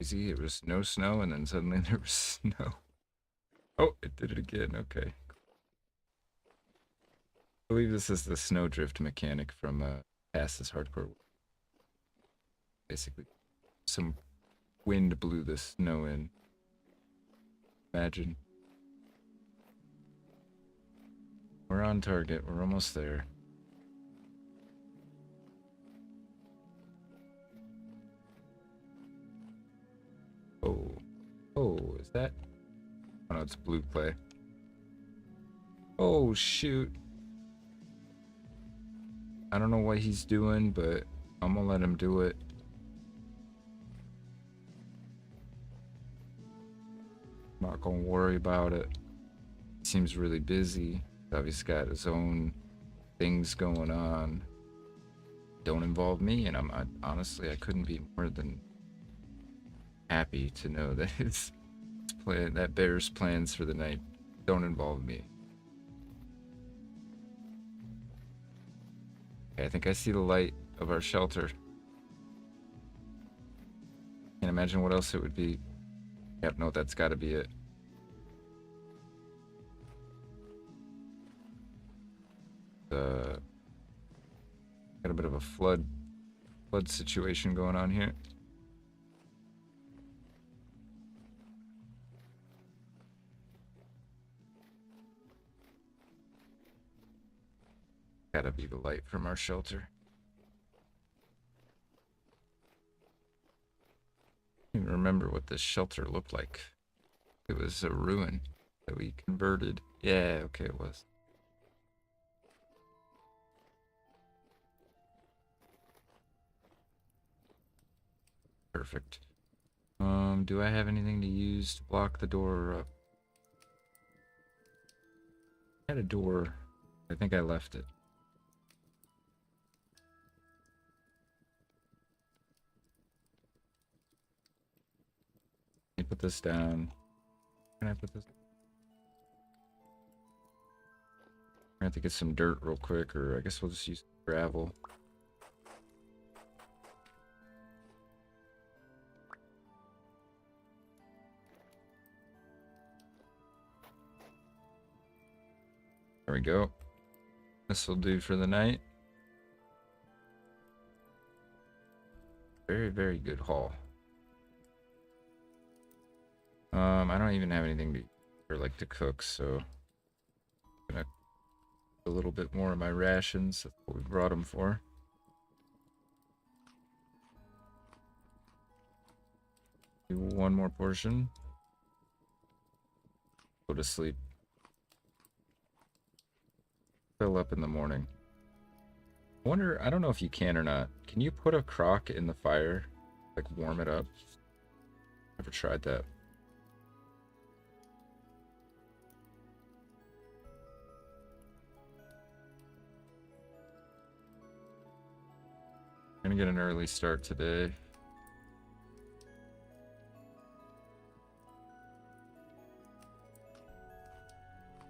Easy, it was no snow and then suddenly there was snow. Oh, it did it again, okay. I believe this is the snowdrift mechanic from past this hardcore. Basically, some wind blew the snow in. Imagine. We're on target, we're almost there. Oh. Oh, is that? Oh no, it's blue clay. Oh, shoot. I don't know what he's doing, but I'm gonna let him do it. I'm not gonna worry about it. He seems really busy. Obviously got his own things going on. Don't involve me, and honestly, I couldn't be more than happy to know that his plan, that bear's plans for the night don't involve me. Okay, I think I see the light of our shelter. Can't imagine what else it would be. Yep, no, that's got to be it. Got a bit of a flood situation going on here. Gotta be the light from our shelter. I don't even remember what this shelter looked like. It was a ruin that we converted. Yeah, okay, it was. Perfect. Do I have anything to use to block the door up? I had a door. I think I left it. Let me put this down. Can I put this? I have to get some dirt real quick, or I guess we'll just use gravel. There we go. This will do for the night. Very, very good haul. I don't even have anything to or like to cook, so I'm gonna put a little bit more of my rations. That's what we brought them for. Do one more portion. Go to sleep. Fill up in the morning. I wonder, I don't know if you can or not. Can you put a crock in the fire? Like warm it up? Never tried that. Gonna get an early start today.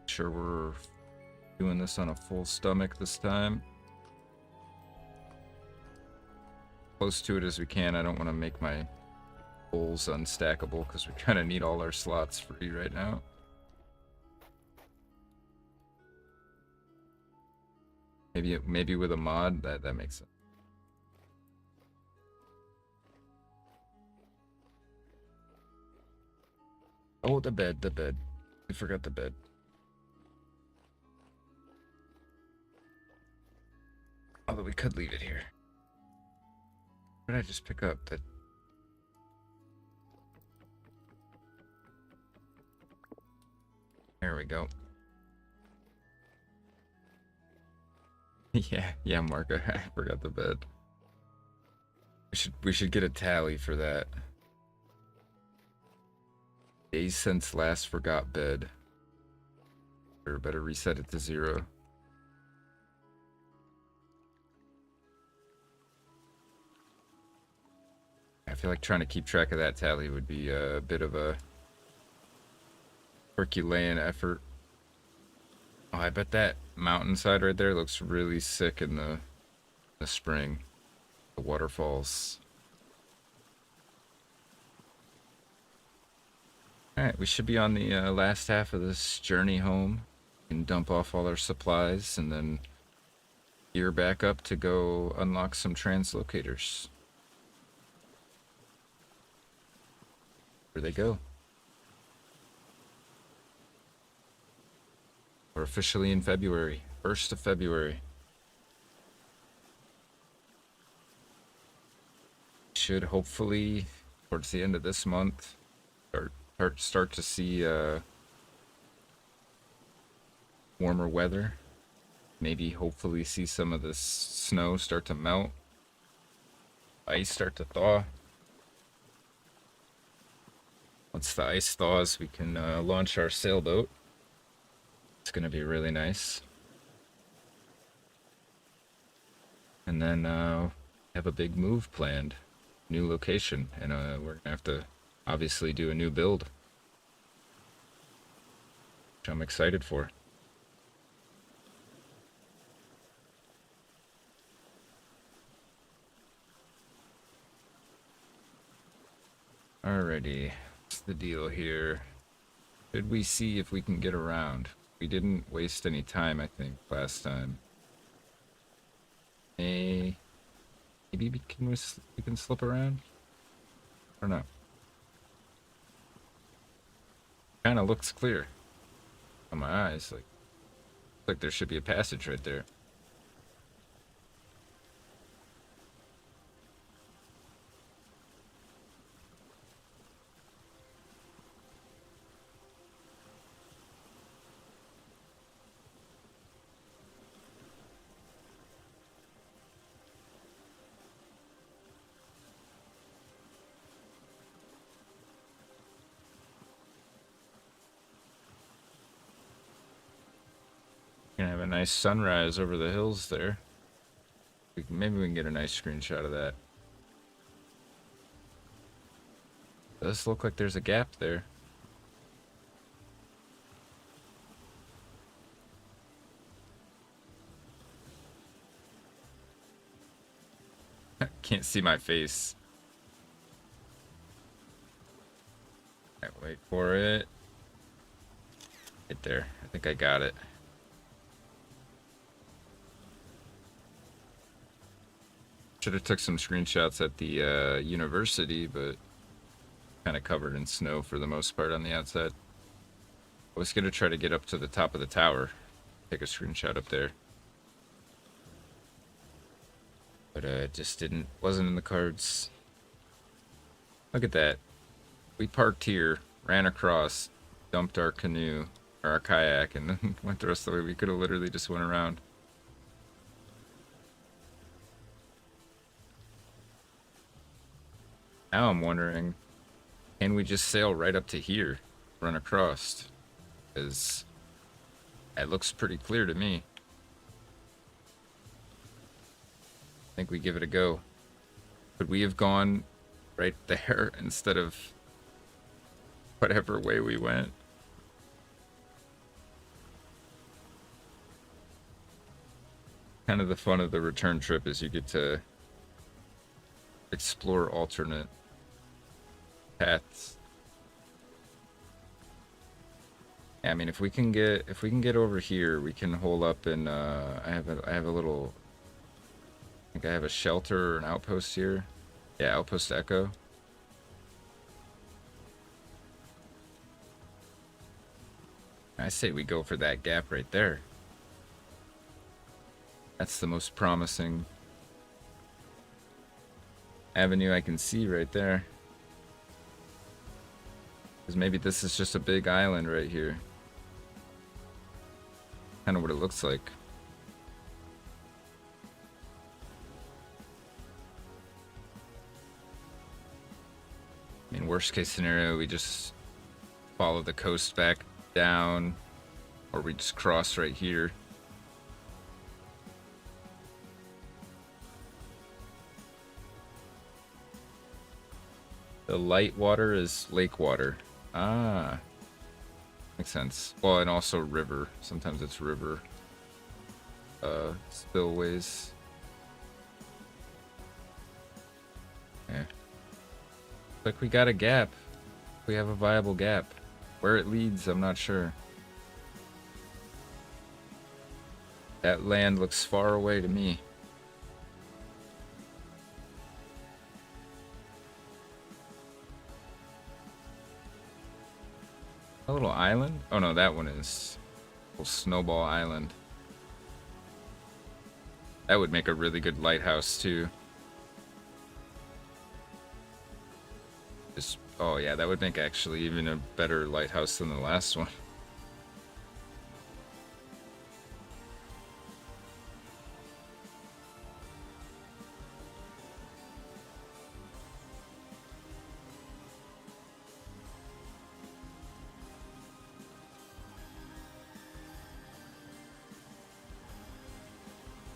Sure we're doing this on a full stomach this time. Close to it as we can. I don't want to make my bowls unstackable because we kind of need all our slots free right now. Maybe with a mod that makes sense. Oh, the bed. We forgot the bed. Although we could leave it here. What did I just pick up? That. There we go. Yeah, Mark. I forgot the bed. We should get a tally for that. Days since last forgot bed. Or better reset it to 0. I feel like trying to keep track of that tally would be a bit of a Herculean effort. Oh, I bet that mountainside right there looks really sick in the spring. The waterfalls. Alright, we should be on the last half of this journey home. We can dump off all our supplies and then gear back up to go unlock some translocators. Where they go. We're officially in February. 1st of February. Should hopefully, towards the end of this month, start to see warmer weather. Maybe hopefully see some of this snow start to melt. Ice start to thaw. Once the ice thaws, we can launch our sailboat. It's going to be really nice. And then have a big move planned. New location. And we're going to have to obviously do a new build. Which I'm excited for. Alrighty. What's the deal here? Should we see if we can get around? We didn't waste any time, I think, last time. Maybe we can slip around? Or no? Kinda looks clear on my eyes. Like there should be a passage right there. Gonna have a nice sunrise over the hills there. Maybe we can get a nice screenshot of that. Does look like there's a gap there. Can't see my face. Right, wait for it. Right there. I think I got it. Should have took some screenshots at the university, but kind of covered in snow for the most part on the outside. I was gonna try to get up to the top of the tower, take a screenshot up there, but it just wasn't in the cards. Look at that. We parked here, ran across, dumped our canoe or our kayak, and then went the rest of the way. We could have literally just went around. Now I'm wondering, can we just sail right up to here, run across? Because it looks pretty clear to me. I think we give it a go. Could we have gone right there instead of whatever way we went? Kind of the fun of the return trip is you get to explore alternate paths. Yeah, I mean, if we can get over here, we can hole up and I have a little. I think I have a shelter or an outpost here. Yeah, outpost Echo. I say we go for that gap right there. That's the most promising avenue I can see right there. Because maybe this is just a big island right here. Kind of what it looks like. I mean, worst case scenario, we just follow the coast back down, or we just cross right here. The light water is lake water. Ah, makes sense. Well, and also river. Sometimes it's river spillways. Yeah. Like we got a gap. We have a viable gap. Where it leads, I'm not sure. That land looks far away to me. A little island? Oh no, that one is a little Snowball Island. That would make a really good lighthouse too. Just, oh yeah, that would make actually even a better lighthouse than the last one.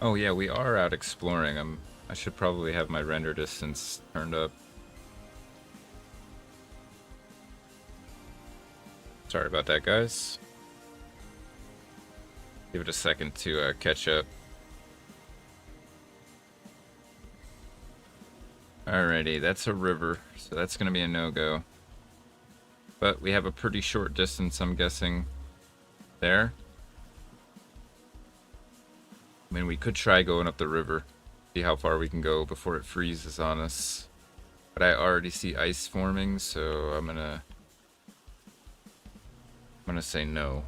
Oh yeah, we are out exploring. I should probably have my render distance turned up. Sorry about that, guys. Give it a second to catch up. Alrighty, that's a river, so that's gonna be a no-go. But we have a pretty short distance, I'm guessing, there. I mean, we could try going up the river, see how far we can go before it freezes on us. But I already see ice forming, so I'm gonna say no.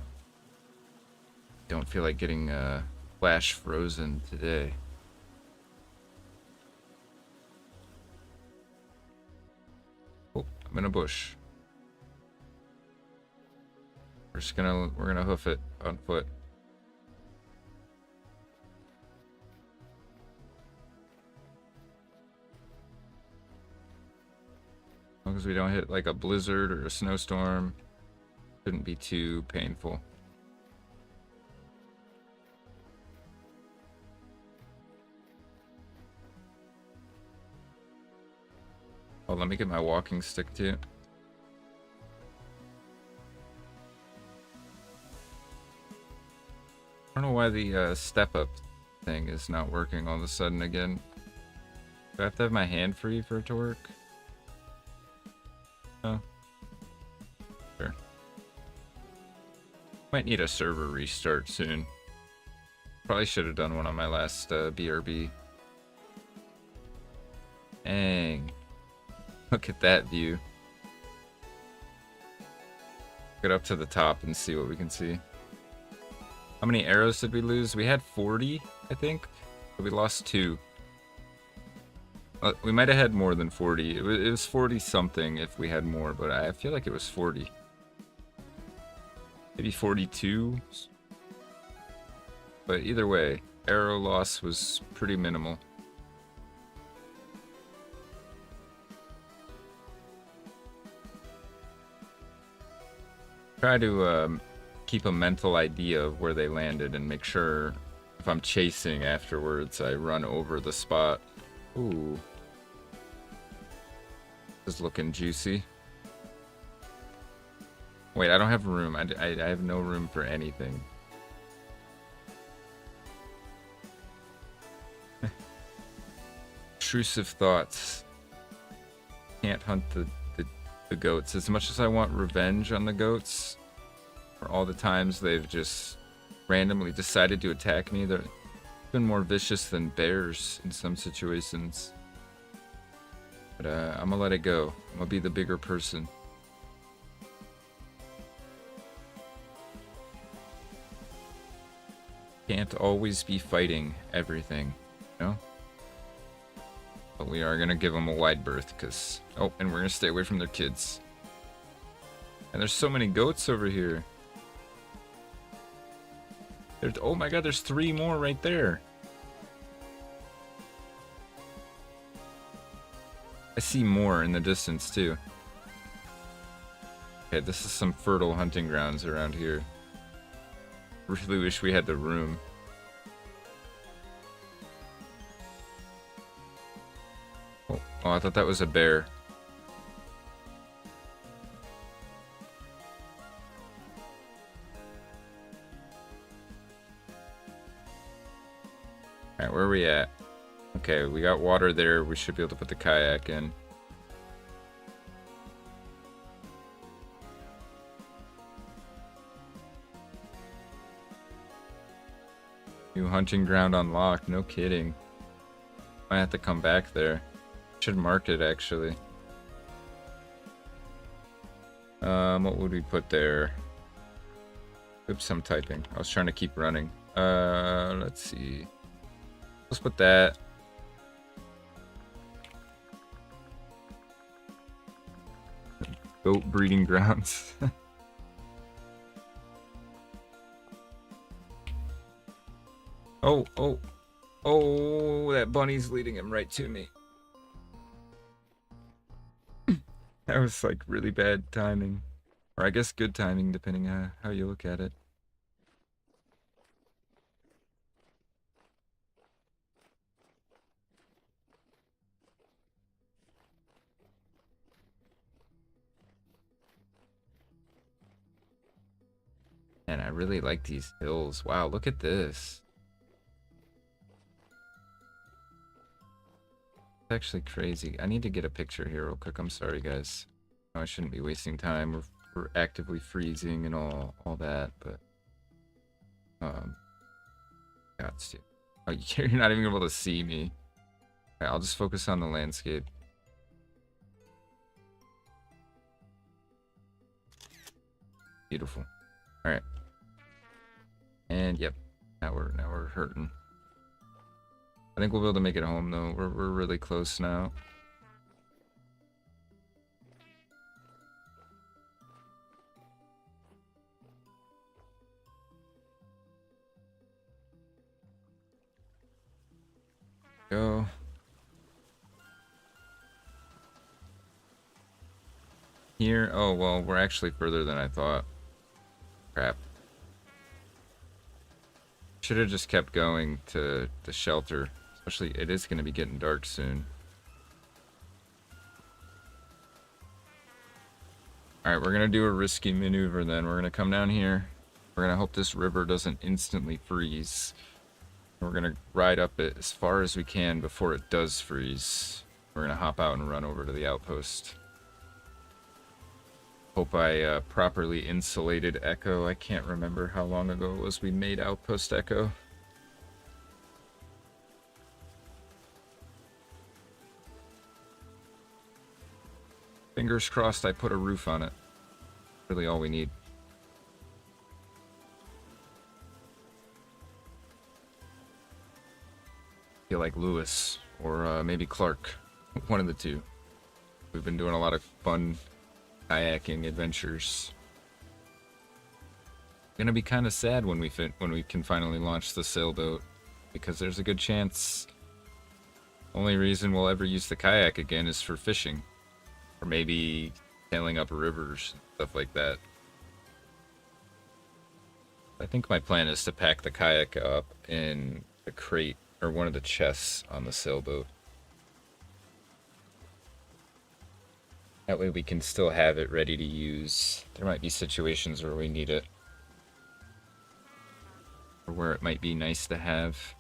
Don't feel like getting flash frozen today. Oh, I'm in a bush. We're gonna hoof it on foot. As long as we don't hit like a blizzard or a snowstorm, shouldn't be too painful. Oh, let me get my walking stick too. I don't know why the step up thing is not working all of a sudden again. Do I have to have my hand free for it to work? Oh. Sure. Might need a server restart soon. Probably should have done one on my last BRB. Dang. Look at that view. Get up to the top and see what we can see. How many arrows did we lose? We had 40, I think. But we lost 2. We might have had more than 40. It was 40 something if we had more, but I feel like it was 40. Maybe 42. But either way, arrow loss was pretty minimal. Try to keep a mental idea of where they landed and make sure if I'm chasing afterwards, I run over the spot. Ooh. This is looking juicy. Wait, I don't have room. I have no room for anything. Intrusive thoughts. Can't hunt the goats. As much as I want revenge on the goats, for all the times they've just randomly decided to attack me. They're been more vicious than bears in some situations. But I'm gonna let it go. I'm gonna be the bigger person. Can't always be fighting everything, you know? But we are gonna give them a wide berth, because... Oh, and we're gonna stay away from their kids. And there's so many goats over here. Oh my god, there's 3 more right there. I see more in the distance, too. Okay, this is some fertile hunting grounds around here. Really wish we had the room. Oh, I thought that was a bear. Alright, where are we at? Okay, we got water there. We should be able to put the kayak in. New hunting ground unlocked. No kidding. Might have to come back there. Should mark it, actually. What would we put there? Oops, I'm typing. I was trying to keep running. Let's see. Let's put that. Goat breeding grounds. Oh, that bunny's leading him right to me. That was like really bad timing. Or I guess good timing, depending on how you look at it. And I really like these hills. Wow, look at this. It's actually crazy. I need to get a picture here real quick. I'm sorry, guys. No, I shouldn't be wasting time. We're actively freezing and all that, but got to. Oh, you're not even able to see me. Alright, I'll just focus on the landscape. Beautiful. Alright. And yep, now we're hurting. I think we'll be able to make it home though. We're really close now. Go. Here? Oh, well, we're actually further than I thought. Crap. Should have just kept going to the shelter. Especially, it is going to be getting dark soon. Alright, we're going to do a risky maneuver then. We're going to come down here. We're going to hope this river doesn't instantly freeze. We're going to ride up it as far as we can before it does freeze. We're going to hop out and run over to the outpost. Hope I properly insulated Echo. I can't remember how long ago it was we made Outpost Echo. Fingers crossed I put a roof on it. Really all we need. Feel like Lewis or maybe Clark. One of the two. We've been doing a lot of fun kayaking adventures. Gonna be kind of sad when we can finally launch the sailboat, because there's a good chance only reason we'll ever use the kayak again is for fishing, or maybe sailing up rivers and stuff like that. I think my plan is to pack the kayak up in a crate or one of the chests on the sailboat. That way we can still have it ready to use. There might be situations where we need it. Or where it might be nice to have.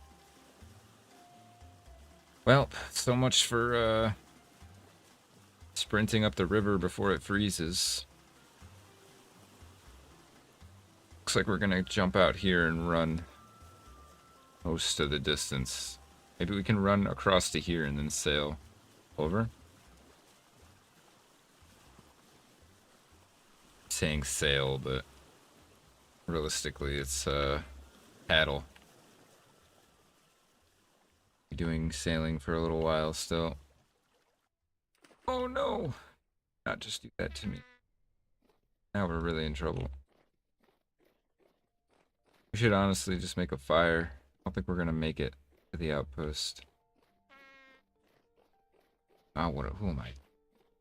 Well, so much for sprinting up the river before it freezes. Looks like we're gonna jump out here and run most of the distance. Maybe we can run across to here and then sail over. I'm saying sail, but realistically it's paddle. Be doing sailing for a little while still. Oh no! Not just do that to me. Now we're really in trouble. We should honestly just make a fire. I don't think we're gonna make it to the outpost. Oh, who am I?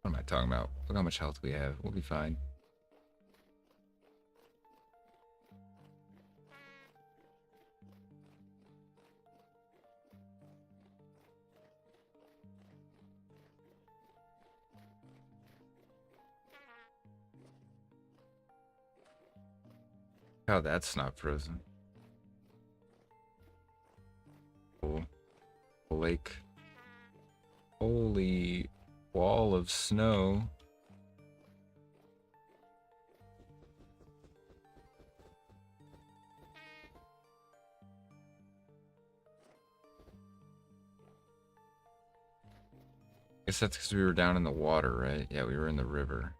What am I talking about? Look how much health we have. We'll be fine. Oh, that's not frozen. Cool. Lake. Holy wall of snow. Guess that's because we were down in the water, right? Yeah, we were in the river.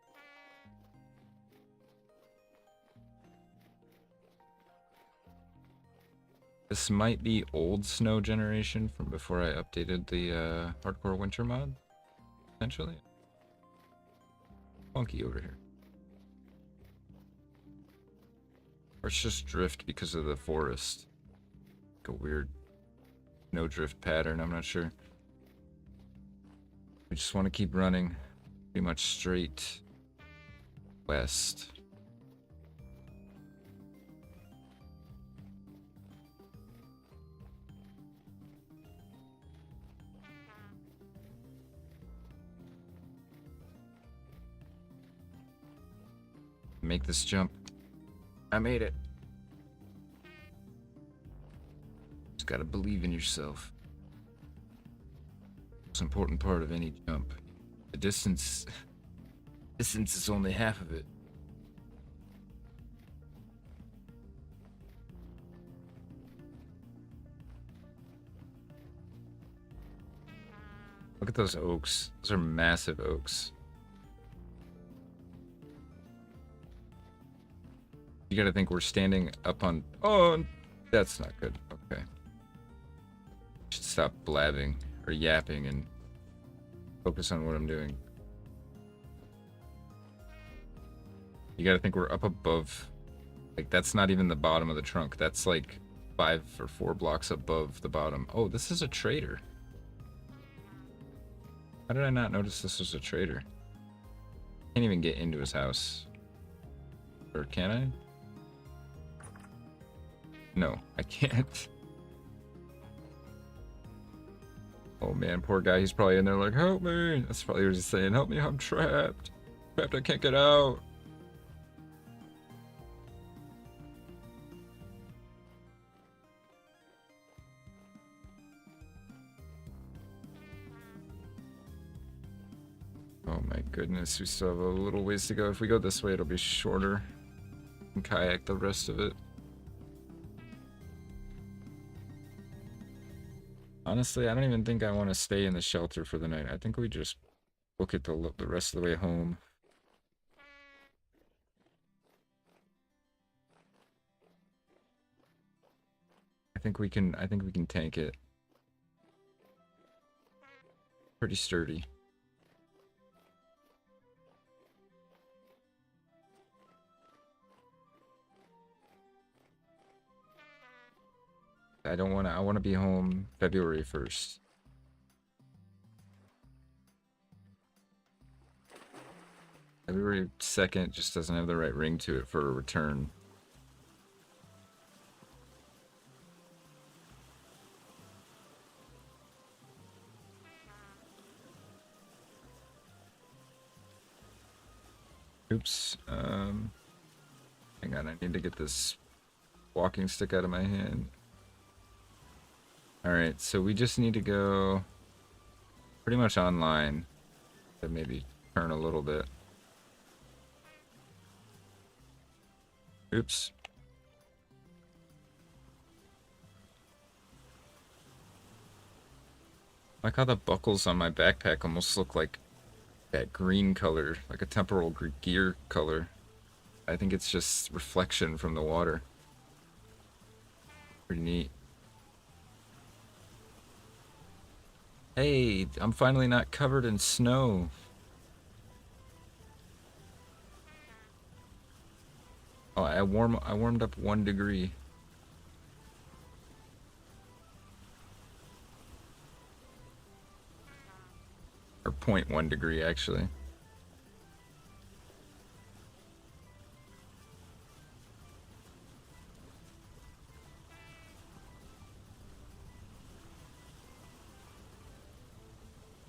This might be old snow generation from before I updated the hardcore winter mod, potentially. Funky over here. Or it's just drift because of the forest. Like a weird no drift pattern, I'm not sure. We just want to keep running pretty much straight west. Make this jump. I made it. Just gotta believe in yourself. Most important part of any jump. The distance is only half of it. Look at those oaks. Those are massive oaks. You gotta think we're standing up on... Oh, that's not good. Okay. Should stop blabbing or yapping and focus on what I'm doing. You gotta think we're up above. Like, that's not even the bottom of the trunk. That's like 5 or 4 blocks above the bottom. Oh, this is a trader. How did I not notice this was a trader? Can't even get into his house. Or can I? No, I can't. Oh man, poor guy. He's probably in there like, help me. That's probably what he's saying. Help me, I'm trapped. Trapped, I can't get out. Oh my goodness, we still have a little ways to go. If we go this way, it'll be shorter. And kayak the rest of it. Honestly, I don't even think I want to stay in the shelter for the night. I think we just book it the rest of the way home. I think we can tank it. Pretty sturdy. I want to be home February 1st. February 2nd just doesn't have the right ring to it for a return. Oops. Hang on, I need to get this walking stick out of my hand. Alright, so we just need to go pretty much online to maybe turn a little bit. Oops. Like how the buckles on my backpack almost look like that green color, like a temporal gear color. I think it's just reflection from the water. Pretty neat. Hey, I'm finally not covered in snow. Oh, I warmed up 1 degree. Or 0.1 degree, actually.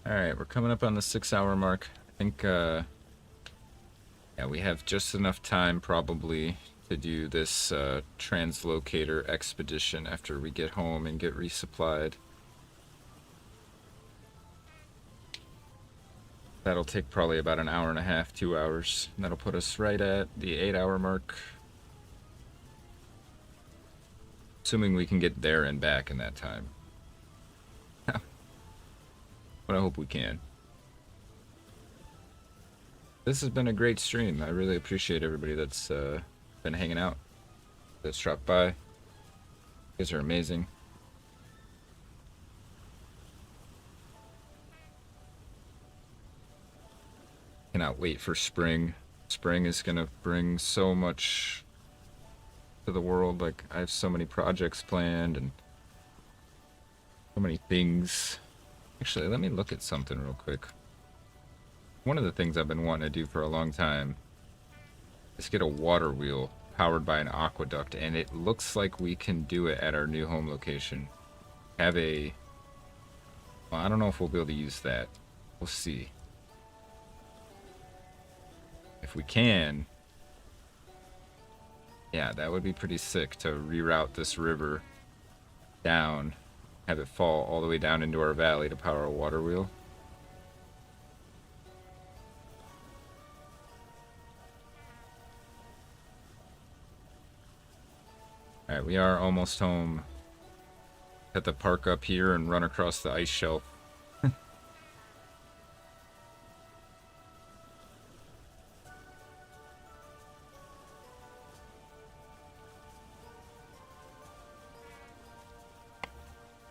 Alright, we're coming up on the 6 hour mark. I think, yeah, we have just enough time, probably, to do this translocator expedition after we get home and get resupplied. That'll take probably about an hour and a half, 2 hours. And that'll put us right at the 8 hour mark. Assuming we can get there and back in that time. But I hope we can. This has been a great stream. I really appreciate everybody that's been hanging out, that's dropped by. You guys are amazing. Cannot wait for spring. Spring is gonna bring so much to the world. Like, I have so many projects planned and so many things. Actually, let me look at something real quick. One of the things I've been wanting to do for a long time is get a water wheel powered by an aqueduct, and it looks like we can do it at our new home location. Have a... Well, I don't know if we'll be able to use that. We'll see. If we can... Yeah, that would be pretty sick to reroute this river down, have it fall all the way down into our valley to power a water wheel. Alright, we are almost home. Have to park up here and run across the ice shelf.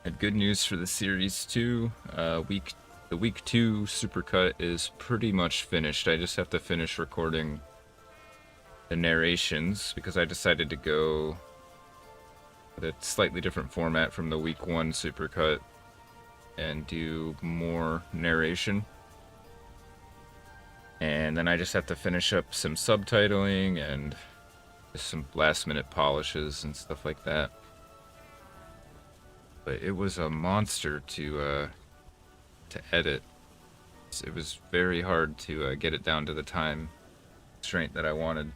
Had good news for the series too. The week 2 supercut is pretty much finished. I just have to finish recording the narrations because I decided to go with a slightly different format from the week 1 supercut and do more narration. And then I just have to finish up some subtitling and just some last minute polishes and stuff like that. But it was a monster to edit. It was very hard to get it down to the time constraint that I wanted.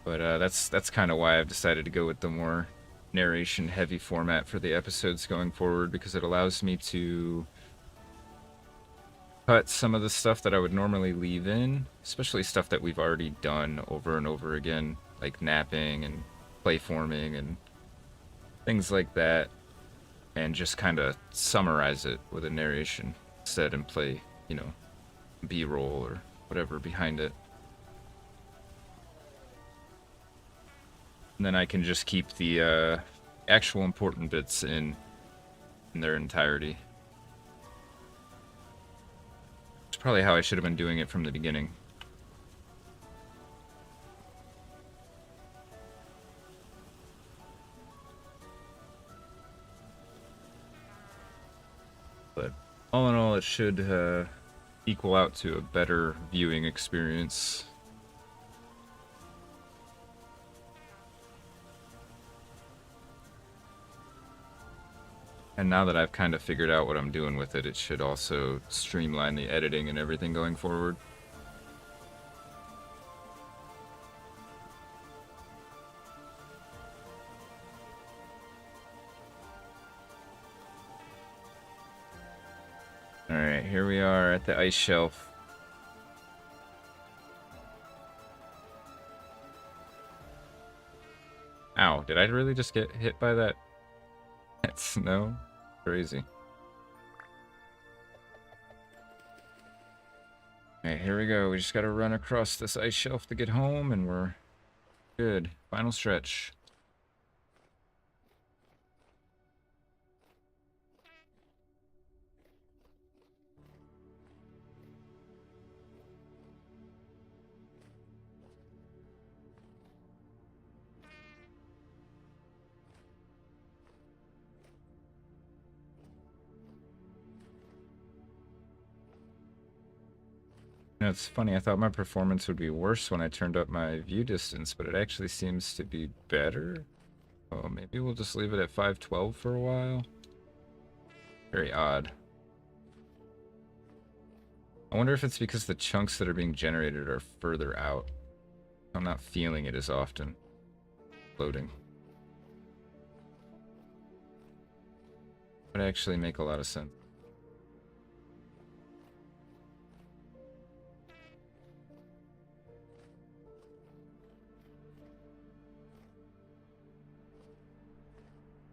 But that's kind of why I've decided to go with the more narration heavy format for the episodes going forward, because it allows me to cut some of the stuff that I would normally leave in, especially stuff that we've already done over and over again, like knapping and play forming and things like that, and just kind of summarize it with a narration instead and play, you know, B-roll or whatever behind it. And then I can just keep the actual important bits in their entirety. It's probably how I should have been doing it from the beginning. But all in all, it should equal out to a better viewing experience. And now that I've kind of figured out what I'm doing with it, it should also streamline the editing and everything going forward. Alright, here we are at the ice shelf. Ow, did I really just get hit by that snow? Crazy. Alright, here we go. We just gotta run across this ice shelf to get home, and we're good. Final stretch. You know, it's funny, I thought my performance would be worse when I turned up my view distance, but it actually seems to be better. Oh, maybe we'll just leave it at 512 for a while. Very odd. I wonder if it's because the chunks that are being generated are further out. I'm not feeling it as often. Loading. Would actually make a lot of sense.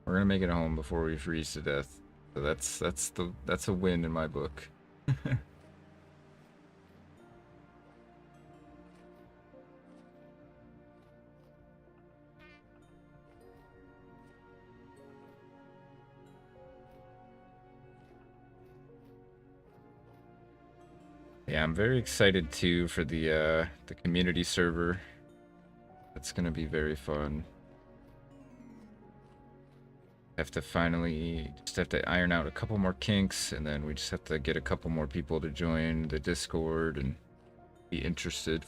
We're gonna make it home before we freeze to death. So that's a win in my book. Yeah, I'm very excited too for the community server. That's gonna be very fun. Have to finally just have to iron out a couple more kinks, and then we just have to get a couple more people to join the Discord and be interested.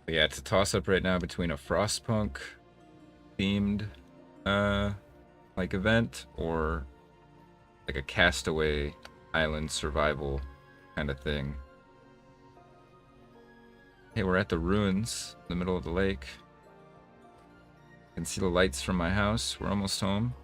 But yeah, it's a toss up right now between a Frostpunk themed like event or like a Castaway Island survival kind of thing. Hey, we're at the ruins in the middle of the lake. You can see the lights from my house. We're almost home.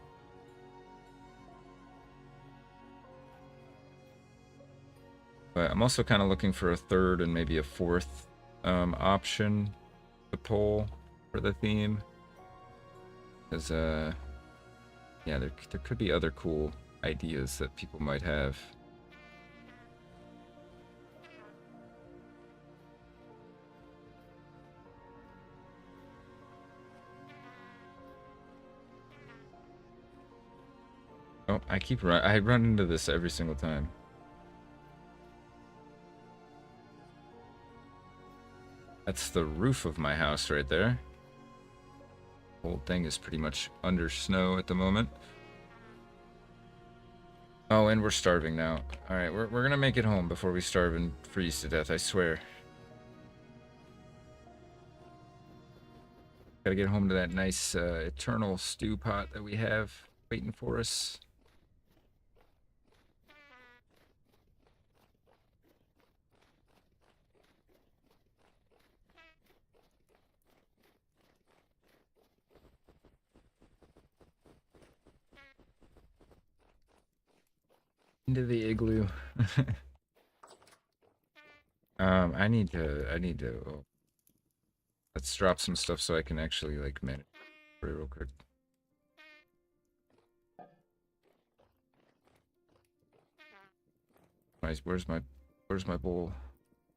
But I'm also kind of looking for a third and maybe a fourth option to pull for the theme. Because, yeah, there could be other cool ideas that people might have. Oh, I run into this every single time. That's the roof of my house right there. The whole thing is pretty much under snow at the moment. Oh, and we're starving now. Alright, we're gonna make it home before we starve and freeze to death, I swear. Gotta get home to that nice eternal stew pot that we have waiting for us. Into the igloo. I need to. Oh, let's drop some stuff so I can actually like manage it real quick. Where's my bowl?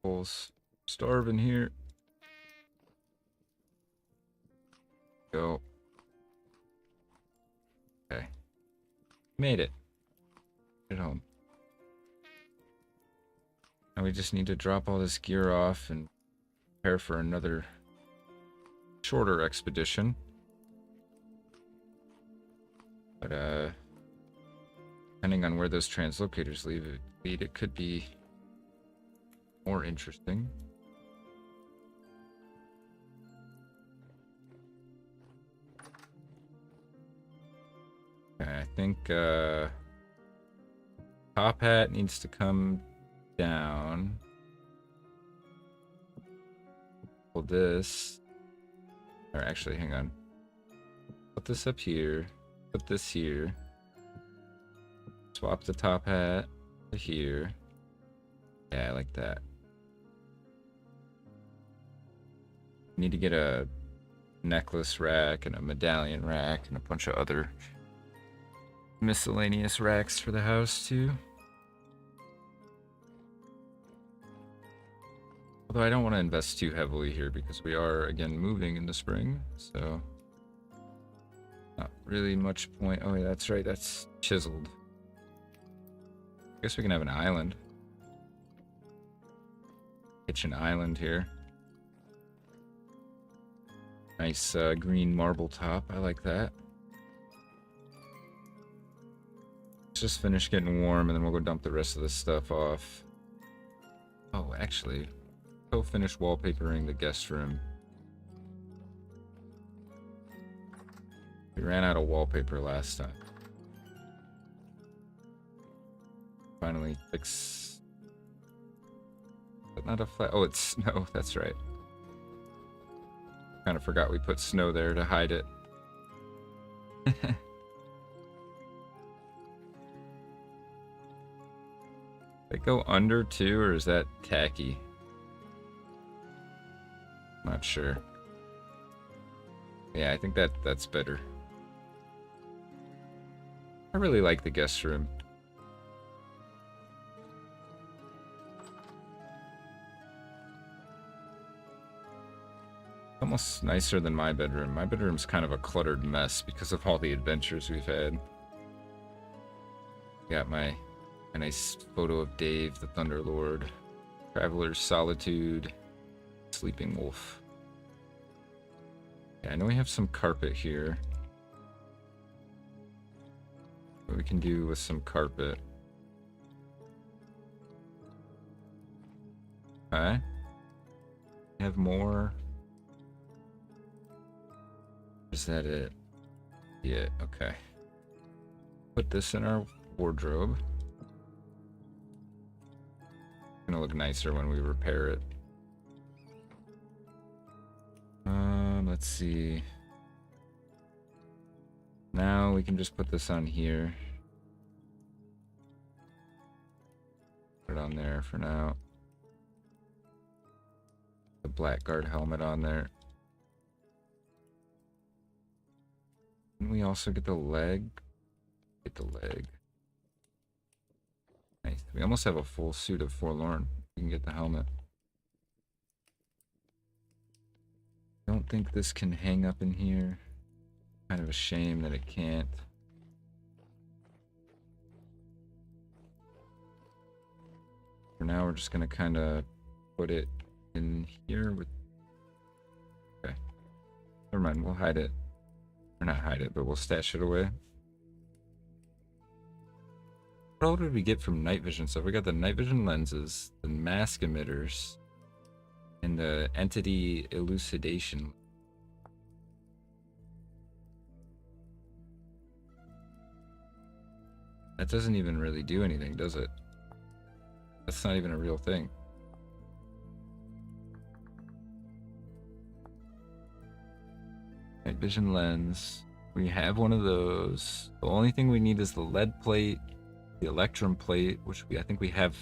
Bowls. Starving here. Go. Okay. Made it. At home. Now we just need to drop all this gear off and prepare for another shorter expedition. But depending on where those translocators lead, it could be more interesting. Okay, I think top hat needs to come down. Pull this. Or actually, hang on. Put this up here. Put this here. Swap the top hat to here. Yeah, I like that. Need to get a necklace rack and a medallion rack and a bunch of other miscellaneous racks for the house too. Although I don't want to invest too heavily here because we are again moving in the spring, so not really much point. Oh yeah, that's right, that's chiseled. I guess we can have an island. Kitchen island here. Nice green marble top, I like that. Let's just finish getting warm and then we'll go dump the rest of this stuff off. Oh, actually, go finish wallpapering the guest room. We ran out of wallpaper last time. Finally fix. But not a flat. Oh, it's snow. That's right. Kind of forgot we put snow there to hide it. They go under too, or is that tacky? Not sure. Yeah, I think that's better. I really like the guest room. Almost nicer than my bedroom. My bedroom's kind of a cluttered mess because of all the adventures we've had. Got a nice photo of Dave, the Thunderlord, Traveler's Solitude, Sleeping Wolf. Yeah, I know we have some carpet here. What we can do with some carpet. Okay. Have more. Is that it? Yeah, okay. Put this in our wardrobe. Gonna look nicer when we repair it. Let's see. Now we can just put this on here. Put it on there for now. The Blackguard helmet on there. Can we also get the leg? Get the leg. Nice. We almost have a full suit of Forlorn. We can get the helmet. Don't think this can hang up in here. Kind of a shame that it can't. For now, we're just gonna kind of put it in here with. Okay. Never mind. We'll hide it. Or not hide it, but we'll stash it away. What all did we get from night vision stuff? We got the night vision lenses, the mask emitters, and the entity elucidation. That doesn't even really do anything, does it? That's not even a real thing. Night vision lens. We have one of those. The only thing we need is the lead plate, the electrum plate, which I think we have.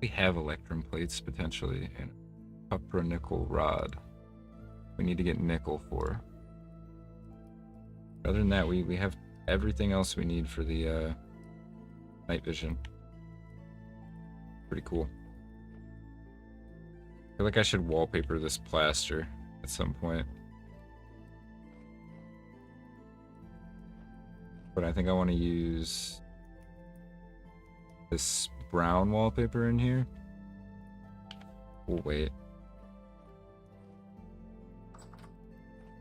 We have electrum plates potentially, and copper nickel rod. We need to get nickel for. Other than that, we have everything else we need for the night vision. Pretty cool. I feel like I should wallpaper this plaster at some point. But I think I want to use this brown wallpaper in here. We'll wait.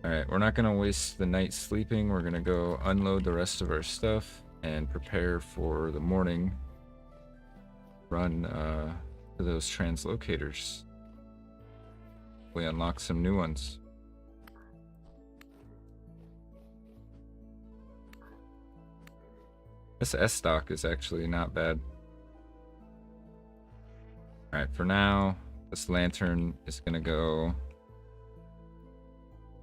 Alright, we're not going to waste the night sleeping. We're going to go unload the rest of our stuff and prepare for the morning run to those translocators. We unlock some new ones. This S stock is actually not bad. Alright, for now, this lantern is gonna go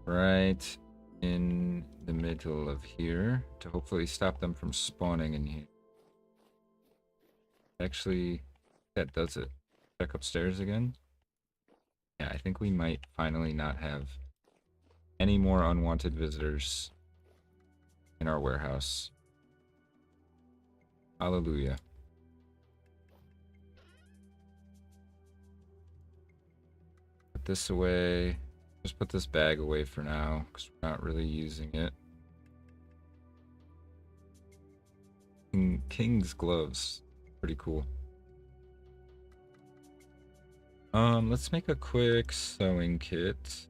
right in the middle of here to hopefully stop them from spawning in here. Actually, that does it. Check upstairs again. Yeah, I think we might finally not have any more unwanted visitors in our warehouse. Hallelujah. Put this away. Just put this bag away for now, because we're not really using it. King's gloves. Pretty cool. Let's make a quick sewing kit.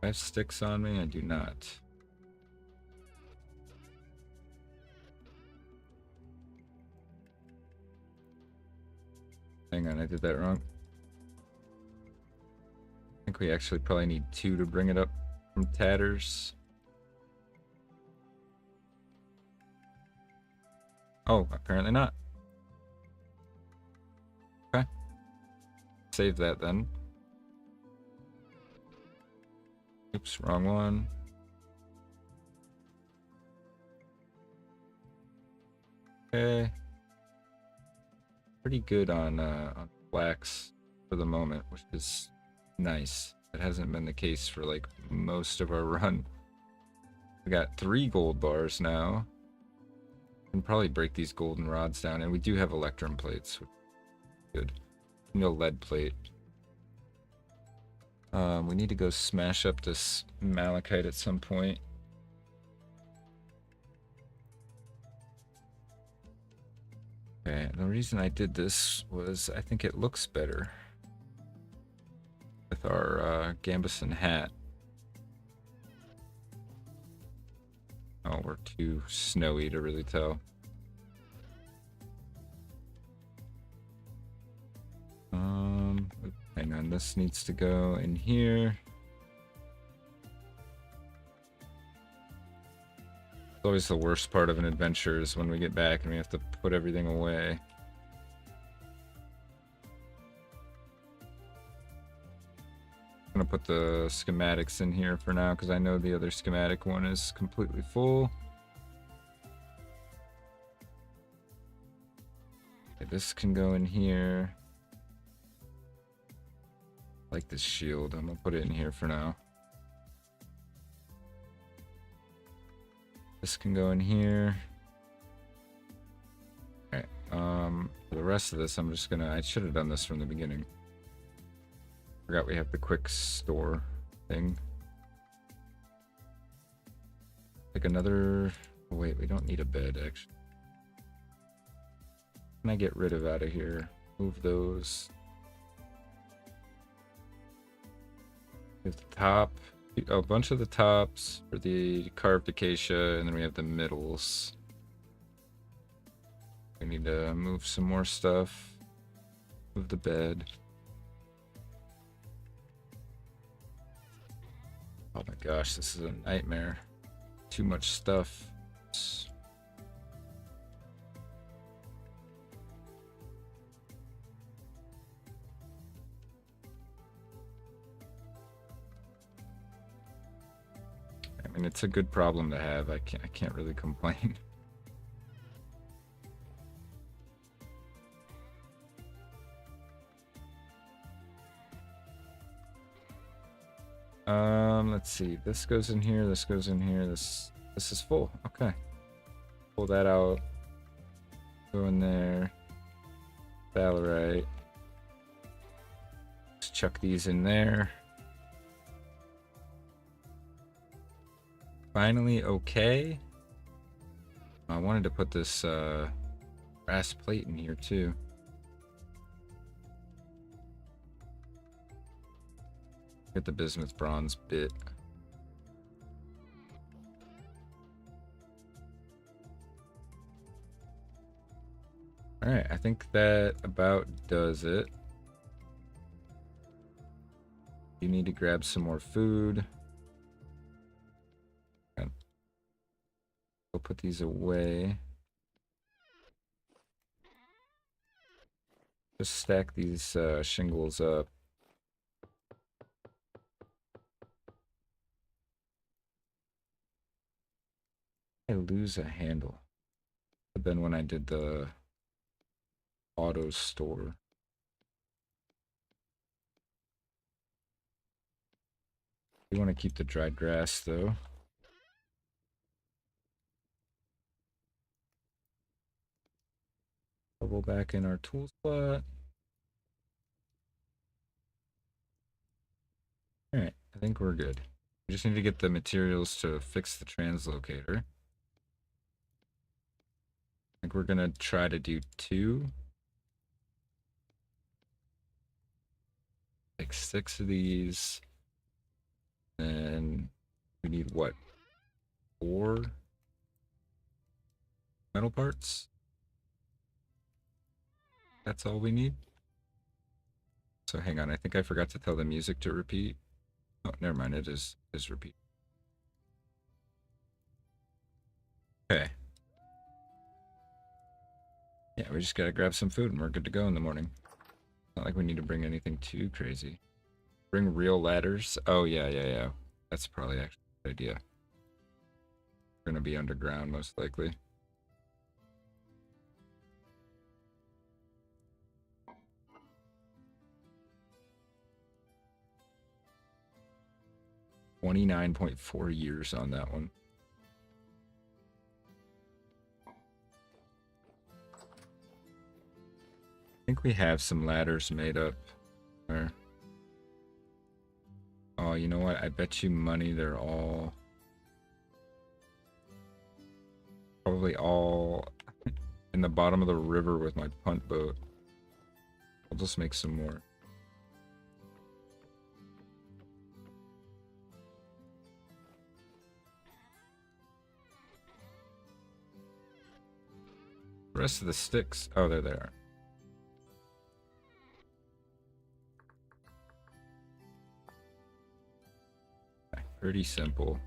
I have sticks on me? I do not. Hang on, I did that wrong. I think we actually probably need 2 to bring it up from tatters. Oh, apparently not. Okay. Save that then. Oops, wrong one. Okay. Pretty good on flax for the moment, which is nice. That hasn't been the case for like most of our run. We got 3 gold bars now. Can probably break these golden rods down, and we do have electrum plates, which is good. No lead plate. We need to go smash up this malachite at some point. Okay, the reason I did this was I think it looks better with our gambeson hat. Oh, we're too snowy to really tell. Hang on, this needs to go in here. It's always the worst part of an adventure is when we get back and we have to put everything away. I'm gonna put the schematics in here for now because I know the other schematic one is completely full. Okay, this can go in here. I like this shield. I'm gonna put it in here for now. This can go in here. Alright, for the rest of this, I'm just gonna, I should have done this from the beginning. Forgot we have the quick store thing. Like another, oh wait, we don't need a bed actually. Can I get rid of out of here? Move those. We have the top, a bunch of the tops for the carved acacia, and then we have the middles. We need to move some more stuff. Move the bed. Oh my gosh, this is a nightmare. Too much stuff. I mean, it's a good problem to have. I can't really complain. Let's see. This goes in here. This goes in here. This is full. Okay. Pull that out. Go in there. Valorite. Just chuck these in there. Finally, okay. I wanted to put this brass plate in here too. Get the bismuth bronze bit. All right, I think that about does it. You need to grab some more food. Okay. We'll put these away. Just stack these shingles up. I lose a handle. But then when I did the auto store. We want to keep the dried grass though. Double back in our tool slot. Alright, I think we're good. We just need to get the materials to fix the translocator. I think we're gonna try to do 2. Like 6 of these. And we need what? 4 metal parts? That's all we need? So hang on, I think I forgot to tell the music to repeat. Oh, never mind, it is repeat. Okay. Yeah, we just gotta grab some food and we're good to go in the morning. Not like we need to bring anything too crazy. Bring real ladders. Oh, yeah. That's probably actually a good idea. We're gonna be underground, most likely. $29.4 years on that one. I think we have some ladders made up. Or... oh, you know what? I bet you money they're all... probably all in the bottom of the river with my punt boat. I'll just make some more. The rest of the sticks... oh, there they are. Pretty simple.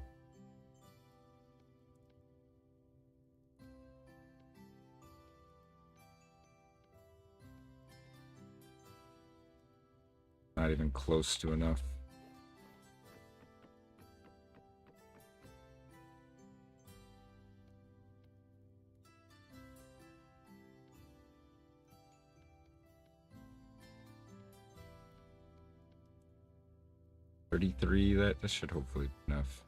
Not even close to enough. $33, that should hopefully be enough.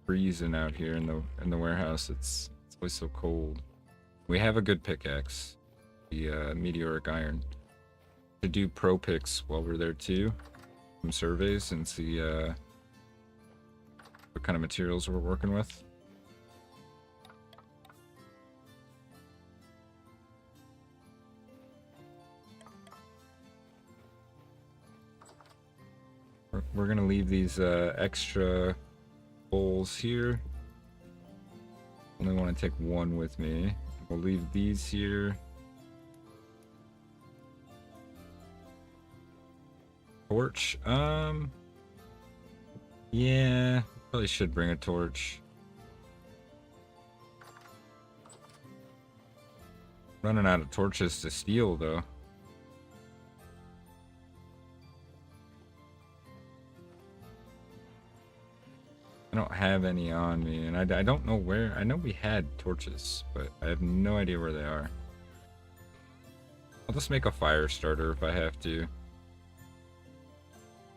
Freezing out here in the warehouse. It's always so cold. We have a good pickaxe, the meteoric iron. To do pro picks while we're there too, some surveys and see what kind of materials we're working with. We're gonna leave these extra bowls here. Only want to take one with me. We'll leave these here. Torch. Yeah, probably should bring a torch. Running out of torches to steal though. I don't have any on me, and I don't know where. I know we had torches, but I have no idea where they are. I'll just make a fire starter if I have to.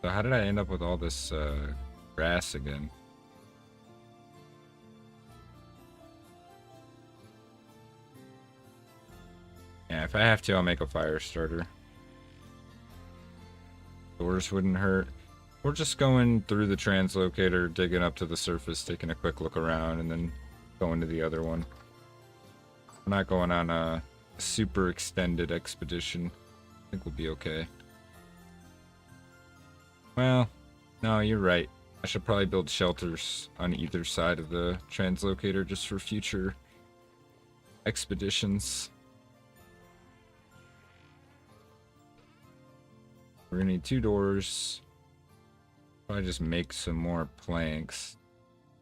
So how did I end up with all this grass again? Yeah, if I have to, I'll make a fire starter. Doors wouldn't hurt. We're just going through the translocator, digging up to the surface, taking a quick look around, and then going to the other one. We're not going on a super extended expedition. I think we'll be okay. Well, no, you're right. I should probably build shelters on either side of the translocator just for future expeditions. We're gonna need 2 doors. Probably just make some more planks.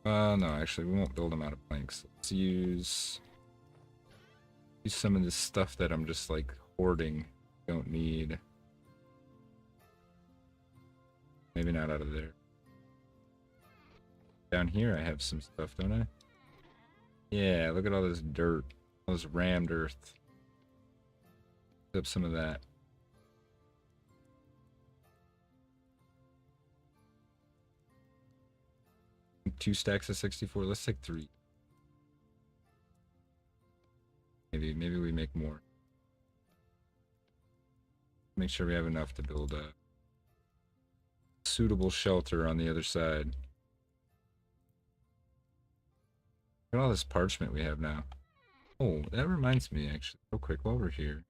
No, actually, we won't build them out of planks. Let's use some of this stuff that I'm just like hoarding. Don't need. Maybe not out of there. Down here I have some stuff, don't I? Yeah, look at all this dirt. All this rammed earth. Pick up some of that. Two stacks of 64. Let's take 3. Maybe we make more. Make sure we have enough to build a suitable shelter on the other side. Look at all this parchment we have now. Oh, that reminds me, actually, real quick, while we're here.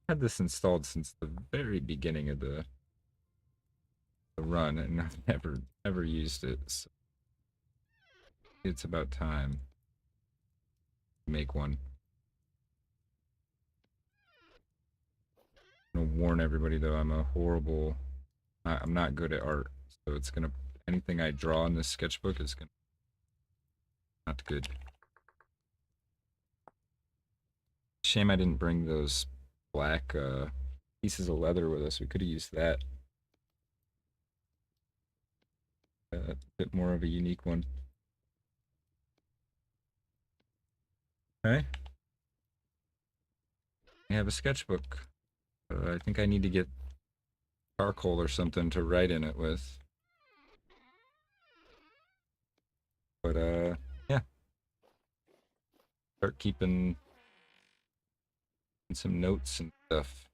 I had this installed since the very beginning of the run, and I've never used it. So it's about time to make one. I'm gonna warn everybody, though, I'm not good at art, so it's gonna, anything I draw in this sketchbook is gonna, not good. Shame I didn't bring those black pieces of leather with us. We could have used that. A bit more of a unique one. Okay. We have a sketchbook. I think I need to get charcoal or something to write in it with. But yeah. Start keeping some notes and stuff.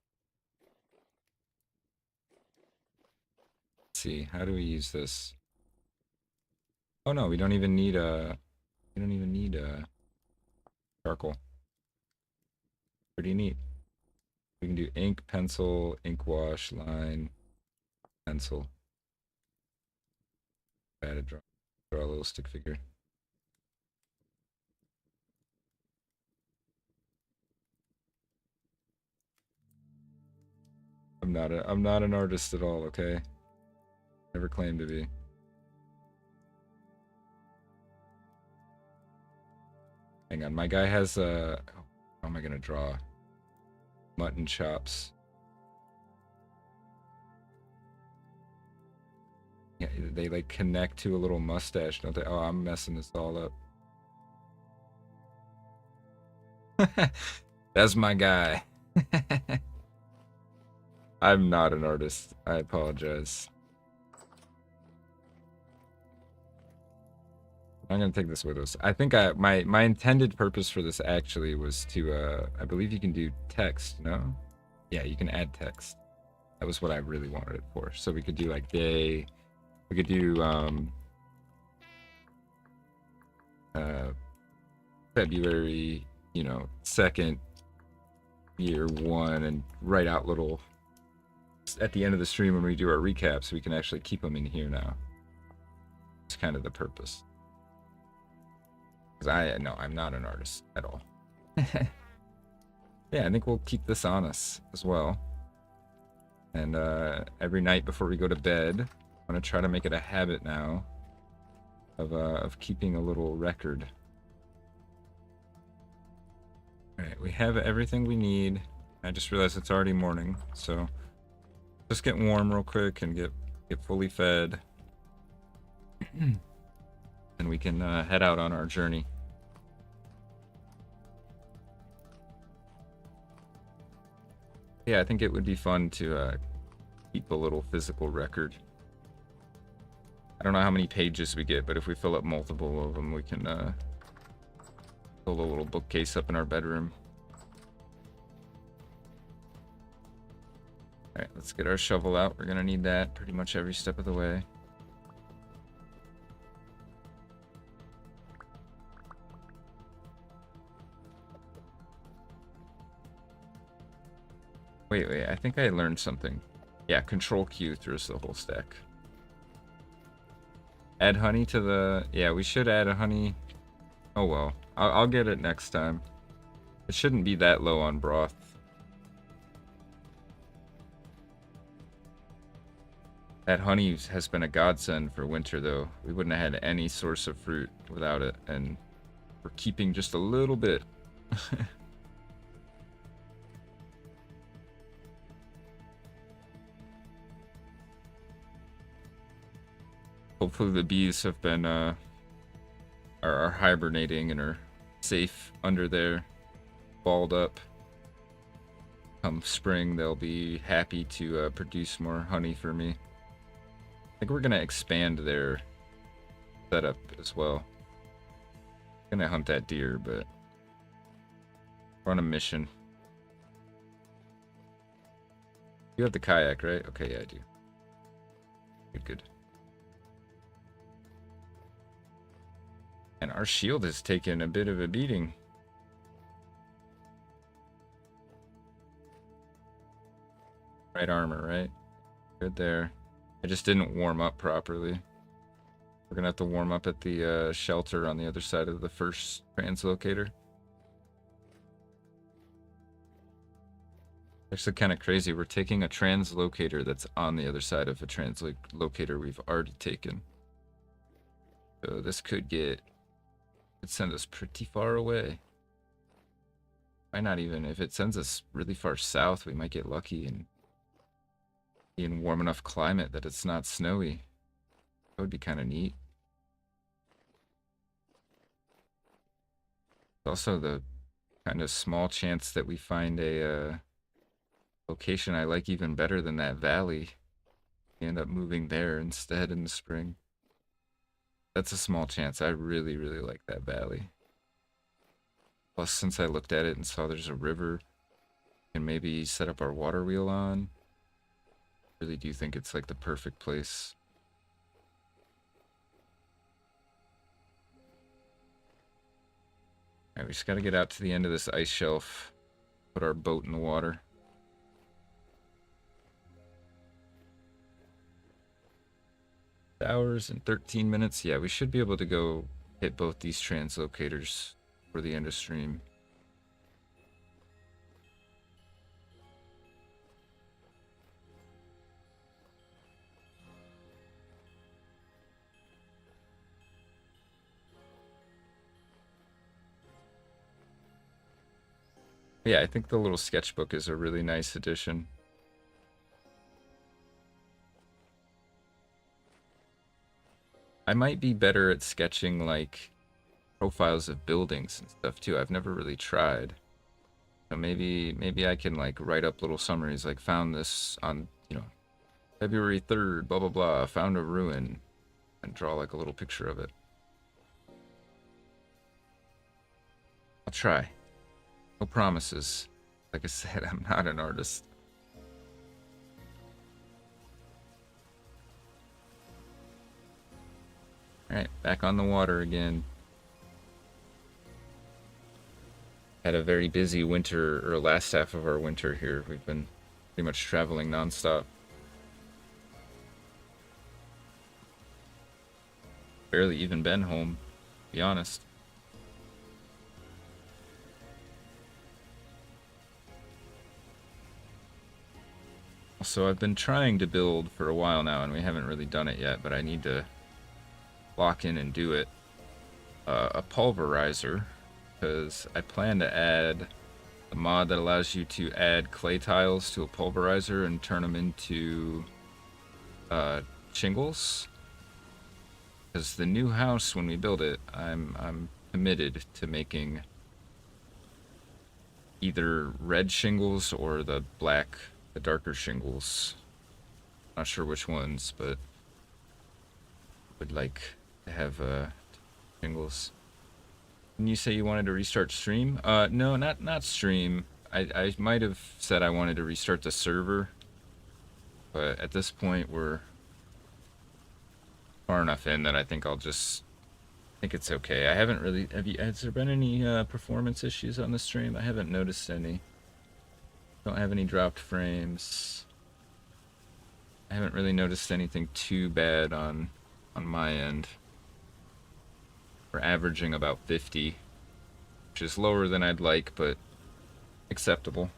Let's see, how do we use this? Oh no, we don't even need charcoal. Pretty neat. We can do ink, pencil, ink wash, line, pencil. I had to draw a little stick figure. I'm not an artist at all, okay? Never claimed to be. Hang on, my guy has how am I gonna draw? Mutton chops. Yeah, they like connect to a little mustache, don't they? Oh, I'm messing this all up. That's my guy. I'm not an artist. I apologize. I'm gonna take this with us. I think my intended purpose for this actually was to I believe you can do text, no? Yeah, you can add text. That was what I really wanted it for. So we could do like day, we could do February, 2nd, year 1, and write out little at the end of the stream when we do our recaps. We can actually keep them in here now. It's kind of the purpose. Because I'm not an artist at all. Yeah, I think we'll keep this on us as well. And every night before we go to bed, I'm gonna try to make it a habit now of keeping a little record. All right, we have everything we need. I just realized it's already morning, so just get warm real quick and get fully fed, and we can head out on our journey. Yeah, I think it would be fun to keep a little physical record. I don't know how many pages we get, but if we fill up multiple of them, we can fill a little bookcase up in our bedroom. Alright, let's get our shovel out. We're gonna need that pretty much every step of the way. Wait, I think I learned something. Yeah, Control Q throws the whole stack. Add honey to the... Yeah, we should add a honey. Oh well, I'll get it next time. It shouldn't be that low on broth. That honey has been a godsend for winter, though. We wouldn't have had any source of fruit without it, and we're keeping just a little bit. hopefully the bees have been are hibernating and are safe under there, balled up. Come spring, they'll be happy to produce more honey for me. I think we're gonna expand their setup as well. Gonna hunt that deer, but we're on a mission. You have the kayak, right? Okay, yeah, I do. Good, good. And our shield has taken a bit of a beating. Right armor, right? Good there. I just didn't warm up properly. We're gonna have to warm up at the shelter on the other side of the first translocator. Actually kind of crazy. We're taking a translocator that's on the other side of a translocator we've already taken. So this could send us pretty far away. Might not even, if it sends us really far south, we might get lucky and be in warm enough climate that it's not snowy. That would be kind of neat. Also the kind of small chance that we find a location I like even better than that valley. We end up moving there instead in the spring. That's a small chance. I really, really like that valley. Plus, since I looked at it and saw there's a river and maybe set up our water wheel on, I really do think it's like the perfect place. Alright, we just gotta get out to the end of this ice shelf, put our boat in the water. Hours and 13 minutes. Yeah, we should be able to go hit both these translocators for the end of stream. Yeah, I think the little sketchbook is a really nice addition. I might be better at sketching like profiles of buildings and stuff too. I've never really tried. So maybe I can like write up little summaries like found this on, you know, February 3rd, blah blah blah, found a ruin, and draw like a little picture of it. I'll try. No promises. Like I said, I'm not an artist. Alright, back on the water again. Had a very busy winter, or last half of our winter here. We've been pretty much traveling nonstop. Barely even been home, to be honest. Also, I've been trying to build for a while now, and we haven't really done it yet, but I need to lock in and do it. A pulverizer, because I plan to add a mod that allows you to add clay tiles to a pulverizer and turn them into shingles. Because the new house, when we build it, I'm committed to making either red shingles or the darker shingles. Not sure which ones, but would like to have shingles. Didn't you say you wanted to restart stream? No, not stream. I might have said I wanted to restart the server, but at this point we're far enough in that I think I'll just think it's okay. I haven't really. Has there been any performance issues on the stream? I haven't noticed any. Don't have any dropped frames. I haven't really noticed anything too bad on my end. We're averaging about 50, which is lower than I'd like, but acceptable.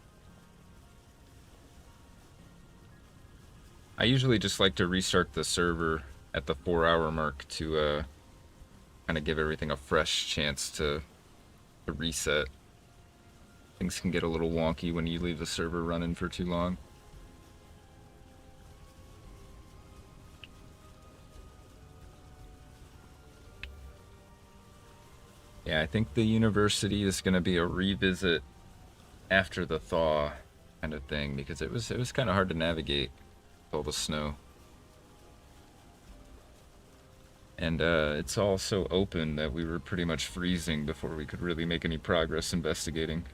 I usually just like to restart the server at the 4-hour mark to kind of give everything a fresh chance to reset. Things can get a little wonky when you leave the server running for too long. Yeah, I think the university is going to be a revisit after the thaw kind of thing because it was kind of hard to navigate with all the snow. And it's all so open that we were pretty much freezing before we could really make any progress investigating.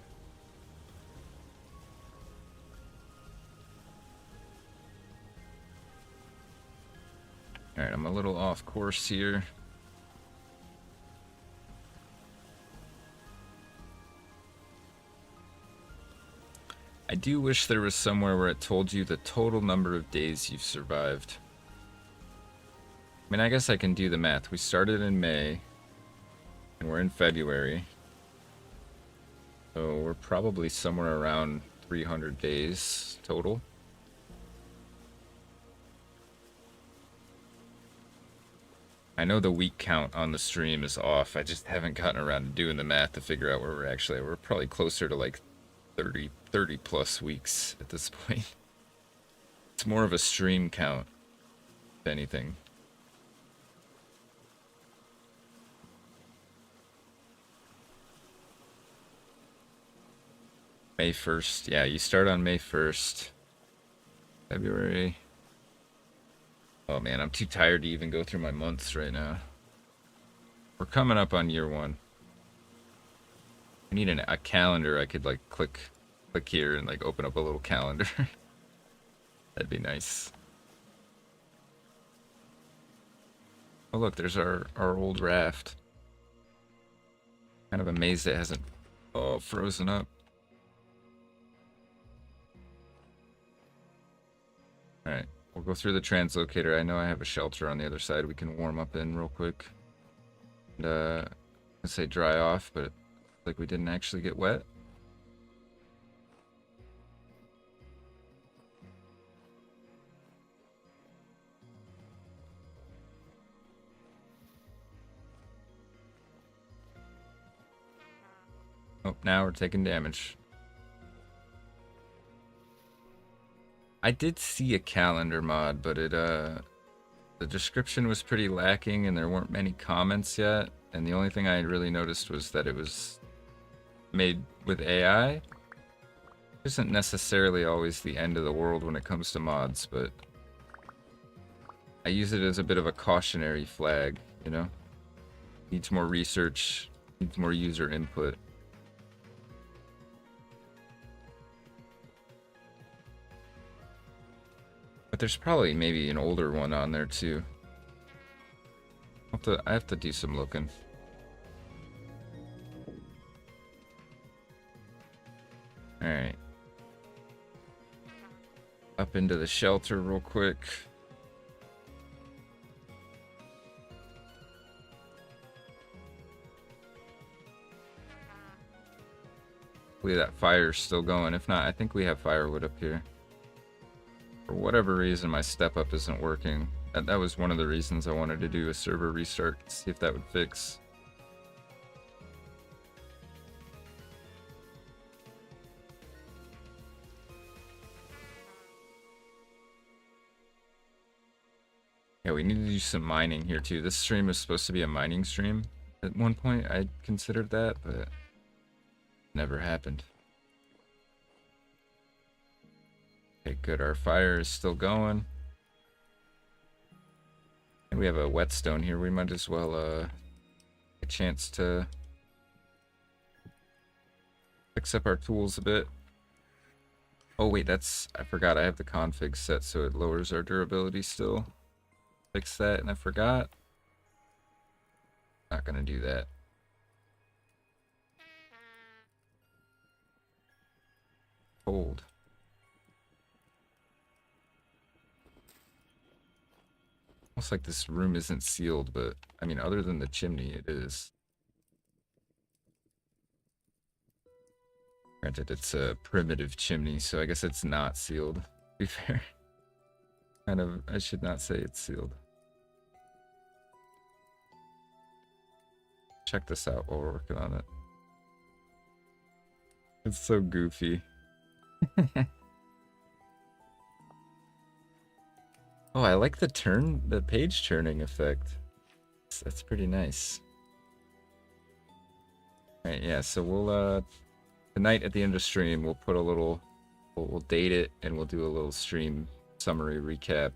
Alright, I'm a little off course here. I do wish there was somewhere where it told you the total number of days you've survived. I mean, I guess I can do the math. We started in May, and we're in February. So we're probably somewhere around 300 days total. I know the week count on the stream is off. I just haven't gotten around to doing the math to figure out where we're actually at. We're probably closer to like 30 plus weeks at this point. It's more of a stream count, if anything. May 1st. Yeah, you start on May 1st. February. Oh man, I'm too tired to even go through my months right now. We're coming up on year 1. I need a calendar. I could like click here and like open up a little calendar. That'd be nice. Oh look, there's our old raft. Kind of amazed it hasn't frozen up. Alright, we'll go through the translocator. I know I have a shelter on the other side we can warm up in real quick. And let's say dry off, but like we didn't actually get wet. Oh, now we're taking damage. I did see a calendar mod, but the description was pretty lacking and there weren't many comments yet. And the only thing I really noticed was that it was made with AI. Isn't necessarily always the end of the world when it comes to mods, but I use it as a bit of a cautionary flag, you know? Needs more research, needs more user input. But there's probably maybe an older one on there too. I have to do some looking. Alright. Up into the shelter real quick. Hopefully that fire's still going. If not, I think we have firewood up here. For whatever reason, my step up isn't working. That was one of the reasons I wanted to do a server restart, to see if that would fix. Yeah, we need to do some mining here too. This stream is supposed to be a mining stream. At one point, I considered that, but never happened. Okay, good. Our fire is still going. And we have a whetstone here. We might as well a chance to fix up our tools a bit. Oh wait, I forgot I have the config set so it lowers our durability still. Fix that, and I forgot. Not gonna do that. Cold. Almost like this room isn't sealed, but I mean, other than the chimney, it is. Granted, it's a primitive chimney, so I guess it's not sealed, to be fair. I should not say it's sealed. Check this out while we're working on it. It's so goofy. Oh, I like the page turning effect. That's pretty nice. Alright, yeah, so we'll tonight at the end of stream we'll put a little we'll date it and we'll do a little stream summary recap.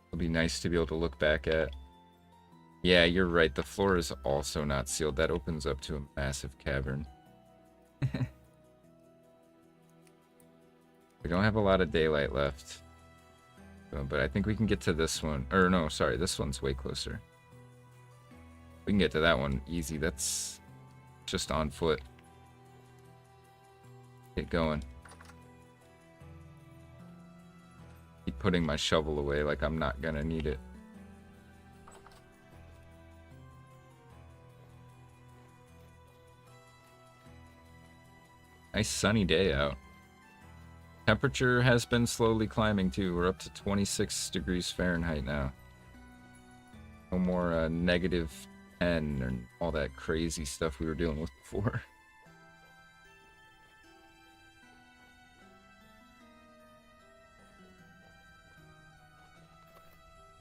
It'll be nice to be able to look back at. Yeah, you're right. The floor is also not sealed. That opens up to a massive cavern. We don't have a lot of daylight left. So, but I think we can get to this one. Or no, sorry, this one's way closer. We can get to that one easy. That's just on foot. Get going. Keep putting my shovel away like I'm not gonna need it. Nice sunny day out. Temperature has been slowly climbing too. We're up to 26 degrees Fahrenheit now. No more negative 10 and all that crazy stuff we were dealing with before.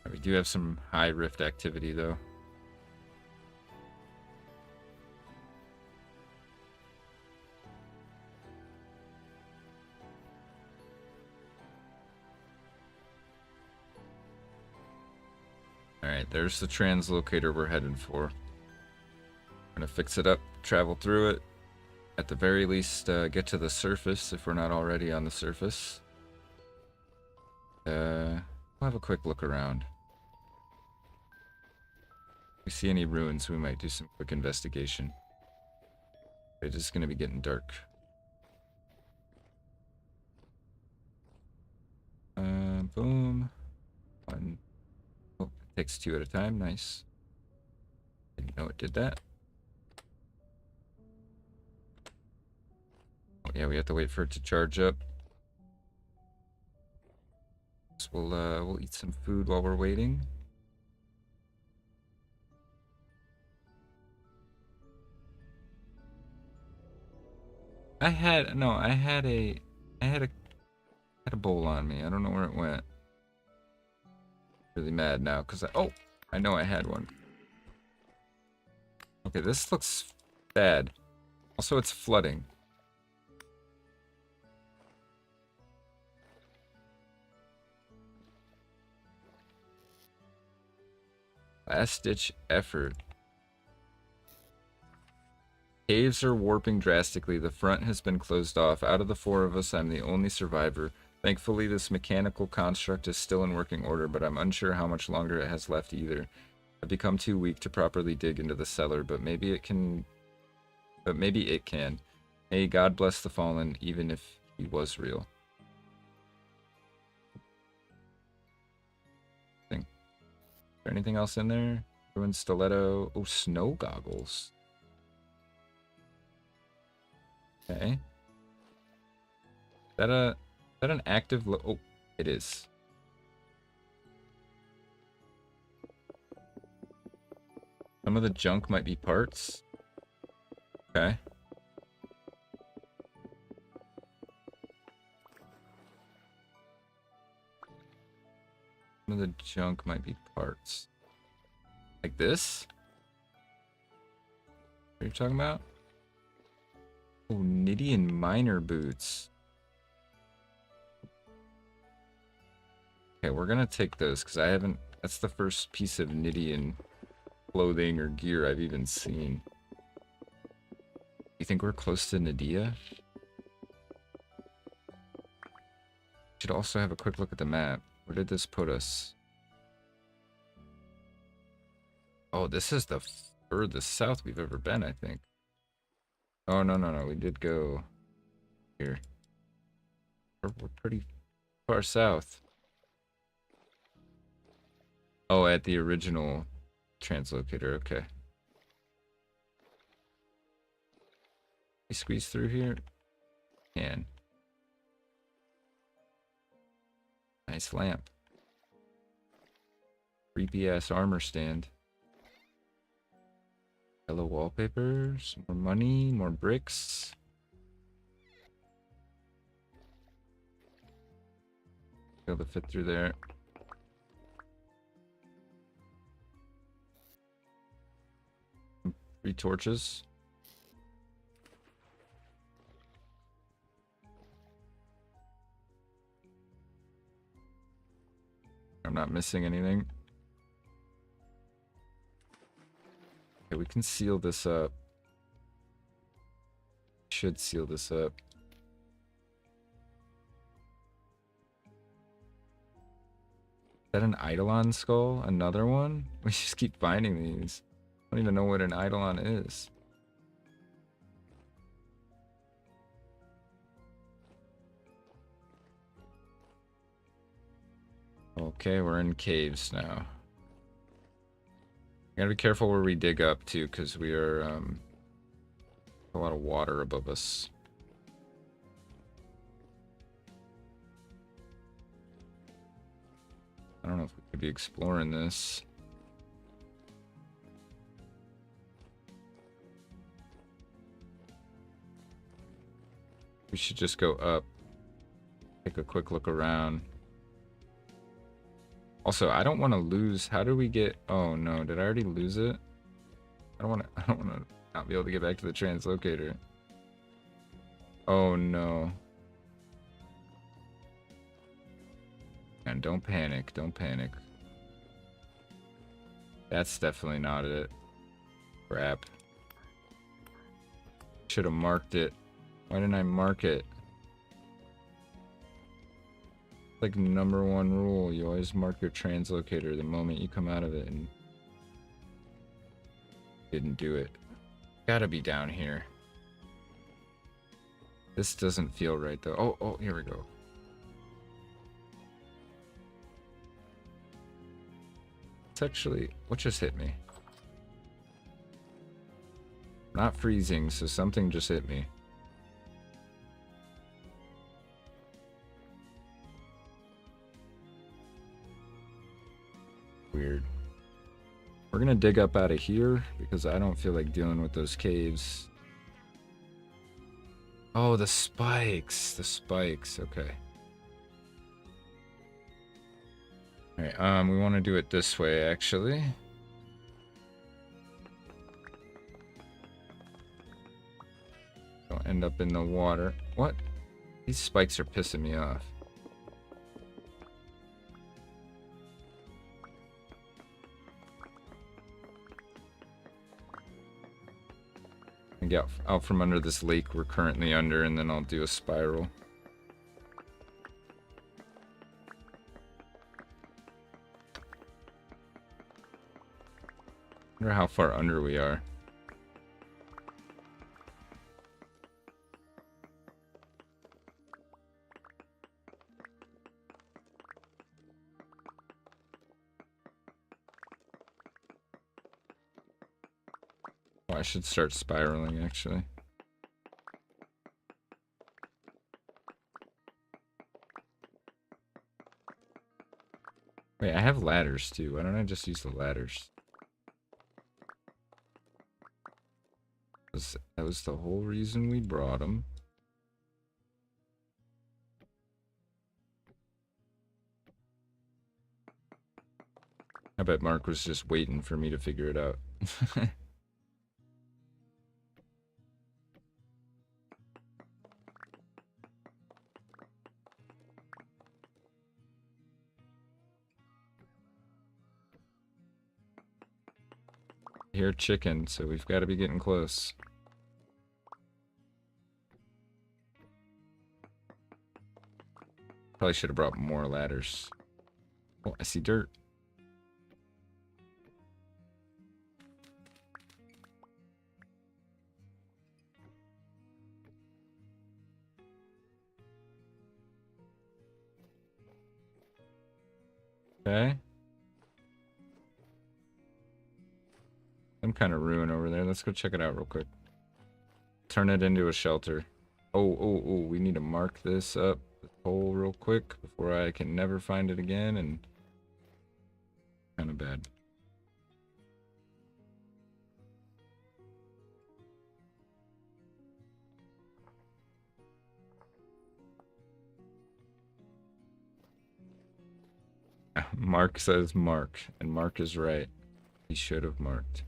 We do have some high rift activity though. Alright, there's the translocator we're heading for. We're gonna fix it up, travel through it. At the very least, get to the surface if we're not already on the surface. We'll have a quick look around. If we see any ruins, we might do some quick investigation. It's just gonna be getting dark. Boom. One. Oh, it takes 2 at a time. Nice. Didn't know it did that. Oh, yeah, we have to wait for it to charge up. So we'll eat some food while we're waiting. I had a bowl on me. I don't know where it went. Really mad now because I know I had one. Okay, this looks bad. Also, it's flooding. Last ditch effort. Caves are warping drastically. The front has been closed off. Out of the 4 of us, I'm the only survivor. Thankfully, this mechanical construct is still in working order, but I'm unsure how much longer it has left either. I've become too weak to properly dig into the cellar, but maybe it can. May God bless the fallen, even if he was real. Is there anything else in there? Ruined stiletto. Oh, snow goggles. Okay. Is that an active oh, it is. Some of the junk might be parts. Okay. Some of the junk might be parts. Like this? What are you talking about? Oh, Nidian miner boots. Okay, we're gonna take those because I haven't. That's the first piece of Nidian clothing or gear I've even seen. You think we're close to Nidia? Should also have a quick look at the map. Where did this put us? Oh, this is the furthest south we've ever been, I think. Oh, no. We did go here. We're pretty far south. Oh, at the original translocator, okay. We squeeze through here? Can. Nice lamp. Creepy ass armor stand. Yellow wallpapers, more money, more bricks. Be able to fit through there. 3 torches. I'm not missing anything. Okay, we can seal this up. Should seal this up. Is that an Eidolon skull? Another one? We just keep finding these. I don't even know what an Eidolon is. Okay, we're in caves now. Gotta be careful where we dig up too, because we are a lot of water above us. I don't know if we could be exploring this. We should just go up. Take a quick look around. Also, I don't want to lose. How do we get? Oh no, did I already lose it? I don't want to. I don't want to not be able to get back to the translocator. Oh no. And don't panic. Don't panic. That's definitely not it. Crap. Should have marked it. Why didn't I mark it? Like #1 rule, you always mark your translocator the moment you come out of it, and didn't do it. Gotta be down here. This doesn't feel right though. Oh, here we go. It's actually, what just hit me? Not freezing, so something just hit me. Weird. We're gonna dig up out of here because I don't feel like dealing with those caves. Oh, the spikes. The spikes. Okay. Alright, we want to do it this way, actually. Don't end up in the water. What? These spikes are pissing me off. And get out from under this lake we're currently under, and then I'll do a spiral. I wonder how far under we are. Oh, I should start spiraling, actually. Wait, I have ladders, too. Why don't I just use the ladders? That was the whole reason we brought them. I bet Mark was just waiting for me to figure it out. Hear chicken, so we've got to be getting close. Probably should have brought more ladders. Oh, I see dirt. Okay. Some kind of ruin over there. Let's go check it out real quick. Turn it into a shelter. Oh, we need to mark this up, this hole real quick before I can never find it again, and kind of bad. Mark says mark, and Mark is right. He should have marked.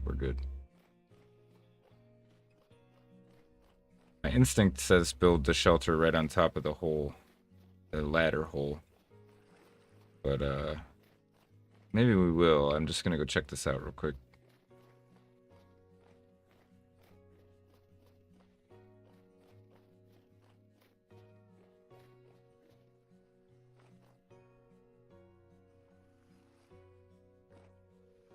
We're good. My instinct says build the shelter right on top of the hole, the ladder hole. But maybe we will. I'm just gonna go check this out real quick.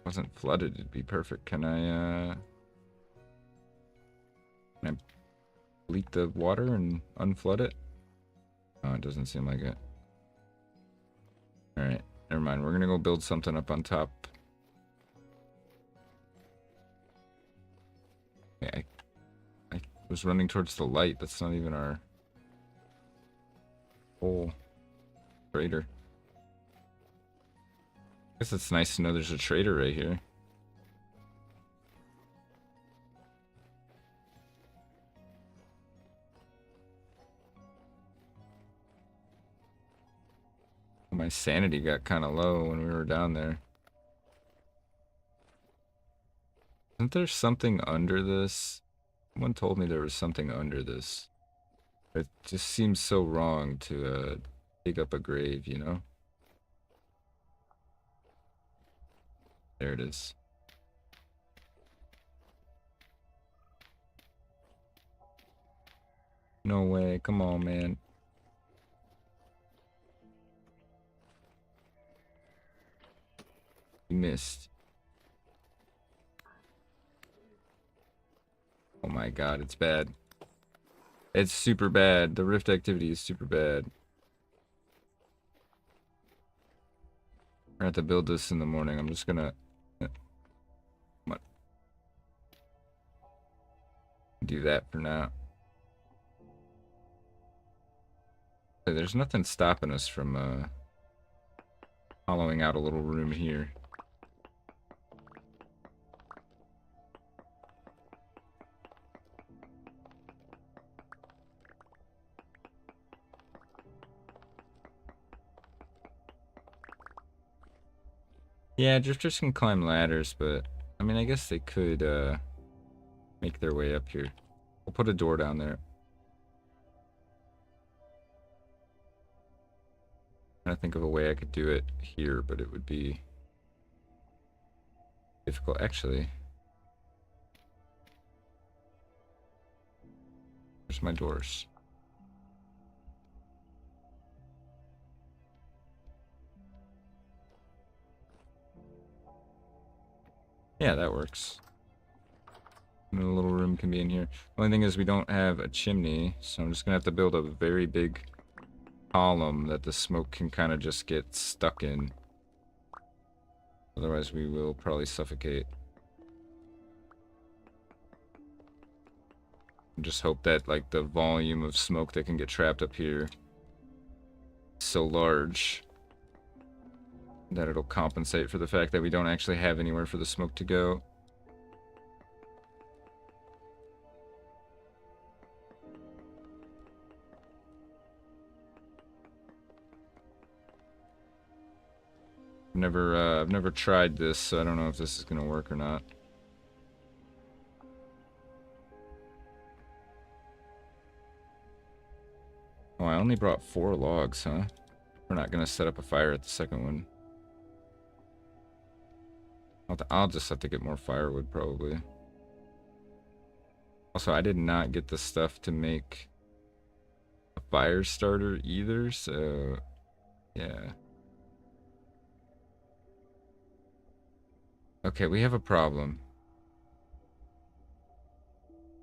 Wasn't flooded, it'd be perfect. Can I leak the water and unflood it? Oh, it doesn't seem like it. Alright, never mind. We're gonna go build something up on top. Yeah, I was running towards the light. That's not even our hole. Trader. Guess it's nice to know there's a trader right here. My sanity got kind of low when we were down there. Isn't there something under this? Someone told me there was something under this. It just seems so wrong to dig up a grave, you know? There it is. No way. Come on, man. You missed. Oh my god, it's bad. It's super bad. The rift activity is super bad. We're gonna have to build this in the morning. I'm just gonna do that for now. Okay, there's nothing stopping us from hollowing out a little room here. Yeah, drifters can climb ladders, but I mean, I guess they could make their way up here. We'll put a door down there. I'm trying to think of a way I could do it here, but it would be difficult. Actually, where's my doors? Yeah, that works. And a little room can be in here. The only thing is we don't have a chimney, so I'm just gonna have to build a very big column that the smoke can kind of just get stuck in. Otherwise we will probably suffocate. And just hope that like the volume of smoke that can get trapped up here is so large that it'll compensate for the fact that we don't actually have anywhere for the smoke to go. I've never tried this, so I don't know if this is gonna work or not. Oh, I only brought 4 logs, huh? We're not gonna set up a fire at the second one. I'll just have to get more firewood, probably. Also, I did not get the stuff to make a fire starter either, so yeah. Okay, we have a problem.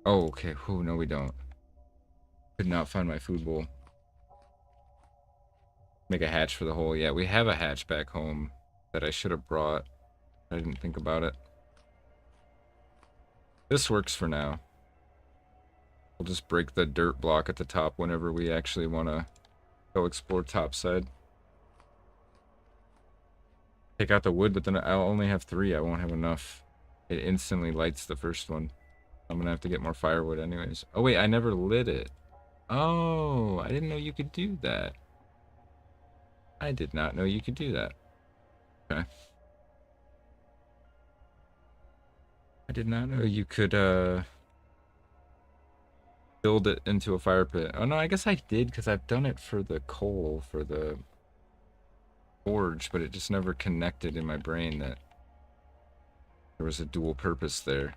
Oh, okay. Oh, no, we don't. Could not find my food bowl. Make a hatch for the hole. Yeah, we have a hatch back home that I should have brought. I didn't think about it. This works for now. We'll just break the dirt block at the top whenever we actually want to go explore topside. Take out the wood, but then I'll only have 3. I won't have enough. It instantly lights the first one. I'm gonna have to get more firewood anyways. Oh wait, I never lit it. Oh, I didn't know you could do that. I did not know you could do that. Okay. I did not know you could build it into a fire pit. Oh no, I guess I did because I've done it for the coal, for the forge, but it just never connected in my brain that there was a dual purpose there.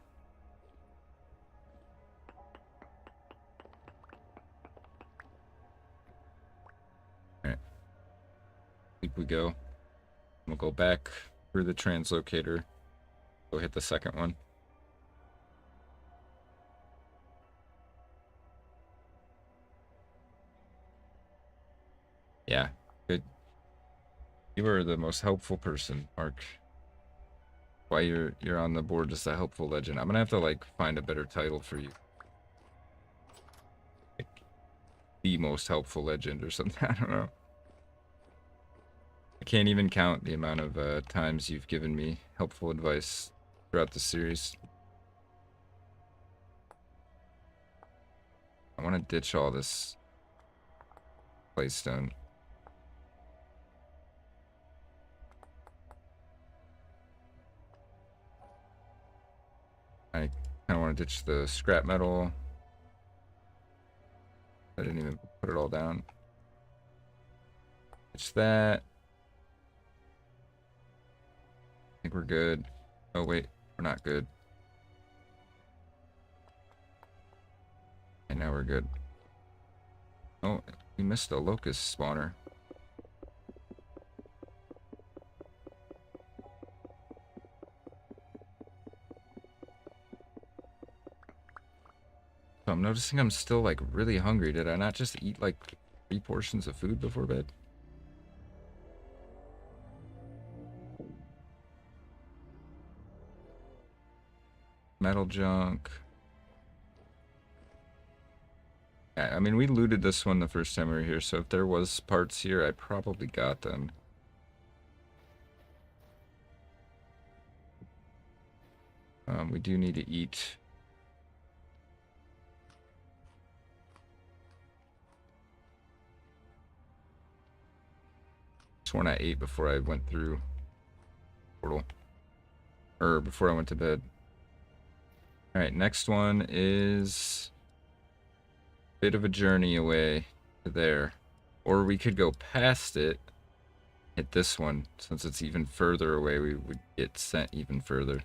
Alright. Sleep we go. We'll go back through the translocator. Go hit the second one. Yeah, good. You are the most helpful person, Mark. Why you're on the board as a helpful legend. I'm gonna have to like find a better title for you. Like, the most helpful legend or something. I don't know. I can't even count the amount of times you've given me helpful advice throughout the series. I want to ditch all this claystone. I kind of want to ditch the scrap metal. I didn't even put it all down. Ditch that. I think we're good. Oh wait, we're not good. And now we're good. Oh, we missed a locust spawner. So I'm noticing I'm still like really hungry. Did I not just eat like 3 portions of food before bed? Metal junk. Yeah, I mean, we looted this one the first time we were here, so if there was parts here, I probably got them. We do need to eat. Sworn I ate before I went through portal. Or before I went to bed. Alright, next one is a bit of a journey away to there. Or we could go past it, hit this one. Since it's even further away, we would get sent even further.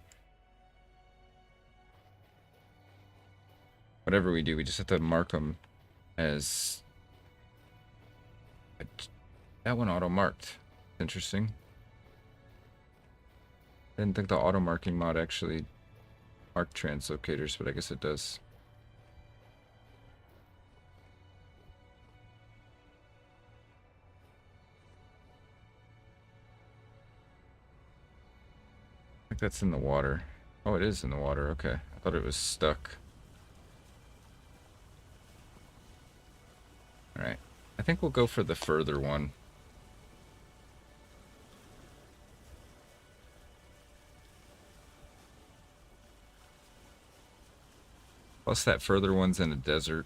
Whatever we do, we just have to mark them as... That one auto-marked. Interesting. Didn't think the auto-marking mod actually marked translocators, but I guess it does. I think that's in the water. Oh, it is in the water. Okay. I thought it was stuck. Alright. I think we'll go for the further one. Plus that further one's in a desert.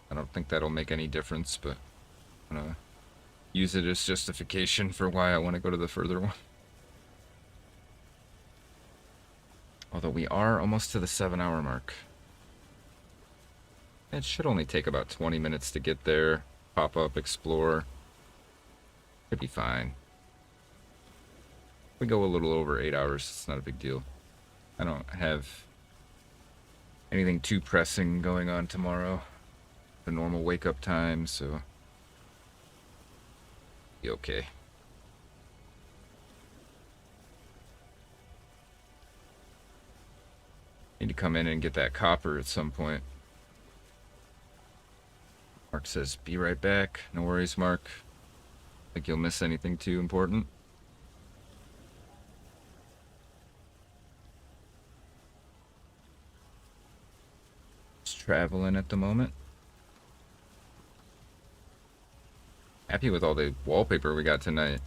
I don't think that'll make any difference, but I'm gonna use it as justification for why I want to go to the further one. Although we are almost to the 7-hour mark. It should only take about 20 minutes to get there. Pop up, explore. Should be fine. If we go a little over 8 hours, it's not a big deal. I don't have anything too pressing going on tomorrow. The normal wake up time, so be okay. Need to come in and get that copper at some point. Mark says, be right back. No worries, Mark. Think you'll miss anything too important? Just traveling at the moment. Happy with all the wallpaper we got tonight.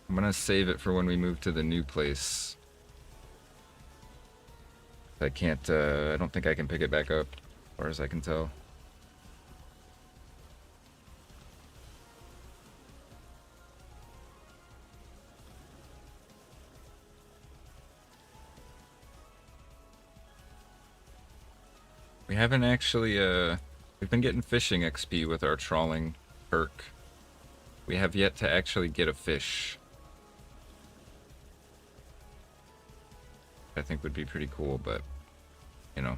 I'm gonna save it for when we move to the new place. I can't, I don't think I can pick it back up, as far as I can tell. We haven't actually, we've been getting fishing XP with our trawling perk. We have yet to actually get a fish. I think would be pretty cool, but, you know.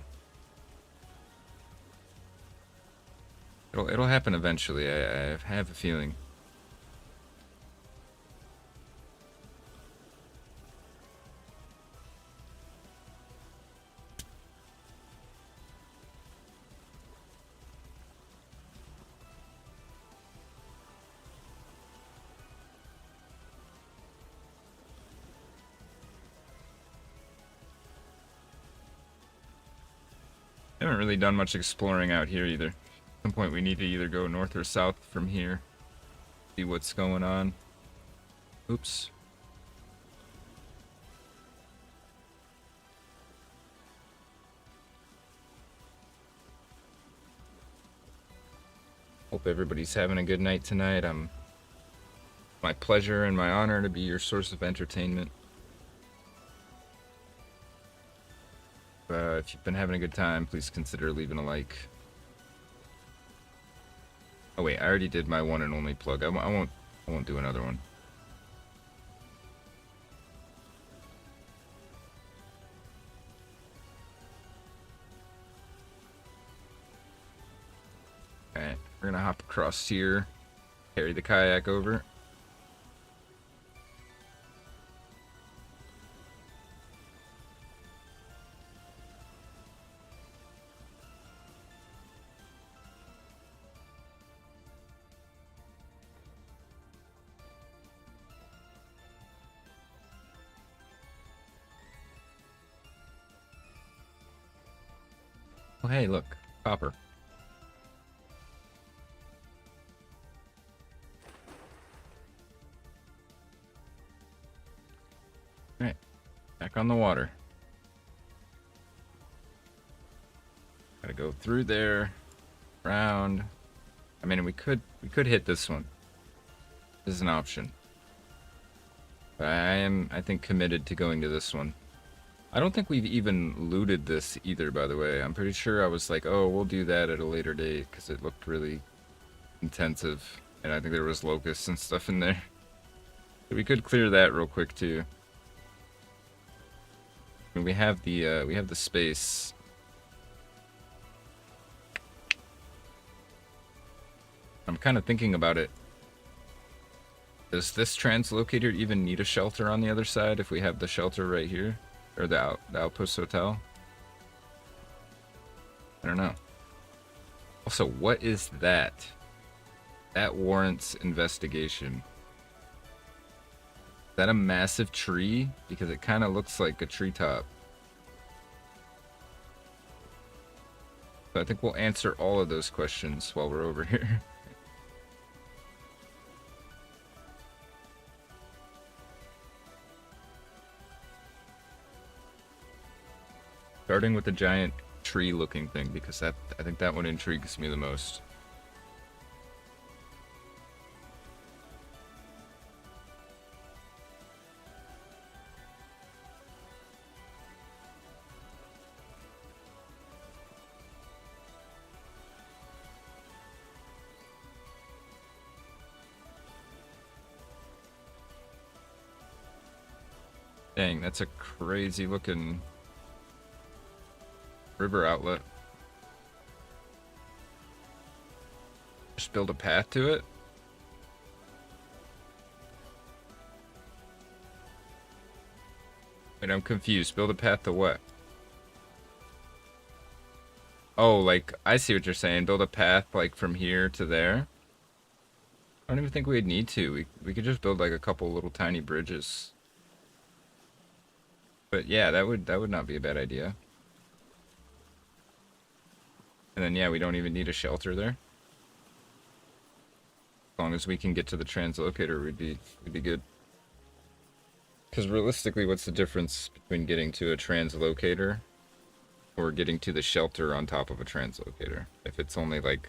It'll happen eventually, I have a feeling. I haven't really done much exploring out here either. At some point we need to either go north or south from here. See what's going on. Oops. Hope everybody's having a good night tonight. My pleasure and my honor to be your source of entertainment. If you've been having a good time, please consider leaving a like. Oh wait, I already did my one and only plug. I won't do another one. Alright, we're gonna hop across here, carry the kayak over. Oh hey, look, copper. Alright, back on the water. Gotta go through there, around. I mean, we could hit this one. This is an option. But I think, committed to going to this one. I don't think we've even looted this either, by the way. I'm pretty sure I was like, oh, we'll do that at a later date, because it looked really intensive. And I think there was locusts and stuff in there. So we could clear that real quick, too. I mean, we have the space. I'm kind of thinking about it. Does this translocator even need a shelter on the other side if we have the shelter right here? Or the Outpost Hotel? I don't know. Also, what is that? That warrants investigation. Is that a massive tree? Because it kind of looks like a treetop. So I think we'll answer all of those questions while we're over here. Starting with the giant tree-looking thing, because I think that one intrigues me the most. Dang, that's a crazy-looking river outlet. Just build a path to it? Wait, I'm confused. Build a path to what? Oh, like, I see what you're saying. Build a path, like, from here to there? I don't even think we'd need to. We could just build, like, a couple little tiny bridges. But yeah, that would not be a bad idea. And then, yeah, we don't even need a shelter there. As long as we can get to the translocator, we'd be good. Because realistically, what's the difference between getting to a translocator or getting to the shelter on top of a translocator? If it's only like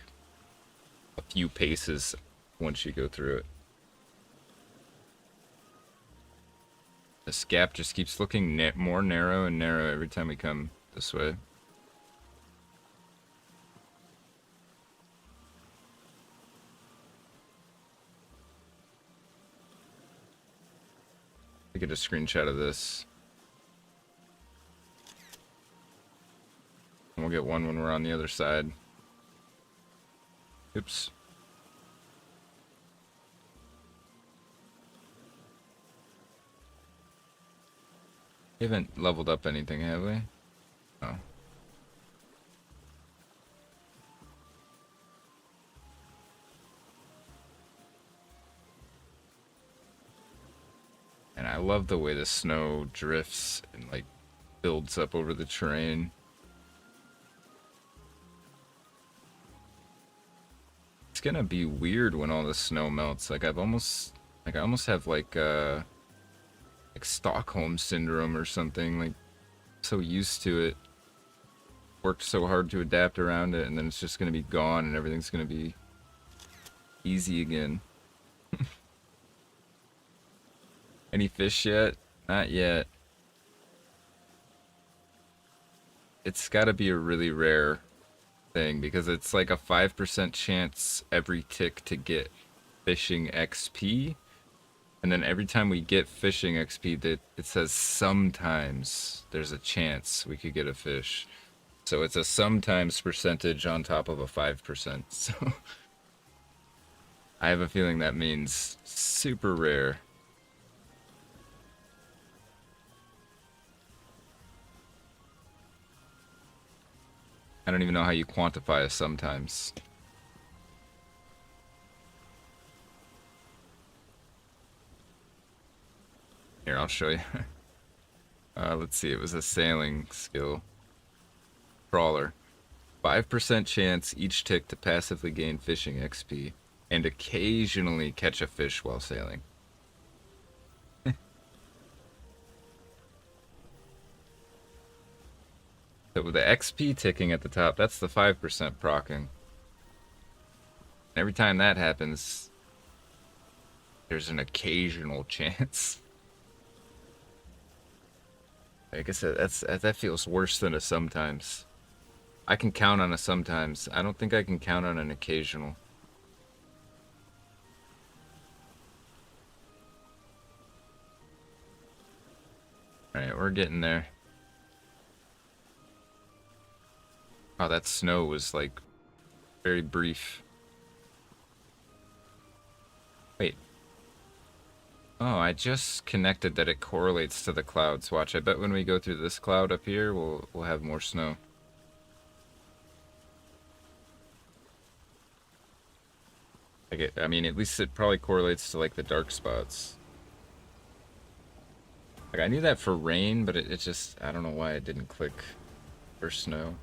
a few paces once you go through it. This gap just keeps looking more narrow and narrow every time we come this way. I get a screenshot of this. And we'll get one when we're on the other side. Oops. We haven't leveled up anything, have we? Oh. And I love the way the snow drifts and like builds up over the terrain. It's gonna be weird when all the snow melts. Like I almost have like Stockholm syndrome or something. Like so used to it, worked so hard to adapt around it, and then it's just gonna be gone and everything's gonna be easy again. Any fish yet? Not yet. It's gotta be a really rare thing because it's like a 5% chance every tick to get fishing XP. And then every time we get fishing XP, that it says sometimes there's a chance we could get a fish. So it's a sometimes percentage on top of a 5%. So I have a feeling that means super rare. I don't even know how you quantify a sometimes. Here, I'll show you. Let's see, it was a sailing skill. Crawler. 5% chance each tick to passively gain fishing XP and occasionally catch a fish while sailing. So with the XP ticking at the top, that's the 5% proccing. Every time that happens, there's an occasional chance. I guess that feels worse than a sometimes. I can count on a sometimes. I don't think I can count on an occasional. Alright, we're getting there. Oh, that snow was like very brief. Wait. Oh, I just connected that it correlates to the clouds. Watch, I bet when we go through this cloud up here, we'll have more snow. I mean, at least it probably correlates to like the dark spots. Like I knew that for rain, but it just, I don't know why it didn't click for snow.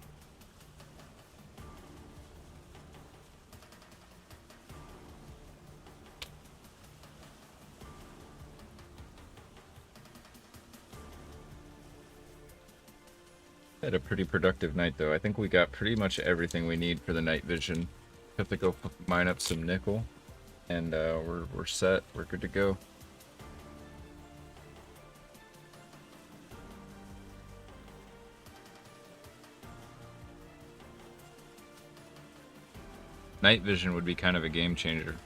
Had a pretty productive night though. I think we got pretty much everything we need for the night vision. Have to go mine up some nickel, and we're set. We're good to go. Night vision would be kind of a game changer.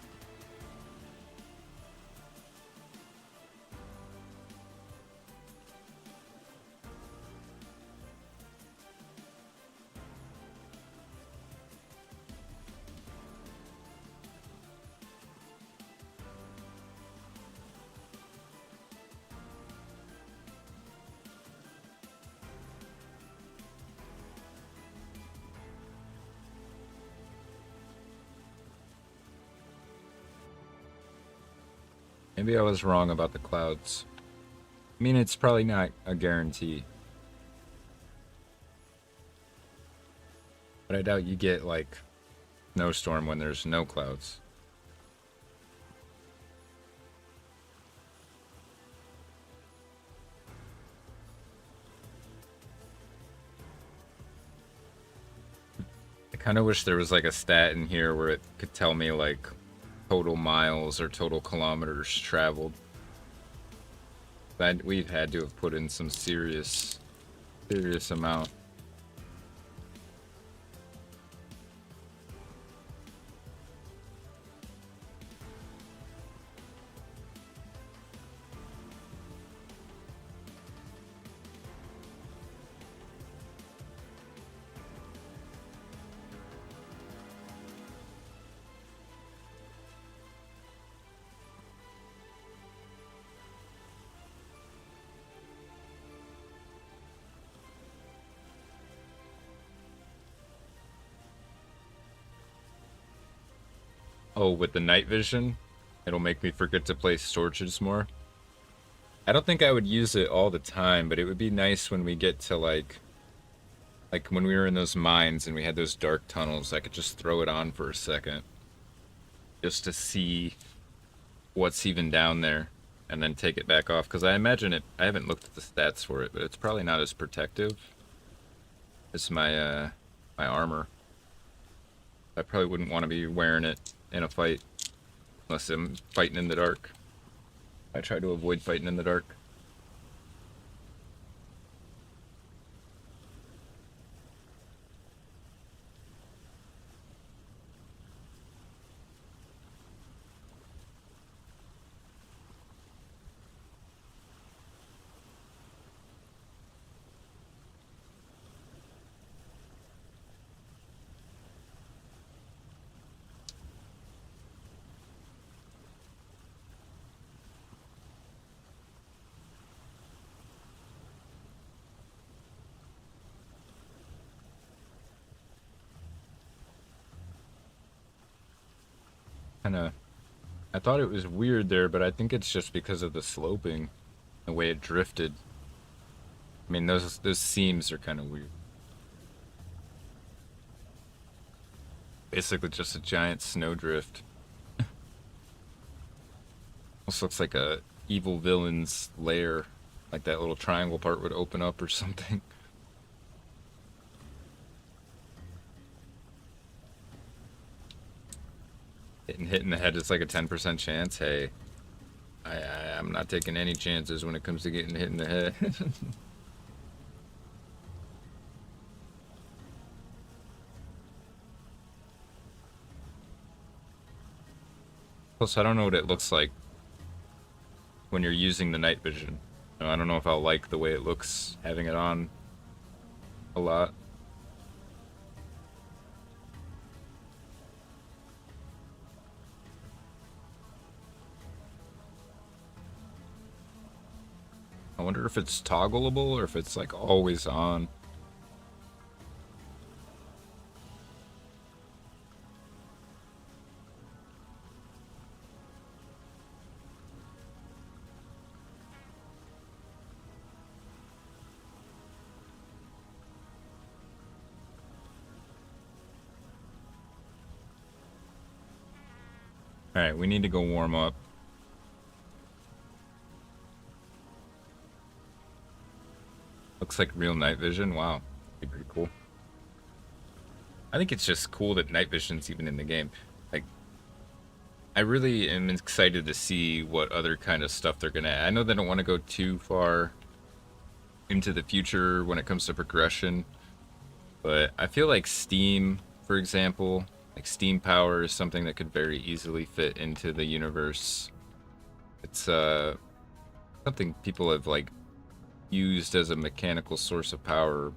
Maybe I was wrong about the clouds. I mean, it's probably not a guarantee. But I doubt you get, like, snowstorm when there's no clouds. I kind of wish there was, like, a stat in here where it could tell me, like, total miles or total kilometers traveled. But we've had to have put in some serious amount. Oh, with the night vision, it'll make me forget to place torches more. I don't think I would use it all the time, but it would be nice when we get to like when we were in those mines and we had those dark tunnels, I could just throw it on for a second just to see what's even down there and then take it back off because I imagine it I haven't looked at the stats for it, but it's probably not as protective as my armor. I probably wouldn't want to be wearing it in a fight unless I'm fighting in the dark. I try to avoid fighting in the dark. Kind of I thought it was weird there, but I think it's just because of the sloping, the way it drifted. I mean, those seams are kind of weird. Basically, just a giant snowdrift. Almost looks like a evil villain's lair, like that little triangle part would open up or something. Hitting hit in the head is like a 10% chance. Hey, I'm not taking any chances when it comes to getting hit in the head. Plus, I don't know what it looks like when you're using the night vision. I don't know if I'll like the way it looks having it on a lot. I wonder if it's toggleable or if it's like always on. Alright, we need to go warm up. Looks like real night vision. Wow. That'd be pretty cool. I think it's just cool that night vision's even in the game. Like, I really am excited to see what other kind of stuff they're gonna add. I know they don't want to go too far into the future when it comes to progression, but I feel like Steam, for example, like Steam power is something that could very easily fit into the universe. It's something people have like used as a mechanical source of power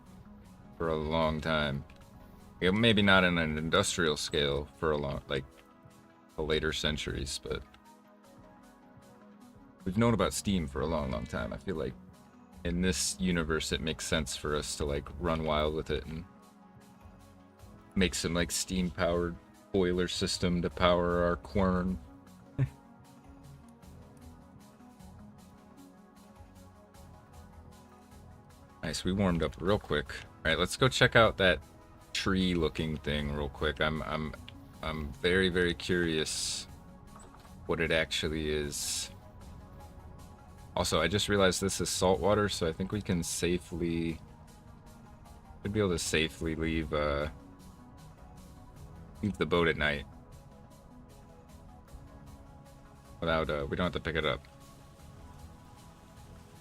for a long time. Yeah, maybe not in an industrial scale for a long, like the later centuries, but we've known about steam for a long, long time. I feel like in this universe, it makes sense for us to like run wild with it and make some like steam powered boiler system to power our quern. Nice, we warmed up real quick. All right, let's go check out that tree-looking thing real quick. I'm very, very curious what it actually is. Also, I just realized this is salt water, so I think we can safely, should be able to safely leave leave the boat at night without we don't have to pick it up.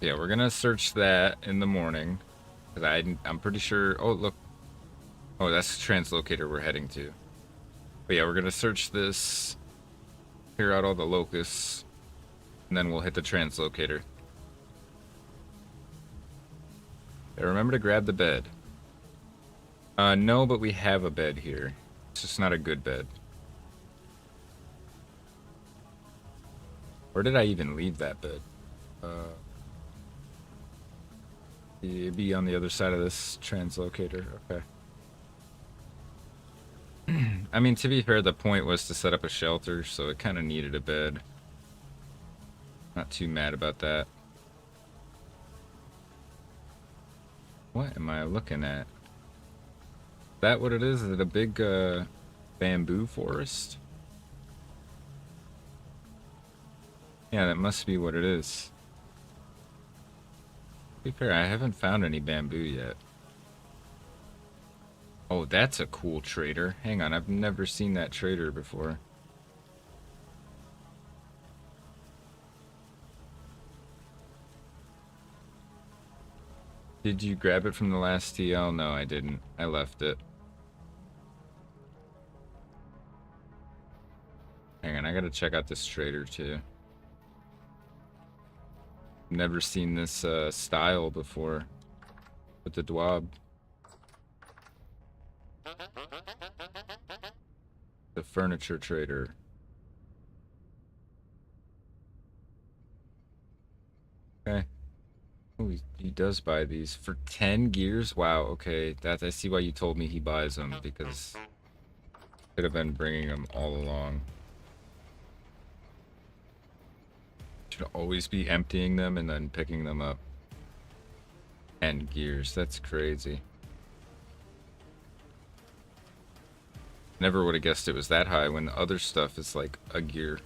Yeah, we're gonna search that in the morning, because I'm pretty sure. Oh, look. Oh, that's the translocator we're heading to. But yeah, we're gonna search this, clear out all the locusts, and then we'll hit the translocator. Yeah, remember to grab the bed. No, but we have a bed here. It's just not a good bed. Where did I even leave that bed? It'd be on the other side of this translocator. Okay. I mean, to be fair, the point was to set up a shelter, so it kind of needed a bed. Not too mad about that. What am I looking at? Is that what it is? Is it a big bamboo forest? Yeah, that must be what it is. To be fair, I haven't found any bamboo yet. Oh, that's a cool trader. Hang on, I've never seen that trader before. Did you grab it from the last TL? No, I didn't. I left it. Hang on, I gotta check out this trader too. Never seen this style before with the Dwab. The furniture trader. Okay. Oh, he does buy these for 10 gears. Wow. Okay, that I see why you told me he buys them, because could have been bringing them all along. Should always be emptying them and then picking them up. 10 gears. That's crazy. Never would have guessed it was that high when the other stuff is like a gear.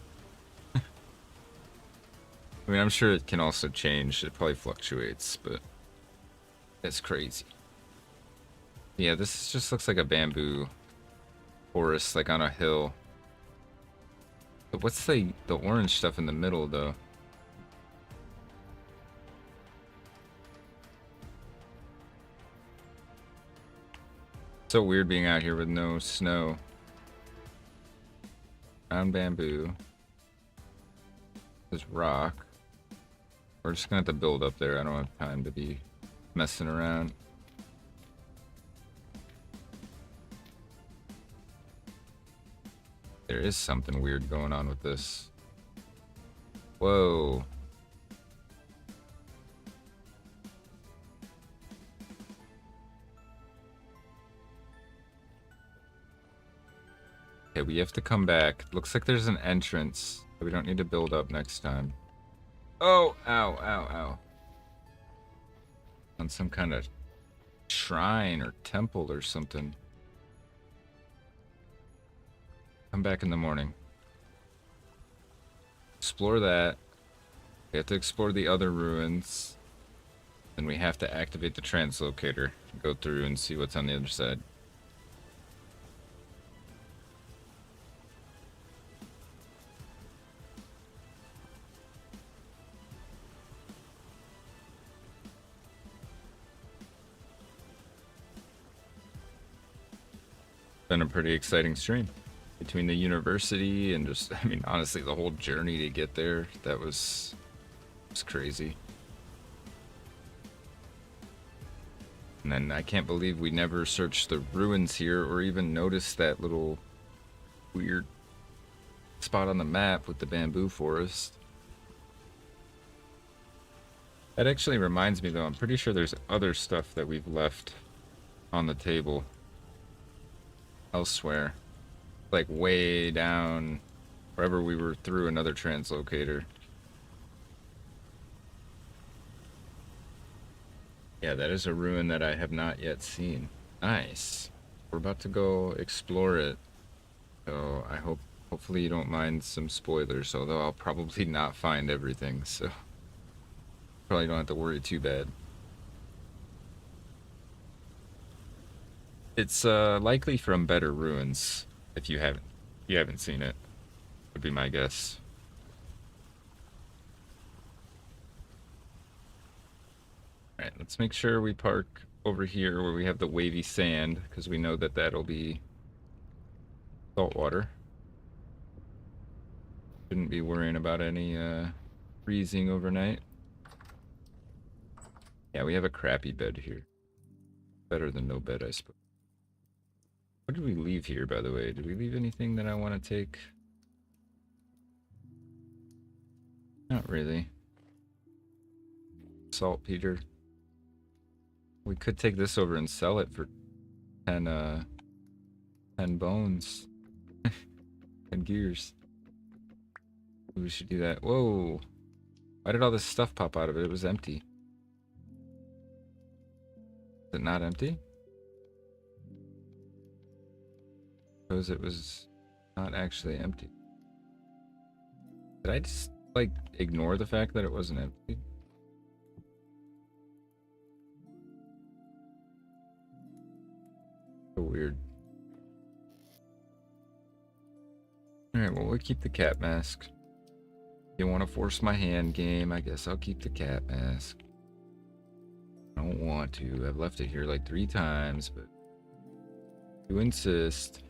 I mean, I'm sure it can also change. It probably fluctuates, but it's crazy. Yeah, this just looks like a bamboo forest, like on a hill. But what's the orange stuff in the middle, though? So weird being out here with no snow. Brown bamboo. There's rock. We're just gonna have to build up there. I don't have time to be messing around. There is something weird going on with this. Whoa. Okay, we have to come back. Looks like there's an entrance that we don't need to build up next time. Oh, ow, ow, ow. On some kind of shrine or temple or something. Come back in the morning. Explore that. We have to explore the other ruins. Then we have to activate the translocator. Go through and see what's on the other side. Been a pretty exciting stream. Between the university and just, I mean, honestly, the whole journey to get there, that was crazy. And then I can't believe we never searched the ruins here or even noticed that little weird spot on the map with the bamboo forest. That actually reminds me, though, I'm pretty sure there's other stuff that we've left on the table elsewhere. Like way down wherever we were through another translocator. Yeah, that is a ruin that I have not yet seen. Nice. We're about to go explore it. So I hopefully you don't mind some spoilers, although I'll probably not find everything, so probably don't have to worry too bad. It's likely from better ruins if you haven't seen it. Would be my guess. Alright, let's make sure we park over here where we have the wavy sand, because we know that that'll be salt water. Shouldn't be worrying about any freezing overnight. Yeah, we have a crappy bed here. Better than no bed, I suppose. What did we leave here, by the way? Did we leave anything that I want to take? Not really. Saltpeter. We could take this over and sell it for 10 10 bones. 10 gears. We should do that. Whoa. Why did all this stuff pop out of it? It was empty. Is it not empty? Suppose it was not actually empty. Did I just, like, ignore the fact that it wasn't empty? So weird. Alright, well, we'll keep the cat mask. You want to force my hand game? I guess I'll keep the cat mask. I don't want to. I've left it here like 3 times, but you insist.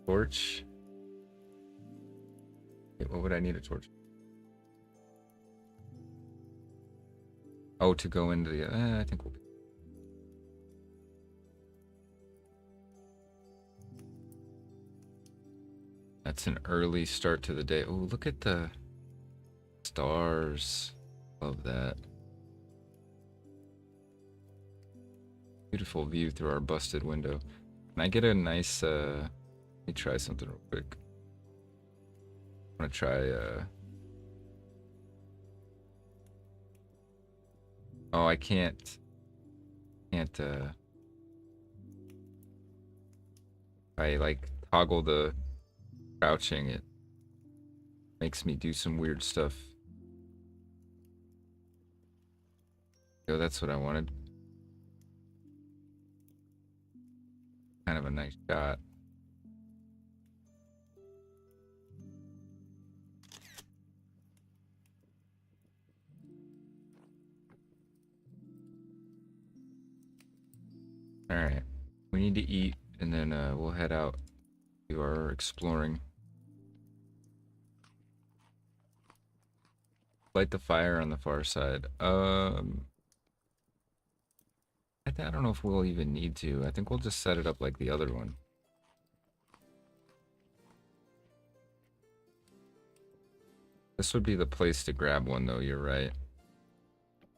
Torch. Wait, what would I need a torch? Oh, to go into the... I think we'll be... That's an early start to the day. Oh, look at the stars. Love that. Beautiful view through our busted window. Can I get a nice, let me try something real quick. I'm gonna try, oh, I can't, I like toggle the crouching, it makes me do some weird stuff. Yo, that's what I wanted. Kind of a nice shot. Alright, we need to eat, and then we'll head out to our exploring. Light the fire on the far side. I don't know if we'll even need to. I think we'll just set it up like the other one. This would be the place to grab one, though, you're right.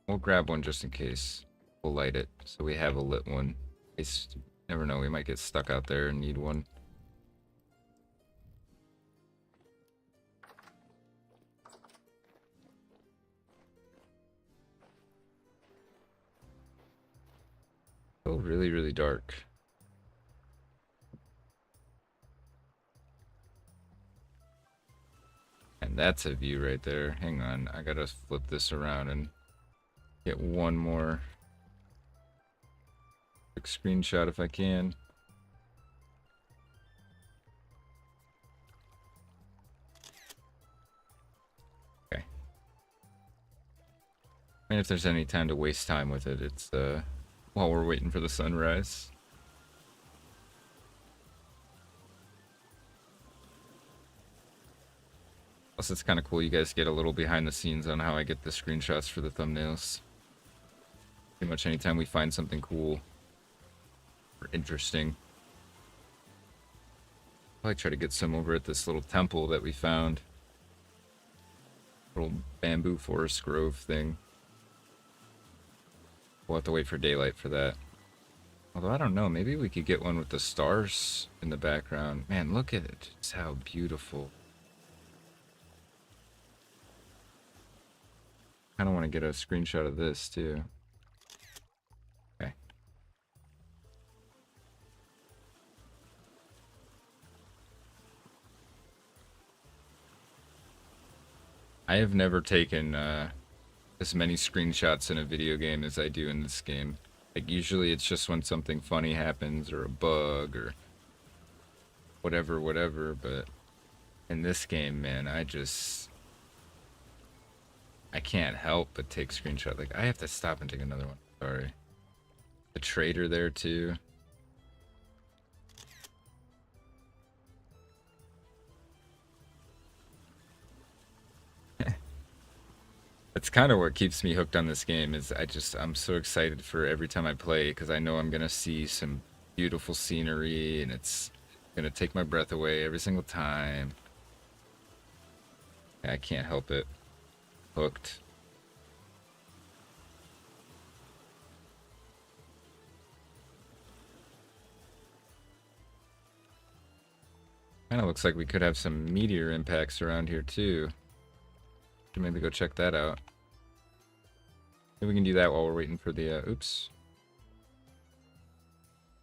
We'll grab one just in case. We'll light it, so we have a lit one. In case, never know, we might get stuck out there and need one. Oh, really, really dark. And that's a view right there. Hang on, I gotta flip this around and get one more quick screenshot if I can. Okay. And if there's any time to waste time with it, it's while we're waiting for the sunrise. Plus, it's kind of cool. You guys get a little behind the scenes on how I get the screenshots for the thumbnails. Pretty much anytime we find something cool or interesting. I'll try to get some over at this little temple that we found. Little bamboo forest grove thing. We'll have to wait for daylight for that. Although, I don't know. Maybe we could get one with the stars in the background. Man, look at it. It's how beautiful. I don't want to get a screenshot of this, too. Okay. I have never taken as many screenshots in a video game as I do in this game. Like, usually it's just when something funny happens or a bug or whatever, but in this game, man, I can't help but take screenshots. Like, I have to stop and take another one. Sorry. The trader there, too. That's kind of what keeps me hooked on this game is I'm so excited for every time I play because I know I'm going to see some beautiful scenery and it's going to take my breath away every single time. I can't help it. Hooked. Kind of looks like we could have some meteor impacts around here too. Should maybe go check that out. Maybe we can do that while we're waiting for the, oops.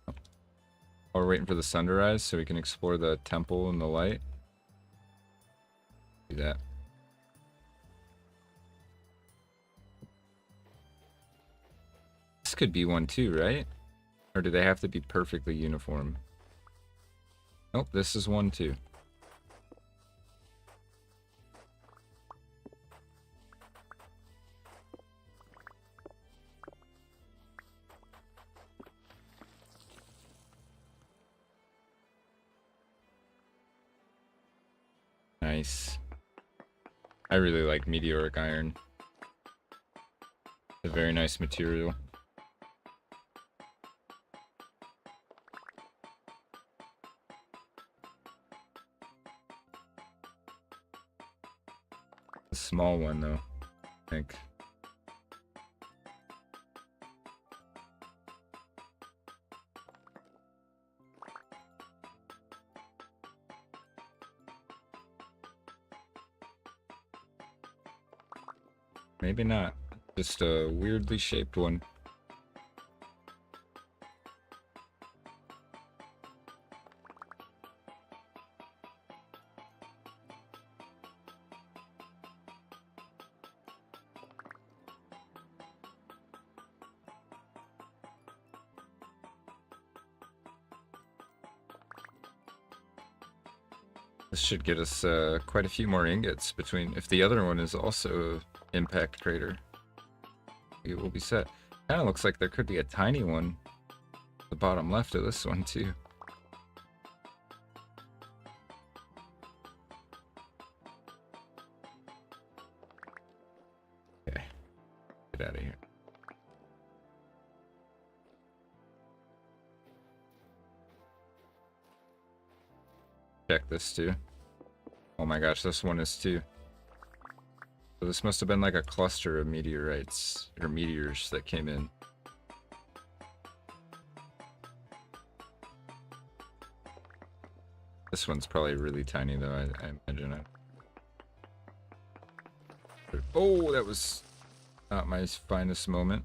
While we're waiting for the sun to rise so we can explore the temple in the light. Do that. This could be one too, right? Or do they have to be perfectly uniform? Nope, this is one too. Nice. I really like meteoric iron. It's a very nice material. A small one though, I think. Maybe not. Just a weirdly shaped one. This should get us quite a few more ingots between, if the other one is also impact crater. We will be set. Kind of looks like there could be a tiny one at the bottom left of this one too. Okay, get out of here. Check this too. Oh my gosh, this one is too. So this must have been like a cluster of meteorites, or meteors that came in. This one's probably really tiny though, I imagine it. Oh, that was not my finest moment.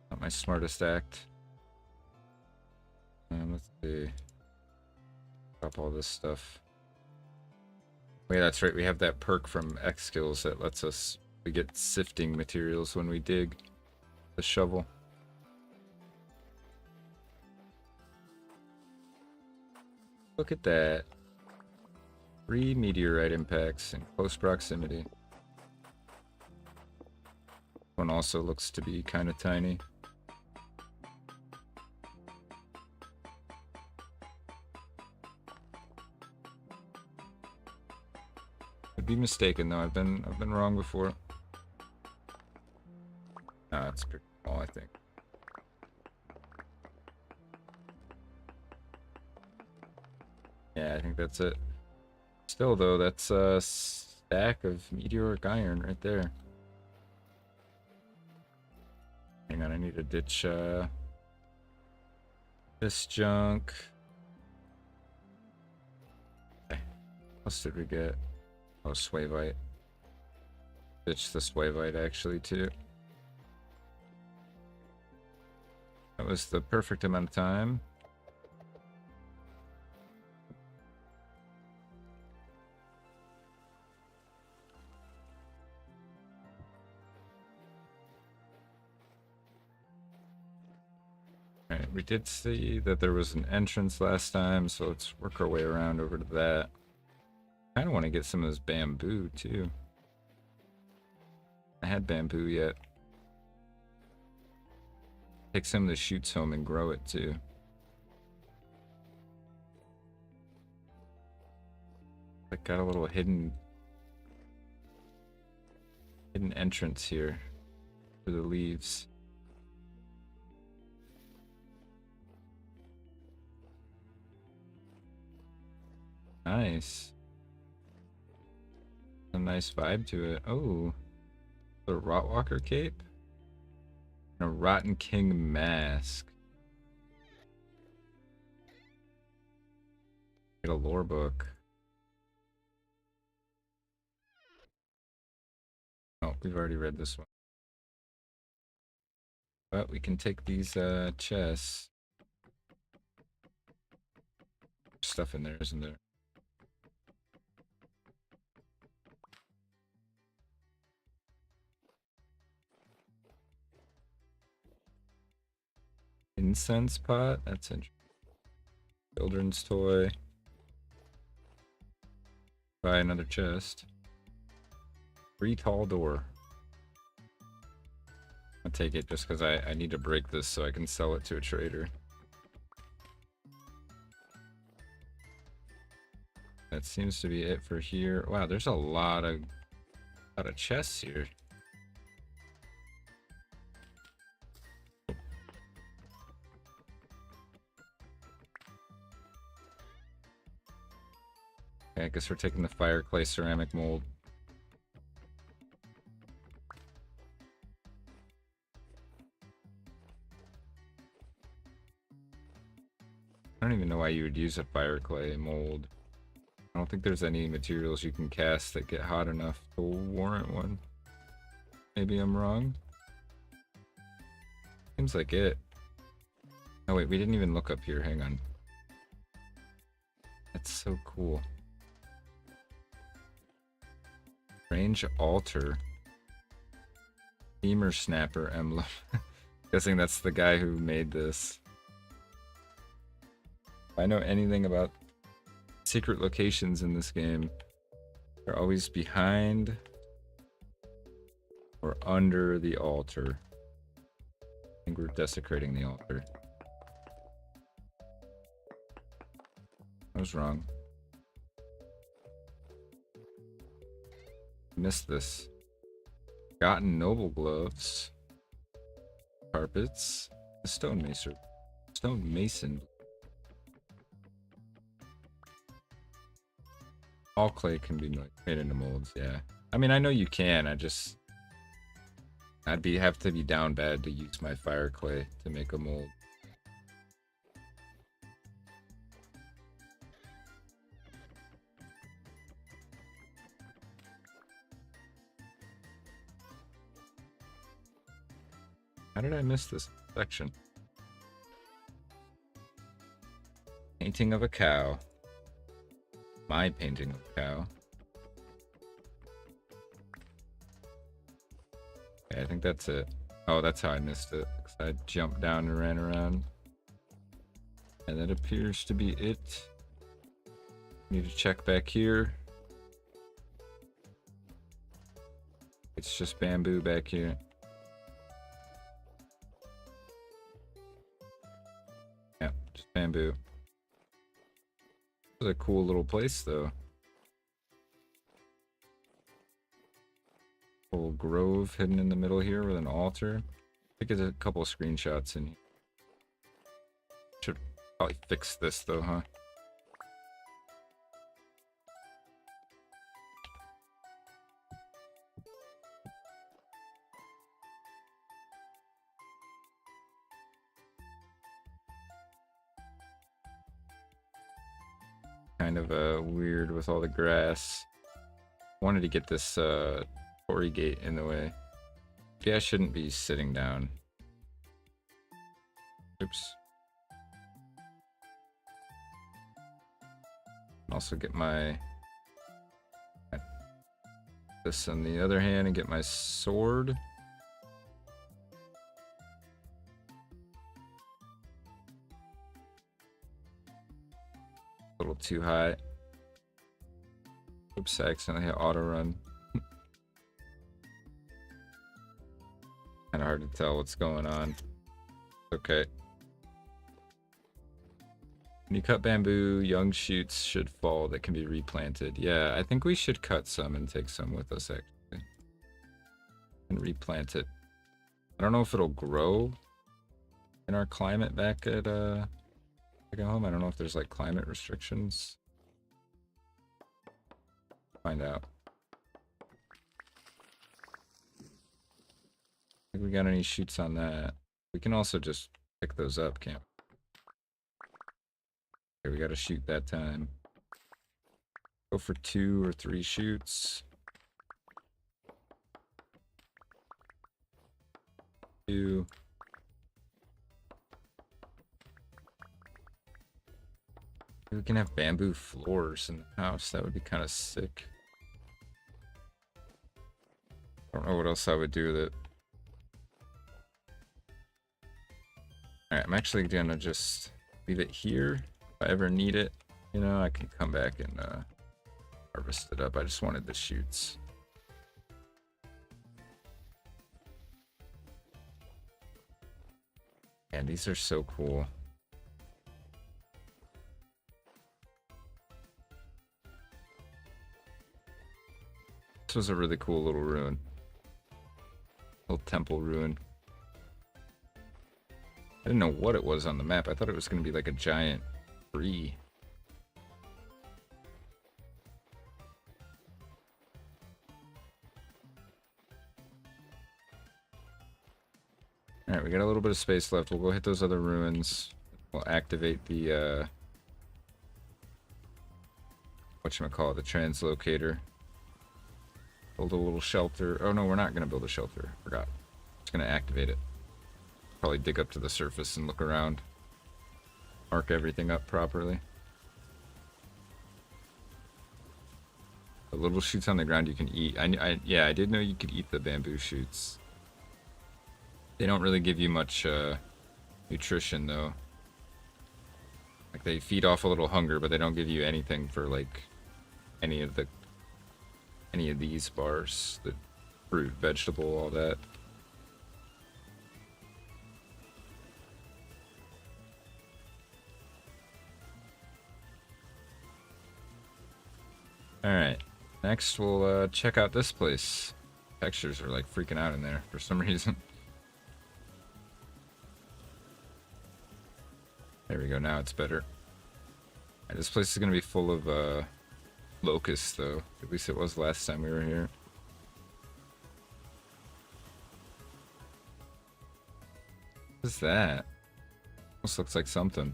Not my smartest act. Let's see. Drop all this stuff. Wait, that's right. We have that perk from X skills that lets us, we get sifting materials when we dig the shovel. Look at that. 3 meteorite impacts in close proximity. One also looks to be kind of tiny. Be mistaken though. I've been wrong before. Nah, it's pretty small, I think. Yeah, I think that's it. Still though, that's a stack of meteoric iron right there. Hang on, I need to ditch this junk. Okay. What else did we get? Oh, swavite. Ditch the swavite actually too. That was the perfect amount of time. Alright, we did see that there was an entrance last time, so let's work our way around over to that. I kind of want to get some of this bamboo too. I had bamboo yet. Take some of the shoots home and grow it too. I got a little hidden entrance here for the leaves. Nice. A nice vibe to it. Oh, the Rotwalker cape and a Rotten King mask. Get a lore book. Oh, we've already read this one. But we can take these chests. Stuff in there, isn't there? Incense pot? That's interesting. Children's toy. Buy another chest. Free tall door. I'll take it just because I need to break this so I can sell it to a trader. That seems to be it for here. Wow, there's a lot of chests here. Okay, I guess we're taking the fire clay ceramic mold. I don't even know why you would use a fire clay mold. I don't think there's any materials you can cast that get hot enough to warrant one. Maybe I'm wrong. Seems like it. Oh wait, we didn't even look up here. Hang on. That's so cool. Range altar. Femur snapper emblem. Guessing that's the guy who made this. If I know anything about secret locations in this game, they're always behind or under the altar. I think we're desecrating the altar. I was wrong. Missed this. Forgotten noble gloves. Carpets. A stone mason. All clay can be made into molds, yeah. I mean, I know you can, I'd have to be down bad to use my fire clay to make a mold. How did I miss this section? Painting of a cow. My painting of a cow. Okay, I think that's it. Oh, that's how I missed it. Because I jumped down and ran around. And that appears to be it. Need to check back here. It's just bamboo back here. Yeah, just bamboo. This is a cool little place, though. Little grove hidden in the middle here with an altar. I think there's a couple of screenshots in here. Should probably fix this, though, huh? Kind of weird with all the grass. Wanted to get this torii gate in the way. Maybe I shouldn't be sitting down. Oops. Also get my this on the other hand and get my sword. A little too high. Oops, I accidentally hit auto run. Kind of hard to tell what's going on. Okay. When you cut bamboo, young shoots should fall that can be replanted. Yeah, I think we should cut some and take some with us, actually. And replant it. I don't know if it'll grow in our climate back at home. I don't know if there's like climate restrictions. Find out. Think we got any shoots on that? We can also just pick those up, can't we? Okay, we gotta shoot that time. Go for 2 or 3 shoots. 2. We can have bamboo floors in the house. That would be kind of sick. I don't know what else I would do with it. Alright, I'm actually gonna just leave it here. If I ever need it, you know, I can come back and harvest it up. I just wanted the shoots. And these are so cool. This was a really cool little ruin. Little temple ruin. I didn't know what it was on the map. I thought it was going to be like a giant tree. Alright, we got a little bit of space left. We'll go hit those other ruins. We'll activate the, whatchamacallit, the translocator. Build a little shelter. Oh no, we're not going to build a shelter. Forgot. Just going to activate it. Probably dig up to the surface and look around. Mark everything up properly. The little shoots on the ground you can eat. Yeah, I did know you could eat the bamboo shoots. They don't really give you much nutrition though. Like they feed off a little hunger, but they don't give you anything for like any of these bars. The fruit, vegetable, all that. Alright, next we'll check out this place. Textures are like freaking out in there for some reason. There we go, now it's better. Right, this place is going to be full of locusts though. At least it was last time we were here. What's that? Almost looks like something.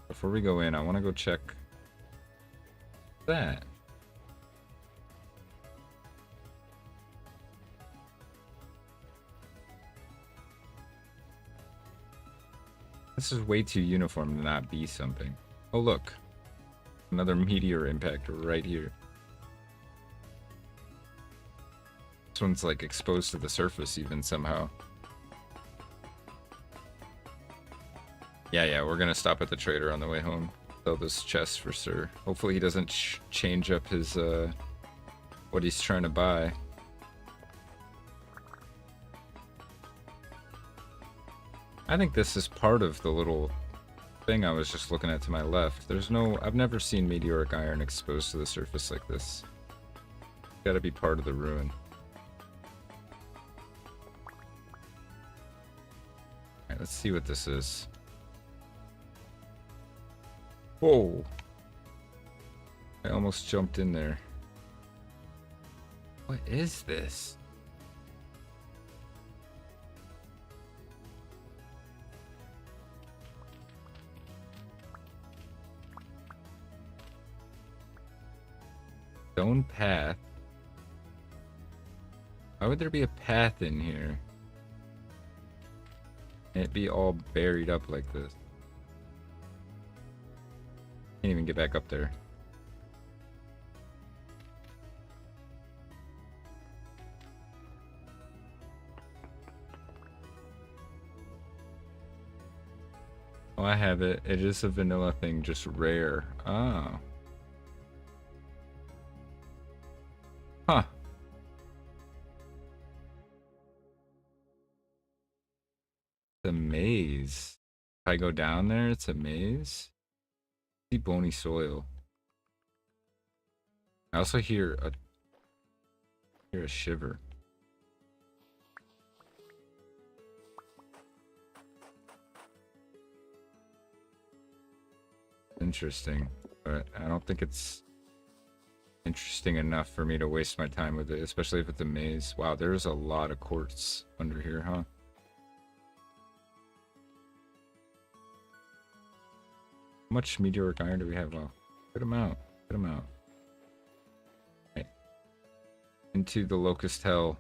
Before we go in, I want to go check that. This is way too uniform to not be something. Oh look, another meteor impact right here. This one's like exposed to the surface even somehow. Yeah, we're gonna stop at the trader on the way home. Sell this chest for sure. Hopefully he doesn't change up his, what he's trying to buy. I think this is part of the little thing I was just looking at to my left. I've never seen meteoric iron exposed to the surface like this. It's gotta be part of the ruin. Alright, let's see what this is. Whoa! I almost jumped in there. What is this? Stone path. Why would there be a path in here? And it be all buried up like this? Can't even get back up there. Oh, I have it. It is a vanilla thing, just rare. Oh. Huh. It's a maze. If I go down there, it's a maze. See bony soil. I also hear a shiver. Interesting, but I don't think it's interesting enough for me to waste my time with it, especially if it's a maze. Wow, there's a lot of quartz under here, huh? How much meteoric iron do we have? Well, good amount. Good amount. Right. Into the locust hell.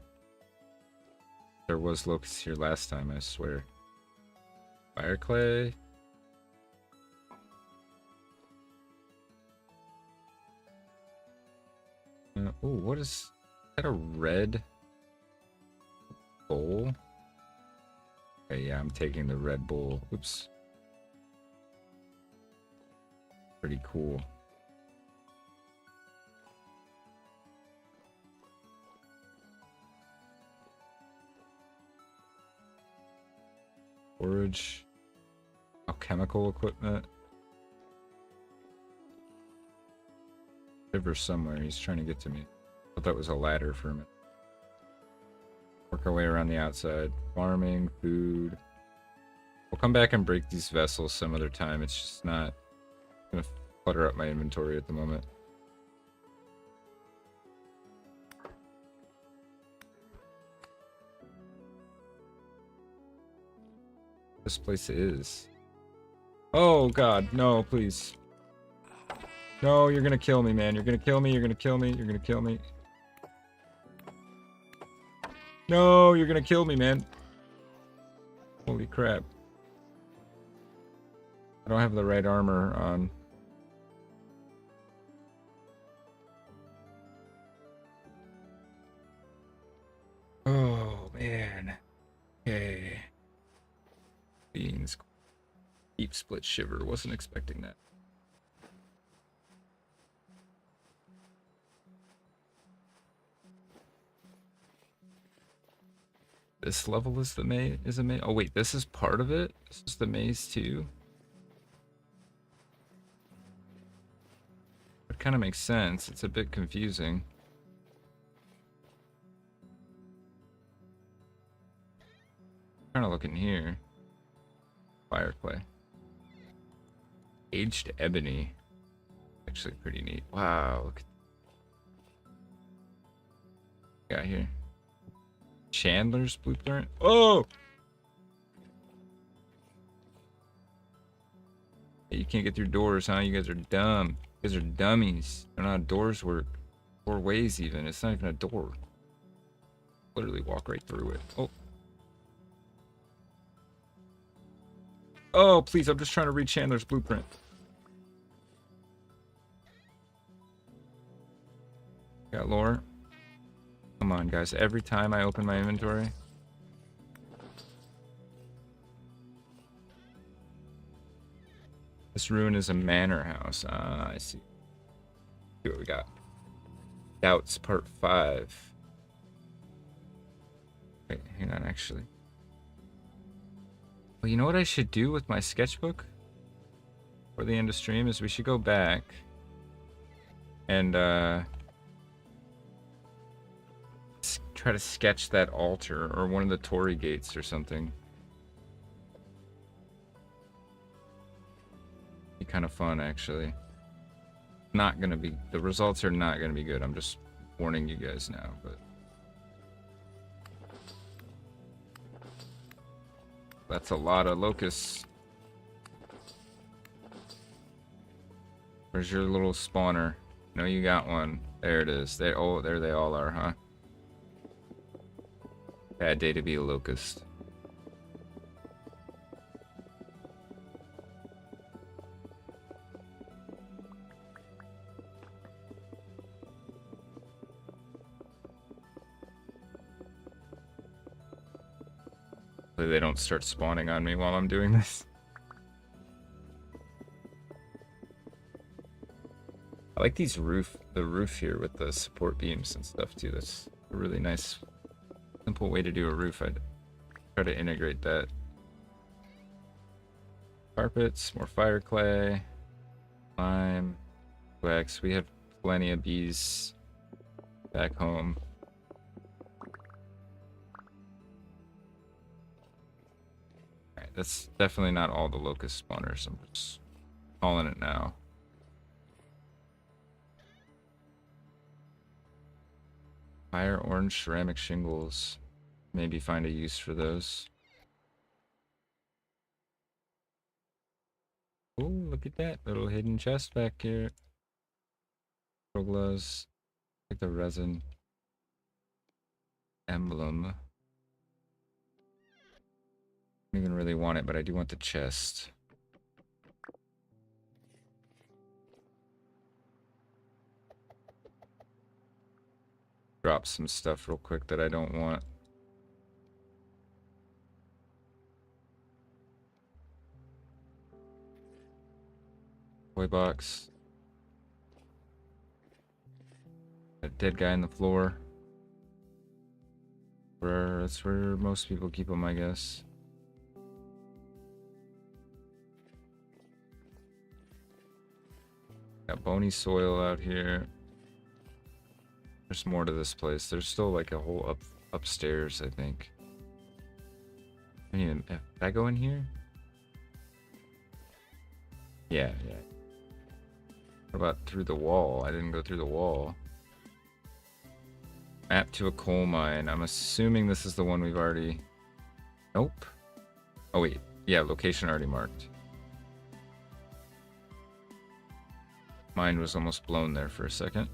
There was locusts here last time, I swear. Fire clay. Oh, what is that? A red bowl? Okay, yeah, I'm taking the red bowl. Oops. Pretty cool. Forage. Alchemical equipment. River somewhere. He's trying to get to me. I thought that was a ladder for a minute. Work our way around the outside. Farming, food. We'll come back and break these vessels some other time. It's just not gonna clutter up my inventory at the moment. This place is. Oh god, no, please. No, you're gonna kill me, man. You're gonna kill me, you're gonna kill me, you're gonna kill me. No, you're gonna kill me, man. Holy crap. I don't have the right armor on. Oh, man. Okay. Beans. Deep split shiver. Wasn't expecting that. This level is the maze. Is a maze? Oh wait, this is part of it. This is the maze too. It kind of makes sense. It's a bit confusing. I'm trying to look in here. Fire clay. Aged ebony. Actually pretty neat. Wow. Look at got here. Chandler's blueprint. Oh! Hey, you can't get through doors, huh? You guys are dumb. You guys are dummies. I don't know how doors work. 4 ways even. It's not even a door. Literally walk right through it. Oh. Oh, please. I'm just trying to read Chandler's blueprint. Got lore. Come on, guys. Every time I open my inventory. This ruin is a manor house. Ah, I see. See what we got. Doubts, part 5. Wait, hang on, actually. Well, you know what I should do with my sketchbook? For the end of stream is we should go back. And, try to sketch that altar or one of the Torii gates or something. Be kind of fun, actually. Not gonna be, the results are not gonna be good. I'm just warning you guys now, but that's a lot of locusts. Where's your little spawner? No, you got one. There it is. Oh, there they all are, huh? Bad day to be a locust. Hopefully they don't start spawning on me while I'm doing this. I like the roof here with the support beams and stuff too. That's a really nice, simple way to do a roof. I'd try to integrate that. Carpets, more fire clay, lime, wax. We have plenty of bees back home. Alright, that's definitely not all the locust spawners. I'm just calling it now. Fire orange ceramic shingles. Maybe find a use for those. Oh, look at that little hidden chest back here. Gloves. Like the resin emblem. I don't even really want it, but I do want the chest. Drop some stuff real quick that I don't want. Toy box. A dead guy on the floor. That's where most people keep them, I guess. Got bony soil out here. There's more to this place. There's still like a whole upstairs, I think. I mean, did I go in here? Yeah. What about through the wall? I didn't go through the wall. Map to a coal mine. I'm assuming this is the one we've already... Nope. Oh, wait. Yeah, location already marked. Mine was almost blown there for a second.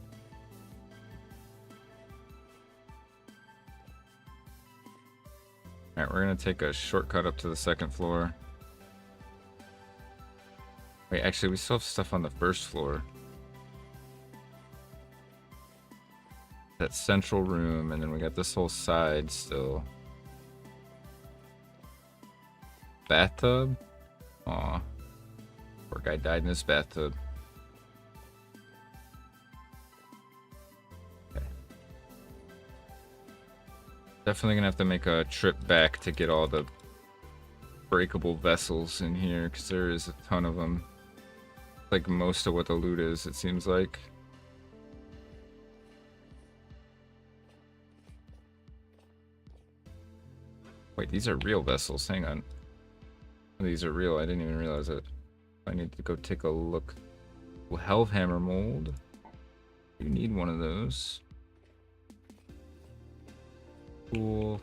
Alright, we're going to take a shortcut up to the second floor. Wait, actually, we still have stuff on the first floor. That central room, and then we got this whole side still. Bathtub? Aw. Poor guy died in his bathtub. Okay. Definitely gonna have to make a trip back to get all the breakable vessels in here, because there is a ton of them. Like most of what the loot is, it seems like. Wait, these are real vessels. Hang on. These are real. I didn't even realize it. I need to go take a look. Well, Hellhammer mold. You need one of those. Cool.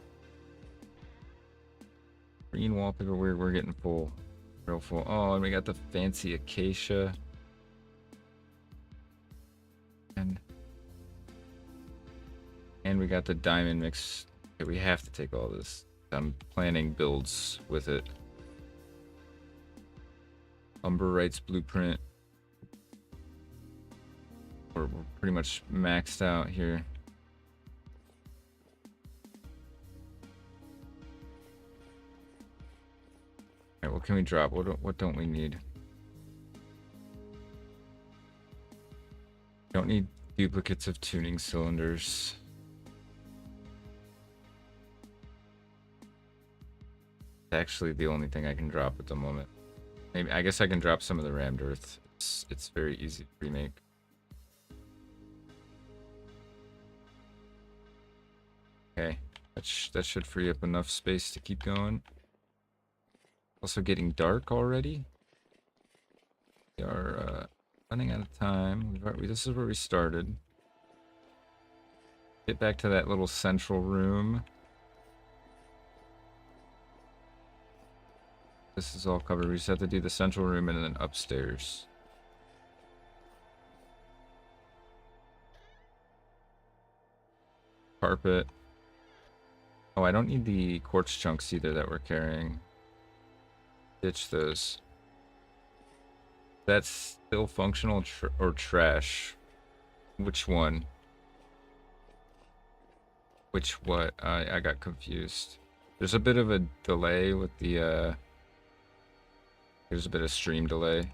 Green wallpaper. We're getting full. Real full. Oh, and we got the fancy acacia. And we got the diamond mix. Okay, we have to take all this. I'm planning builds with it. Umberite's blueprint. We're pretty much maxed out here. Alright, what can we drop? What don't we need? Don't need duplicates of tuning cylinders. Actually the only thing I can drop at the moment. Maybe I guess I can drop some of the rammed earth. It's very easy to remake. Okay, that should free up enough space to keep going. Also getting dark already. We are running out of time. This is where we started. Get back to that little central room. This is all covered. We just have to do the central room and then upstairs. Carpet. Oh, I don't need the quartz chunks either that we're carrying. Ditch those. That's still functional or trash? Which one? Which what? I got confused. There's a bit of a delay with the there's a bit of stream delay.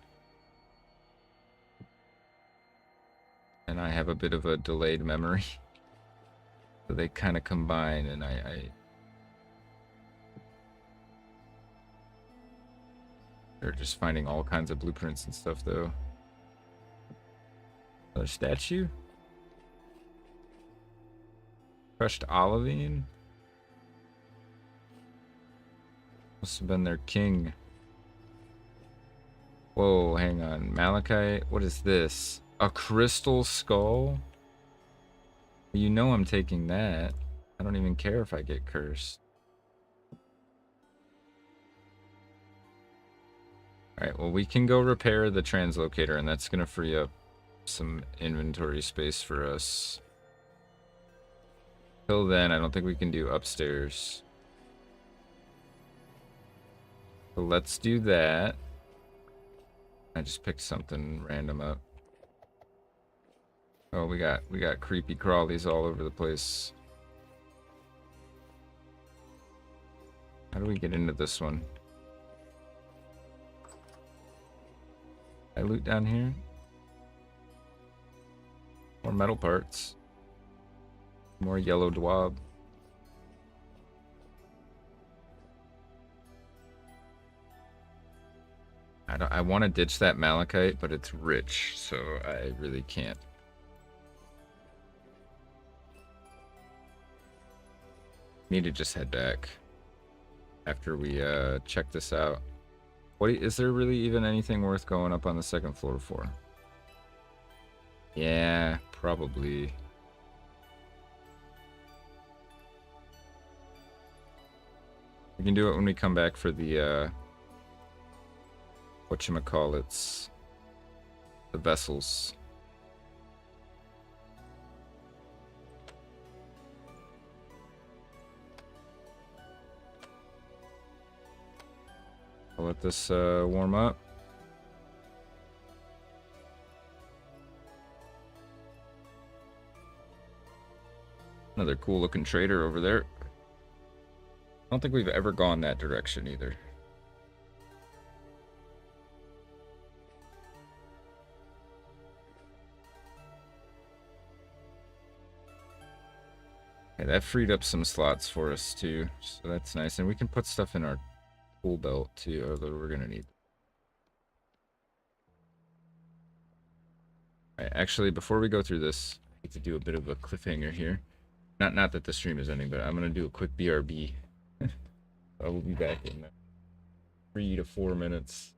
And I have a bit of a delayed memory. So they kind of combine, and they're just finding all kinds of blueprints and stuff, though. Another statue? Crushed olivine? Must have been their king. Whoa, hang on. Malachite? What is this? A crystal skull? You know I'm taking that. I don't even care if I get cursed. Alright, well, we can go repair the translocator, and that's going to free up some inventory space for us. Till then, I don't think we can do upstairs. So let's do that. I just picked something random up. Oh, we got creepy crawlies all over the place. How do we get into this one? I loot down here. More metal parts. More yellow dwab. I want to ditch that malachite, but it's rich, so I really can't. Need to just head back after we check this out. What is there really even anything worth going up on the second floor for? Yeah, probably. We can do it when we come back for the whatchamacallits, the vessels. I'll let this warm up. Another cool looking trader over there. I don't think we've ever gone that direction either. Okay, that freed up some slots for us too, so that's nice. And we can put stuff in our tool belt too, although we're gonna need. Alright, actually, before we go through this, I need to do a bit of a cliffhanger here. Not that the stream is ending, but I'm gonna do a quick BRB. I will be back in 3 to 4 minutes.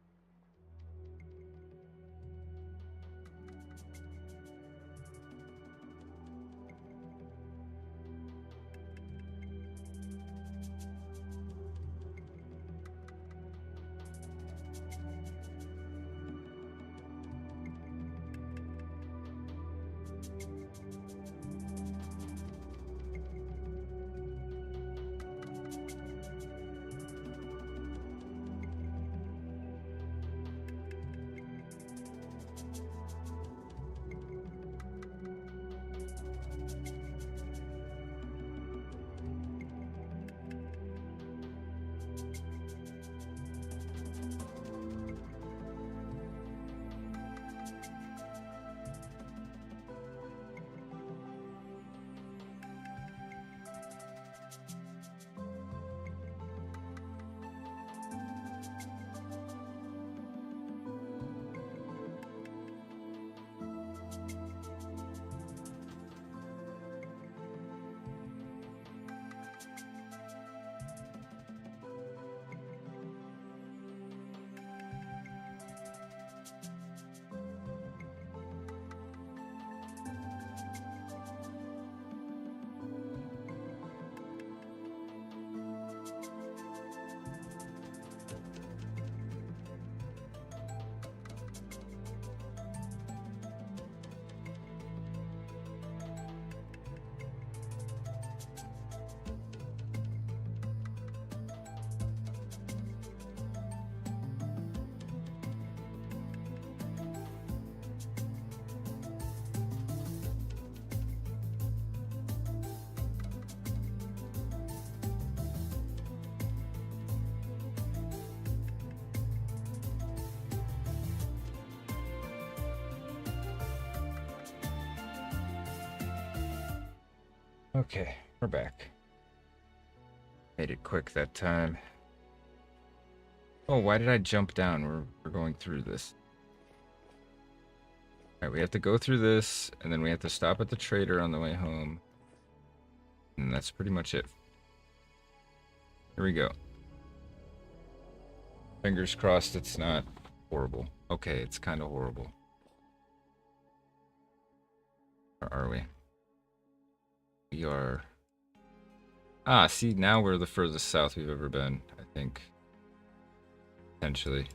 Okay, we're back. Made it quick that time. Oh, why did I jump down? We're going through this. Alright, we have to go through this, and then we have to stop at the trader on the way home. And that's pretty much it. Here we go. Fingers crossed it's not horrible. Okay, it's kind of horrible. Where are we? We are... Ah, see, now we're the furthest south we've ever been, I think. Potentially.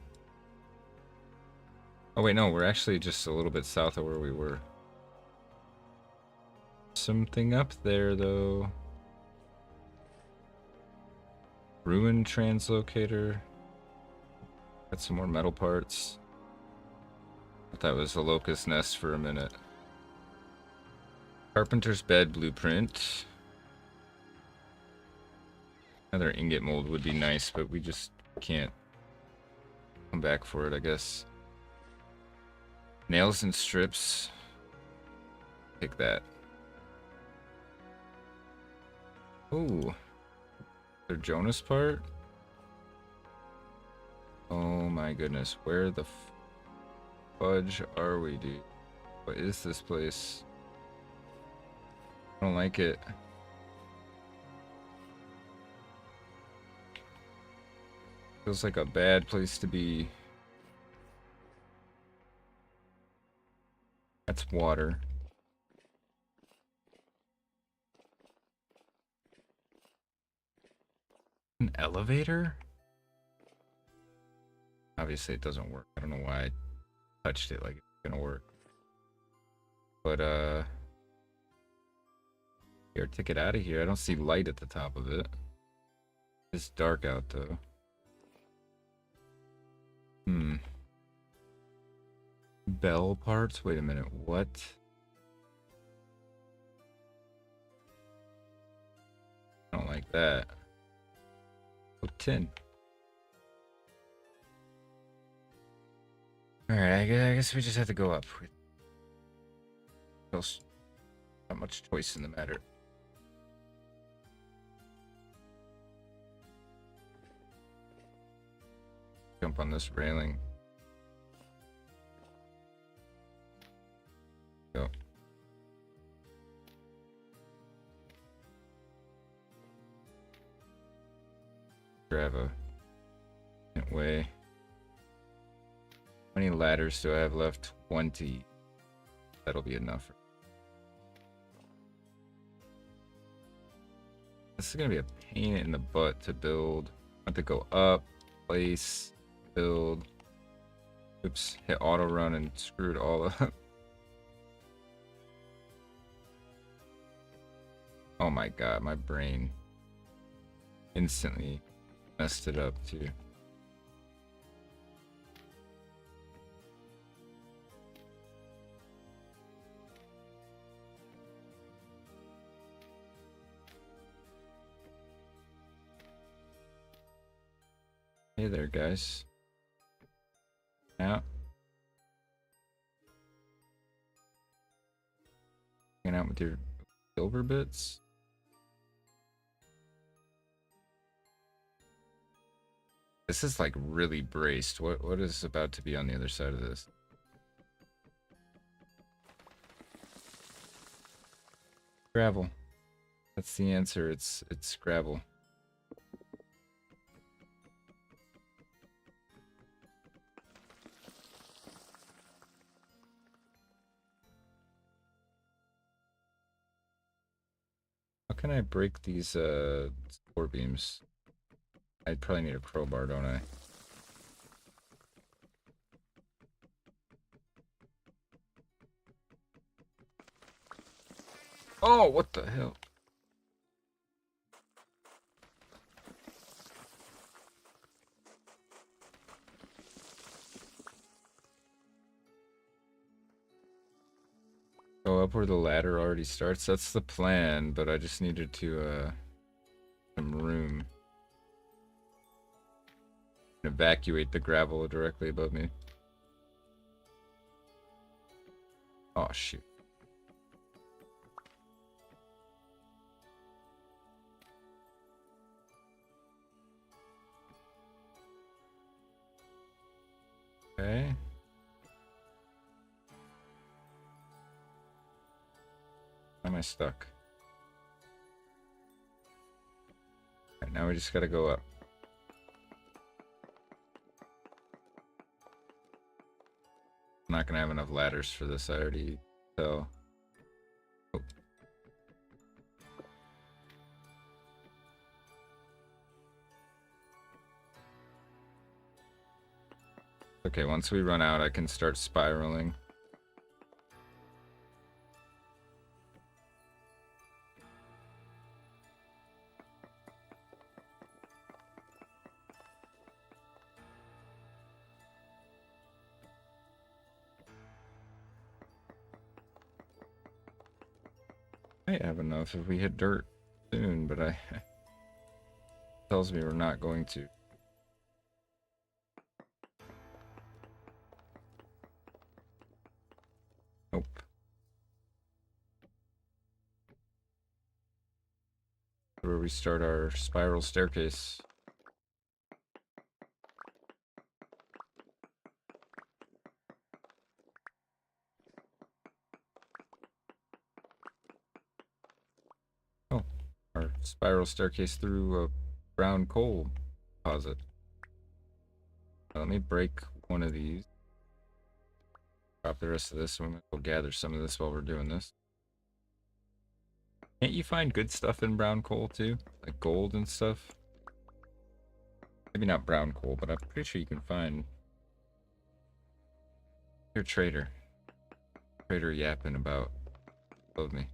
Oh wait, no, we're actually just a little bit south of where we were. Something up there, though. Ruin translocator. Got some more metal parts. Thought that was a locust nest for a minute. Carpenter's bed blueprint. Another ingot mold would be nice, but we just can't come back for it, I guess. Nails and strips. Pick that. Ooh. The Jonas part? Oh my goodness. Where the fudge are we, dude? What is this place? I don't like it. Feels like a bad place to be. That's water. An elevator? Obviously it doesn't work. I don't know why I touched it like it's gonna work. But here, take it out of here. I don't see light at the top of it. It's dark out though. Bell parts? Wait a minute, what? I don't like that. Oh, tin. Alright, I guess we just have to go up. There's not much choice in the matter. Jump on this railing. Go. Grab a way. How many ladders do I have left? 20. That'll be enough. This is gonna be a pain in the butt to build. I have to go up, place, build. Oops, hit auto run and screwed all up. Oh my god, my brain instantly messed it up too. Hey there, guys. Yeah. Hanging out with your silver bits. This is like really braced. What is about to be on the other side of this? Gravel. That's the answer. It's gravel. How can I break these support beams? I'd probably need a crowbar, don't I? Oh, what the hell? Go up where the ladder already starts. That's the plan, but I just needed to some room. Evacuate the gravel directly above me. Oh shoot. Okay. Why am I stuck? Alright, now we just gotta go up. I'm not gonna have enough ladders for this, I already tell. Oh. Okay, once we run out, I can start spiraling. Might have enough if we hit dirt soon, but I tells me we're not going to. Nope. Where we start our spiral staircase. Oh, our spiral staircase through a brown coal deposit. Let me break one of these. Drop the rest of this. I'm gonna go gather some of this while we're doing this. Can't you find good stuff in brown coal too? Like gold and stuff? Maybe not brown coal, but I'm pretty sure you can find. You're a trader. Trader yapping about above me.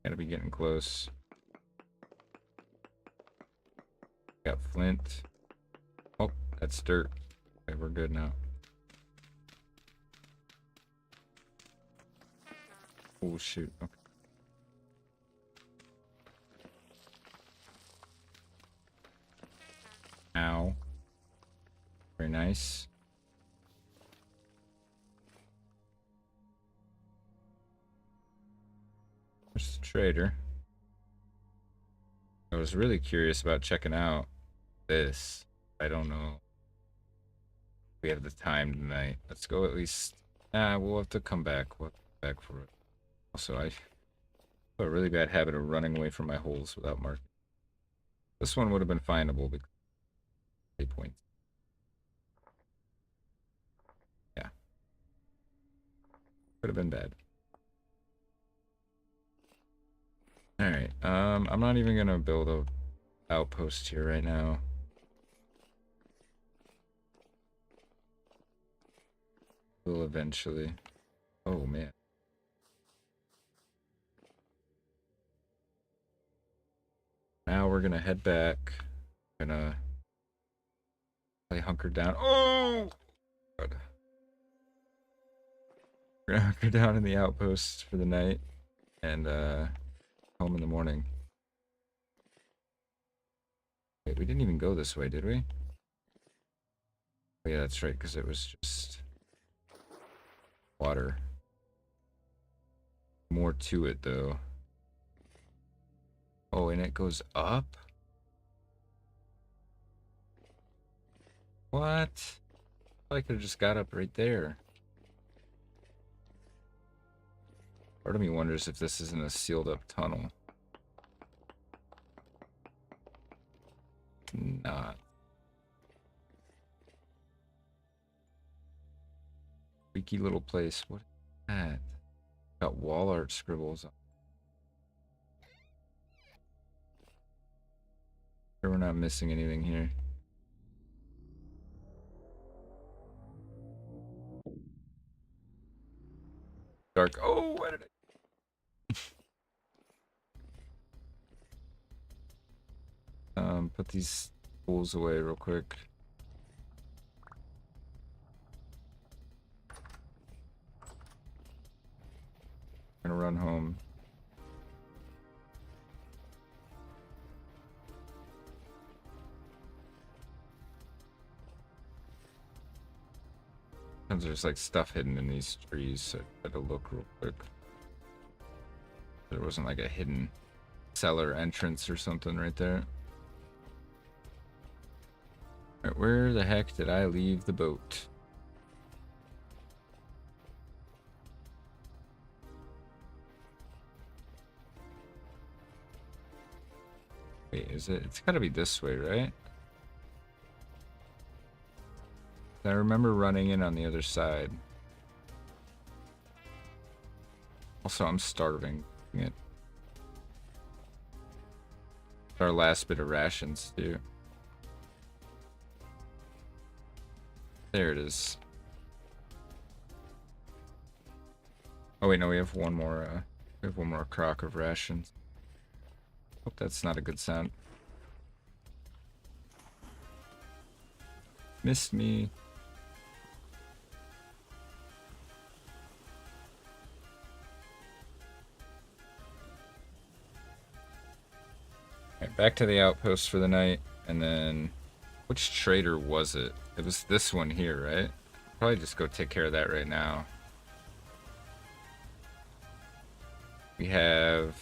Gotta be getting close. Got flint. Oh, that's dirt. Okay, we're good now. Oh shoot. Okay. Ow. Very nice. There's the trader. I was really curious about checking out this. I don't know if we have the time tonight. Let's go at least. We'll have to come back. We'll have to come back for it. Also, I have a really bad habit of running away from my holes without marking. This one would have been findable because 8 points. Yeah. Could have been bad. Alright, I'm not even gonna build a outpost here right now. Will eventually. Oh man. Now we're gonna head back. Gonna play hunker down. Oh God. We're gonna hunker down in the outpost for the night and home in the morning. Wait, we didn't even go this way, did we? Oh yeah, that's right, because it was just water. More to it though. Oh, and it goes up? What? I could have just got up right there. Part of me wonders if this isn't a sealed up tunnel. Not. Freaky little place. What is that? Got wall art scribbles. Sure we're not missing anything here. Dark. Oh, why did I? Put these tools away real quick. I'm gonna run home. Sometimes there's like stuff hidden in these trees, so I had to look real quick. There wasn't like a hidden cellar entrance or something right there. Alright, where the heck did I leave the boat? Wait, is it? It's gotta be this way, right? I remember running in on the other side. Also, I'm starving. It. Our last bit of rations, too. There it is. Oh wait, no, we have one more. We have one more crock of rations. Hope that's not a good sound. Missed me. Alright, back to the outpost for the night, and then which trader was it? It was this one here, right? Probably just go take care of that right now. We have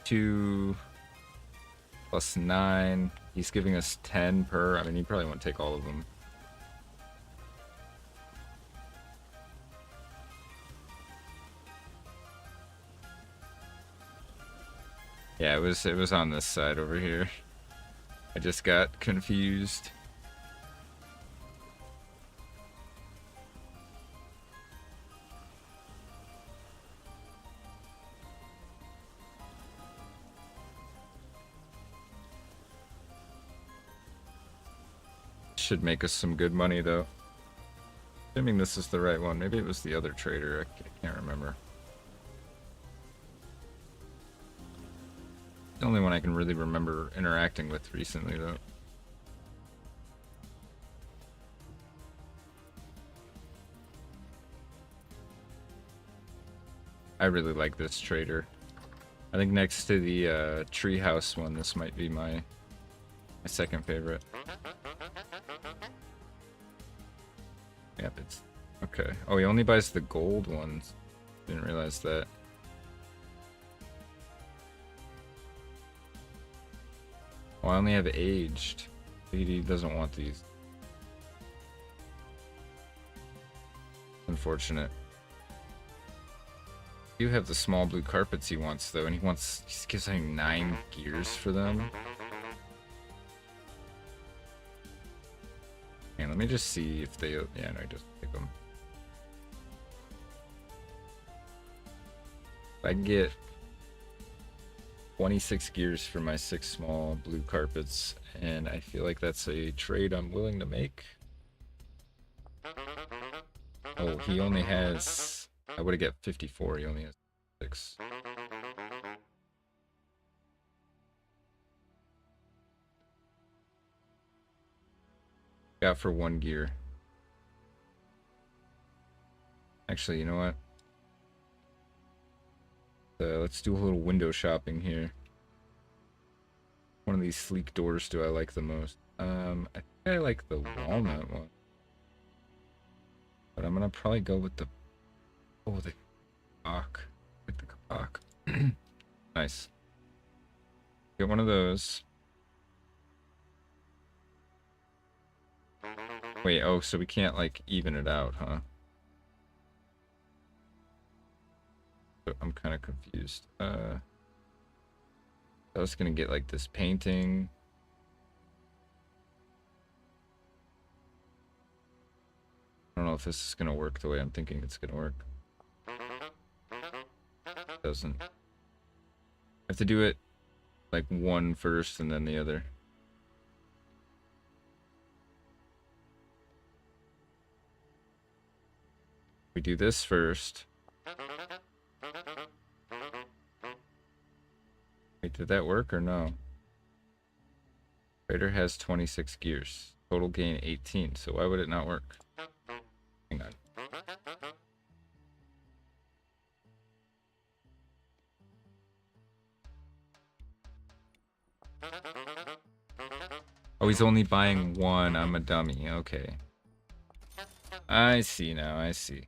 2 plus 9. He's giving us 10 per. I mean, he probably won't take all of them. Yeah, it was on this side over here. I just got confused. Should make us some good money though. Assuming this is the right one. Maybe it was the other trader. I can't remember. The only one I can really remember interacting with recently though. I really like this trader. I think next to the treehouse one, this might be my second favorite. Yep, it's okay. Oh, he only buys the gold ones. Didn't realize that. Oh, I only have aged. He doesn't want these. Unfortunate. You have the small blue carpets he wants though, and he gives him 9 gears for them. And let me just see if they, yeah, no, he doesn't take them. I can get 26 gears for my 6 small blue carpets, and I feel like that's a trade I'm willing to make. Oh, he only has, I would have got 54, he only has 6. Got for 1 gear. Actually, you know what? Let's do a little window shopping here. One of these sleek doors do I like the most? I think I like the walnut one. But I'm gonna probably go with the... Oh, the kapok. Like the kapok. Nice. Get one of those. Wait, oh, so we can't, like, even it out, huh? I'm kind of confused. I was gonna get, like, this painting. I don't know if this is gonna work the way I'm thinking it's gonna work. It doesn't. I have to do it, like, one first and then the other. We do this first. Wait, did that work or no? Trader has 26 gears. Total gain 18, so why would it not work? Hang on. Oh, he's only buying 1. I'm a dummy. Okay. I see now, I see.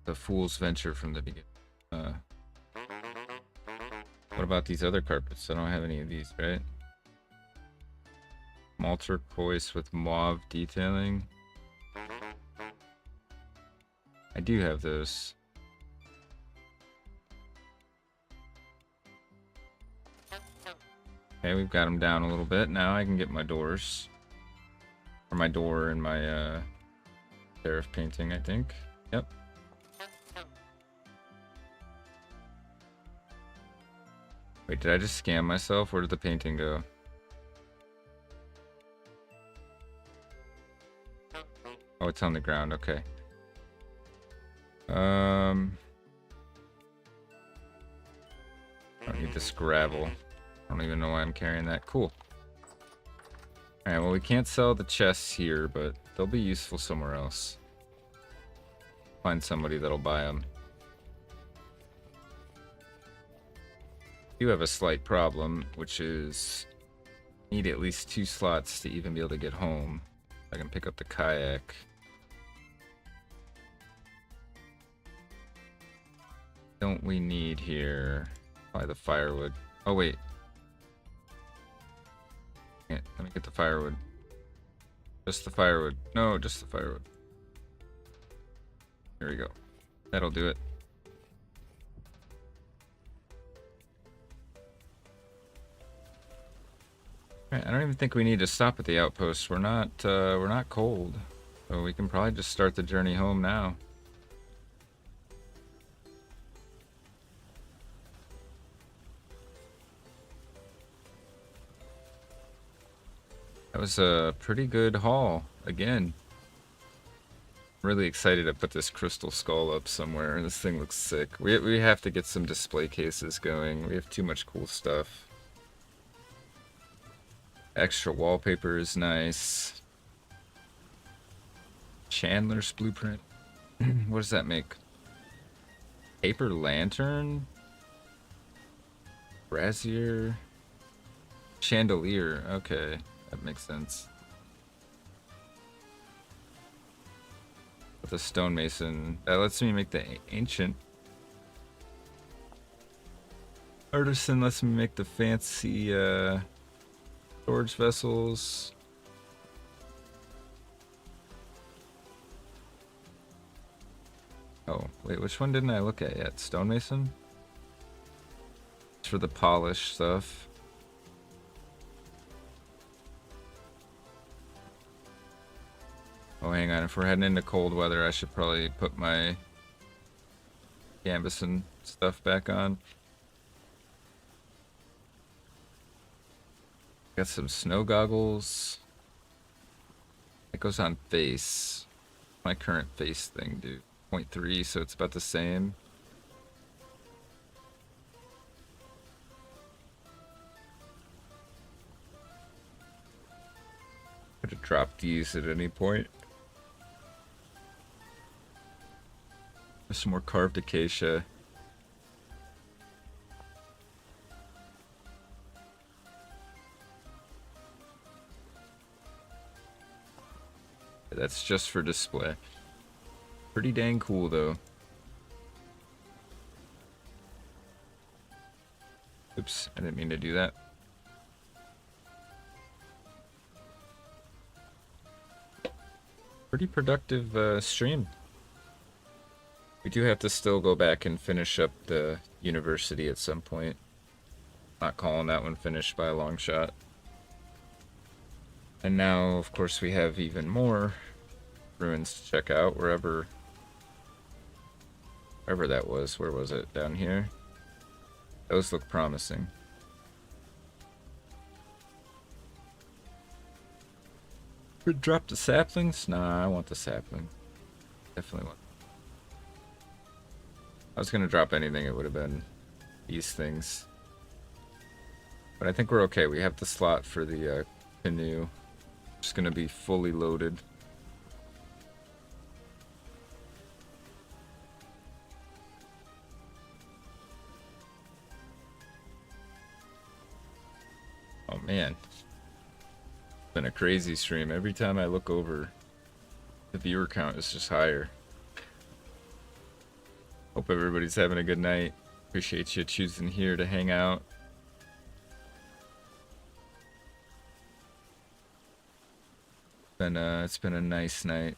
The fool's venture from the beginning. What about these other carpets? I don't have any of these, right? Malt turquoise with mauve detailing. I do have those. Okay, we've got them down a little bit. Now I can get my doors. Or my door and my serif painting, I think. Yep. Wait, did I just scam myself? Where did the painting go? Oh, it's on the ground. Okay. I don't need this gravel. I don't even know why I'm carrying that. Cool. Alright, well, we can't sell the chests here, but they'll be useful somewhere else. Find somebody that'll buy them. You have a slight problem, which is need at least 2 slots to even be able to get home. I can pick up the kayak. Don't we need here? Probably the firewood. Oh, wait. Let me get the firewood. Just the firewood. No, just the firewood. Here we go. That'll do it. Alright, I don't even think we need to stop at the outpost. We're not cold. So we can probably just start the journey home now. That was a pretty good haul, again. Really excited to put this crystal skull up somewhere. This thing looks sick. We have to get some display cases going. We have too much cool stuff. Extra wallpaper is nice. Chandler's blueprint. What does that make? Paper lantern? Brazier? Chandelier. Okay, that makes sense. With a stonemason. That lets me make the ancient. Artisan lets me make the fancy storage vessels. Oh, wait, which one didn't I look at yet? Stonemason? It's for the polish stuff. Oh, hang on. If we're heading into cold weather, I should probably put my gambeson stuff back on. Got some snow goggles. It goes on face. My current face thing, dude. 0.3, so it's about the same. Could have dropped these at any point. There's some more carved acacia. That's just for display. Pretty dang cool, though. Oops, I didn't mean to do that. Pretty productive stream. We do have to still go back and finish up the university at some point. Not calling that one finished by a long shot. And now, of course, we have even more ruins to check out wherever that was. Where was it? Down here? Those look promising. Drop the saplings? Nah, I want the sapling. Definitely want. I was gonna drop anything, it would have been these things. But I think we're okay. We have the slot for the canoe. Just gonna be fully loaded. Oh man. It's been a crazy stream. Every time I look over, the viewer count is just higher. Hope everybody's having a good night. Appreciate you choosing here to hang out. It's been a nice night.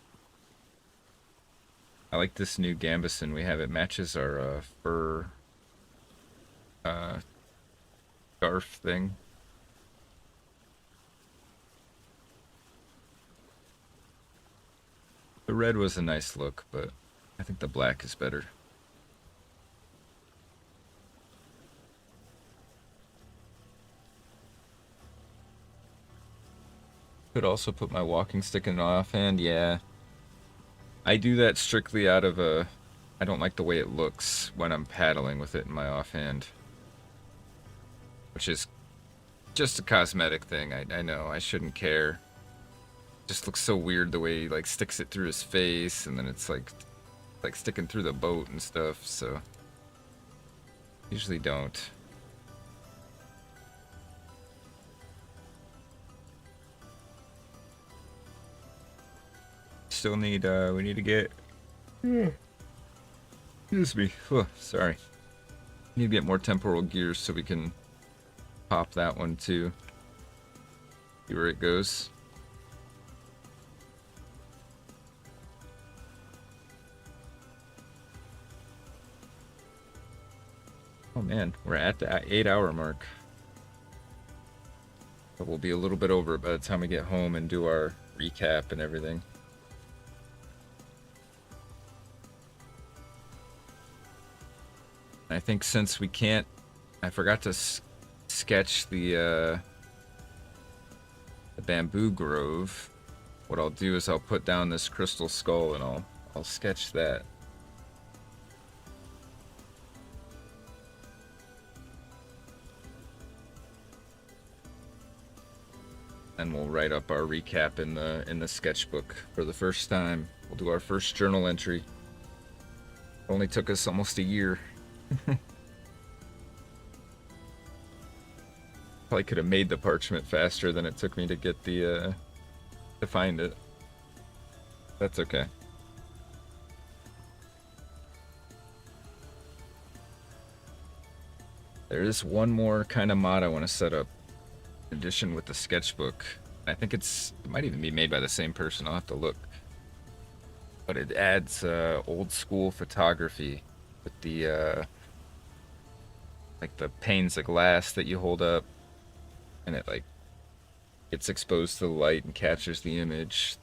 I like this new gambeson we have. It matches our fur scarf thing. The red was a nice look, but I think the black is better. Could also put my walking stick in an offhand. Yeah, I do that strictly out of a. I don't like the way it looks when I'm paddling with it in my offhand, which is just a cosmetic thing. I know I shouldn't care. Just looks so weird the way he like sticks it through his face, and then it's like sticking through the boat and stuff. So usually don't. Still need we need to get. Excuse me. Oh, sorry. Need to get more temporal gears so we can pop that one too. See where it goes. Oh man, we're at the 8-hour mark. But we'll be a little bit over by the time we get home and do our recap and everything. I think since we can't, I forgot to sketch the bamboo grove. What I'll do is I'll put down this crystal skull and I'll sketch that. And we'll write up our recap in the sketchbook for the first time. We'll do our first journal entry. It only took us almost a year. Probably could have made the parchment faster than it took me to get the to find it. That's okay. There is one more kind of mod I want to set up in addition with the sketchbook. I think it might even be made by the same person. I'll have to look. But it adds old school photography with the like the panes of glass that you hold up, and it like gets exposed to the light and captures the image.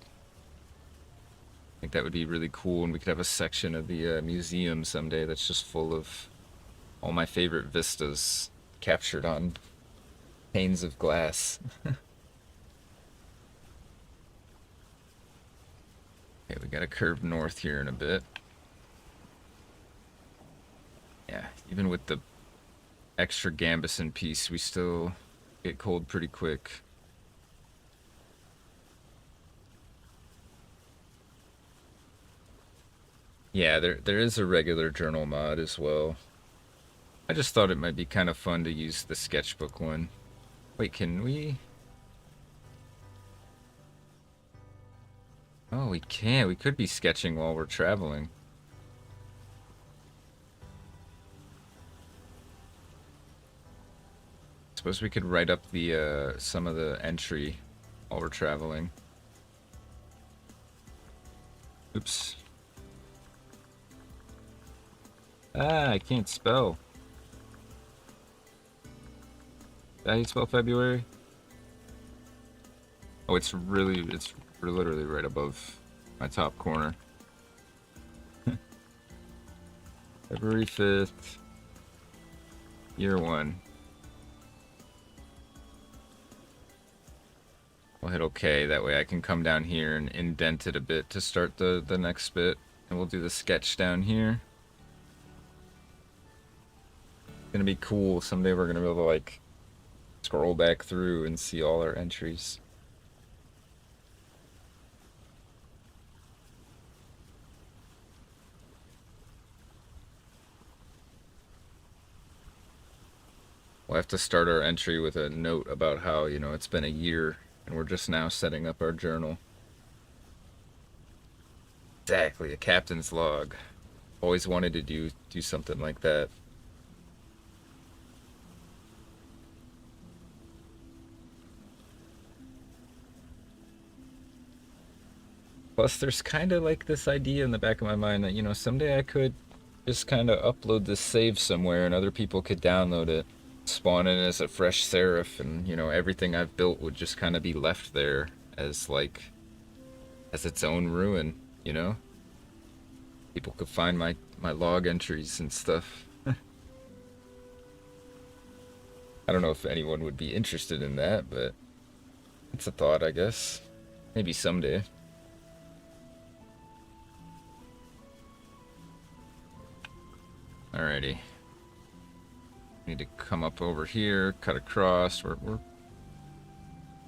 I think that would be really cool, and we could have a section of the museum someday that's just full of all my favorite vistas captured on panes of glass. Okay, we gotta curve north here in a bit. Yeah, even with the extra gambeson piece, we still get cold pretty quick. Yeah, there is a regular journal mod as well. I just thought it might be kind of fun to use the sketchbook one. Wait, can we? Oh, we can. We could be sketching while we're traveling. Suppose we could write up the some of the entry while we're traveling. Oops. Ah, I can't spell. How do you spell February? Oh, it's literally right above my top corner. February 5th, year 1. I'll hit OK, that way I can come down here and indent it a bit to start the next bit. And we'll do the sketch down here. It's gonna be cool. Someday we're gonna be able to like scroll back through and see all our entries. We'll have to start our entry with a note about how, you know, it's been a year and we're just now setting up our journal. Exactly, a captain's log. Always wanted to do something like that. Plus, there's kind of like this idea in the back of my mind that, you know, someday I could just kind of upload this save somewhere and other people could download it, spawn in as a fresh serif, and, you know, everything I've built would just kind of be left there as like, as its own ruin. you know? People could find my log entries and stuff. I don't know if anyone would be interested in that, but it's a thought, I guess. Maybe someday. Alrighty. Need to come up over here, cut across. We're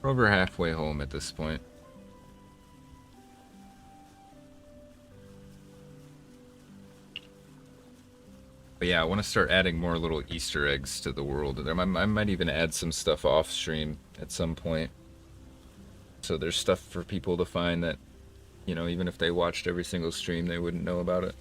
over halfway home at this point. But yeah, I want to start adding more little Easter eggs to the world. I might even add some stuff off stream at some point. So there's stuff for people to find that, you know, even if they watched every single stream, they wouldn't know about it.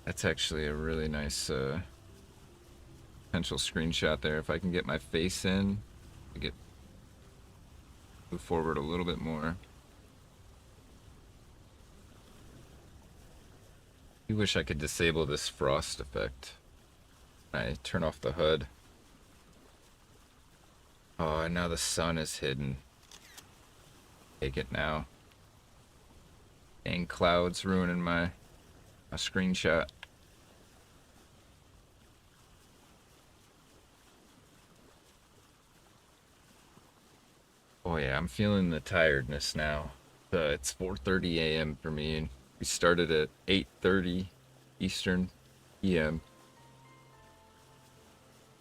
That's actually a really nice potential screenshot there. If I can get my face in, move forward a little bit more. I wish I could disable this frost effect. I turn off the HUD. Oh, and now the sun is hidden. Take it now. Dang clouds ruining my screenshot. Oh yeah, I'm feeling the tiredness now. It's 4:30 a.m. for me, and we started at 8:30 Eastern PM.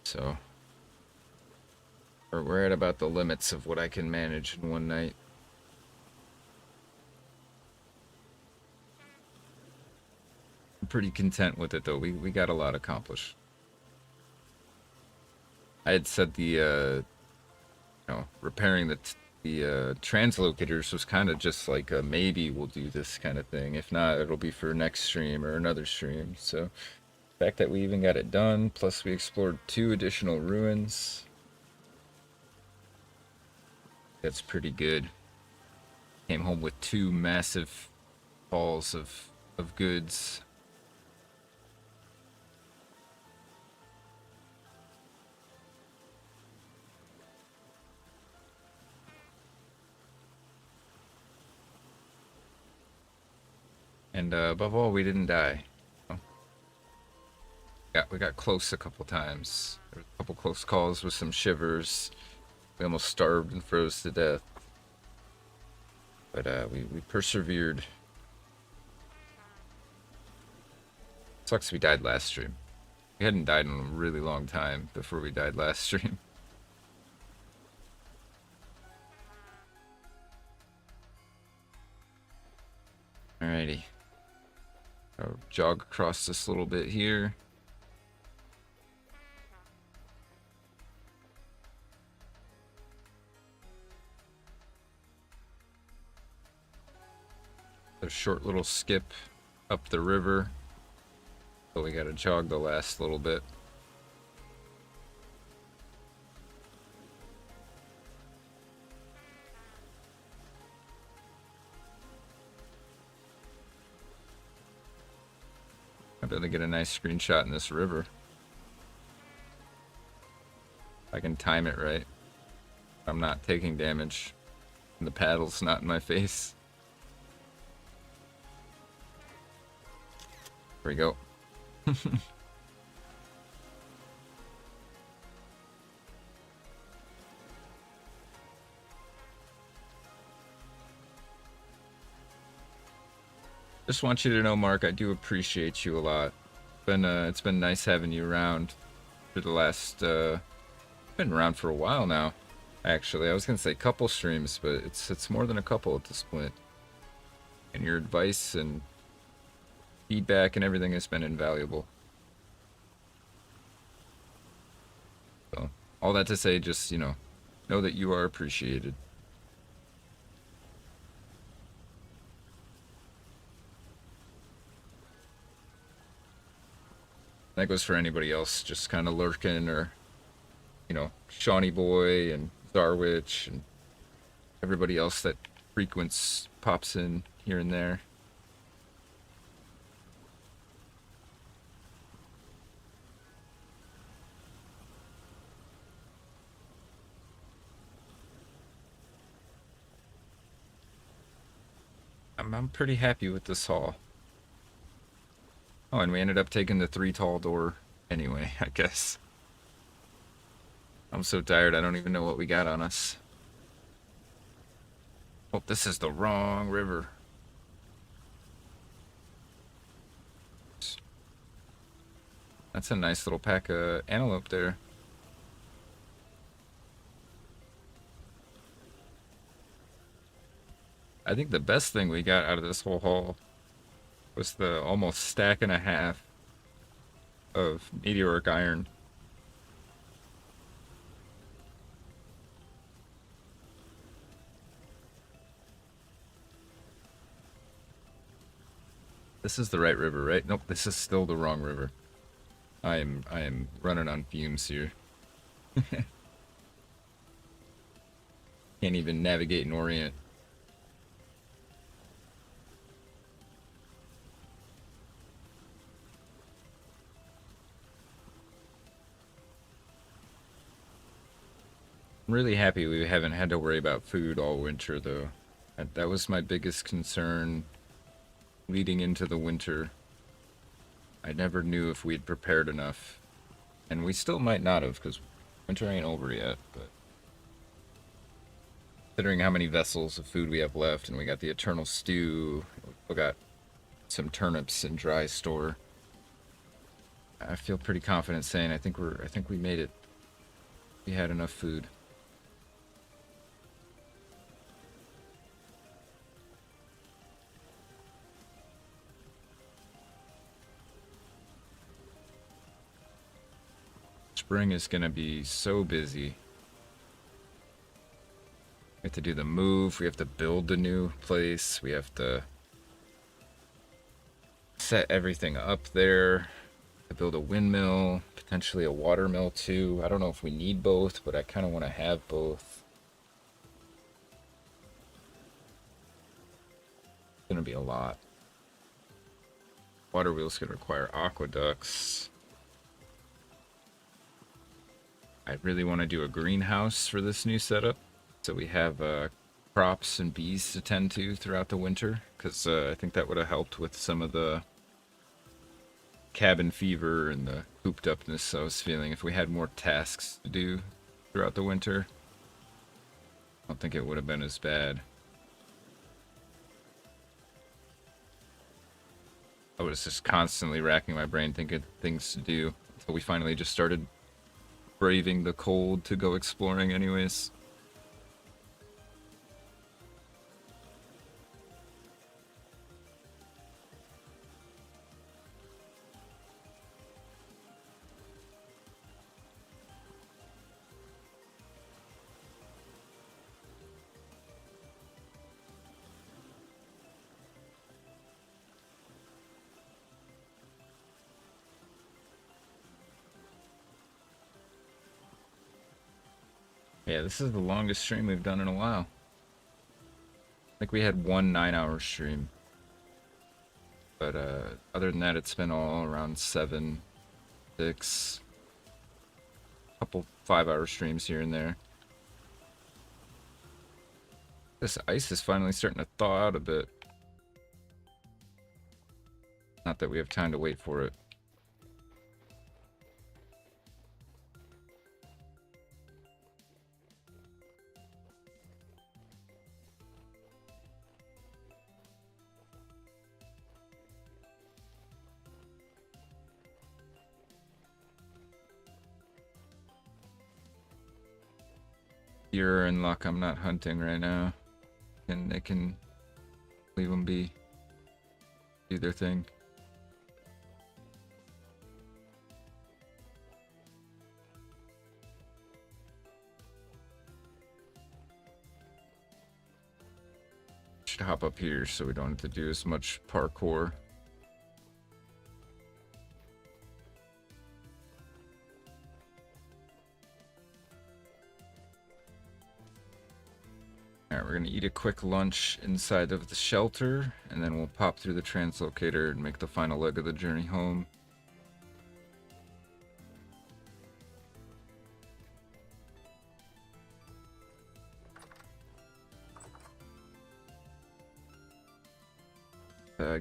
So we're at about the limits of what I can manage in one night. I'm pretty content with it though. We got a lot accomplished. I had said the repairing the translocators was kind of just like a maybe we'll do this kind of thing. If not, it'll be for next stream or another stream. So the fact that we even got it done, plus we explored 2 additional ruins, that's pretty good. Came home with 2 massive hauls of goods. And above all, we didn't die. Yeah, we got close a couple times. There were a couple close calls with some shivers. We almost starved and froze to death. But we persevered. Sucks we died last stream. We hadn't died in a really long time before we died last stream. Alrighty. I'll jog across this little bit here. A short little skip up the river. So we gotta jog the last little bit. I'd rather get a nice screenshot in this river. If I can time it right. I'm not taking damage. And the paddle's not in my face. There we go. Just want you to know, Mark, I do appreciate you a lot. It's been nice having you around for the last been around for a while now. Actually, I was gonna say couple streams, but it's more than a couple at this point. And your advice and feedback and everything has been invaluable. So, all that to say, just, know that you are appreciated. That goes for anybody else just kind of lurking, or, Shawnee Boy and Zarwich and everybody else that frequents, pops in here and there. I'm pretty happy with this haul. Oh, and we ended up taking the 3 tall door anyway, I guess. I'm so tired, I don't even know what we got on us. Oh, this is the wrong river. That's a nice little pack of antelope there. I think the best thing we got out of this whole haul was the almost stack and a half of meteoric iron. This is the right river, right? Nope, this is still the wrong river. I am running on fumes here. Can't even navigate and orient. I'm really happy we haven't had to worry about food all winter, though. That was my biggest concern leading into the winter. I never knew if we'd prepared enough. And we still might not have, because winter ain't over yet, but considering how many vessels of food we have left, and we got the eternal stew, we got some turnips in dry store. I feel pretty confident saying I think we made it. We had enough food. Spring is gonna be so busy. We have to do the move, we have to build the new place, we have to set everything up there, to build a windmill, potentially a water mill too. I don't know if we need both, but I kind of want to have both. It's gonna be a lot. Water wheel's gonna require aqueducts. I really want to do a greenhouse for this new setup, so we have crops and bees to tend to throughout the winter, because I think that would have helped with some of the cabin fever and the cooped upness I was feeling. If we had more tasks to do throughout the winter, I don't think it would have been as bad. I was just constantly racking my brain thinking of things to do until we finally just started braving the cold to go exploring anyways. Yeah, this is the longest stream we've done in a while. I think we had one 9-hour stream. But other than that, it's been all around 7, 6, couple 5-hour streams here and there. This ice is finally starting to thaw out a bit. Not that we have time to wait for it. You're in luck, I'm not hunting right now. And they can leave them be. Do their thing. Should hop up here so we don't have to do as much parkour. Alright, we're gonna eat a quick lunch inside of the shelter, and then we'll pop through the translocator and make the final leg of the journey home.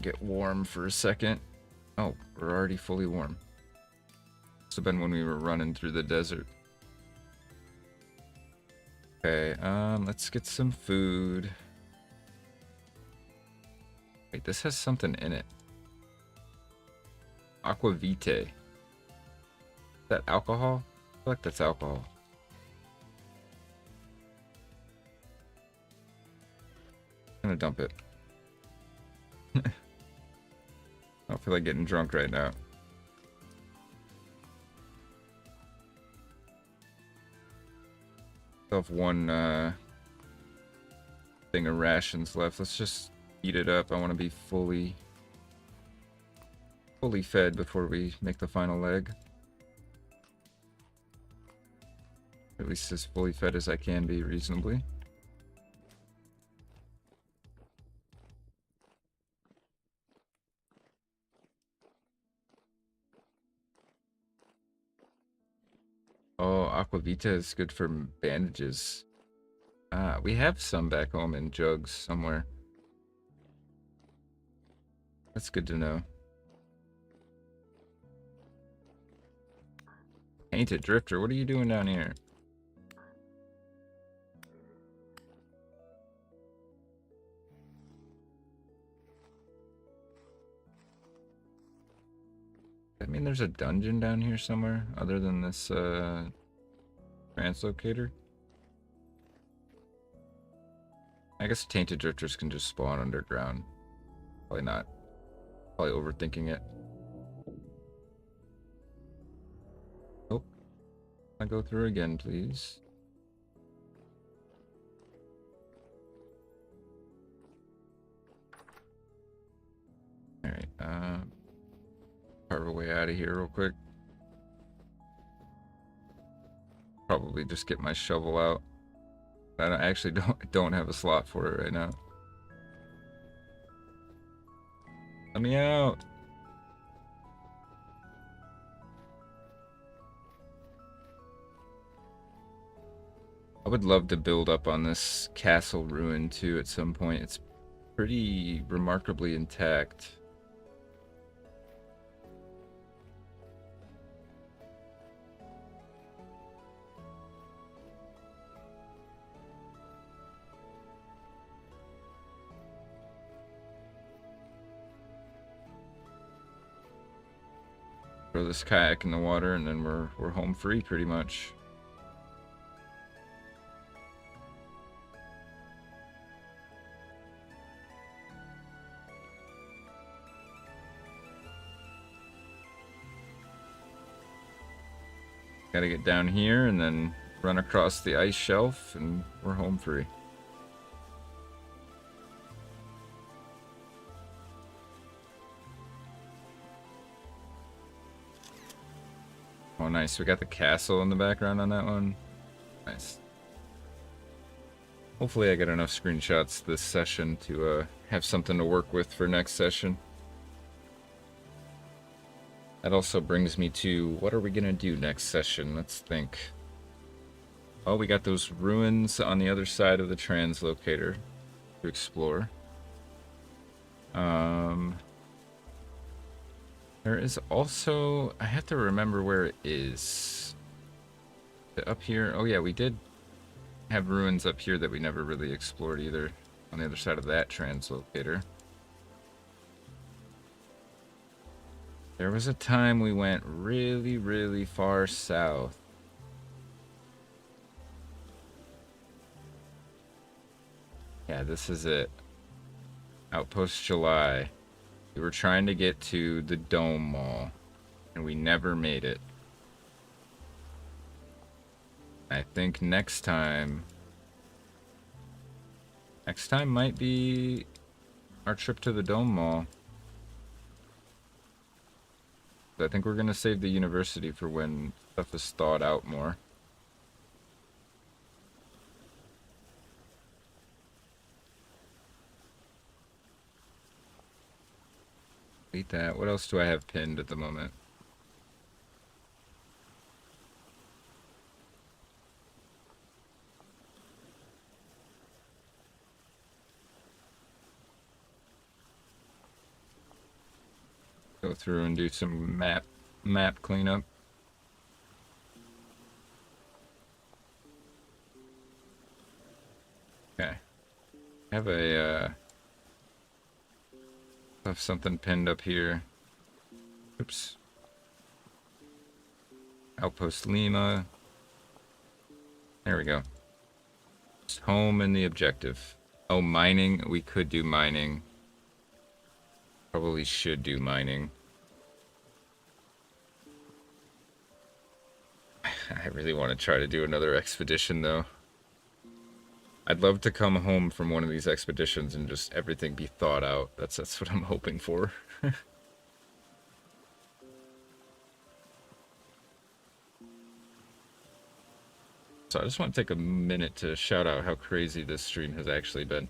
get warm for a second. Oh, we're already fully warm. Must have been when we were running through the desert. Okay, let's get some food. Wait, this has something in it. Aquavite. Is that alcohol? I feel like that's alcohol. I'm gonna dump it. I don't feel like getting drunk right now. I have one thing of rations left. Let's just eat it up. I want to be fully fed before we make the final leg. At least as fully fed as I can be reasonably. Oh, Aquavita is good for bandages. Ah, we have some back home in jugs somewhere. That's good to know. Painted Drifter, what are you doing down here? I mean, there's a dungeon down here somewhere other than this translocator. I guess tainted drifters can just spawn underground. Probably not. Probably overthinking it. Oh, I go through again, please. All right. Carve a way out of here real quick. Probably just get my shovel out. I actually don't have a slot for it right now. Let me out. I would love to build up on this castle ruin too at some point. It's pretty remarkably intact. Throw this kayak in the water and then we're home free pretty much. Gotta get down here and then run across the ice shelf and we're home free. Oh, nice. We got the castle in the background on that one. Nice. Hopefully I get enough screenshots this session to have something to work with for next session. That also brings me to, what are we going to do next session? Let's think. Oh, we got those ruins on the other side of the translocator to explore. There is also, I have to remember where it is. Up here, oh yeah, we did have ruins up here that we never really explored either, on the other side of that translocator. There was a time we went really, really far south. Yeah, this is it. Outpost July. We were trying to get to the Dome Mall, and we never made it. I think next time might be our trip to the Dome Mall. I think we're gonna save the university for when stuff is thawed out more. Delete that. What else do I have pinned at the moment? go through and do some map cleanup. Okay. I have a have something pinned up here. Oops. Outpost Lima. There we go. Just home and the objective. Oh, mining. We could do mining. Probably should do mining. I really want to try to do another expedition, though. I'd love to come home from one of these expeditions and just everything be thought out. That's what I'm hoping for. So I just want to take a minute to shout out how crazy this stream has actually been.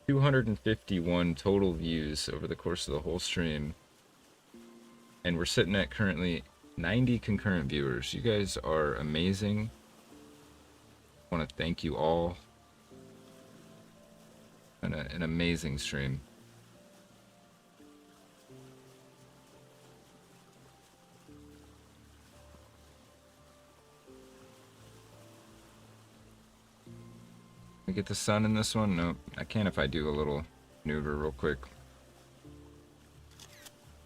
251 total views over the course of the whole stream. And we're sitting at currently 90 concurrent viewers. You guys are amazing. I want to thank you all. An amazing stream. Can I get the sun in this one? No, I can if I do a little maneuver real quick.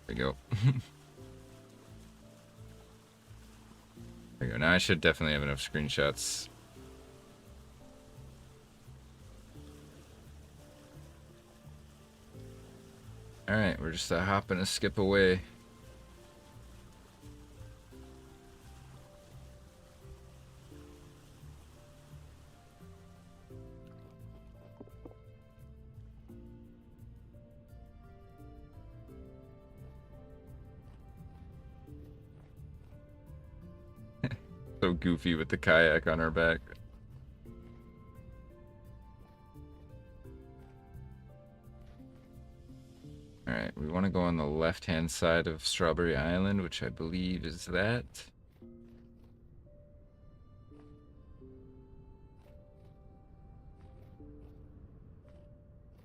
There we go. There we go. Now I should definitely have enough screenshots. Alright, we're just a hop and a skip away. So goofy with the kayak on our back. Alright, we want to go on the left-hand side of Strawberry Island, which I believe is that.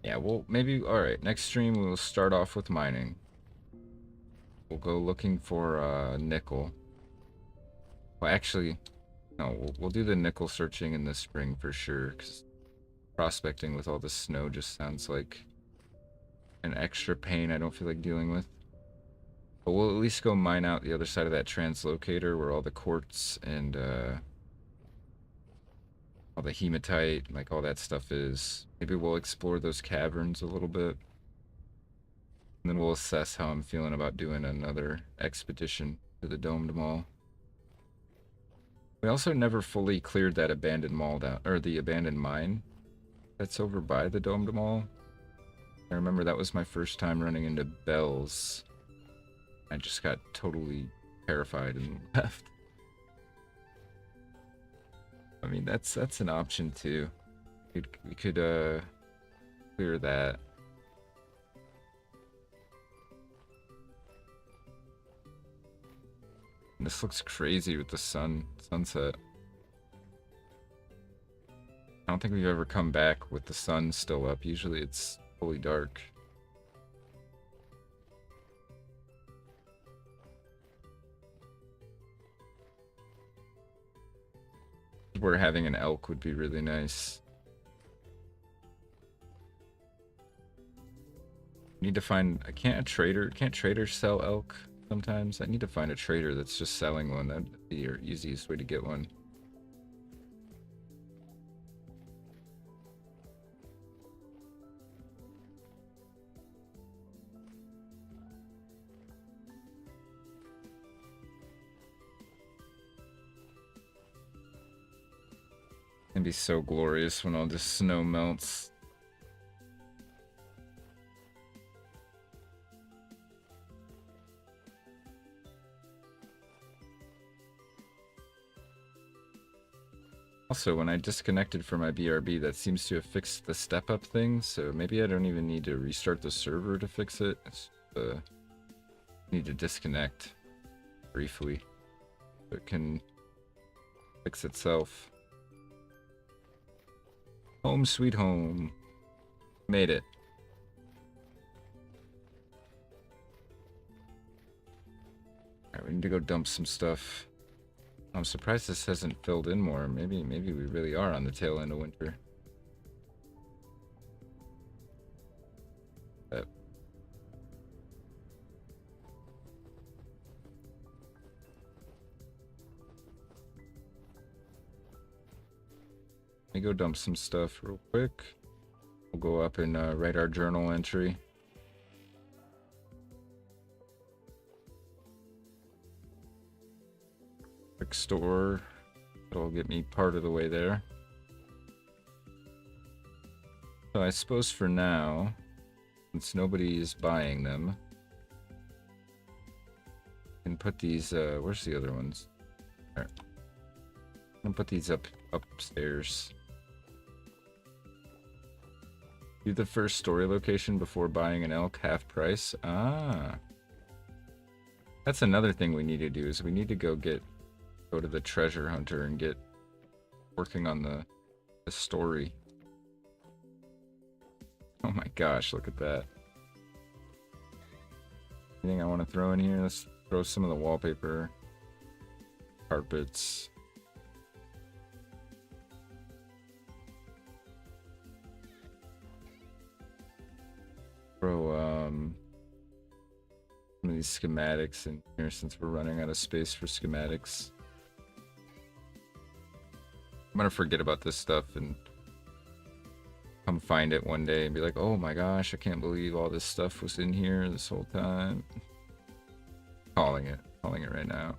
Yeah, well, maybe, alright, next stream we'll start off with mining. We'll go looking for nickel. Well, actually, no, we'll do the nickel searching in the spring for sure, because prospecting with all the snow just sounds like an extra pain I don't feel like dealing with. But we'll at least go mine out the other side of that translocator where all the quartz and all the hematite, like all that stuff is. Maybe we'll explore those caverns a little bit. And then we'll assess how I'm feeling about doing another expedition to the domed mall. We also never fully cleared that abandoned mall down, or the abandoned mine that's over by the domed mall. I remember that was my first time running into bells. I just got totally terrified and left. I mean, that's an option too. We could clear that. And this looks crazy with the sunset. I don't think we've ever come back with the sun still up. Usually it's fully dark. Where having an elk would be really nice. Need to find, can't traders sell elk sometimes? I need to find a trader that's just selling one. That'd be your easiest way to get one. It'd be so glorious when all this snow melts. Also, when I disconnected from my BRB, that seems to have fixed the step-up thing, so maybe I don't even need to restart the server to fix it. It's, need to disconnect briefly so it can fix itself. Home sweet home. Made it. we need to go dump some stuff. I'm surprised this hasn't filled in more. Maybe we really are on the tail end of winter. But let me go dump some stuff real quick. We'll go up and write our journal entry. Quick store. That'll get me part of the way there. So I suppose for now, since nobody is buying them, I can put these, where's the other ones? There. I'm gonna put these upstairs. Do the first story location before buying an elk, half price. Ah. That's another thing we need to do, is we need to go to the treasure hunter and get working on the story. Oh my gosh, look at that. Anything I want to throw in here? Let's throw some of the wallpaper. Carpets. Throw some of these schematics in here since we're running out of space for schematics. I'm gonna forget about this stuff and come find it one day and be like, oh my gosh, I can't believe all this stuff was in here this whole time. Calling it right now.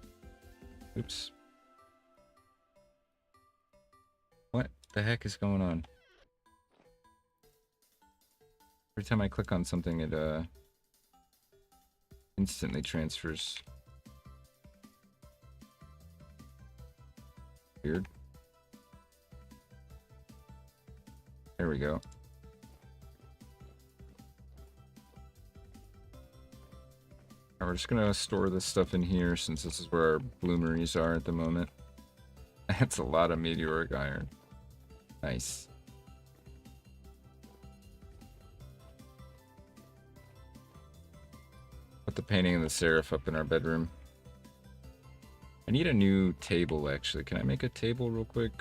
Oops. What the heck is going on? Every time I click on something, it instantly transfers. Weird. There we go. Now we're just gonna store this stuff in here since this is where our bloomeries are at the moment. That's a lot of meteoric iron. Nice. Put the painting of the seraph up in our bedroom. I need a new table actually. Can I make a table real quick?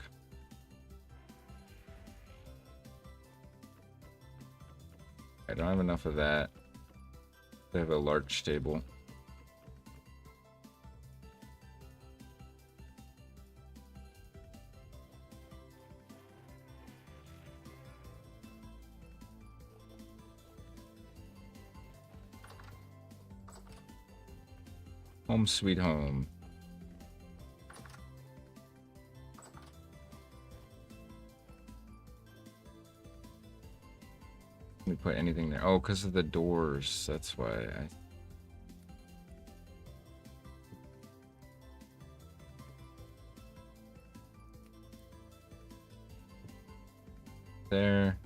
I don't have enough of that. I have a large table. Home sweet home. Let me put anything there. Oh, because of the doors. That's why I... There.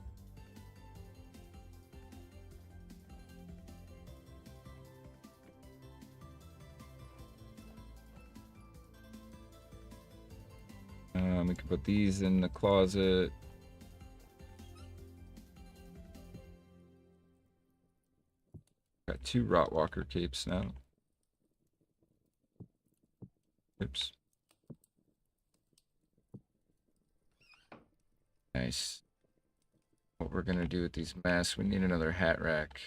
We can put these in the closet. Got 2 Rotwalker capes now. Oops. Nice. What we're gonna do with these masks, we need another hat rack.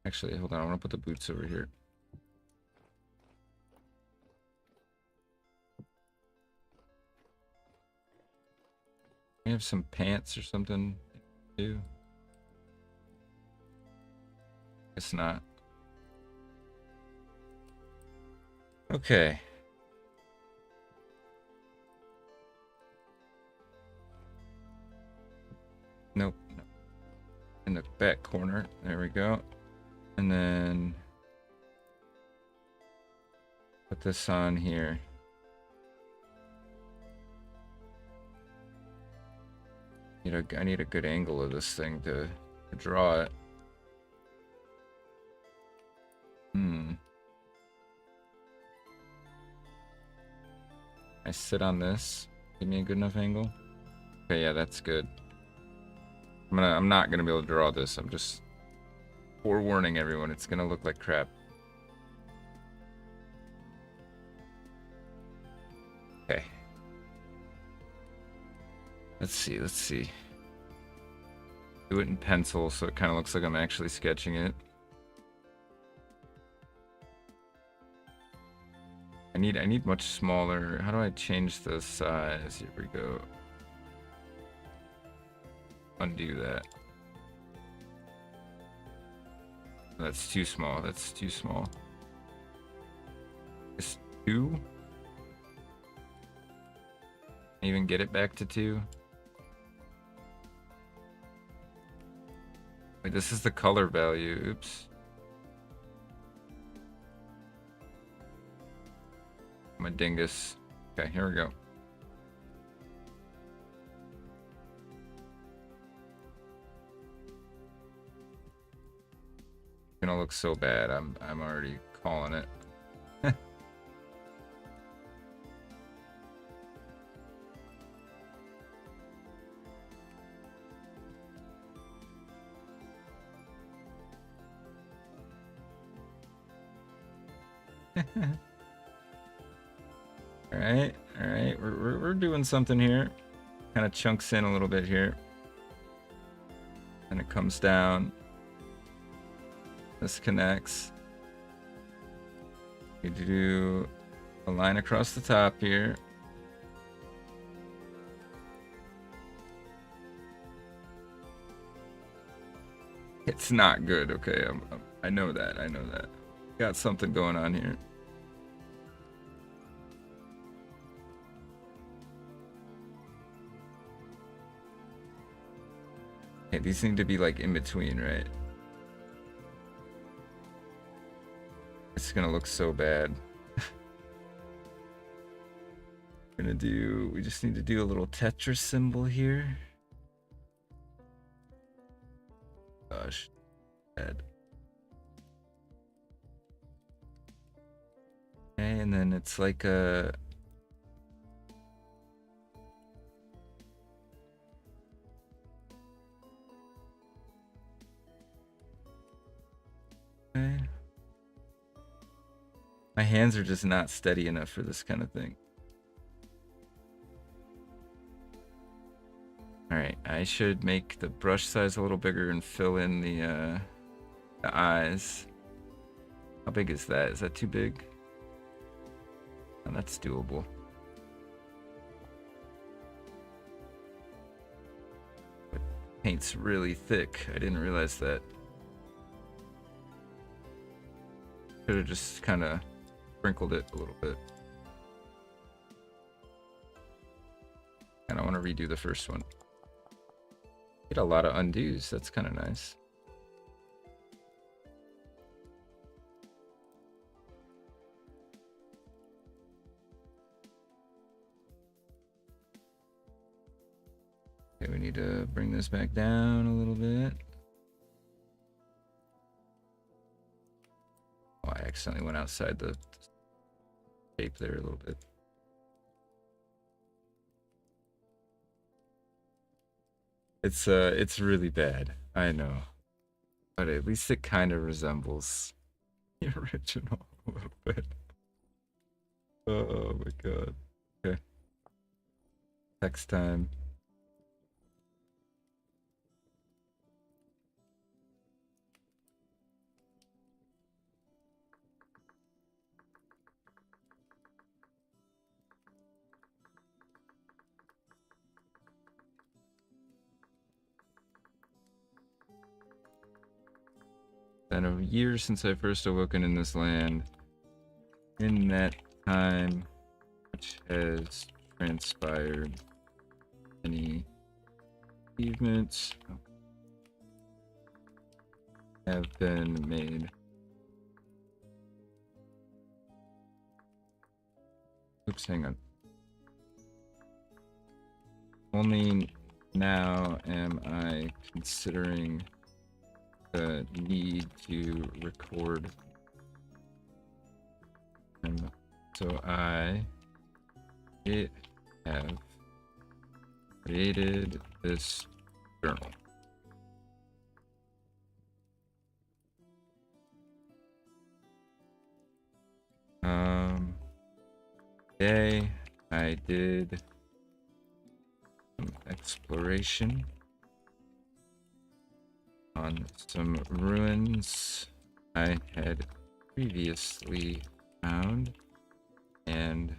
Actually, hold on, I want to put the boots over here. We have some pants or something too. Guess not. Okay. Nope. In the back corner. There we go. And then put this on here. I need a good angle of this thing to draw it. I sit on this. Give me a good enough angle. Okay, yeah, that's good. I'm not gonna be able to draw this. I'm just forewarning everyone. It's gonna look like crap. Okay. Let's see. Do it in pencil so it kind of looks like I'm actually sketching it. I need much smaller. How do I change the size? Here we go. Undo that. That's too small. That's too small. It's 2. Even get it back to 2. Wait, this is the color value. Oops. I'm a dingus. Okay, here we go. It's gonna look so bad. I'm already calling it. All right, we're doing something here. Kind of chunks in a little bit here, and it comes down. This connects. You do a line across the top here. It's not good. Okay, I know that. I know that. Got something going on here. Okay, these need to be like in between, right? It's gonna look so bad. We just need to do a little Tetris symbol here. Gosh, bad. Okay, and then it's like a... Okay. My hands are just not steady enough for this kind of thing. Alright, I should make the brush size a little bigger and fill in the eyes. How big is that? Is that too big? Oh, that's doable. But paint's really thick. I didn't realize that. Could have just kind of sprinkled it a little bit. And I want to redo the first one. Get a lot of undos. That's kind of nice. Okay, we need to bring this back down a little bit. Oh, I accidentally went outside the tape there a little bit. It's really bad. I know. But at least it kind of resembles the original a little bit. Oh my god. Okay. Text time. Been a year since I first awoken in this land. In that time, which has transpired, any achievements have been made. Oops, hang on. Only now am I considering the need to record. And so I have created this journal. Today I did some exploration on some ruins I had previously found, and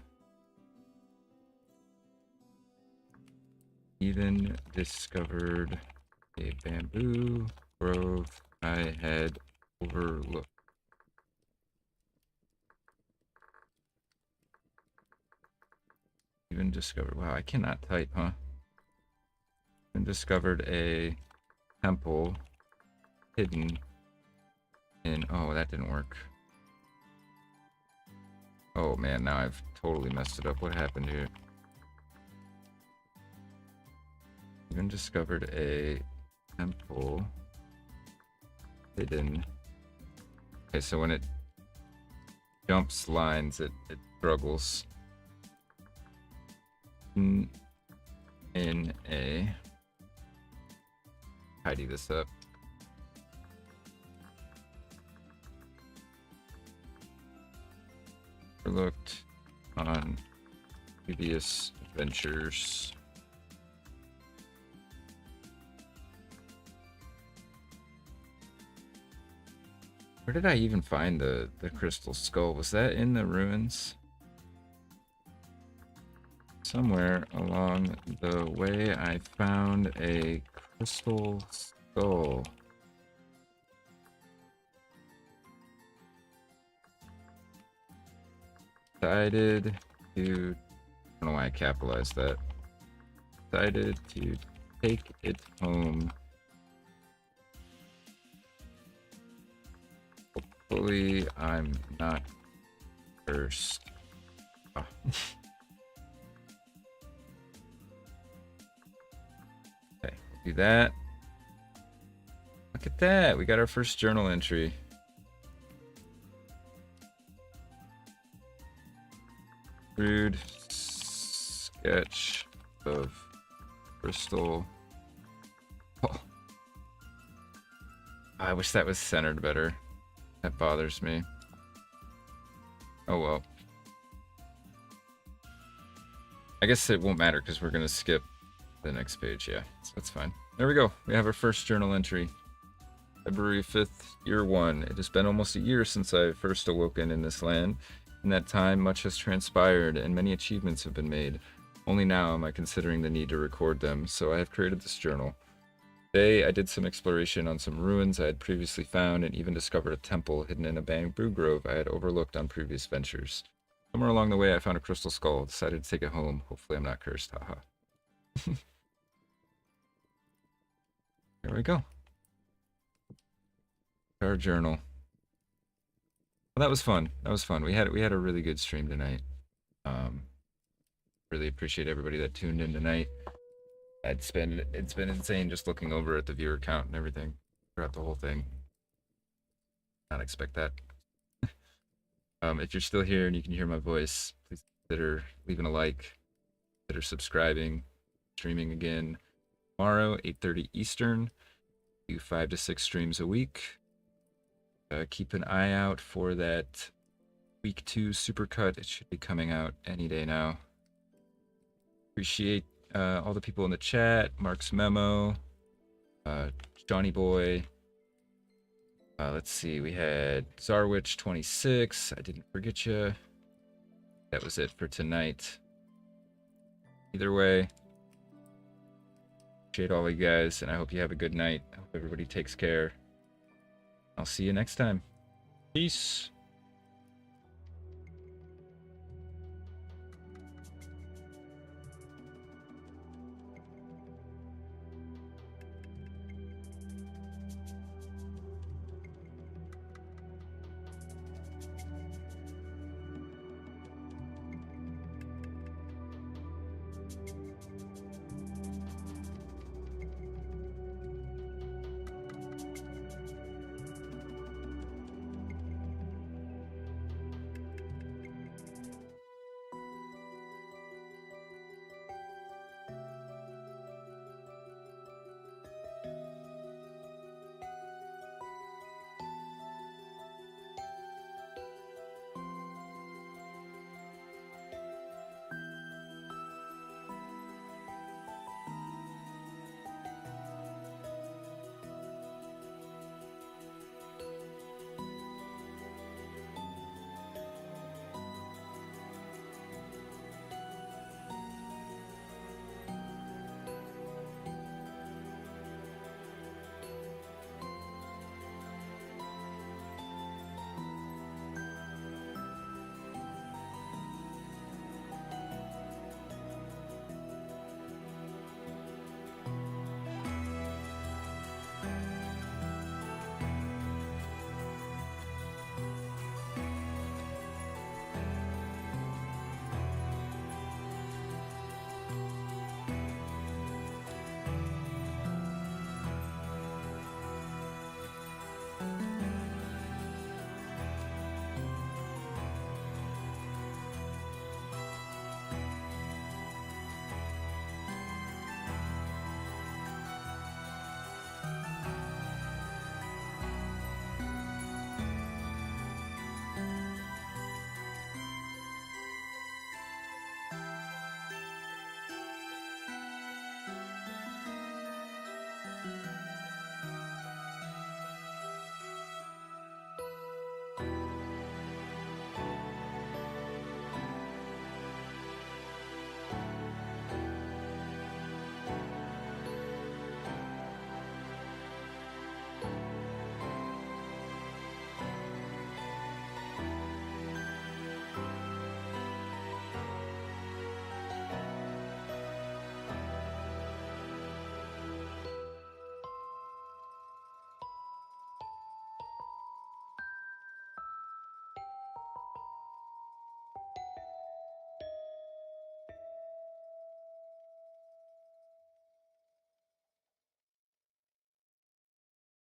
even discovered a bamboo grove I had overlooked. Even discovered, wow, I cannot type, huh? Even discovered a temple hidden in, oh, that didn't work. Oh man, now I've totally messed it up. What happened here? Even discovered a temple hidden. Okay, so when it jumps lines, it struggles. In a... Tidy this up. Overlooked on previous adventures. Where did I even find the crystal skull? Was that in the ruins? Somewhere along the way I found a crystal skull. Decided to, I don't know why I capitalized that. Decided to take it home. Hopefully I'm not cursed. Oh. Okay, do that. Look at that, we got our first journal entry. Rude sketch of crystal. Oh. I wish that was centered better. That bothers me. Oh well. I guess it won't matter because we're going to skip the next page. Yeah, so that's fine. There we go. We have our first journal entry. February 5th, year 1. It has been almost a year since I first awoken in this land. In that time, much has transpired and many achievements have been made. Only now am I considering the need to record them, so I have created this journal. Today, I did some exploration on some ruins I had previously found and even discovered a temple hidden in a bamboo grove I had overlooked on previous ventures. Somewhere along the way, I found a crystal skull. Decided to take it home. Hopefully I'm not cursed. Haha. There we go. Our journal. Well, that was fun. That was fun. We had a really good stream tonight. Really appreciate everybody that tuned in tonight. It's been insane just looking over at the viewer count and everything throughout the whole thing. Not expect that. If you're still here and you can hear my voice, please consider leaving a like, consider subscribing, streaming again tomorrow, 8:30 Eastern. Do 5 to 6 streams a week. Keep an eye out for that week 2 supercut. It should be coming out any day now. Appreciate all the people in the chat. Mark's Memo, Johnny Boy. Let's see, we had Zarwich 26. I didn't forget you. That was it for tonight. Either way, appreciate all you guys, and I hope you have a good night. I hope everybody takes care. I'll see you next time. Peace.